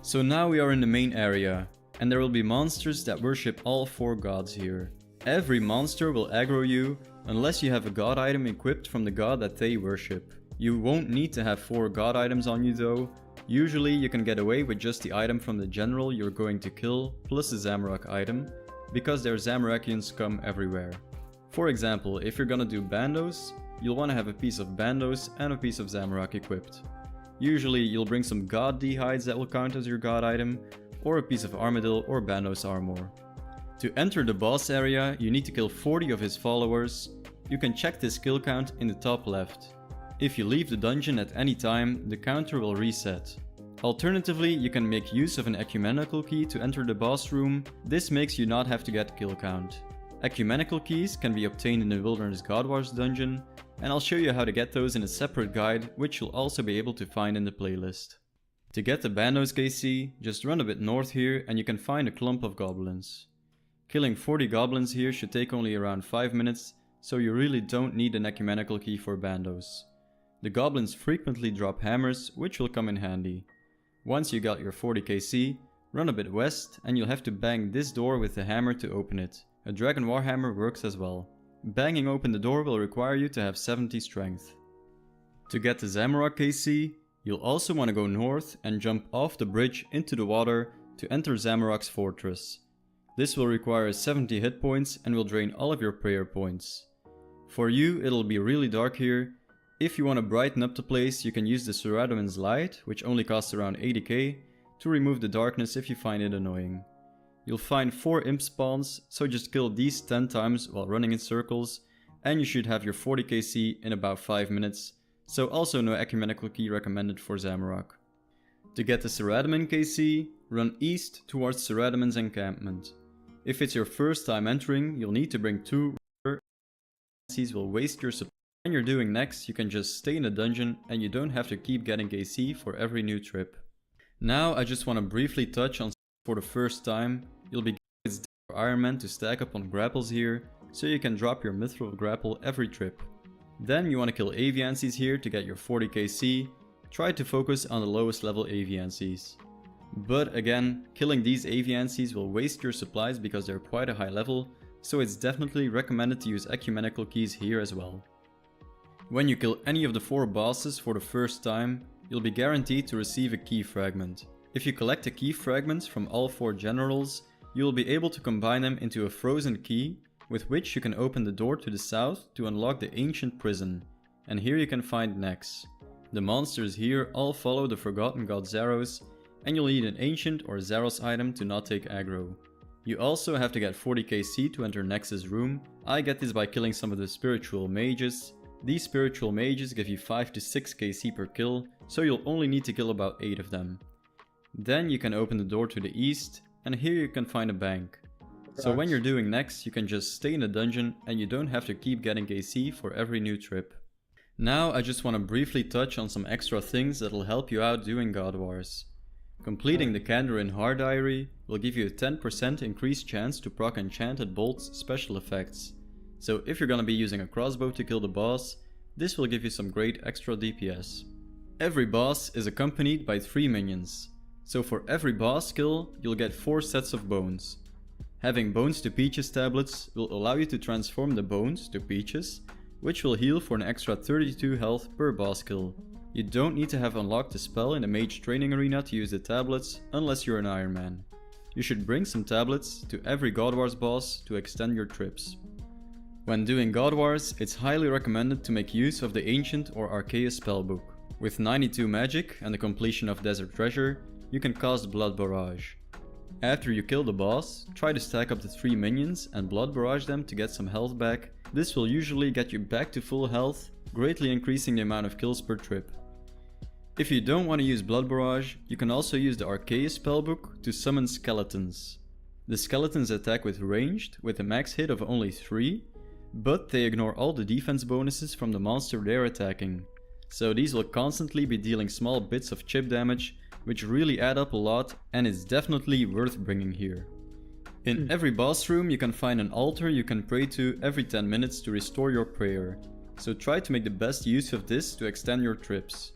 So now we are in the main area, and there will be monsters that worship all 4 gods here. Every monster will aggro you, unless you have a god item equipped from the god that they worship. You won't need to have 4 god items on you though. Usually you can get away with just the item from the general you're going to kill, plus the Zamorak item, because their Zamorakian scum everywhere. For example, if you're gonna do Bandos, you'll want to have a piece of Bandos and a piece of Zamorak equipped. Usually you'll bring some god D-hides that will count as your god item, or a piece of Armadillo or Bandos armor. To enter the boss area, you need to kill 40 of his followers. You can check this kill count in the top left. If you leave the dungeon at any time, the counter will reset. Alternatively, you can make use of an ecumenical key to enter the boss room. This makes you not have to get kill count. Ecumenical keys can be obtained in the Wilderness God Wars dungeon, and I'll show you how to get those in a separate guide, which you'll also be able to find in the playlist. To get the Bandos KC, just run a bit north here and you can find a clump of goblins. Killing 40 goblins here should take only around 5 minutes, so you really don't need an ecumenical key for Bandos. The goblins frequently drop hammers, which will come in handy. Once you got your 40 KC, run a bit west and you'll have to bang this door with the hammer to open it. A Dragon Warhammer works as well. Banging open the door will require you to have 70 strength. To get the Zamorak KC, you'll also want to go north and jump off the bridge into the water to enter Zamorak's fortress. This will require 70 hit points and will drain all of your prayer points. For you, it'll be really dark here. If you want to brighten up the place, you can use the Suradomin's Light, which only costs around 80k, to remove the darkness if you find it annoying. You'll find 4 imp spawns, so just kill these 10 times while running in circles, and you should have your 40 KC in about 5 minutes, so also no ecumenical key recommended for Zamorak. To get the Suradomin KC, run east towards Suradomin's encampment. If it's your first time entering, you'll need to bring 2 KCs will waste your supply. When you're doing next, you can just stay in the dungeon and you don't have to keep getting KC for every new trip. Now I just want to briefly touch on for the first time, you'll be getting Iron Man to stack up on grapples here, so you can drop your Mithril grapple every trip. Then you want to kill Aviancies here to get your 40 KC, try to focus on the lowest level Aviancies. But again, killing these Aviancies will waste your supplies because they're quite a high level, so it's definitely recommended to use ecumenical keys here as well. When you kill any of the 4 bosses for the first time, you'll be guaranteed to receive a key fragment. If you collect the key fragments from all 4 generals, you will be able to combine them into a frozen key, with which you can open the door to the south to unlock the ancient prison, and here you can find Nex. The monsters here all follow the Forgotten God Zaros, and you'll need an ancient or Zaros item to not take aggro. You also have to get 40 KC to enter Nex's room. I get this by killing some of the spiritual mages. These spiritual mages give you 5 to 6 KC per kill, so you'll only need to kill about 8 of them. Then you can open the door to the east, and here you can find a bank. So when you're doing Nex, you can just stay in the dungeon and you don't have to keep getting KC for every new trip. Now I just want to briefly touch on some extra things that'll help you out doing God Wars. Completing the Kandarin Hard Diary will give you a 10% increased chance to proc Enchanted Bolt's special effects. So if you're gonna be using a crossbow to kill the boss, this will give you some great extra DPS. Every boss is accompanied by 3 minions. So for every boss kill, you'll get 4 sets of bones. Having Bones to Peaches tablets will allow you to transform the bones to peaches, which will heal for an extra 32 health per boss kill. You don't need to have unlocked the spell in the mage training arena to use the tablets unless you're an Iron Man. You should bring some tablets to every God Wars boss to extend your trips. When doing God Wars, it's highly recommended to make use of the Ancient or Arceus spellbook. With 92 magic and the completion of Desert Treasure, you can cast Blood Barrage. After you kill the boss, try to stack up the 3 minions and Blood Barrage them to get some health back. This will usually get you back to full health, greatly increasing the amount of kills per trip. If you don't want to use Blood Barrage, you can also use the Arceus spellbook to summon skeletons. The skeletons attack with ranged, with a max hit of only 3, but they ignore all the defense bonuses from the monster they're attacking. So these will constantly be dealing small bits of chip damage, which really add up a lot and is definitely worth bringing here. In every boss room you can find an altar you can pray to every 10 minutes to restore your prayer, so try to make the best use of this to extend your trips.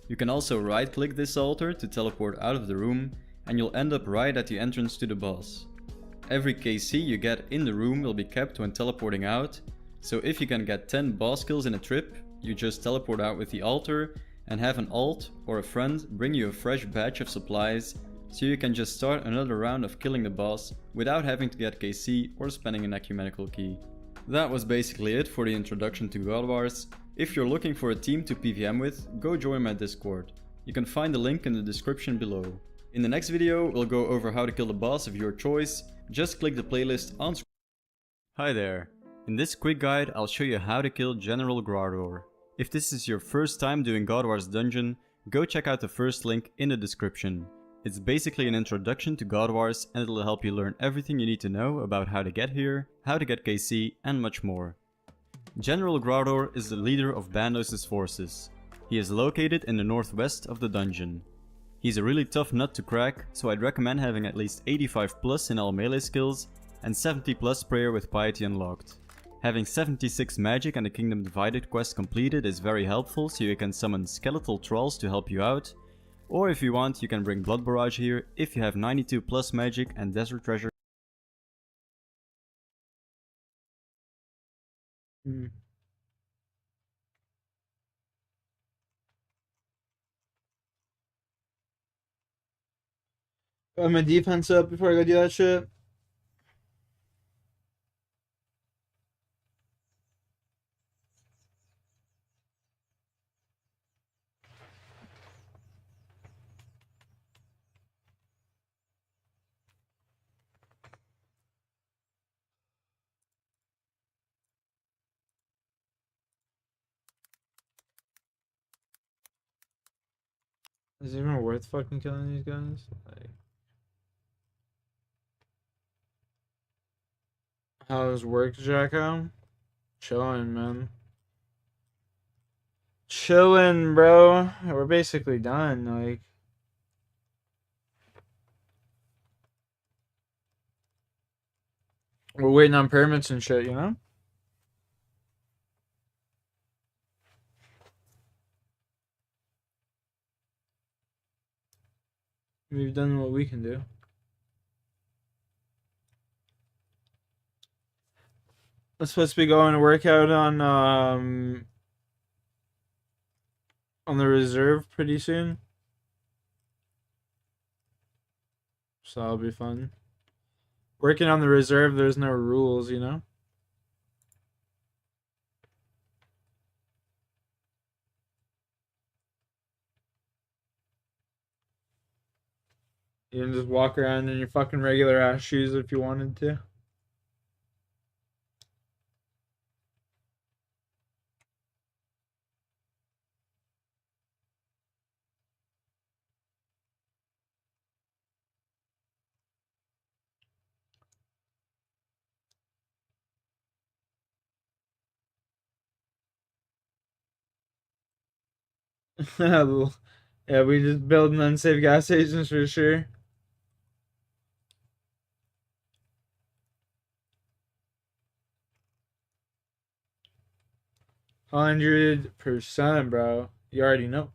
You can also right click this altar to teleport out of the room and you'll end up right at the entrance to the boss. Every KC you get in the room will be kept when teleporting out, so if you can get 10 boss kills in a trip, you just teleport out with the altar and have an alt or a friend bring you a fresh batch of supplies so you can just start another round of killing the boss without having to get KC or spending an ecumenical key. That was basically it for the introduction to God Wars. If you're looking for a team to PvM with, go join my Discord. You can find the link in the description below. In the next video, we'll go over how to kill the boss of your choice. Just click the playlist on screen. Hi there. In this quick guide, I'll show you how to kill General Grardor. If this is your first time doing God Wars Dungeon, go check out the first link in the description. It's basically an introduction to God Wars and it'll help you learn everything you need to know about how to get here, how to get KC, and much more. General Grardor is the leader of Bandos' forces. He is located in the northwest of the dungeon. He's a really tough nut to crack, so I'd recommend having at least 85 plus in all melee skills and 70 plus prayer with piety unlocked. Having 76 magic and the Kingdom Divided quest completed is very helpful, so you can summon skeletal trolls to help you out, or if you want you can bring Blood Barrage here if you have 92 plus magic and Desert Treasure. Got my defense up before I go do that shit. Is it even worth fucking killing these guys? Like, how's work, Jacko? Chilling, man. Chilling, bro. We're basically done. Like, we're waiting on permits and shit, you know? We've done what we can do. I'm supposed to be going to work out on the reserve pretty soon. So that'll be fun. Working on the reserve, there's no rules, you know? You can just walk around in your fucking regular ass shoes if you wanted to. Yeah, we just building unsafe gas stations for sure. %, bro. You already know.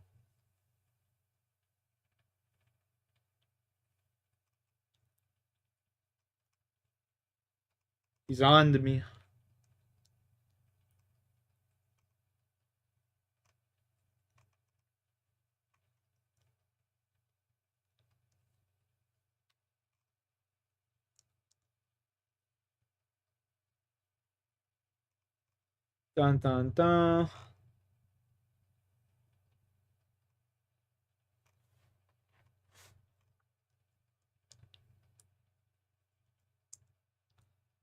He's on to me. Dun dun dun.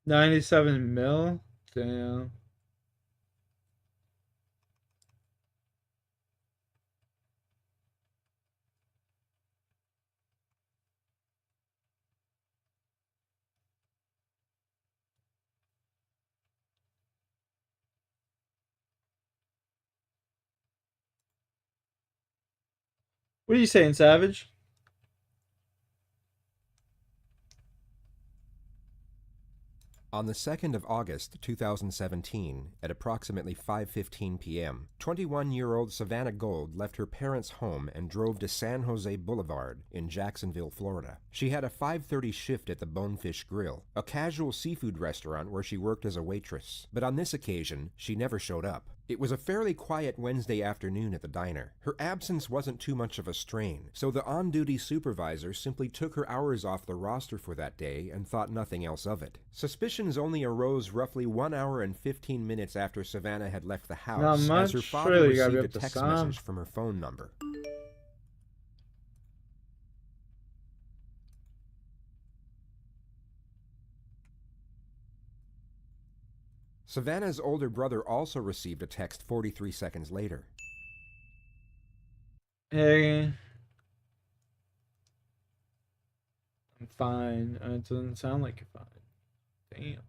$97 mil? Damn. What are you saying, Savage? On the 2nd of August, 2017, at approximately 5:15 p.m., 21-year-old Savannah Gold left her parents' home and drove to San Jose Boulevard in Jacksonville, Florida. She had a 5:30 shift at the Bonefish Grill, a casual seafood restaurant where she worked as a waitress. But on this occasion, she never showed up. It was a fairly quiet Wednesday afternoon at the diner. Her absence wasn't too much of a strain, so the on-duty supervisor simply took her hours off the roster for that day and thought nothing else of it. Suspicions only arose roughly 1 hour and 15 minutes after Savannah had left the house, as her father received a text message from her phone number. Savannah's older brother also received a text 43 seconds later. Hey. I'm fine. It doesn't sound like you're fine. Damn.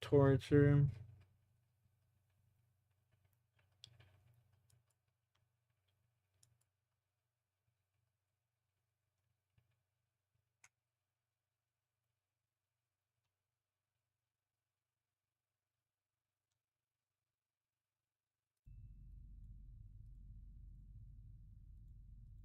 Torture.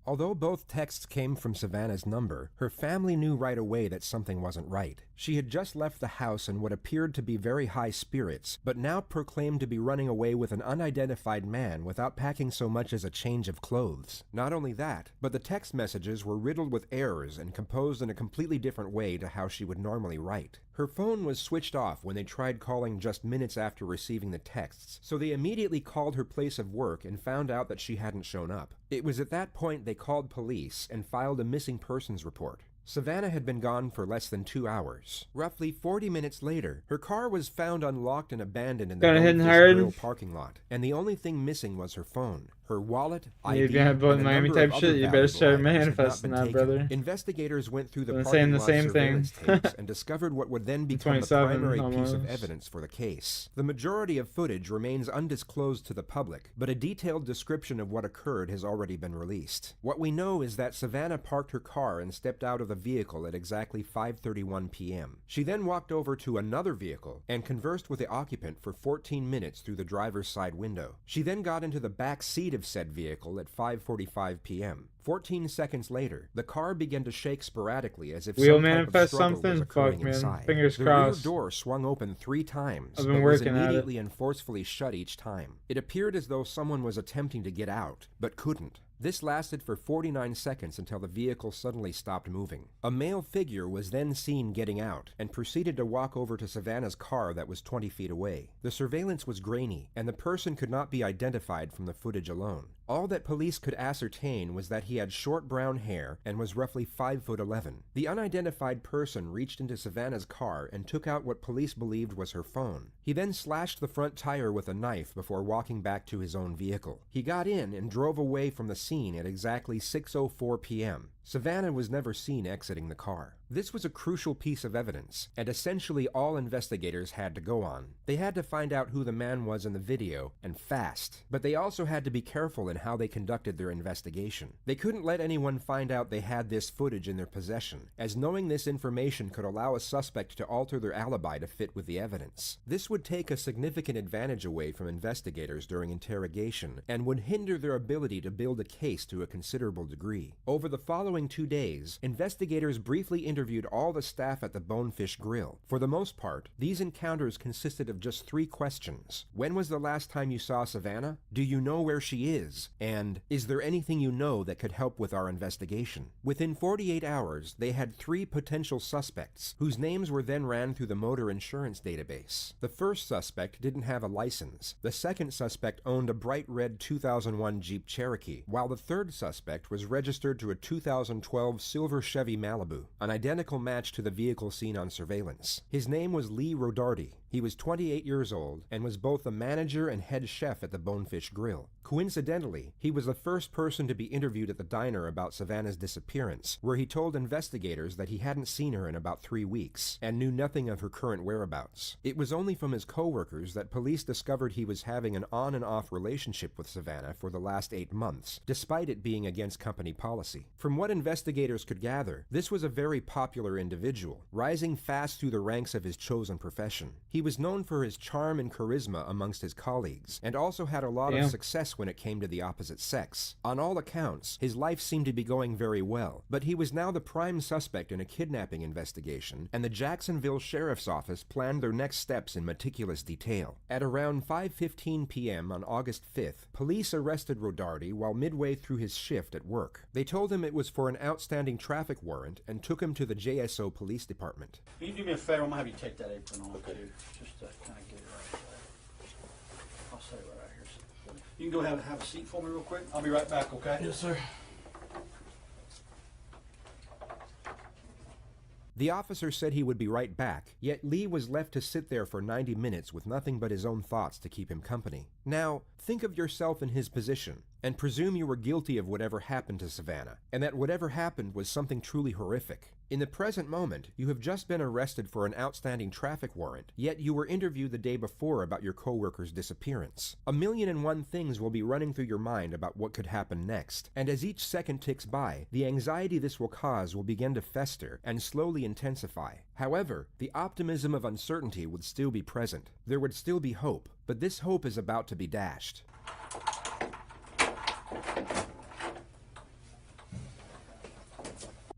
Although both texts came from Savannah's number, her family knew right away that something wasn't right. She had just left the house in what appeared to be very high spirits, but now proclaimed to be running away with an unidentified man without packing so much as a change of clothes. Not only that, but the text messages were riddled with errors and composed in a completely different way to how she would normally write. Her phone was switched off when they tried calling just minutes after receiving the texts, so they immediately called her place of work and found out that she hadn't shown up. It was at that point they called police and filed a missing persons report. Savannah had been gone for less than 2 hours. Roughly 40 minutes later, her car was found unlocked and abandoned in the Bonefish Grill parking lot, and the only thing missing was her phone. Her wallet, ID, if you have and a Miami number of type other shit, you better start valuable items had not manifesting been that, taken. brother. Investigators went through the I'm parking saying the lot same surveillance thing. tapes and discovered what would then become the 27 primary piece of almost. evidence for the case. The majority of footage remains undisclosed to the public, but a detailed description of what occurred has already been released. What we know is that Savannah parked her car and stepped out of the vehicle at exactly 5:31 p.m. She then walked over to another vehicle and conversed with the occupant for 14 minutes through the driver's side window. She then got into the back seat of said vehicle at 5:45 p.m. 14 seconds later, the car began to shake sporadically as if We'll some type of manifest struggle was something? occurring Fuck, man. inside. Fingers the crossed. rear door swung open 3 times, I've but been was working at it. immediately and forcefully shut each time. It appeared as though someone was attempting to get out, but couldn't. This lasted for 49 seconds until the vehicle suddenly stopped moving. A male figure was then seen getting out and proceeded to walk over to Savannah's car that was 20 feet away. The surveillance was grainy, and the person could not be identified from the footage alone. All that police could ascertain was that he had short brown hair and was roughly 5'11". The unidentified person reached into Savannah's car and took out what police believed was her phone. He then slashed the front tire with a knife before walking back to his own vehicle. He got in and drove away from the scene at exactly 6:04 p.m. Savannah was never seen exiting the car. This was a crucial piece of evidence, and essentially all investigators had to go on. They had to find out who the man was in the video, and fast. But they also had to be careful in how they conducted their investigation. They couldn't let anyone find out they had this footage in their possession, as knowing this information could allow a suspect to alter their alibi to fit with the evidence. This would take a significant advantage away from investigators during interrogation, and would hinder their ability to build a case to a considerable degree. Over the following 2 days, investigators briefly interviewed all the staff at the Bonefish Grill. For the most part, these encounters consisted of just 3 questions. When was the last time you saw Savannah? Do you know where she is? And is there anything you know that could help with our investigation? Within 48 hours, they had 3 potential suspects, whose names were then ran through the motor insurance database. The first suspect didn't have a license. The second suspect owned a bright red 2001 Jeep Cherokee, while the third suspect was registered to a 2012 silver Chevy Malibu, an identical match to the vehicle seen on surveillance. His name was Lee Rodarty. He was 28 years old and was both the manager and head chef at the Bonefish Grill. Coincidentally, he was the first person to be interviewed at the diner about Savannah's disappearance, where he told investigators that he hadn't seen her in about 3 weeks and knew nothing of her current whereabouts. It was only from his co-workers that police discovered he was having an on and off relationship with Savannah for the last 8 months, despite it being against company policy. From what investigators could gather, this was a very popular individual, rising fast through the ranks of his chosen profession. He was known for his charm and charisma amongst his colleagues, and also had a lot of success when it came to the opposite sex. On all accounts, his life seemed to be going very well, but he was now the prime suspect in a kidnapping investigation, and the Jacksonville Sheriff's Office planned their next steps in meticulous detail. At around 5:15 p.m. on August 5th, police arrested Rodarty while midway through his shift at work. They told him it was for an outstanding traffic warrant and took him to the JSO Police Department. Can you do me a favor? I'm going to have you take that apron off, too, just to kind of get it right there. I'll say it right here. You can go ahead and have a seat for me real quick. I'll be right back, okay? Yes, sir. The officer said he would be right back, yet Lee was left to sit there for 90 minutes with nothing but his own thoughts to keep him company. Now, think of yourself in his position, and presume you were guilty of whatever happened to Savannah, and that whatever happened was something truly horrific. In the present moment, you have just been arrested for an outstanding traffic warrant, yet you were interviewed the day before about your co-worker's disappearance. 1,000,001 things will be running through your mind about what could happen next, and as each second ticks by, the anxiety this will cause will begin to fester and slowly intensify. However, the optimism of uncertainty would still be present. There would still be hope, but this hope is about to be dashed.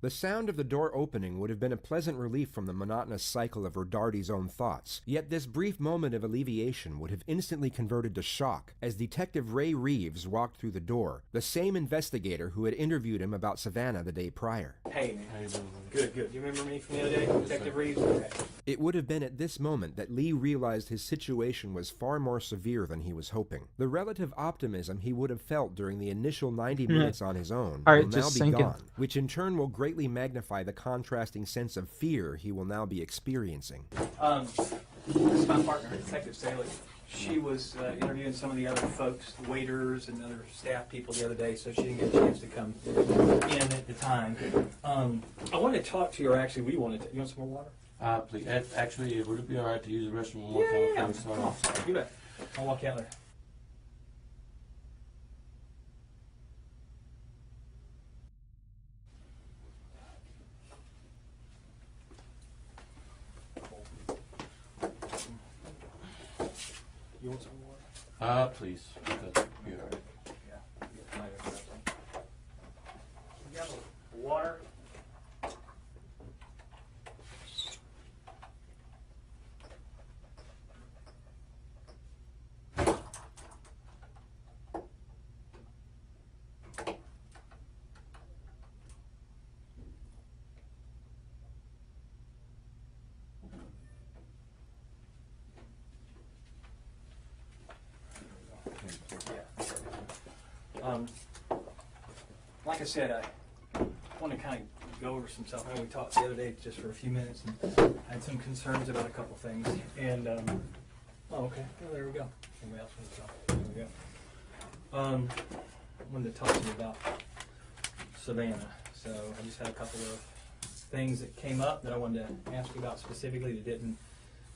The sound of the door opening would have been a pleasant relief from the monotonous cycle of Rodarty's own thoughts, yet this brief moment of alleviation would have instantly converted to shock as Detective Ray Reeves walked through the door, the same investigator who had interviewed him about Savannah the day prior. Hey, man. How you doing? Good, good. You remember me from the other day, Detective Reeves? Okay. It would have been at this moment that Lee realized his situation was far more severe than he was hoping. The relative optimism he would have felt during the initial 90 minutes on his own will now be gone, which in turn will greatly magnify the contrasting sense of fear he will now be experiencing. This is my partner, Detective Staley. She was interviewing some of the other folks, waiters and other staff people the other day, so she didn't get a chance to come in at the time. I wanted to talk to you, or actually we wanted to. You want some more water? Please. Actually, would it be all right to use the restroom one more time? Yeah. Come on. You bet. I'll walk out there. You want some water? Please. That'd be all right. Yeah. We got water. Like I said, I want to kind of go over some stuff. I know we talked the other day just for a few minutes and had some concerns about a couple things. And, oh, okay. Oh, there we go. Anybody else want to talk? There we go. I wanted to talk to you about Savannah. So I just had a couple of things that came up that I wanted to ask you about specifically that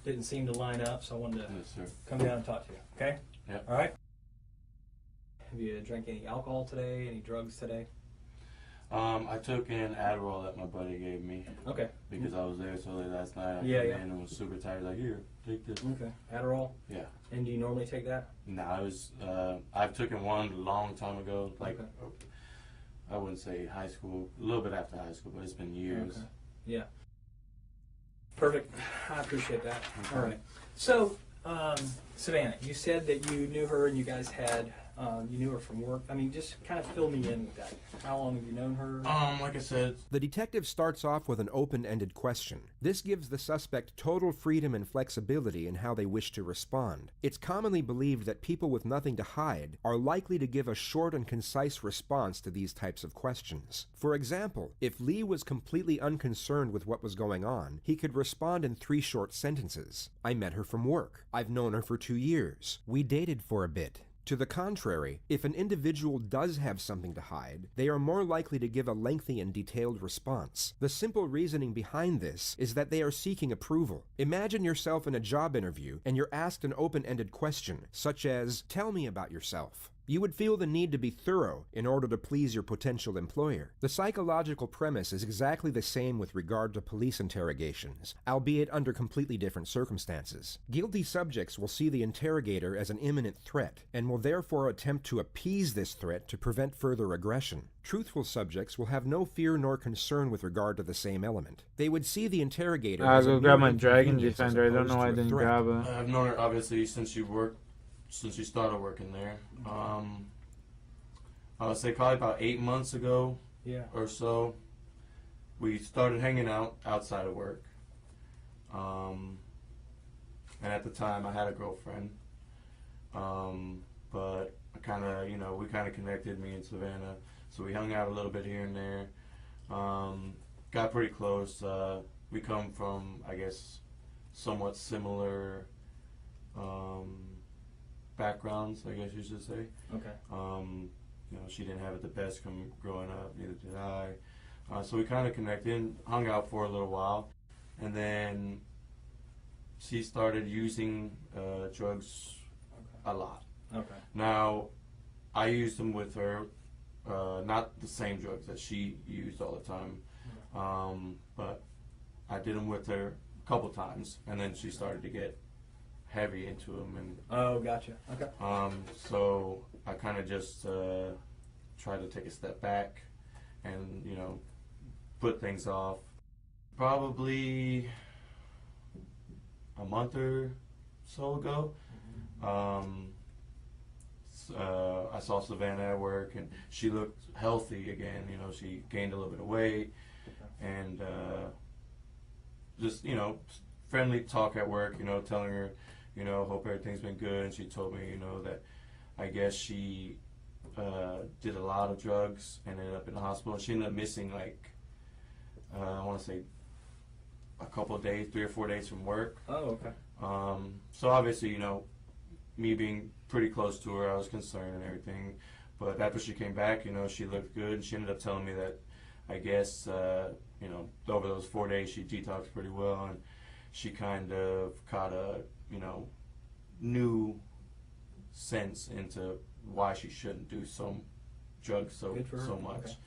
didn't seem to line up. So I wanted to come down and talk to you. Okay? Yeah. All right. Have you drank any alcohol today? Any drugs today? I took an Adderall that my buddy gave me. Okay. Because I was there so late last night. I Yeah, came yeah. in and was super tired. Like, here, take this. Okay. Adderall? Yeah. And do you normally take that? No, I was. I've taken one a long time ago. Like, I wouldn't say high school. A little bit after high school, but it's been years. Okay. Yeah. Perfect. I appreciate that. Okay. All right. So, Savannah, you said that you knew her and you guys had, you knew her from work. I mean, just kind of fill me in with that. How long have you known her? Like I said, The detective starts off with an open-ended question. This gives the suspect total freedom and flexibility in how they wish to respond. It's commonly believed that people with nothing to hide are likely to give a short and concise response to these types of questions. For example, if Lee was completely unconcerned with what was going on, he could respond in 3 short sentences. I met her from work. I've known her for 2 years. We dated for a bit. To the contrary, if an individual does have something to hide, they are more likely to give a lengthy and detailed response. The simple reasoning behind this is that they are seeking approval. Imagine yourself in a job interview and you're asked an open-ended question, such as, "Tell me about yourself." You would feel the need to be thorough in order to please your potential employer. The psychological premise is exactly the same with regard to police interrogations, albeit under completely different circumstances. Guilty subjects will see the interrogator as an imminent threat, and will therefore attempt to appease this threat to prevent further aggression. Truthful subjects will have no fear nor concern with regard to the same element. They would see the interrogator as a I'll go grab mere my Dragon inconvenience as Defender. I don't opposed know why I to a didn't threat. grab it. I've known her obviously since she started working there. I would say probably about 8 months ago or so, we started hanging out outside of work. And at the time I had a girlfriend. But I kind of, we kind of connected, me and Savannah. So we hung out a little bit here and there. Got pretty close. We come from, I guess, somewhat similar backgrounds, I guess you should say. Okay. She didn't have it the best growing up, neither did I. So we kind of connected, hung out for a little while, and then she started using drugs a lot. Okay. Now, I used them with her, not the same drugs that she used all the time, but I did them with her a couple times, and then she started to get heavy into them. And oh, gotcha. Okay. So I kind of just tried to take a step back and, put things off. Probably a month or so ago, I saw Savannah at work, and she looked healthy again. She gained a little bit of weight, and just, friendly talk at work, telling her, hope everything's been good. And she told me, that I guess she did a lot of drugs and ended up in the hospital. She ended up missing, I want to say a couple of days, 3 or 4 days from work. Oh, okay. So obviously, me being pretty close to her, I was concerned and everything. But after she came back, she looked good. And she ended up telling me that, I guess, over those 4 days, she detoxed pretty well. And she kind of caught a, new sense into why she shouldn't do some drugs so much. Okay.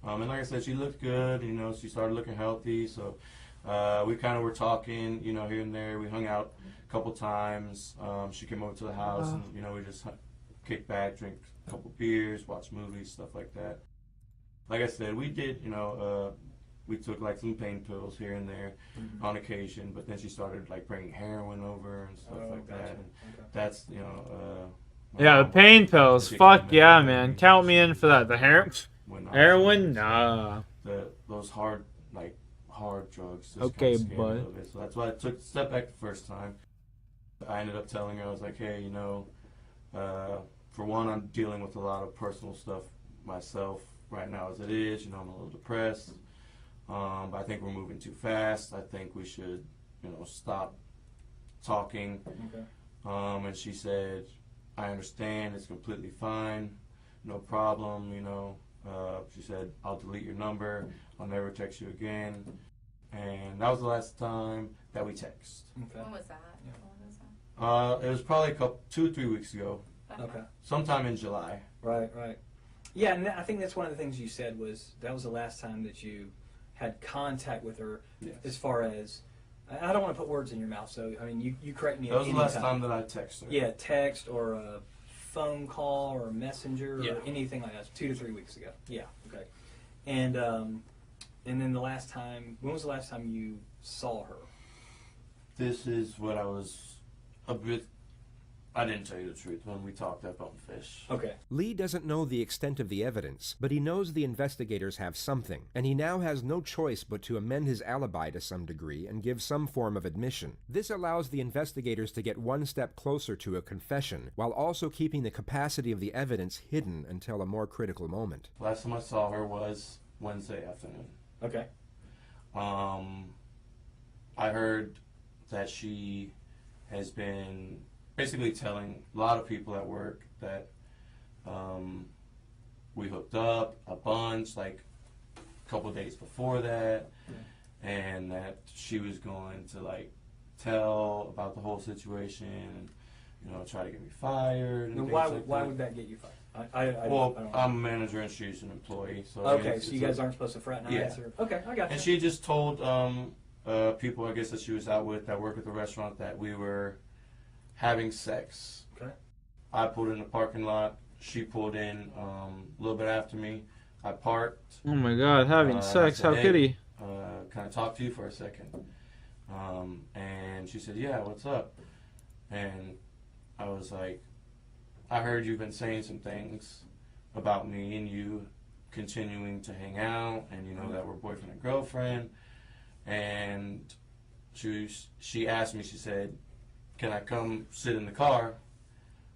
And like I said, she looked good. She started looking healthy. So we kind of were talking, here and there. We hung out a couple times. She came over to the house, and we just kicked back, drink a couple beers, watch movies, stuff like that. Like I said, we did, we took some pain pills here and there on occasion, but then she started bringing heroin over and stuff like that. And that's, Yeah, the pain pills. Fuck yeah, man. Count me in for that. The heroin? Nah. Those hard drugs. Just okay, kinda scared me a bud. little bit. So that's why I took a step back the first time. I ended up telling her, I was like, hey, for one, I'm dealing with a lot of personal stuff myself right now as it is. I'm a little depressed. But I think we're moving too fast. I think we should, stop talking. Okay. And she said, I understand, it's completely fine, no problem, She said, "I'll delete your number. I'll never text you again." And that was the last time that we text. Okay. When was that? Yeah. When was that? It was probably 2 or 3 weeks ago. Okay. Sometime in July. Right, right. Yeah, and I think that's one of the things you said was that was the last time that you had contact with her. Yes. As far as, I don't want to put words in your mouth, so I mean you correct me. That was the last time that I texted her. Yeah, text or a phone call or a messenger Yeah. or anything like that. 2 to 3 weeks ago. Yeah. Okay. And then the last time, when was the last time you saw her? This is what I was a bit. I didn't tell you the truth when we talked up on Fish. Okay. Lee doesn't know the extent of the evidence, but he knows the investigators have something, and he now has no choice but to amend his alibi to some degree and give some form of admission. This allows the investigators to get one step closer to a confession, while also keeping the capacity of the evidence hidden until a more critical moment. Last time I saw her was Wednesday afternoon. Okay. I heard that she has been basically telling a lot of people at work that we hooked up a bunch, like a couple days before that, and that she was going to like tell about the whole situation and, you know, try to get me fired. And Why things like that. would that get you fired? I'm a manager and she's an employee. So Okay, so you guys aren't supposed to fraternize? Yeah. Or, okay, I got you. And she just told people, I guess, that she was out with that work at the restaurant that we were having sex. Okay. I pulled in the parking lot. She pulled in a little bit after me. I parked. Oh my God, having sex? How could he? Can I talk to you for a second? And she said, "Yeah, what's up?" And I was like, "I heard you've been saying some things about me and you continuing to hang out, and you know that we're boyfriend and girlfriend." And she asked me, she said, "Can I come sit in the car?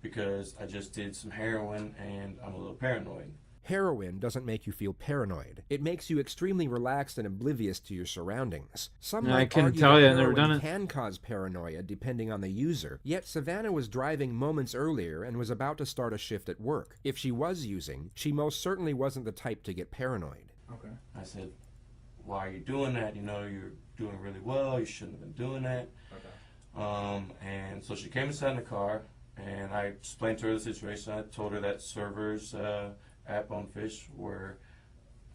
Because I just did some heroin and I'm a little paranoid." Heroin doesn't make you feel paranoid. It makes you extremely relaxed and oblivious to your surroundings. Some Yeah, I might couldn't argue tell that you, I've never heroin done it. can cause paranoia depending on the user, yet Savannah was driving moments earlier and was about to start a shift at work. If she was using, she most certainly wasn't the type to get paranoid. Okay. I said, "Why are you doing that? You know, you're doing really well. You shouldn't have been doing that." Okay. And so she came and sat in the car, and I explained to her the situation. I told her that servers at Bonefish were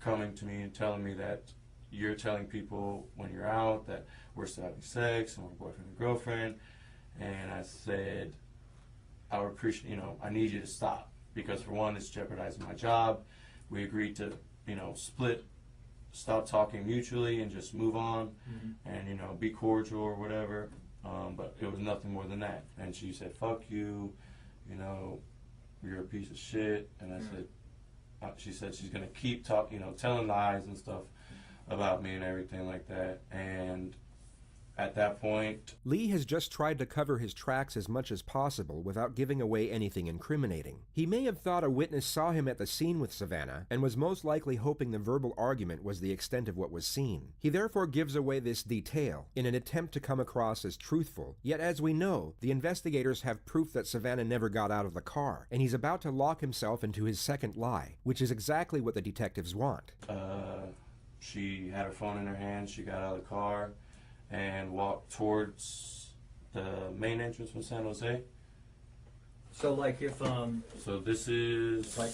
coming to me and telling me that you're telling people when you're out that we're still having sex and we're boyfriend and girlfriend. And I said, "I would appreciate, you know, I need you to stop, because for one, it's jeopardizing my job. We agreed to, you know, stop talking mutually and just move on and, you know, be cordial or whatever." But it was nothing more than that. And she said, "Fuck you, you know, you're a piece of shit." And I said, she said she's going to keep telling lies and stuff about me and everything like that. And at that point, Lee has just tried to cover his tracks as much as possible without giving away anything incriminating. He may have thought a witness saw him at the scene with Savannah and was most likely hoping the verbal argument was the extent of what was seen. He therefore gives away this detail in an attempt to come across as truthful. Yet as we know, the investigators have proof that Savannah never got out of the car, and he's about to lock himself into his second lie, which is exactly what the detectives want. she had her phone in her hand. She got out of the car and walked towards the main entrance from San Jose. So like if So this is like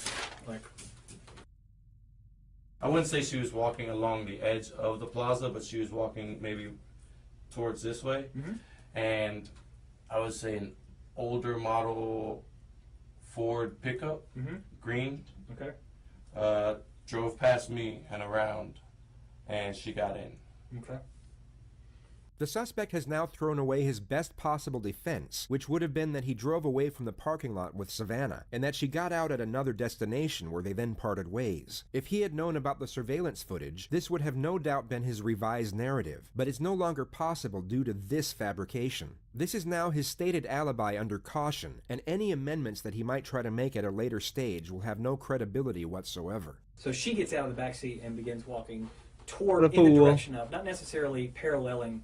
I wouldn't say she was walking along the edge of the plaza, but she was walking maybe towards this way. And I would say an older model Ford pickup, green. Okay. Drove past me and around, and she got in. Okay. The suspect has now thrown away his best possible defense, which would have been that he drove away from the parking lot with Savannah, and that she got out at another destination where they then parted ways. If he had known about the surveillance footage, this would have no doubt been his revised narrative, but it's no longer possible due to this fabrication. This is now his stated alibi under caution, and any amendments that he might try to make at a later stage will have no credibility whatsoever. So she gets out of the backseat and begins walking toward What a in the fool. direction of, not necessarily paralleling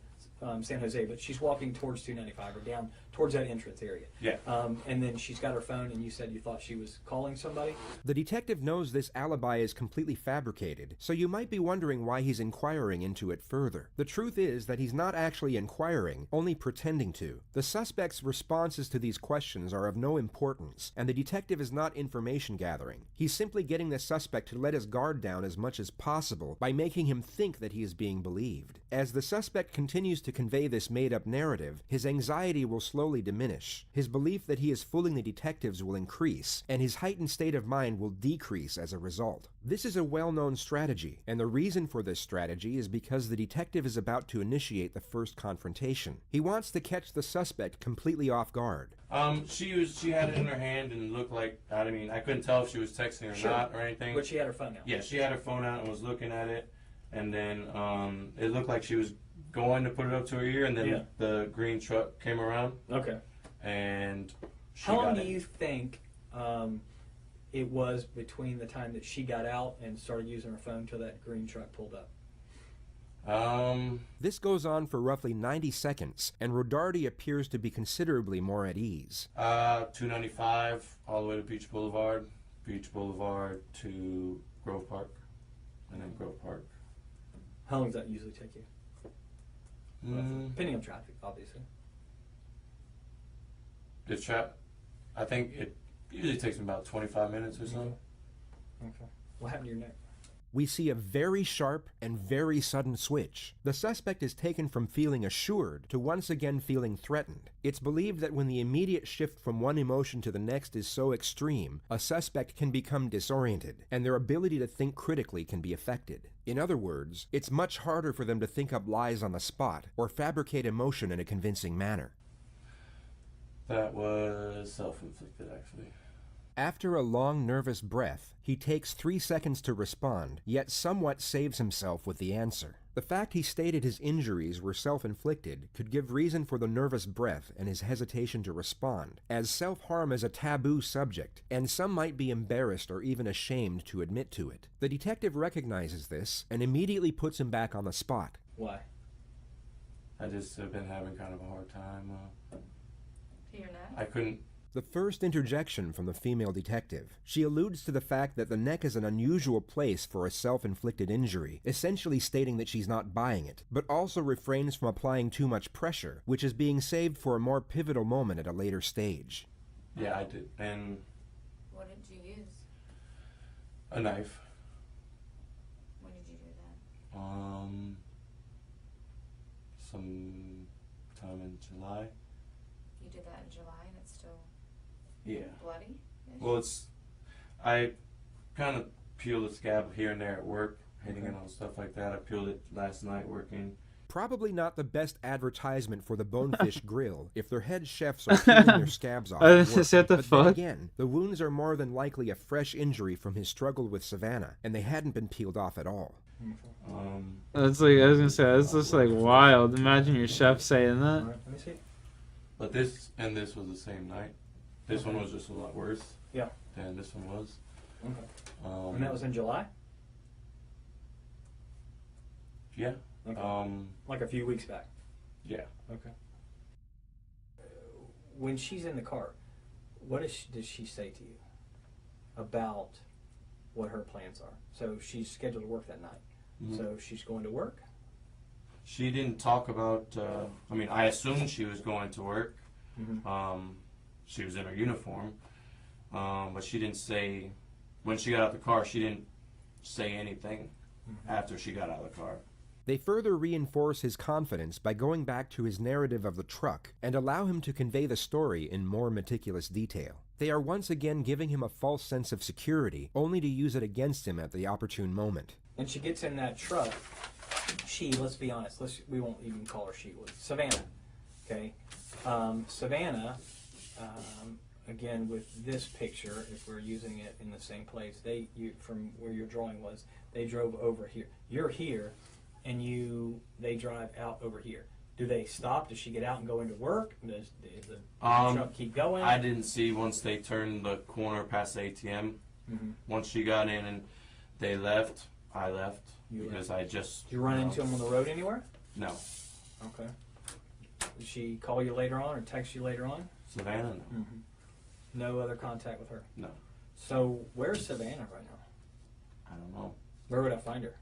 San Jose, but she's walking towards 295 or down towards that entrance area. Yeah. And then she's got her phone, and you said you thought she was calling somebody? The detective knows this alibi is completely fabricated, so you might be wondering why he's inquiring into it further. The truth is that he's not actually inquiring, only pretending to. The suspect's responses to these questions are of no importance, and the detective is not information gathering. He's simply getting the suspect to let his guard down as much as possible by making him think that he is being believed. As the suspect continues to convey this made-up narrative, his anxiety will slowly diminish. His belief that he is fooling the detectives will increase, and his heightened state of mind will decrease as a result. This is a well-known strategy, and the reason for this strategy is because the detective is about to initiate the first confrontation. He wants to catch the suspect completely off guard. She had it in her hand and looked like, I mean, I couldn't tell if she was texting or not or anything. But she had her phone out. Yeah, she had her phone out and was looking at it, and then it looked like she was going to put it up to her ear, and then the green truck came around. Okay. And she how long got do in. you think it was between the time that she got out and started using her phone till that green truck pulled up? This goes on for roughly 90 seconds, and Rodarty appears to be considerably more at ease. 295 all the way to Beach Boulevard to Grove Park, and then Grove Park. How long does that usually take you? Depending on traffic, obviously. I think it usually takes me about 25 minutes or so. Okay. What happened to your neck? We see a very sharp and very sudden switch. The suspect is taken from feeling assured to once again feeling threatened. It's believed that when the immediate shift from one emotion to the next is so extreme, a suspect can become disoriented, and their ability to think critically can be affected. In other words, it's much harder for them to think up lies on the spot or fabricate emotion in a convincing manner. That was self-inflicted, actually. After a long, nervous breath, he takes 3 seconds to respond, yet somewhat saves himself with the answer. The fact he stated his injuries were self-inflicted could give reason for the nervous breath and his hesitation to respond, as self-harm is a taboo subject, and some might be embarrassed or even ashamed to admit to it. The detective recognizes this and immediately puts him back on the spot. Why? I just have been having kind of a hard time. Your neck? I couldn't. The first interjection from the female detective. She alludes to the fact that the neck is an unusual place for a self-inflicted injury, essentially stating that she's not buying it, but also refrains from applying too much pressure, which is being saved for a more pivotal moment at a later stage. Yeah, I did. And What did you use? a knife. When did you do that? Sometime in July. You did that in July and it's still bloody? Well, I kind of peeled the scab here and there at work, hitting it on stuff like that. I peeled it last night working. Probably not the best advertisement for the Bonefish Grill if their head chefs are peeling their scabs off. But then again, the wounds are more than likely a fresh injury from his struggle with Savannah, and they hadn't been peeled off at all. That's like, I was gonna say, that's just like wild. Imagine your chef saying that. Let me see. But this and this was the same night. This one was just a lot worse. Yeah. Than this one was. Okay. And that was in July? Yeah. Okay. Like a few weeks back? Yeah. Okay. When she's in the car, what does she say to you about what her plans are? So she's scheduled to work that night. Mhm. So she's going to work? She didn't talk about, I mean, I assumed she was going to work. She was in her uniform. But she didn't say, when she got out the car, she didn't say anything after she got out of the car. They further reinforce his confidence by going back to his narrative of the truck and allow him to convey the story in more meticulous detail. They are once again giving him a false sense of security, only to use it against him at the opportune moment. And she gets in that truck. Let's be honest, we won't even call her she, was Savannah. Okay? Savannah, again with this picture, if we're using it in the same place, from where your drawing was, they drove over here. You're here, and they drive out over here. Do they stop? Does she get out and go into work? Does the truck keep going? I didn't see once they turned the corner past the ATM. Once she got in and they left, I left. Because I just... Did you run into them on the road anywhere? No. Okay. Did she call you later on or text you later on? Savannah, no. No other contact with her? No. So where's Savannah right now? I don't know. Where would I find her?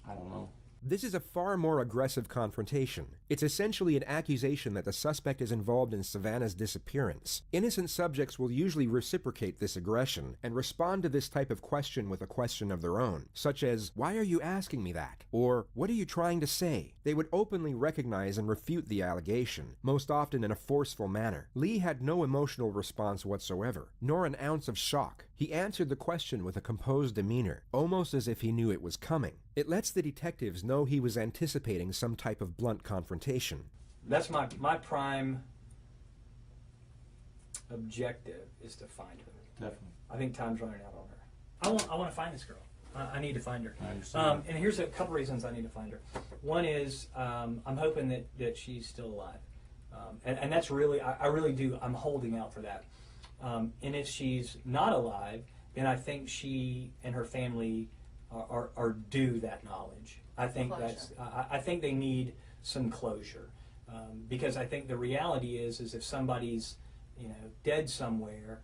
I don't know. This is a far more aggressive confrontation. It's essentially an accusation that the suspect is involved in Savannah's disappearance. Innocent subjects will usually reciprocate this aggression and respond to this type of question with a question of their own, such as, "Why are you asking me that?" Or, "What are you trying to say?" They would openly recognize and refute the allegation, most often in a forceful manner. Lee had no emotional response whatsoever, nor an ounce of shock. He answered the question with a composed demeanor, almost as if he knew it was coming. It lets the detectives know he was anticipating some type of blunt confrontation. That's my prime objective, is to find her. Definitely. I think time's running out on her. I want to find this girl. I need to find her. I understand. And here's a couple reasons I need to find her. One is I'm hoping that she's still alive. And that's really, I really do, I'm holding out for that. And if she's not alive, then I think she and her family are due that knowledge. I think I think they need some closure, because I think the reality is if somebody's dead somewhere,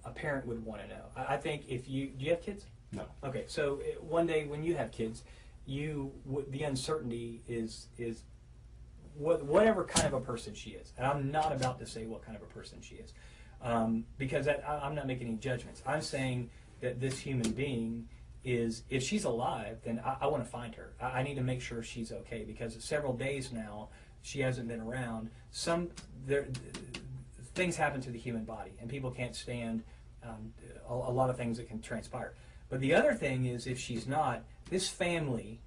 a parent would want to know. I think if do you have kids? No. Okay, so one day when you have kids, the uncertainty is whatever kind of a person she is, and I'm not about to say what kind of a person she is, because I'm not making any judgments. I'm saying that this human being is, if she's alive, then I want to find her. I need to make sure she's okay, because several days now she hasn't been around. Things happen to the human body, and people can't stand a lot of things that can transpire. But the other thing is, if she's not, this family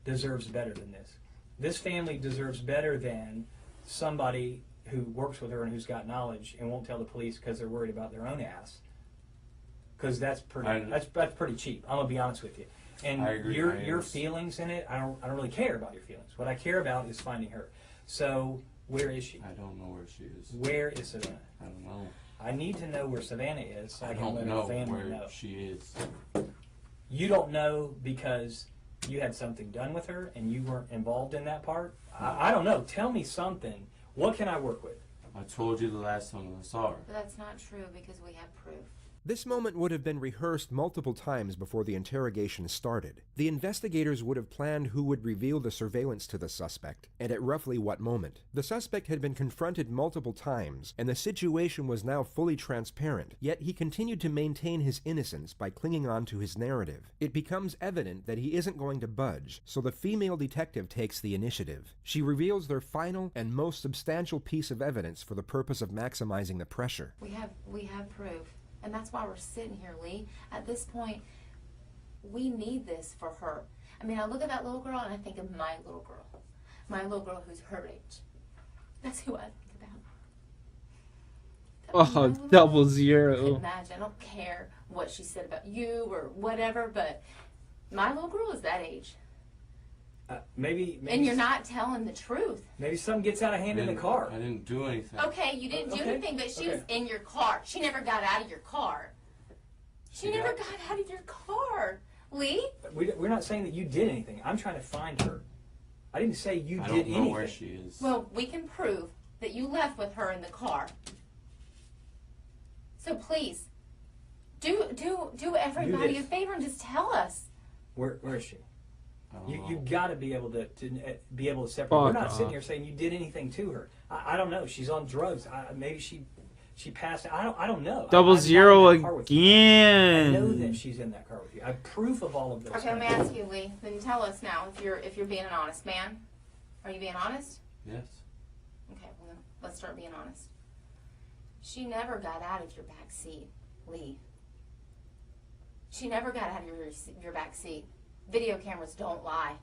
deserves better than this. This family deserves better than somebody who works with her and who's got knowledge and won't tell the police because they're worried about their own ass. Because that's pretty cheap. I'm gonna be honest with you. And I agree. your feelings in it, I don't really care about your feelings. What I care about is finding her. So where is she? I don't know where she is. Where is Savannah? I don't know. I need to know where Savannah is so I can let her know family where know. she is. You don't know because you had something done with her and you weren't involved in that part? I don't know. Tell me something. What can I work with? I told you the last time I saw her. But that's not true because we have proof. This moment would have been rehearsed multiple times before the interrogation started. The investigators would have planned who would reveal the surveillance to the suspect, and at roughly what moment. The suspect had been confronted multiple times, and the situation was now fully transparent, yet he continued to maintain his innocence by clinging on to his narrative. It becomes evident that he isn't going to budge, so the female detective takes the initiative. She reveals their final and most substantial piece of evidence for the purpose of maximizing the pressure. We have proof. And that's why we're sitting here, Lee. At this point, we need this for her. I mean, I look at that little girl and I think of my little girl. My little girl who's her age. That's who I think about. Oh, double I zero. imagine. I don't care what she said about you or whatever, but my little girl is that age. Maybe. And you're not telling the truth. Maybe something gets out of hand in the car. I didn't do anything. Okay, you didn't do anything, but she was in your car. She never got out of your car. She never got out of your car. Lee? We're not saying that you did anything. I'm trying to find her. I didn't say you did anything. I don't know where she is. Well, we can prove that you left with her in the car. So please, do everybody a favor and just tell us. Where is she? You got to be able to separate. We're not sitting here saying you did anything to her. I don't know. She's on drugs. Maybe she passed. I don't know. Double zero again. again. I know that she's in that car with you. I have proof of all of this. Okay, let me ask you, Lee. Then tell us now if you're being an honest man. Are you being honest? Yes. Okay, well then let's start being honest. She never got out of your back seat, Lee. She never got out of your back seat. Video cameras don't lie.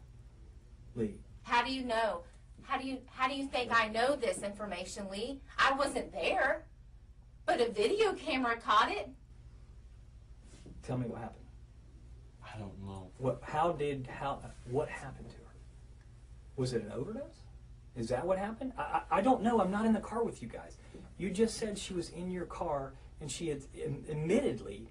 Lee. How do you know? How do you think I know this information, Lee? I wasn't there, but a video camera caught it. Tell me what happened. I don't know. What happened to her? Was it an overdose? Is that what happened? I don't know. I'm not in the car with you guys. You just said she was in your car and she had admittedly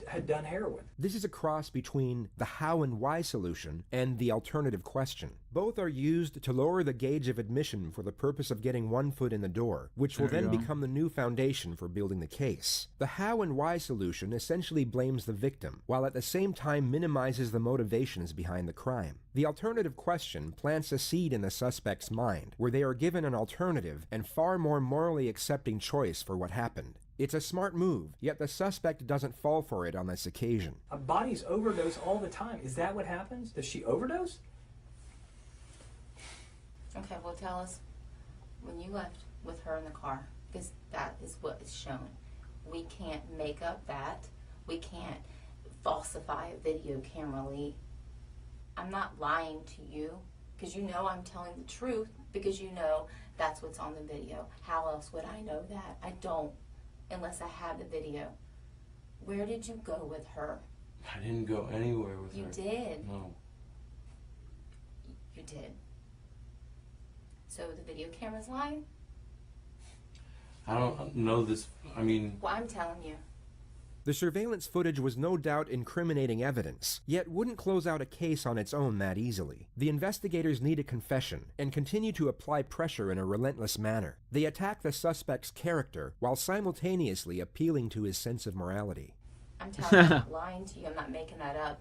had done heroin. This is a cross between the how and why solution and the alternative question. Both are used to lower the gauge of admission for the purpose of getting one foot in the door, which will then become the new foundation for building the case. The how and why solution essentially blames the victim, while at the same time minimizes the motivations behind the crime. The alternative question plants a seed in the suspect's mind, where they are given an alternative and far more morally accepting choice for what happened. It's a smart move, yet the suspect doesn't fall for it on this occasion. Bodies overdose all the time. Is that what happens? Does she overdose? Okay, well, tell us when you left with her in the car, because that is what is shown. We can't make up that. We can't falsify a video camera, Lee. I'm not lying to you, because you know I'm telling the truth, because you know that's what's on the video. How else would I know that? I don't, unless I have the video. Where did you go with her? I didn't go anywhere with her. You did. No. You did. So the video camera's lying? I don't know this. I mean... Well, I'm telling you. The surveillance footage was no doubt incriminating evidence, yet wouldn't close out a case on its own that easily. The investigators need a confession, and continue to apply pressure in a relentless manner. They attack the suspect's character, while simultaneously appealing to his sense of morality. I'm telling you, I'm not lying to you. I'm not making that up.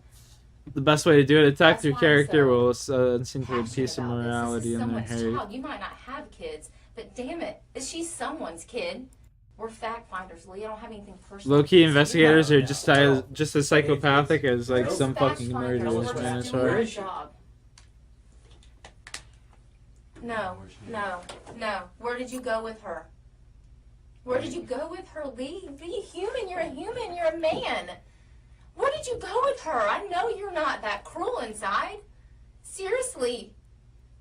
The best way to do it, attack That's their why I'm character so will incite a piece of about this. morality This is in their someone's heart. child. You might not have kids, but damn it, she's someone's kid. We're fact finders, Lee. I don't have anything personal. Low-key investigators are just as psychopathic as like some fucking murderers, man. It's hard. No. Where did you go with her? Where did you go with her, Lee? Be human. You're a human. You're a man. Where did you go with her? I know you're not that cruel inside. Seriously.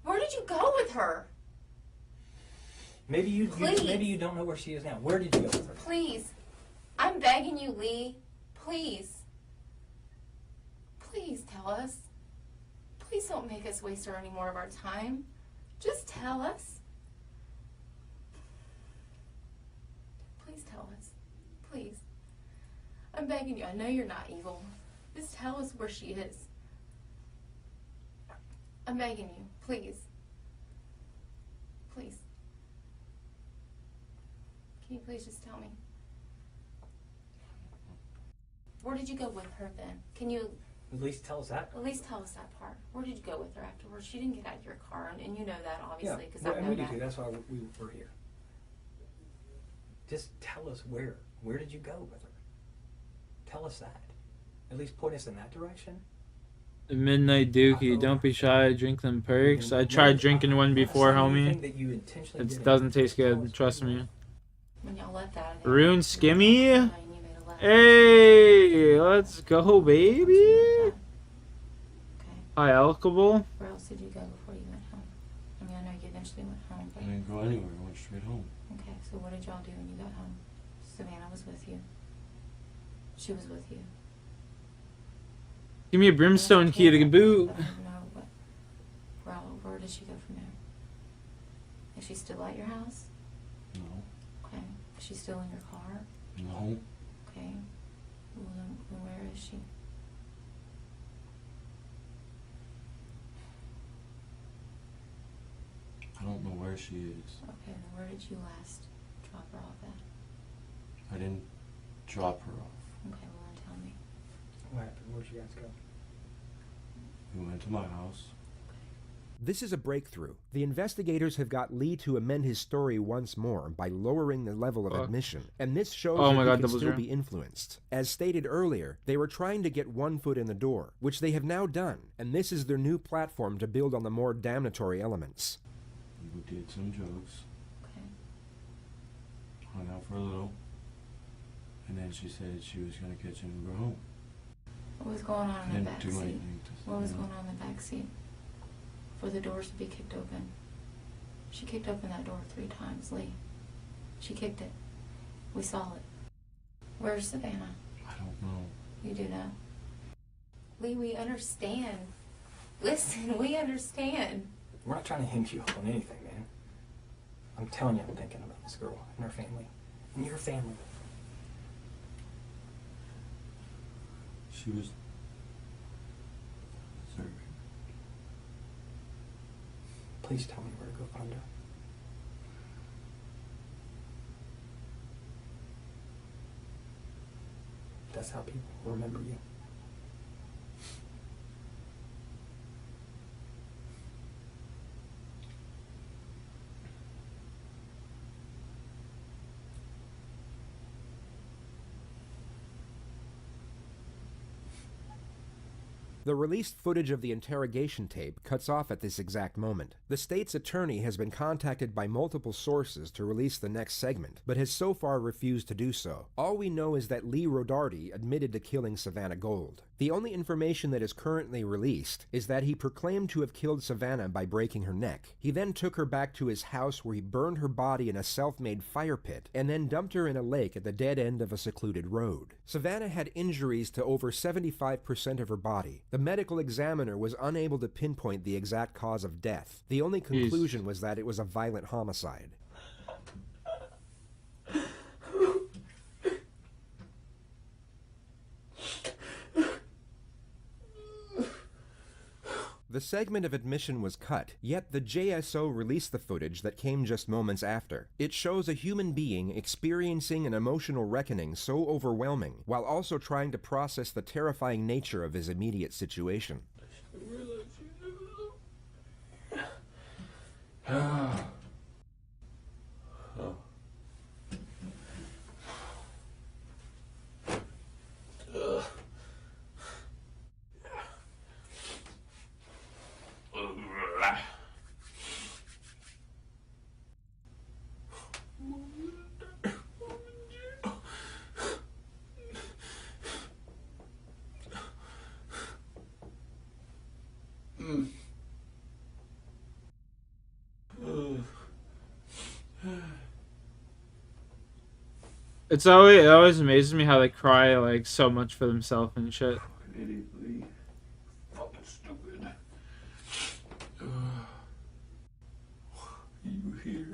Where did you go with her? Maybe you don't know where she is now. Where did you go with her? Please. I'm begging you, Lee. Please. Please tell us. Please don't make us waste any more of our time. Just tell us. Please tell us. Please. I'm begging you. I know you're not evil. Just tell us where she is. I'm begging you. Please. Please. Can you please just tell me? Where did you go with her then? Can you At least tell us that. at least tell us that part? Where did you go with her afterwards? She didn't get out of your car, and you know that obviously because I and know we do that. too. That's why we're here. Just tell us where. Where did you go with her? Tell us that. At least point us in that direction. The Midnight Dookie, don't be shy, drink them perks. I tried drinking one before, homie. It doesn't taste good, trust me. When y'all left that, Runescape? Hey, let's go, baby. Hi, Alcohol. Where else did you go before you went home? I mean, I know you eventually went home, I but didn't go anywhere. I went straight home. okay. So what did y'all do when you got home? Savannah was with you. She was with you. Give me a brimstone key to the boot. Where did she go from there? Is she still at your house? No. Okay. Is she still in your car? No. Okay. Well, then where is she? I don't know where she is. Okay, then where did you last drop her off at? I didn't drop her off. Okay, well then tell me. What happened? Where'd you guys go? We went to my house. This is a breakthrough. The investigators have got Lee to amend his story once more by lowering the level of admission, and this shows Oh that my he God, can double still zero. be influenced. As stated earlier, they were trying to get one foot in the door, which they have now done, and this is their new platform to build on the more damnatory elements. We did some jokes. Okay. Hung out for a little. And then she said she was going to catch an Uber home. What was going on in the Didn't back do seat? anything to What was you know. going on in the back seat? For the doors to be kicked open. She kicked open that door 3 times, Lee. She kicked it. We saw it. Where's Savannah? I don't know. You do know. Lee, we understand. Listen, we understand. We're not trying to hinge you up on anything, man. I'm telling you, I'm thinking about this girl and her family. And your family. She was. Sorry. Please tell me where to go find her. That's how people remember you. The released footage of the interrogation tape cuts off at this exact moment. The state's attorney has been contacted by multiple sources to release the next segment, but has so far refused to do so. All we know is that Lee Rodarty admitted to killing Savannah Gold. The only information that is currently released is that he proclaimed to have killed Savannah by breaking her neck. He then took her back to his house where he burned her body in a self-made fire pit and then dumped her in a lake at the dead end of a secluded road. Savannah had injuries to over 75% of her body. The medical examiner was unable to pinpoint the exact cause of death. The only conclusion was that it was a violent homicide. The segment of admission was cut, yet the JSO released the footage that came just moments after. It shows a human being experiencing an emotional reckoning so overwhelming, while also trying to process the terrifying nature of his immediate situation. It always amazes me how they cry like so much for themselves and shit. Idiot, Lee. Fucking stupid. You here?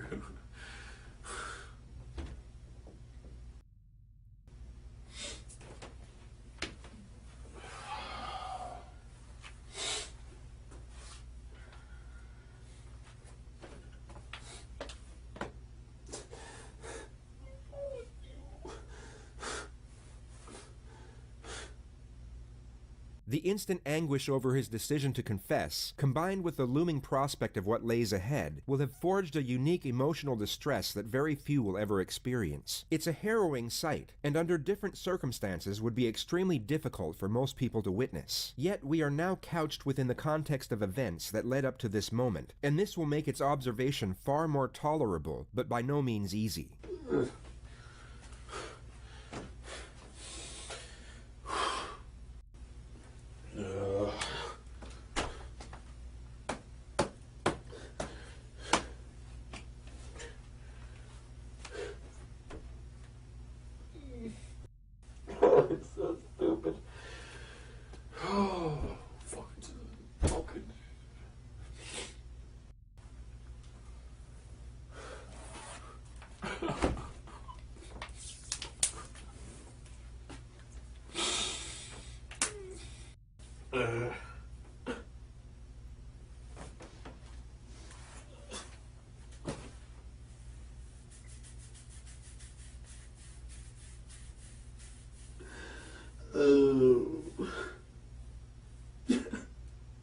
The instant anguish over his decision to confess, combined with the looming prospect of what lays ahead, will have forged a unique emotional distress that very few will ever experience. It's a harrowing sight, and under different circumstances would be extremely difficult for most people to witness. Yet we are now couched within the context of events that led up to this moment, and this will make its observation far more tolerable, but by no means easy. It's so stupid. Oh, fucking.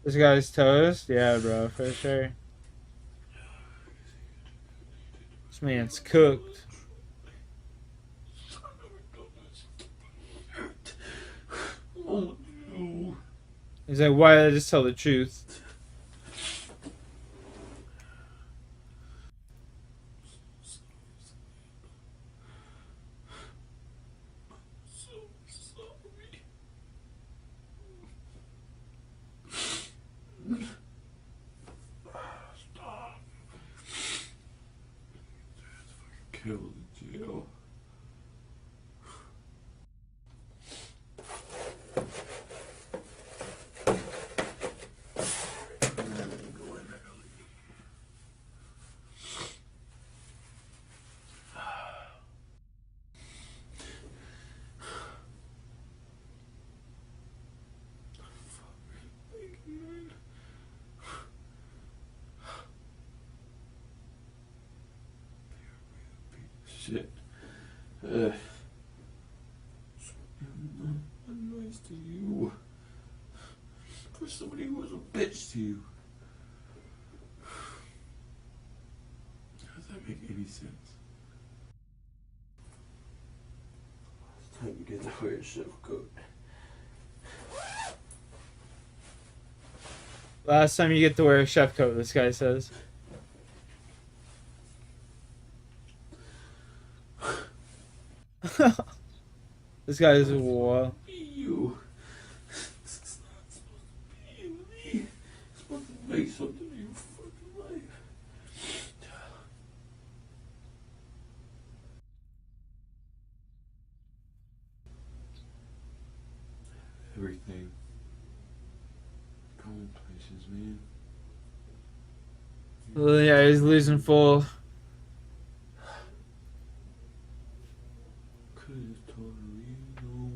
This guy's toast? Yeah, bro, for sure. This man's cooked. He's like, why did I just tell the truth? Stop. Killed in jail. shit. I'm nice to you. For somebody who was a bitch to you. Does that make any sense? It's time to get to wear a chef coat. Last time you get to wear a chef coat, this guy says. This guy is what? You. This is not supposed to be me. It's supposed to make something of your fucking life. Everything. Going places, man. Well, yeah, he's losing full. Could've just told her, you know.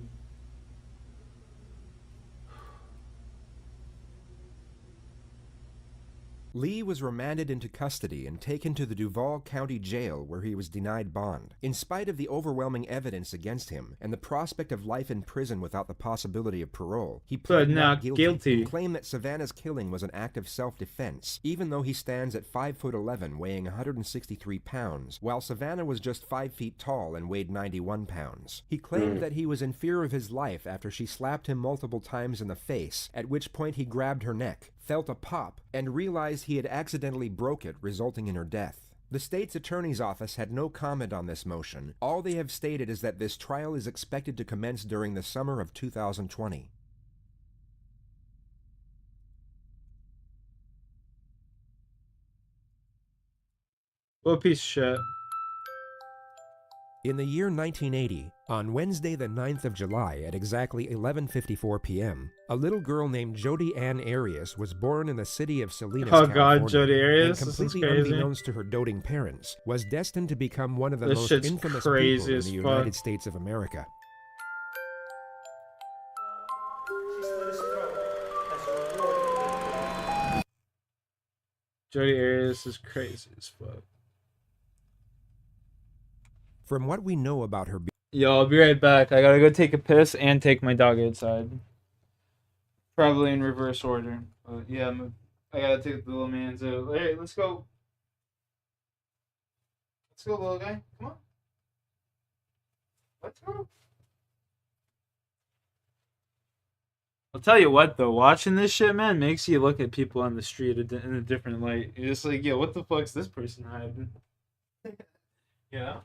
Lee was remanded into custody and taken to the Duval County Jail where he was denied bond. In spite of the overwhelming evidence against him and the prospect of life in prison without the possibility of parole, he pled not guilty and claimed that Savannah's killing was an act of self-defense, even though he stands at 5'11", weighing 163 pounds, while Savannah was just 5 feet tall and weighed 91 pounds. He claimed that he was in fear of his life after she slapped him multiple times in the face, at which point he grabbed her neck, felt a pop, and realized he had accidentally broke it, resulting in her death. The state's attorney's office had no comment on this motion. All they have stated is that this trial is expected to commence during the summer of 2020. What a piece of shit. In the year 1980, on Wednesday the 9th of July at exactly 11:54 p.m., a little girl named Jodi Ann Arias was born in the city of Salinas, Oh California, god, Jodi Arias? and This is completely crazy. unbeknownst to her doting parents, was destined to become one of the This most shit's infamous crazy people in as the fuck. United States of America. Jodi Arias is crazy as fuck. From what we know about her... Yo, I'll be right back. I gotta go take a piss and take my dog outside. Probably in reverse order. But yeah, I gotta take the little man's out. Hey, let's go. Let's go, little guy. Come on. Let's go. I'll tell you what, though. Watching this shit, man, makes you look at people on the street in a different light. You're just like, yo, what the fuck's this person hiding? You know?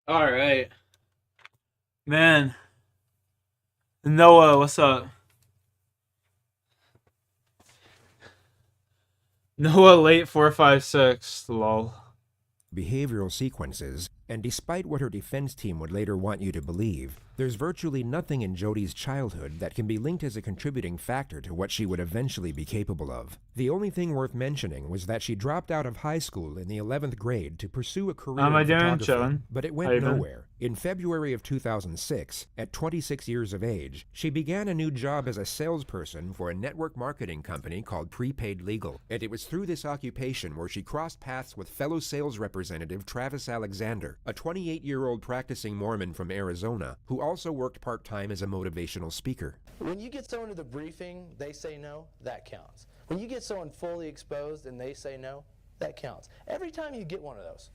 All right. Man. Noah, what's up? Noah late 456. Lol. Behavioral sequences, and despite what her defense team would later want you to believe, there's virtually nothing in Jodi's childhood that can be linked as a contributing factor to what she would eventually be capable of. The only thing worth mentioning was that she dropped out of high school in the 11th grade to pursue a career in photography, but it went nowhere. In February of 2006, at 26 years of age, she began a new job as a salesperson for a network marketing company called Prepaid Legal, and it was through this occupation where she crossed paths with fellow sales representative Travis Alexander, a 28-year-old practicing Mormon from Arizona, who also worked part-time as a motivational speaker. When you get someone to the briefing, they say no, that counts. When you get someone fully exposed and they say no, that counts. Every time you get one of those,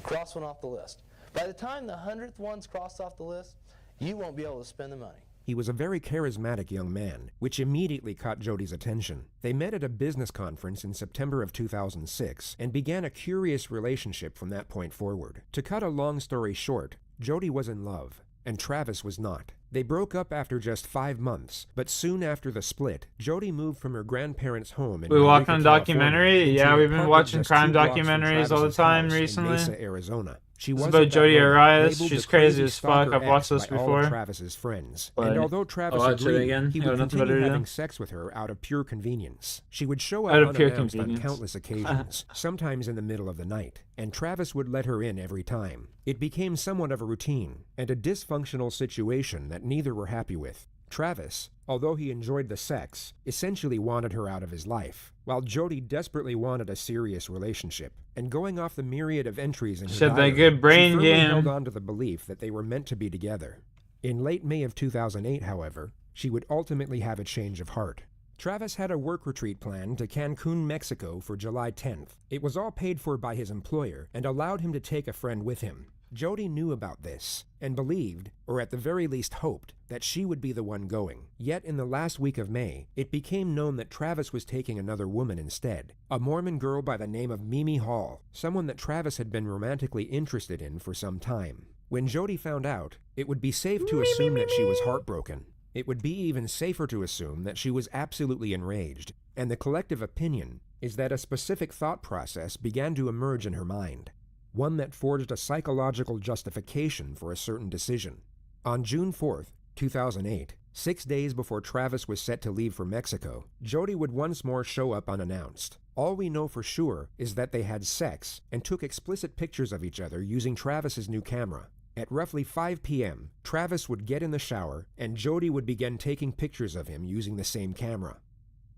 cross one off the list. By the time the 100th one's crossed off the list, you won't be able to spend the money. He was a very charismatic young man, which immediately caught Jodi's attention. They met at a business conference in September of 2006 and began a curious relationship from that point forward. To cut a long story short, Jodi was in love, and Travis was not. They broke up after just 5 months, but soon after the split, Jodi moved from her grandparents' home in We watching Eureka, a documentary? California, Yeah, into we've an been apartment watching just crime 2 blocks from documentaries all the Travis's time house in recently. Mesa, Arizona. She It's was about at that Jodi moment Arias. labeled She's the crazy as fuck. stalker I've watched ex this by all before. of Travis's friends. But And although Travis I'll watch it agreed, again. he I would got nothing better continue to do. having sex with her out of pure convenience. She would show Out up of pure unannounced on convenience. countless occasions, sometimes in the middle of the night, and Travis would let her in every time. It became somewhat of a routine, and a dysfunctional situation that neither were happy with. Travis, although he enjoyed the sex, essentially wanted her out of his life, while Jodi desperately wanted a serious relationship. And going off the myriad of entries in her Said that diary, good brain she firmly game. held on to the belief that they were meant to be together. In late May of 2008, however, she would ultimately have a change of heart. Travis had a work retreat planned to Cancun, Mexico for July 10th. It was all paid for by his employer and allowed him to take a friend with him. Jodi knew about this and believed, or at the very least hoped, that she would be the one going. Yet in the last week of May, it became known that Travis was taking another woman instead, a Mormon girl by the name of Mimi Hall, someone that Travis had been romantically interested in for some time. When Jodi found out, it would be safe to assume that she was heartbroken. It would be even safer to assume that she was absolutely enraged, and the collective opinion is that a specific thought process began to emerge in her mind, one that forged a psychological justification for a certain decision. On June 4th, 2008, 6 days before Travis was set to leave for Mexico, Jodi would once more show up unannounced. All we know for sure is that they had sex and took explicit pictures of each other using Travis's new camera. At roughly 5 p.m., Travis would get in the shower, and Jodi would begin taking pictures of him using the same camera.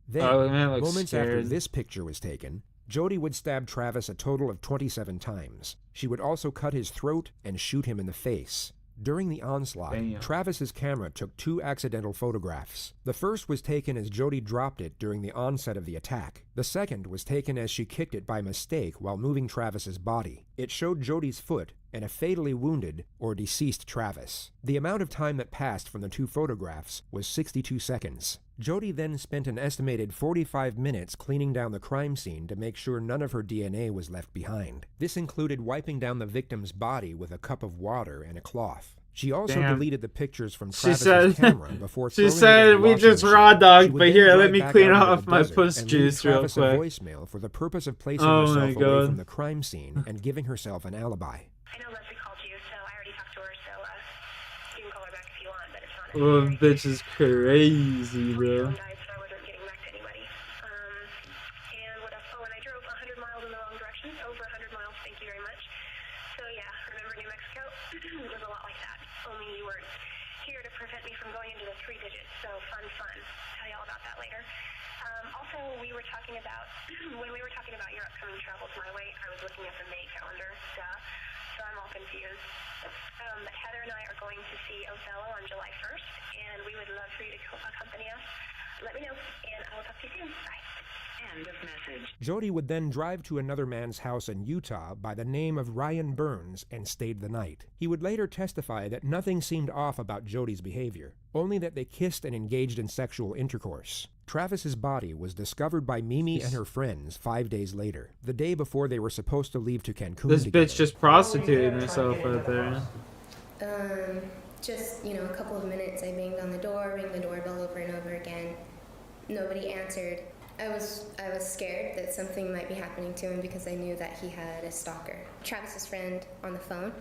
Then, moments after this picture was taken, Jodi would stab Travis a total of 27 times. She would also cut his throat and shoot him in the face. During the onslaught, Travis's camera took 2 accidental photographs. The first was taken as Jodi dropped it during the onset of the attack. The second was taken as she kicked it by mistake while moving Travis's body. It showed Jodi's foot and a fatally wounded or deceased Travis. The amount of time that passed from the 2 photographs was 62 seconds. Jodi then spent an estimated 45 minutes cleaning down the crime scene to make sure none of her DNA was left behind. This included wiping down the victim's body with a cup of water and a cloth. She also deleted the pictures from Travis's camera before She throwing it in said, the "We washing just machine." raw She dog, would but then here, drive let me back clean out into off the my desert puss and leave juice real Travis a quick. voicemail for the purpose of placing Oh herself my away God. from the crime scene and giving herself an alibi. Oh, bitch is crazy, bro. We were talking about, when we were talking about your upcoming travels my way, I was looking at the May calendar, so I'm all confused. But Heather and I are going to see Othello on July 1st, and we would love for you to accompany us. Let me know, and I will talk to you soon. Bye. End of message. Jody would then drive to another man's house in Utah by the name of Ryan Burns and stayed the night. He would later testify that nothing seemed off about Jody's behavior, only that they kissed and engaged in sexual intercourse. Travis's body was discovered by Mimi and her friends 5 days later, the day before they were supposed to leave to Cancun This together. bitch just prostituted herself out there. Just, a couple of minutes, I banged on the door, rang the doorbell over and over again. Nobody answered. I was scared that something might be happening to him because I knew that he had a stalker. Travis's friend on the phone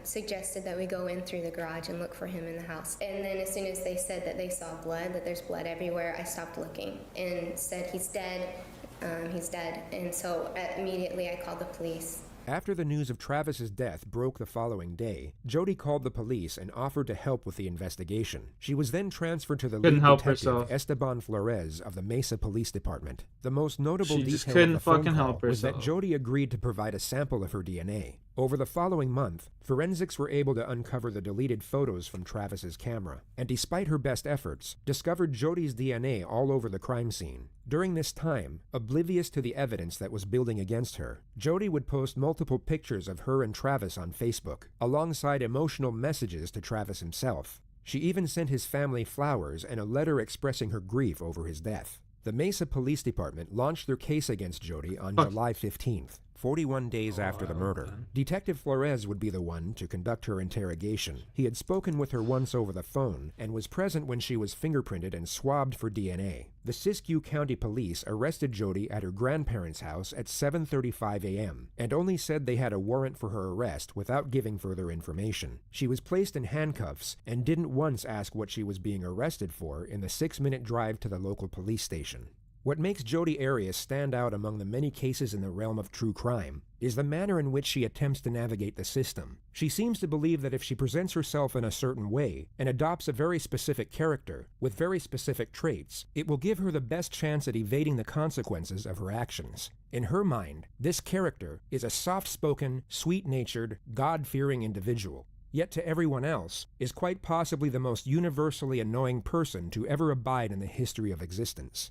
suggested that we go in through the garage and look for him in the house. And then as soon as they said that they saw blood, that there's blood everywhere, I stopped looking and said, he's dead. And so immediately I called the police. After the news of Travis's death broke the following day, Jody called the police and offered to help with the investigation. She was then transferred to the lead detective, Esteban Flores of the Mesa Police Department. The most notable detail of the phone call was that Jody agreed to provide a sample of her DNA. Over the following month, forensics were able to uncover the deleted photos from Travis's camera, and despite her best efforts, discovered Jody's DNA all over the crime scene. During this time, oblivious to the evidence that was building against her, Jody would post multiple pictures of her and Travis on Facebook, alongside emotional messages to Travis himself. She even sent his family flowers and a letter expressing her grief over his death. The Mesa Police Department launched their case against Jody on July 15th. 41 days after the murder. Detective Flores would be the one to conduct her interrogation. He had spoken with her once over the phone and was present when she was fingerprinted and swabbed for DNA. The Siskiyou County Police arrested Jody at her grandparents' house at 7:35 a.m. and only said they had a warrant for her arrest without giving further information. She was placed in handcuffs and didn't once ask what she was being arrested for in the 6-minute drive to the local police station. What makes Jodi Arias stand out among the many cases in the realm of true crime is the manner in which she attempts to navigate the system. She seems to believe that if she presents herself in a certain way and adopts a very specific character with very specific traits, it will give her the best chance at evading the consequences of her actions. In her mind, this character is a soft-spoken, sweet-natured, God-fearing individual. Yet to everyone else, is quite possibly the most universally annoying person to ever abide in the history of existence.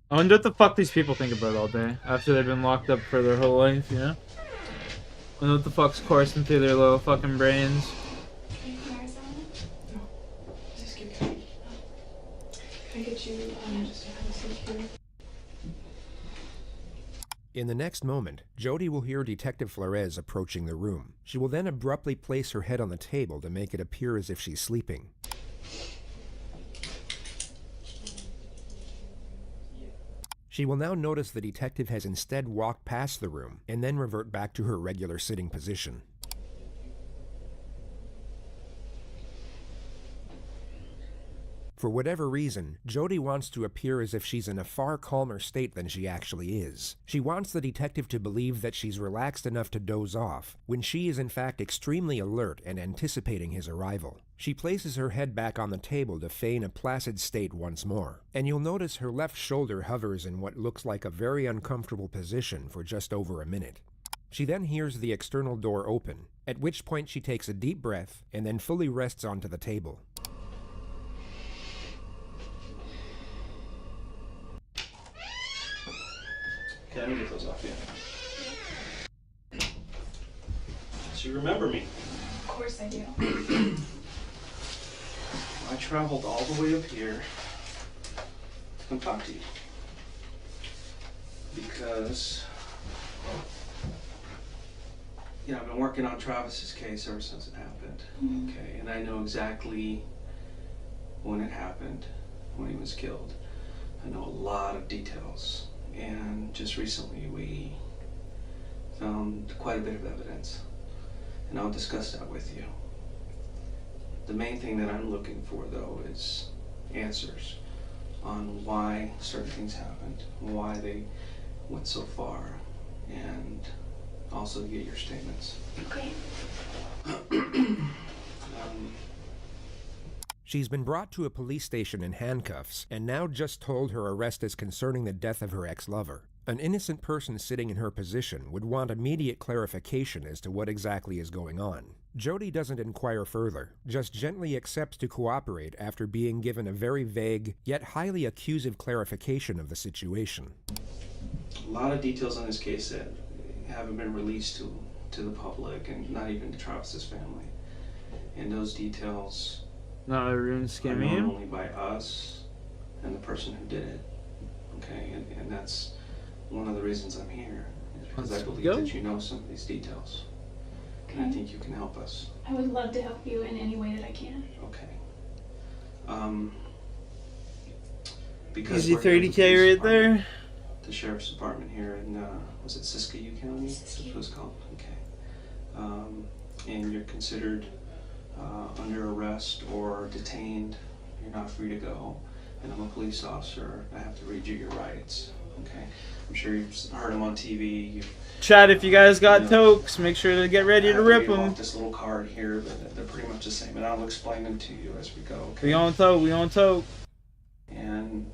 I wonder what the fuck these people think about all day after they've been locked up for their whole life, you know? I wonder what the fuck's coursing through their little fucking brains. Can I get you just to have a seat here? In the next moment, Jodi will hear Detective Flores approaching the room. She will then abruptly place her head on the table to make it appear as if she's sleeping. She will now notice the detective has instead walked past the room and then revert back to her regular sitting position. For whatever reason, Jodi wants to appear as if she's in a far calmer state than she actually is. She wants the detective to believe that she's relaxed enough to doze off, when she is in fact extremely alert and anticipating his arrival. She places her head back on the table to feign a placid state once more, and you'll notice her left shoulder hovers in what looks like a very uncomfortable position for just over a minute. She then hears the external door open, at which point she takes a deep breath and then fully rests onto the table. Okay, let me get those off you. So you remember me? Of course I do. I traveled all the way up here to come talk to you. Because, I've been working on Travis's case ever since it happened. Okay, and I know exactly when it happened, when he was killed. I know a lot of details. And just recently we found quite a bit of evidence, and I'll discuss that with you. The main thing that I'm looking for, though, is answers on why certain things happened, why they went so far, and also get your statements. Okay. She's been brought to a police station in handcuffs and now just told her arrest is concerning the death of her ex-lover. An innocent person sitting in her position would want immediate clarification as to what exactly is going on. Jody doesn't inquire further, just gently accepts to cooperate after being given a very vague, yet highly accusive clarification of the situation. A lot of details on this case that haven't been released to the public and not even to Travis's family. And those details Not a are known only by us and the person who did it. Okay, and that's one of the reasons I'm here, is because I believe that you know some of these details. And I think you can help us. I would love to help you in any way that I can. Okay. Because Easy we're here at the 30K police right department, there. The sheriff's department here in, was it Siskiyou County? That's what it was called. Okay. And you're considered under arrest or detained. You're not free to go. And I'm a police officer. I have to read you your rights. Okay. I'm sure you've heard them on TV. Chat, if you guys got Tokes, make sure to get ready to rip them. This little card here, but they're pretty much the same, and I'll explain them to you as we go. Okay? We on Toke, we on Toke. And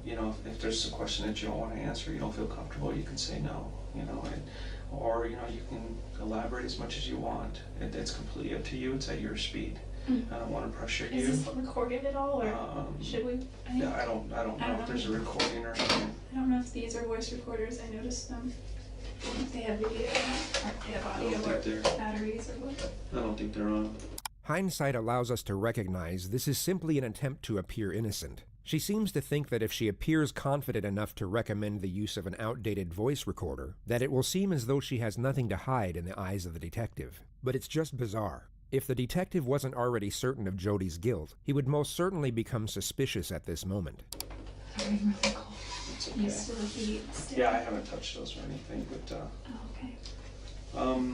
you know, if there's a question that you don't want to answer, you don't feel comfortable, you can say no. You know, or you know, you can elaborate as much as you want. It's completely up to you. It's at your speed. I don't want to pressure you. Is this recorded at all, or should we? Yeah, I don't know if there's a recording or something. I don't know if these are voice recorders. I noticed them. If they have video, or if they have audio, or batteries, or what. I don't think they're on. Hindsight allows us to recognize this is simply an attempt to appear innocent. She seems to think that if she appears confident enough to recommend the use of an outdated voice recorder, that it will seem as though she has nothing to hide in the eyes of the detective. But it's just bizarre. If the detective wasn't already certain of Jody's guilt, he would most certainly become suspicious at this moment. Sorry, I'm really cold. It's okay. You still heat still? Yeah, I haven't touched those or anything, but oh, okay.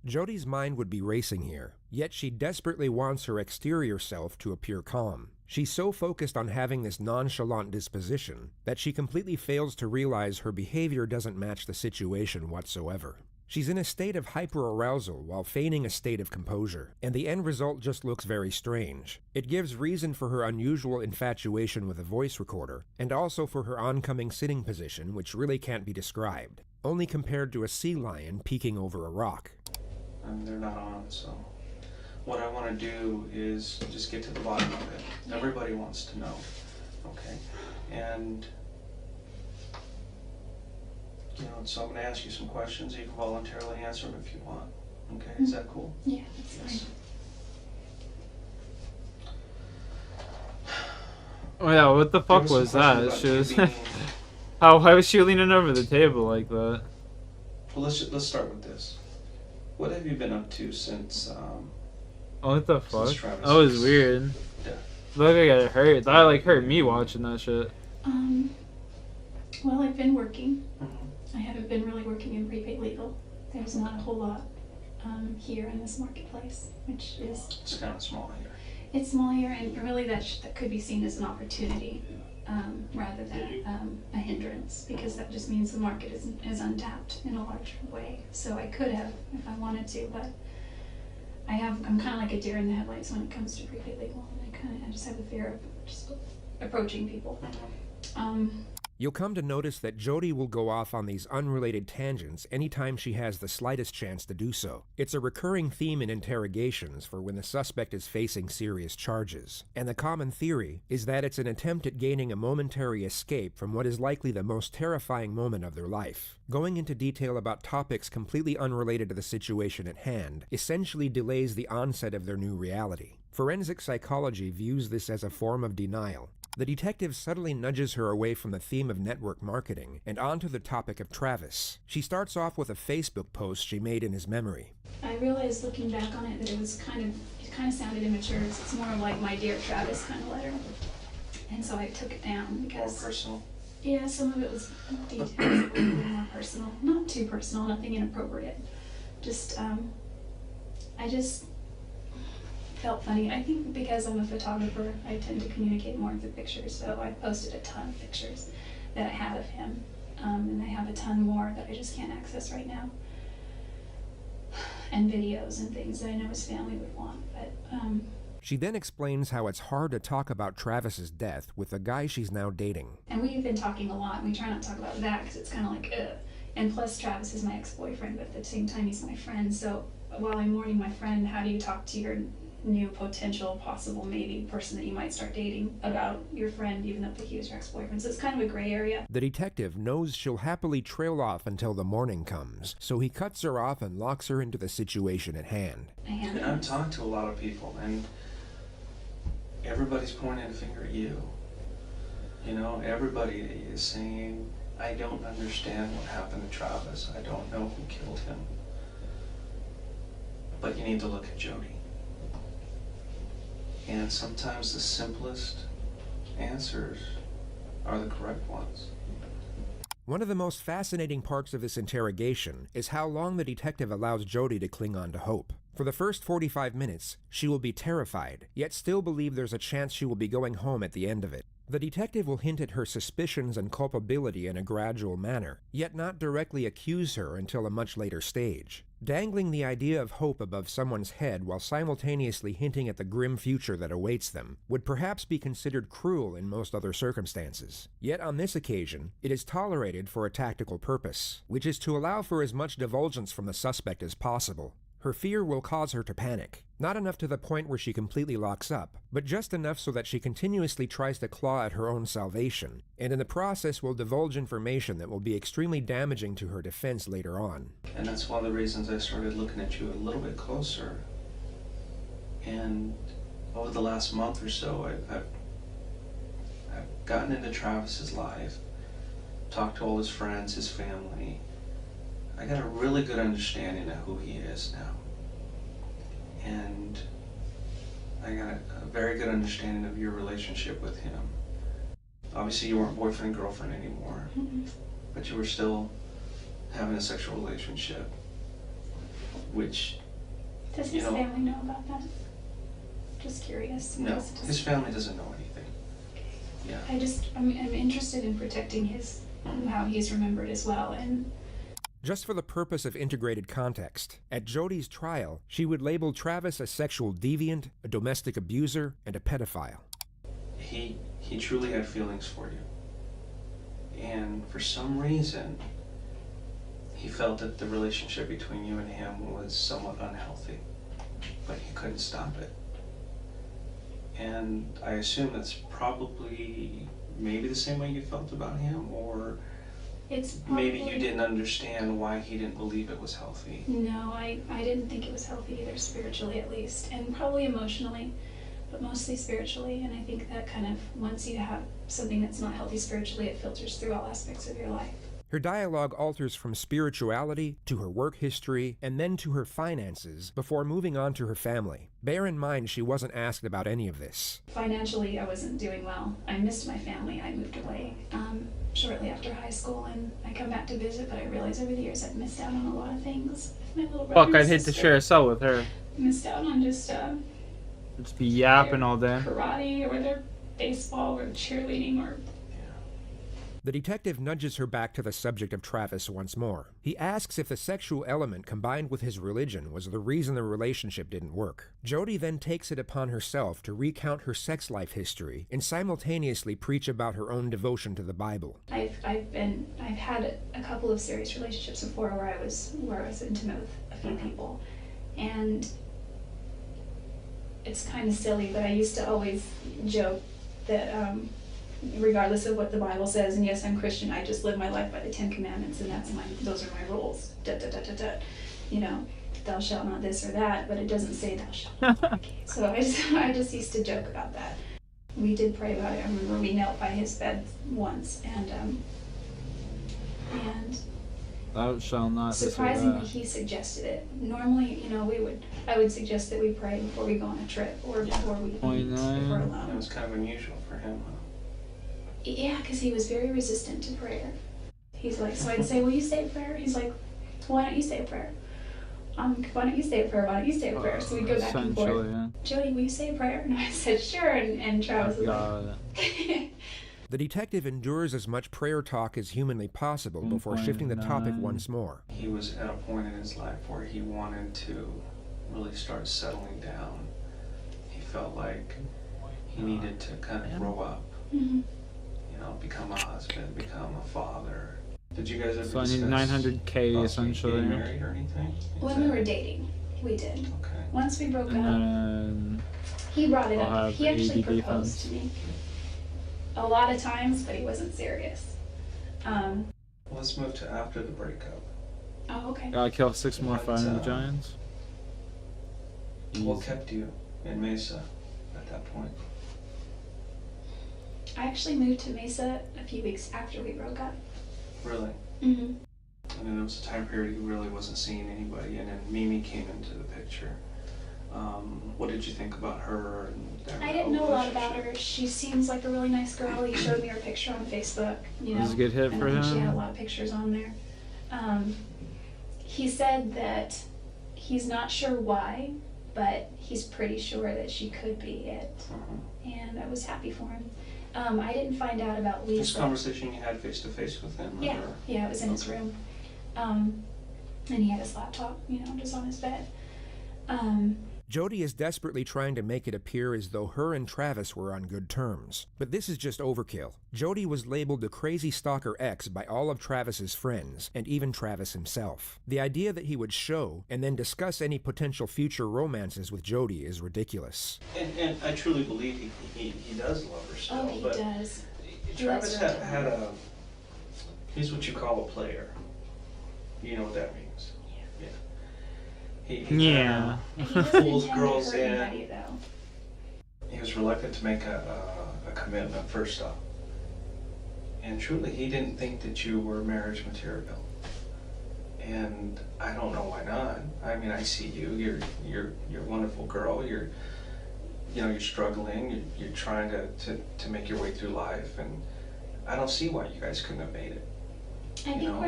Jody's mind would be racing here, yet she desperately wants her exterior self to appear calm. She's so focused on having this nonchalant disposition that she completely fails to realize her behavior doesn't match the situation whatsoever. She's in a state of hyperarousal while feigning a state of composure, and the end result just looks very strange. It gives reason for her unusual infatuation with a voice recorder, and also for her oncoming sitting position, which really can't be described, only compared to a sea lion peeking over a rock. And they're not on, so what I want to do is just get to the bottom of it. Everybody wants to know, okay? And you know, so I'm going to ask you some questions. You can voluntarily answer them if you want. Okay, is that cool? Yeah, that's fine. Oh yeah, what the fuck was that? She was why was she leaning over the table like that? Well, let's start with this. What have you been up to since Oh, what the fuck? Travis That was weird. Yeah. Look, I got hurt. That like hurt me watching that shit. Well, I've been working. I haven't been really working in prepaid legal. There's not a whole lot here in this marketplace, which is... It's kind of small here. It's small here, and really that could be seen as an opportunity rather than a hindrance, because that just means the market is untapped in a large way. So I could have, if I wanted to, but I'm kind of like a deer in the headlights when it comes to prepaid legal, and I just have the fear of just approaching people. You'll come to notice that Jody will go off on these unrelated tangents anytime she has the slightest chance to do so. It's a recurring theme in interrogations for when the suspect is facing serious charges. And the common theory is that it's an attempt at gaining a momentary escape from what is likely the most terrifying moment of their life. Going into detail about topics completely unrelated to the situation at hand essentially delays the onset of their new reality. Forensic psychology views this as a form of denial. The detective subtly nudges her away from the theme of network marketing and onto the topic of Travis. She starts off with a Facebook post she made in his memory. I realized looking back on it that it kind of sounded immature. It's more like my dear Travis kind of letter. And so I took it down because... More personal? Yeah, some of it was details, a little bit more personal. Not too personal, nothing inappropriate. Just, I just felt funny. I think because I'm a photographer, I tend to communicate more through pictures, so I posted a ton of pictures that I have of him, and I have a ton more that I just can't access right now, and videos and things that I know his family would want, but She then explains how it's hard to talk about Travis's death with the guy she's now dating. and we've been talking a lot, and we try not to talk about that because it's kind of like, ugh. And plus, Travis is my ex-boyfriend, but at the same time, he's my friend. So while I'm mourning my friend, how do you talk to your new potential, possible, maybe person that you might start dating about your friend, even though he was your ex-boyfriend? So it's kind of a gray area. The detective knows she'll happily trail off until the morning comes, so he cuts her off and locks her into the situation at hand. And I've talked to a lot of people, and everybody's pointing a finger at you. You know, everybody is saying, I don't understand what happened to Travis. I don't know who killed him. But you need to look at Jody. And sometimes the simplest answers are the correct ones. One of the most fascinating parts of this interrogation is how long the detective allows Jody to cling on to hope. For the first 45 minutes, she will be terrified, yet still believe there's a chance she will be going home at the end of it. The detective will hint at her suspicions and culpability in a gradual manner, yet not directly accuse her until a much later stage. Dangling the idea of hope above someone's head while simultaneously hinting at the grim future that awaits them would perhaps be considered cruel in most other circumstances. Yet on this occasion, it is tolerated for a tactical purpose, which is to allow for as much divulgence from the suspect as possible. Her fear will cause her to panic, not enough to the point where she completely locks up, but just enough so that she continuously tries to claw at her own salvation, and in the process will divulge information that will be extremely damaging to her defense later on. And that's one of the reasons I started looking at you a little bit closer. And over the last month or so, I've gotten into Travis's life, talked to all his friends, his family. I got a really good understanding of who he is now. And I got a very good understanding of your relationship with him. Obviously you weren't boyfriend and girlfriend anymore, but you were still having a sexual relationship, which, Does his family know about that? Just curious. No, his family doesn't know anything. Yeah. I'm interested in protecting how he's remembered as well, and Just for the purpose of integrated context, at Jody's trial, she would label Travis a sexual deviant, a domestic abuser, and a pedophile. He truly had feelings for you. And for some reason, he felt that the relationship between you and him was somewhat unhealthy, but he couldn't stop it. And I assume that's probably maybe the same way you felt about him, or maybe you didn't understand why he didn't believe it was healthy. No, I didn't think it was healthy either, spiritually at least, and probably emotionally, but mostly spiritually. And I think that kind of, once you have something that's not healthy spiritually, it filters through all aspects of your life. Her dialogue alters from spirituality to her work history and then to her finances before moving on to her family. Bear in mind she wasn't asked about any of this. Financially, I wasn't doing well. I missed my family. I moved away shortly after high school, and I come back to visit, but I realized over the years I'd missed out on a lot of things. My little brother Fuck, and I'd hate to sister. share a cell with her. Missed out on just Be yapping all day. karate, or whether baseball, or cheerleading, or The detective nudges her back to the subject of Travis once more. He asks if the sexual element combined with his religion was the reason the relationship didn't work. Jody then takes it upon herself to recount her sex life history and simultaneously preach about her own devotion to the Bible. I've had a couple of serious relationships before where I was intimate with a few people, and it's kind of silly, but I used to always joke that regardless of what the Bible says, and yes, I'm Christian, I just live my life by the 10 Commandments, and those are my rules. You know, thou shalt not this or that, but it doesn't say thou shalt not fornicate. So I just used to joke about that. We did pray about it. I remember we knelt by his bed once, and Thou shalt not this or surprisingly, that. he suggested it. Normally, you know, I would suggest that we pray before we go on a trip, or before we eat, if we're alone. It was kind of unusual for him, huh? Yeah, because he was very resistant to prayer. He's like, so I'd say, will you say a prayer? He's like, why don't you say a prayer? why don't you say a prayer? Why don't you say a prayer? So we'd go back and forth. Yeah. Jody, will you say a prayer? And I said, sure. And Travis was like... The detective endures as much prayer talk as humanly possible before shifting the topic once more. He was at a point in his life where he wanted to really start settling down. He felt like he needed to kind of grow up, you know, become a husband, become a father. Did you guys ever So I need 900K essentially. Getting married or anything? When we were dating, we did. Okay. Once we broke And up, he brought it I'll up. have He actually ADD proposed funds. to me. A lot of times, but he wasn't serious. Let's move to after the breakup. Oh, okay. Gotta kill 6 more Fire the Giants. What kept you in Mesa at that point? I actually moved to Mesa a few weeks after we broke up. Really? Mm-hmm. I mean, there was a time period he really wasn't seeing anybody, and then Mimi came into the picture. What did you think about her? And their I didn't know a lot about relationship? her. She seems like a really nice girl. He showed me her picture on Facebook. You know, This is a good hit and for I think she him. had a lot of pictures on there. He said that he's not sure why, but he's pretty sure that she could be it. And I was happy for him. I didn't find out about Lisa. This conversation you had face to face with him? Yeah, or? yeah, it was in his room. And he had his laptop, you know, just on his bed. Jody is desperately trying to make it appear as though her and Travis were on good terms. But this is just overkill. Jody was labeled the crazy stalker X by all of Travis's friends, and even Travis himself. The idea that he would show and then discuss any potential future romances with Jody is ridiculous. And I truly believe he does love her still. Oh, he but does. Travis had a, he's what you call a player. You know what that means? Yeah. Yeah. He Pulls doesn't girls intend to hurt in. anybody, though. He was reluctant to make a commitment first off. And truly, he didn't think that you were marriage material. And I don't know why not. I mean, I see you. You're a wonderful girl. You're struggling. You're trying to make your way through life. And I don't see why you guys couldn't have made it. I think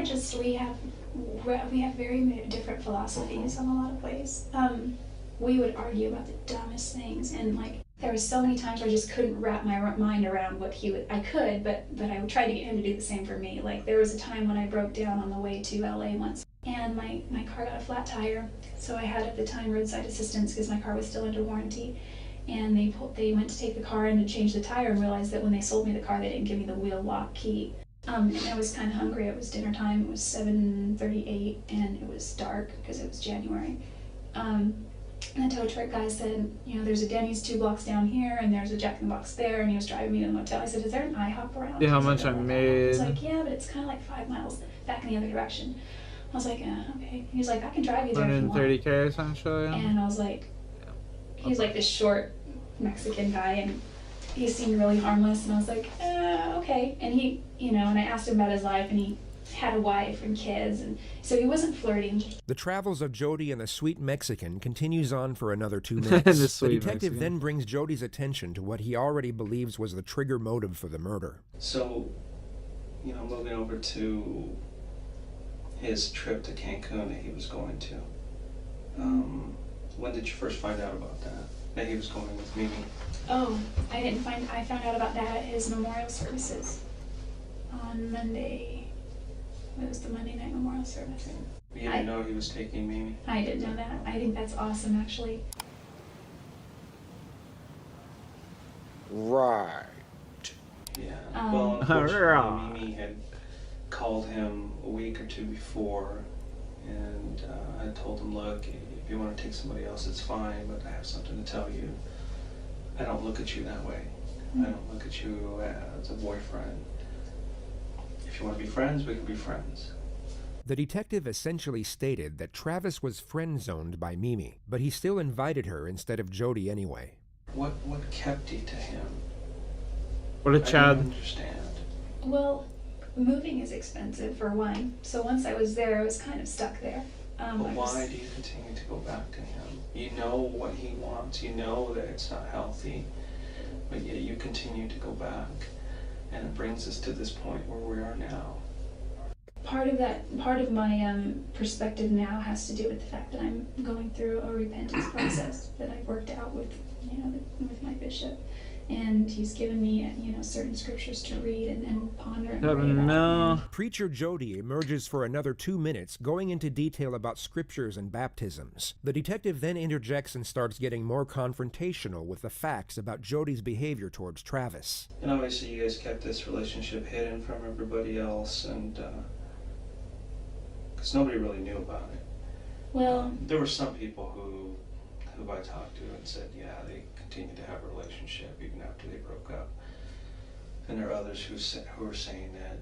we have very different philosophies on a lot of ways. We would argue about the dumbest things, and like there was so many times where I just couldn't wrap my mind around what he would. I could, but I would try to get him to do the same for me. Like there was a time when I broke down on the way to LA once, and my car got a flat tire, so I had at the time roadside assistance because my car was still under warranty. And they went to take the car in to change the tire and realized that when they sold me the car, they didn't give me the wheel lock key. And I was kind of hungry. It was dinner time. It was 7:38, and it was dark because it was January. And the tow truck guy said, you know, there's a Denny's 2 blocks down here, and there's a Jack in the Box there, and he was driving me to the motel. I said, is there an IHOP around? See how He much said, I "Oh." made. I was like, yeah, but it's kind of like 5 miles back in the other direction. I was like, okay. He was like, I can drive you there if you want. 130K essentially. And I was like, he was like this short Mexican guy, and he seemed really harmless, and I was like, okay. And he, you know, and I asked him about his life, and he had a wife and kids, and so he wasn't flirting. The travels of Jody and the sweet Mexican continues on for another 2 minutes. The detective then brings Jody's attention to what he already believes was the trigger motive for the murder. So, you know, moving over to his trip to Cancun that he was going to. When did you first find out about that he was going with Mimi? Oh, I found out about that at his memorial services on Monday. It was the Monday night memorial service. You didn't know he was taking Mimi? I didn't know that. I think that's awesome, actually. Right. Yeah. Well, unfortunately, Mimi had called him a week or 2 before, and I told him, look, if you want to take somebody else, it's fine, but I have something to tell you. I don't look at you that way. I don't look at you as a boyfriend. If you want to be friends, we can be friends. The detective essentially stated that Travis was friend-zoned by Mimi, but he still invited her instead of Jody anyway. What kept you to him? What a I Chad. don't understand. Well, moving is expensive for one, so once I was there, I was kind of stuck there. But why do you continue to go back to him? You know what he wants, you know that it's not healthy, but yet you continue to go back, and it brings us to this point where we are now. part of my perspective now has to do with the fact that I'm going through a repentance process that I've worked out with, with my bishop, and he's given me, certain scriptures to read and ponder and pray about. Preacher Jody emerges for another 2 minutes, going into detail about scriptures and baptisms. The detective then interjects and starts getting more confrontational with the facts about Jody's behavior towards Travis. And obviously you guys kept this relationship hidden from everybody else, and because nobody really knew about it. Well, there were some people who I talked to and said, yeah, they continued to have a relationship even after they broke up. And there are others who were saying that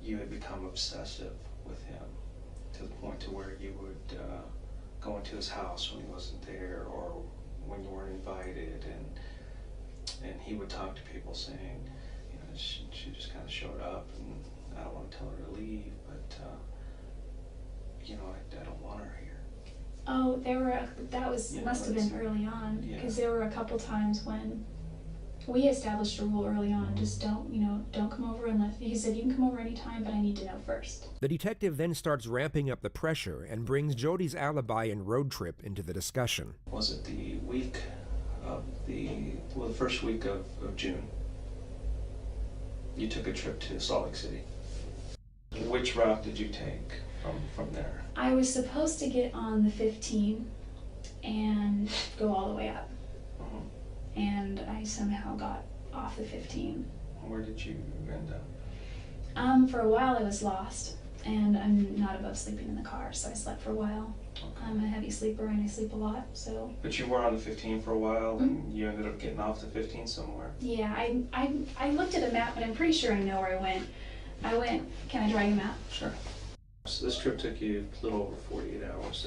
you had become obsessive with him to the point to where you would go into his house when he wasn't there or when you weren't invited, and he would talk to people saying, she just kind of showed up, and I don't want to tell her to leave, but I don't want her here. Oh, must have been early on, because there were a couple times when we established a rule early on, just don't come over unless, he said you can come over anytime, but I need to know first. The detective then starts ramping up the pressure and brings Jody's alibi and road trip into the discussion. Was it the week of the first week of June? You took a trip to Salt Lake City. Which route did you take from there? I was supposed to get on the 15 and go all the way up. And I somehow got off the 15. Where did you end up? For a while I was lost, and I'm not above sleeping in the car, so I slept for a while. Okay. I'm a heavy sleeper and I sleep a lot, so. But you were on the 15 for a while, and you ended up getting off the 15 somewhere. Yeah, I looked at a map, but I'm pretty sure I know where I went. Can I draw you a map? Sure. So this trip took you a little over 48 hours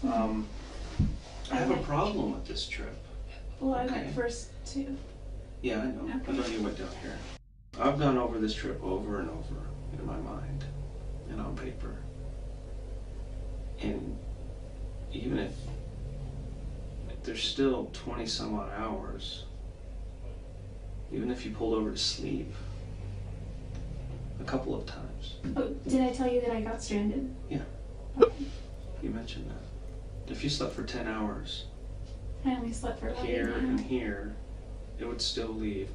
then. I have a problem with this trip. Well, I went first too. Yeah, I know. Okay. I know you went down here. I've gone over this trip over and over in my mind and on paper. And even if there's still 20 some odd hours, even if you pulled over to sleep a couple of times. Oh, did I tell you that I got stranded? Yeah. Okay. You mentioned that. If you slept for 10 hours, I only slept for like here and here, it would still leave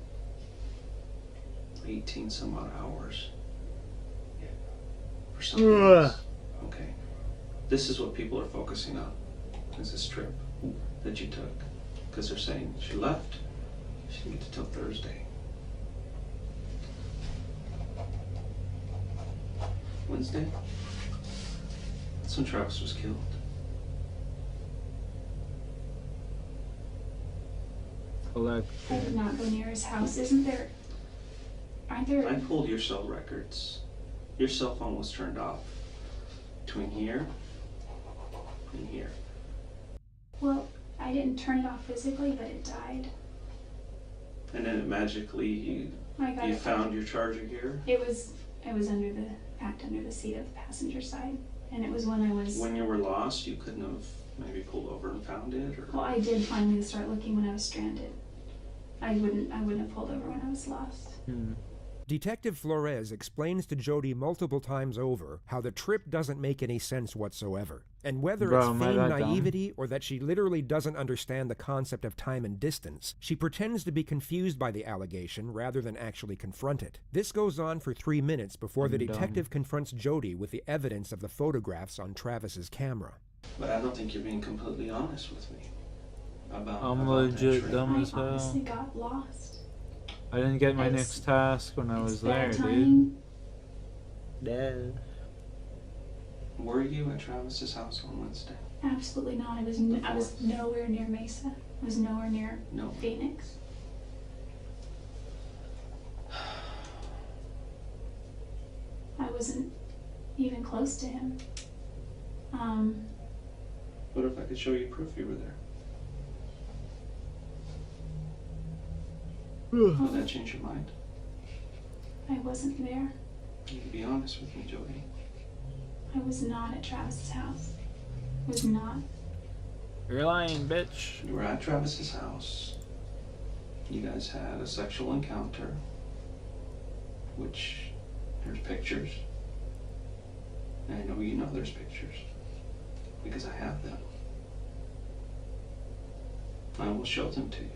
18 some odd hours for something else. Okay. This is what people are focusing on, is this trip that you took. Because they're saying she left, she didn't get to till Thursday. Wednesday? That's when Travis was killed. I did not go near his house. Aren't there? I pulled your cell records. Your cell phone was turned off between here and here. Well, I didn't turn it off physically, but it died. And then it magically you found your charger here? It was packed under the seat of the passenger side, and it was when I was. When you were lost, you couldn't have maybe pulled over and found it, or. Well, I did finally start looking when I was stranded. I wouldn't have pulled over when I was lost. Detective Flores explains to Jody multiple times over how the trip doesn't make any sense whatsoever. And whether it's feigned naivety or that she literally doesn't understand the concept of time and distance, she pretends to be confused by the allegation rather than actually confront it. This goes on for 3 minutes before the detective confronts Jody with the evidence of the photographs on Travis's camera. But I don't think you're being completely honest with me about. I'm legit dumb as hell. I honestly got lost. I didn't get my next task when I was there, dude. Dead. Were you at Travis's house on Wednesday? Absolutely not. I was nowhere near Mesa. I was nowhere near Phoenix. I wasn't even close to him. What if I could show you proof you were there? Would that change your mind? I wasn't there. You need to be honest with me, Jody. I was not at Travis's house. I was not. You're lying, bitch. You were at Travis's house. You guys had a sexual encounter, which there's pictures. And I know you know there's pictures, because I have them. I will show them to you.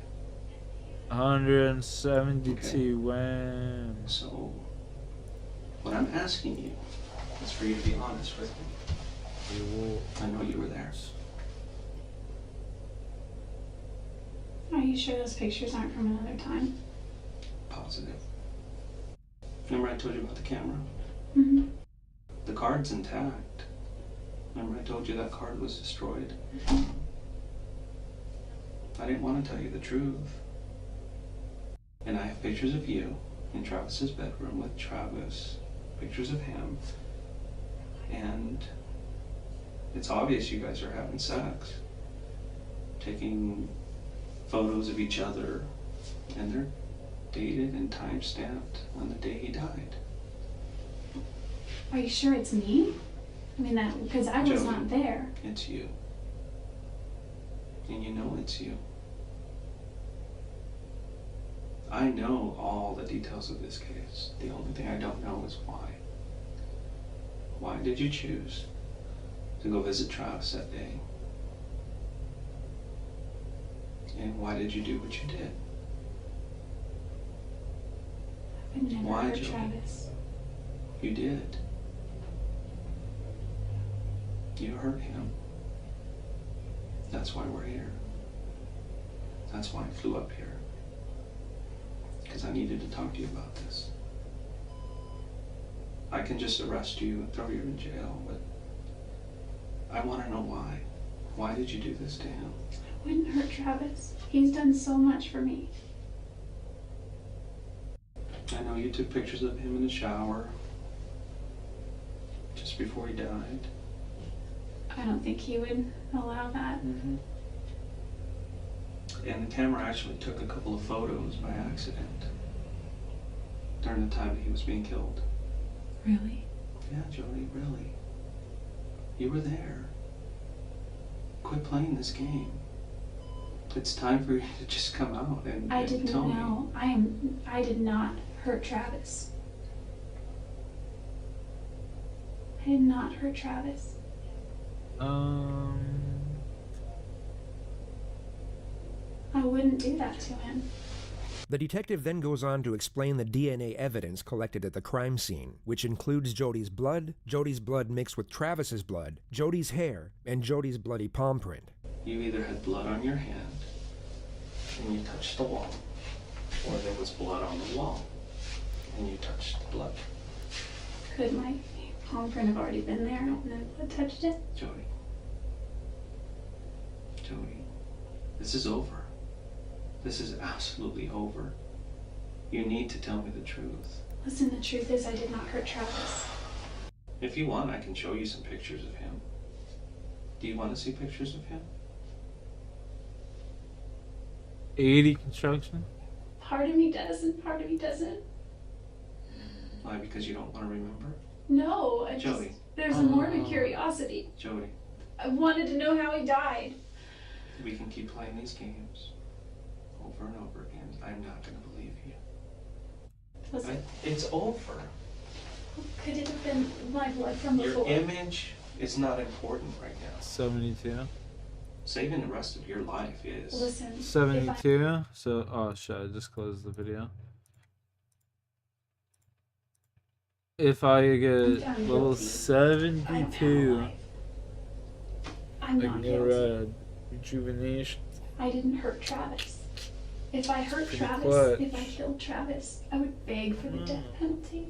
172 when. So, what I'm asking you is for you to be honest with me. I know you were there. Are you sure those pictures aren't from another time? Positive. Remember I told you about the camera? Mm-hmm. The card's intact. Remember I told you that card was destroyed? I didn't want to tell you the truth. And I have pictures of you in Travis's bedroom with Travis, pictures of him, and it's obvious you guys are having sex, taking photos of each other, and they're dated and time-stamped on the day he died. Are you sure it's me? I mean, that because I was Jody, not there. It's you. And you know it's you. I know all the details of this case. The only thing I don't know is why. Why did you choose to go visit Travis that day? And why did you do what you did? I never Why, hurt Jody? Travis. You did. You hurt him. That's why we're here. That's why I flew up here. Because I needed to talk to you about this. I can just arrest you and throw you in jail, but I want to know why. Why did you do this to him? I wouldn't hurt Travis. He's done so much for me. I know you took pictures of him in the shower just before he died. I don't think he would allow that. Mm-hmm. And the camera actually took a couple of photos by accident during the time that he was being killed. Really? Yeah, Jody, really. You were there. Quit playing this game. It's time for you to just come out and, I didn't tell me. know. I did not hurt Travis. I did not hurt Travis. I wouldn't do that to him. The detective then goes on to explain the DNA evidence collected at the crime scene, which includes Jody's blood mixed with Travis's blood, Jody's hair, and Jody's bloody palm print. You either had blood on your hand and you touched the wall, or there was blood on the wall and you touched the blood. Could my palm print have already been there and then blood touched it? Jody. Jody, this is over. This is absolutely over. You need to tell me the truth. Listen, the truth is I did not hurt Travis. If you want, I can show you some pictures of him. Do you want to see pictures of him? 80 construction? Part of me does and part of me doesn't. Why? Because you don't want to remember? No, I Jody. just, there's a morbid curiosity. Jody, I wanted to know how he died. we can keep playing these games over and over again. I'm not going to believe you. Listen, It's over. could it have been my blood from before? Your image is not important right now. 72. Saving the rest of your life is. Listen, 72. So, oh shit, I just closed the video. If I get level 72, I'm I not can guilty. get rejuvenation. I didn't hurt Travis. If I hurt Pretty Travis, clutch. if I killed Travis, I would beg for the death penalty.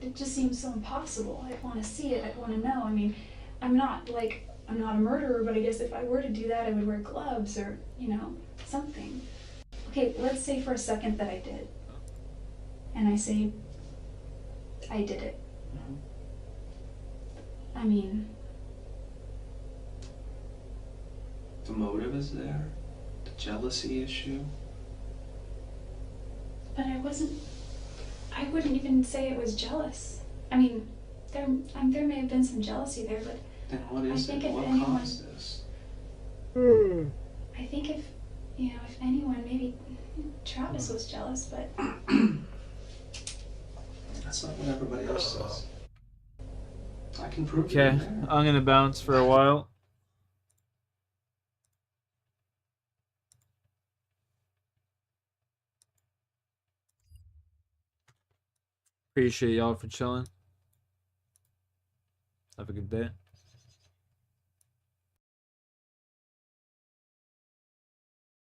It just seems so impossible. I want to see it. I want to know. I mean, I'm not a murderer, but I guess if I were to do that, I would wear gloves or, something. Okay, let's say for a second that I did. And I say, I did it. I mean, The motive is there. The jealousy issue. but I wouldn't even say it was jealous. I mean, there may have been some jealousy there, but Then what is think it? if What anyone- caused this? I think if anyone, maybe Travis was jealous, but That's not what everybody else says. I can prove it. Okay, in there. I'm gonna bounce for a while. Appreciate y'all for chilling. Have a good day.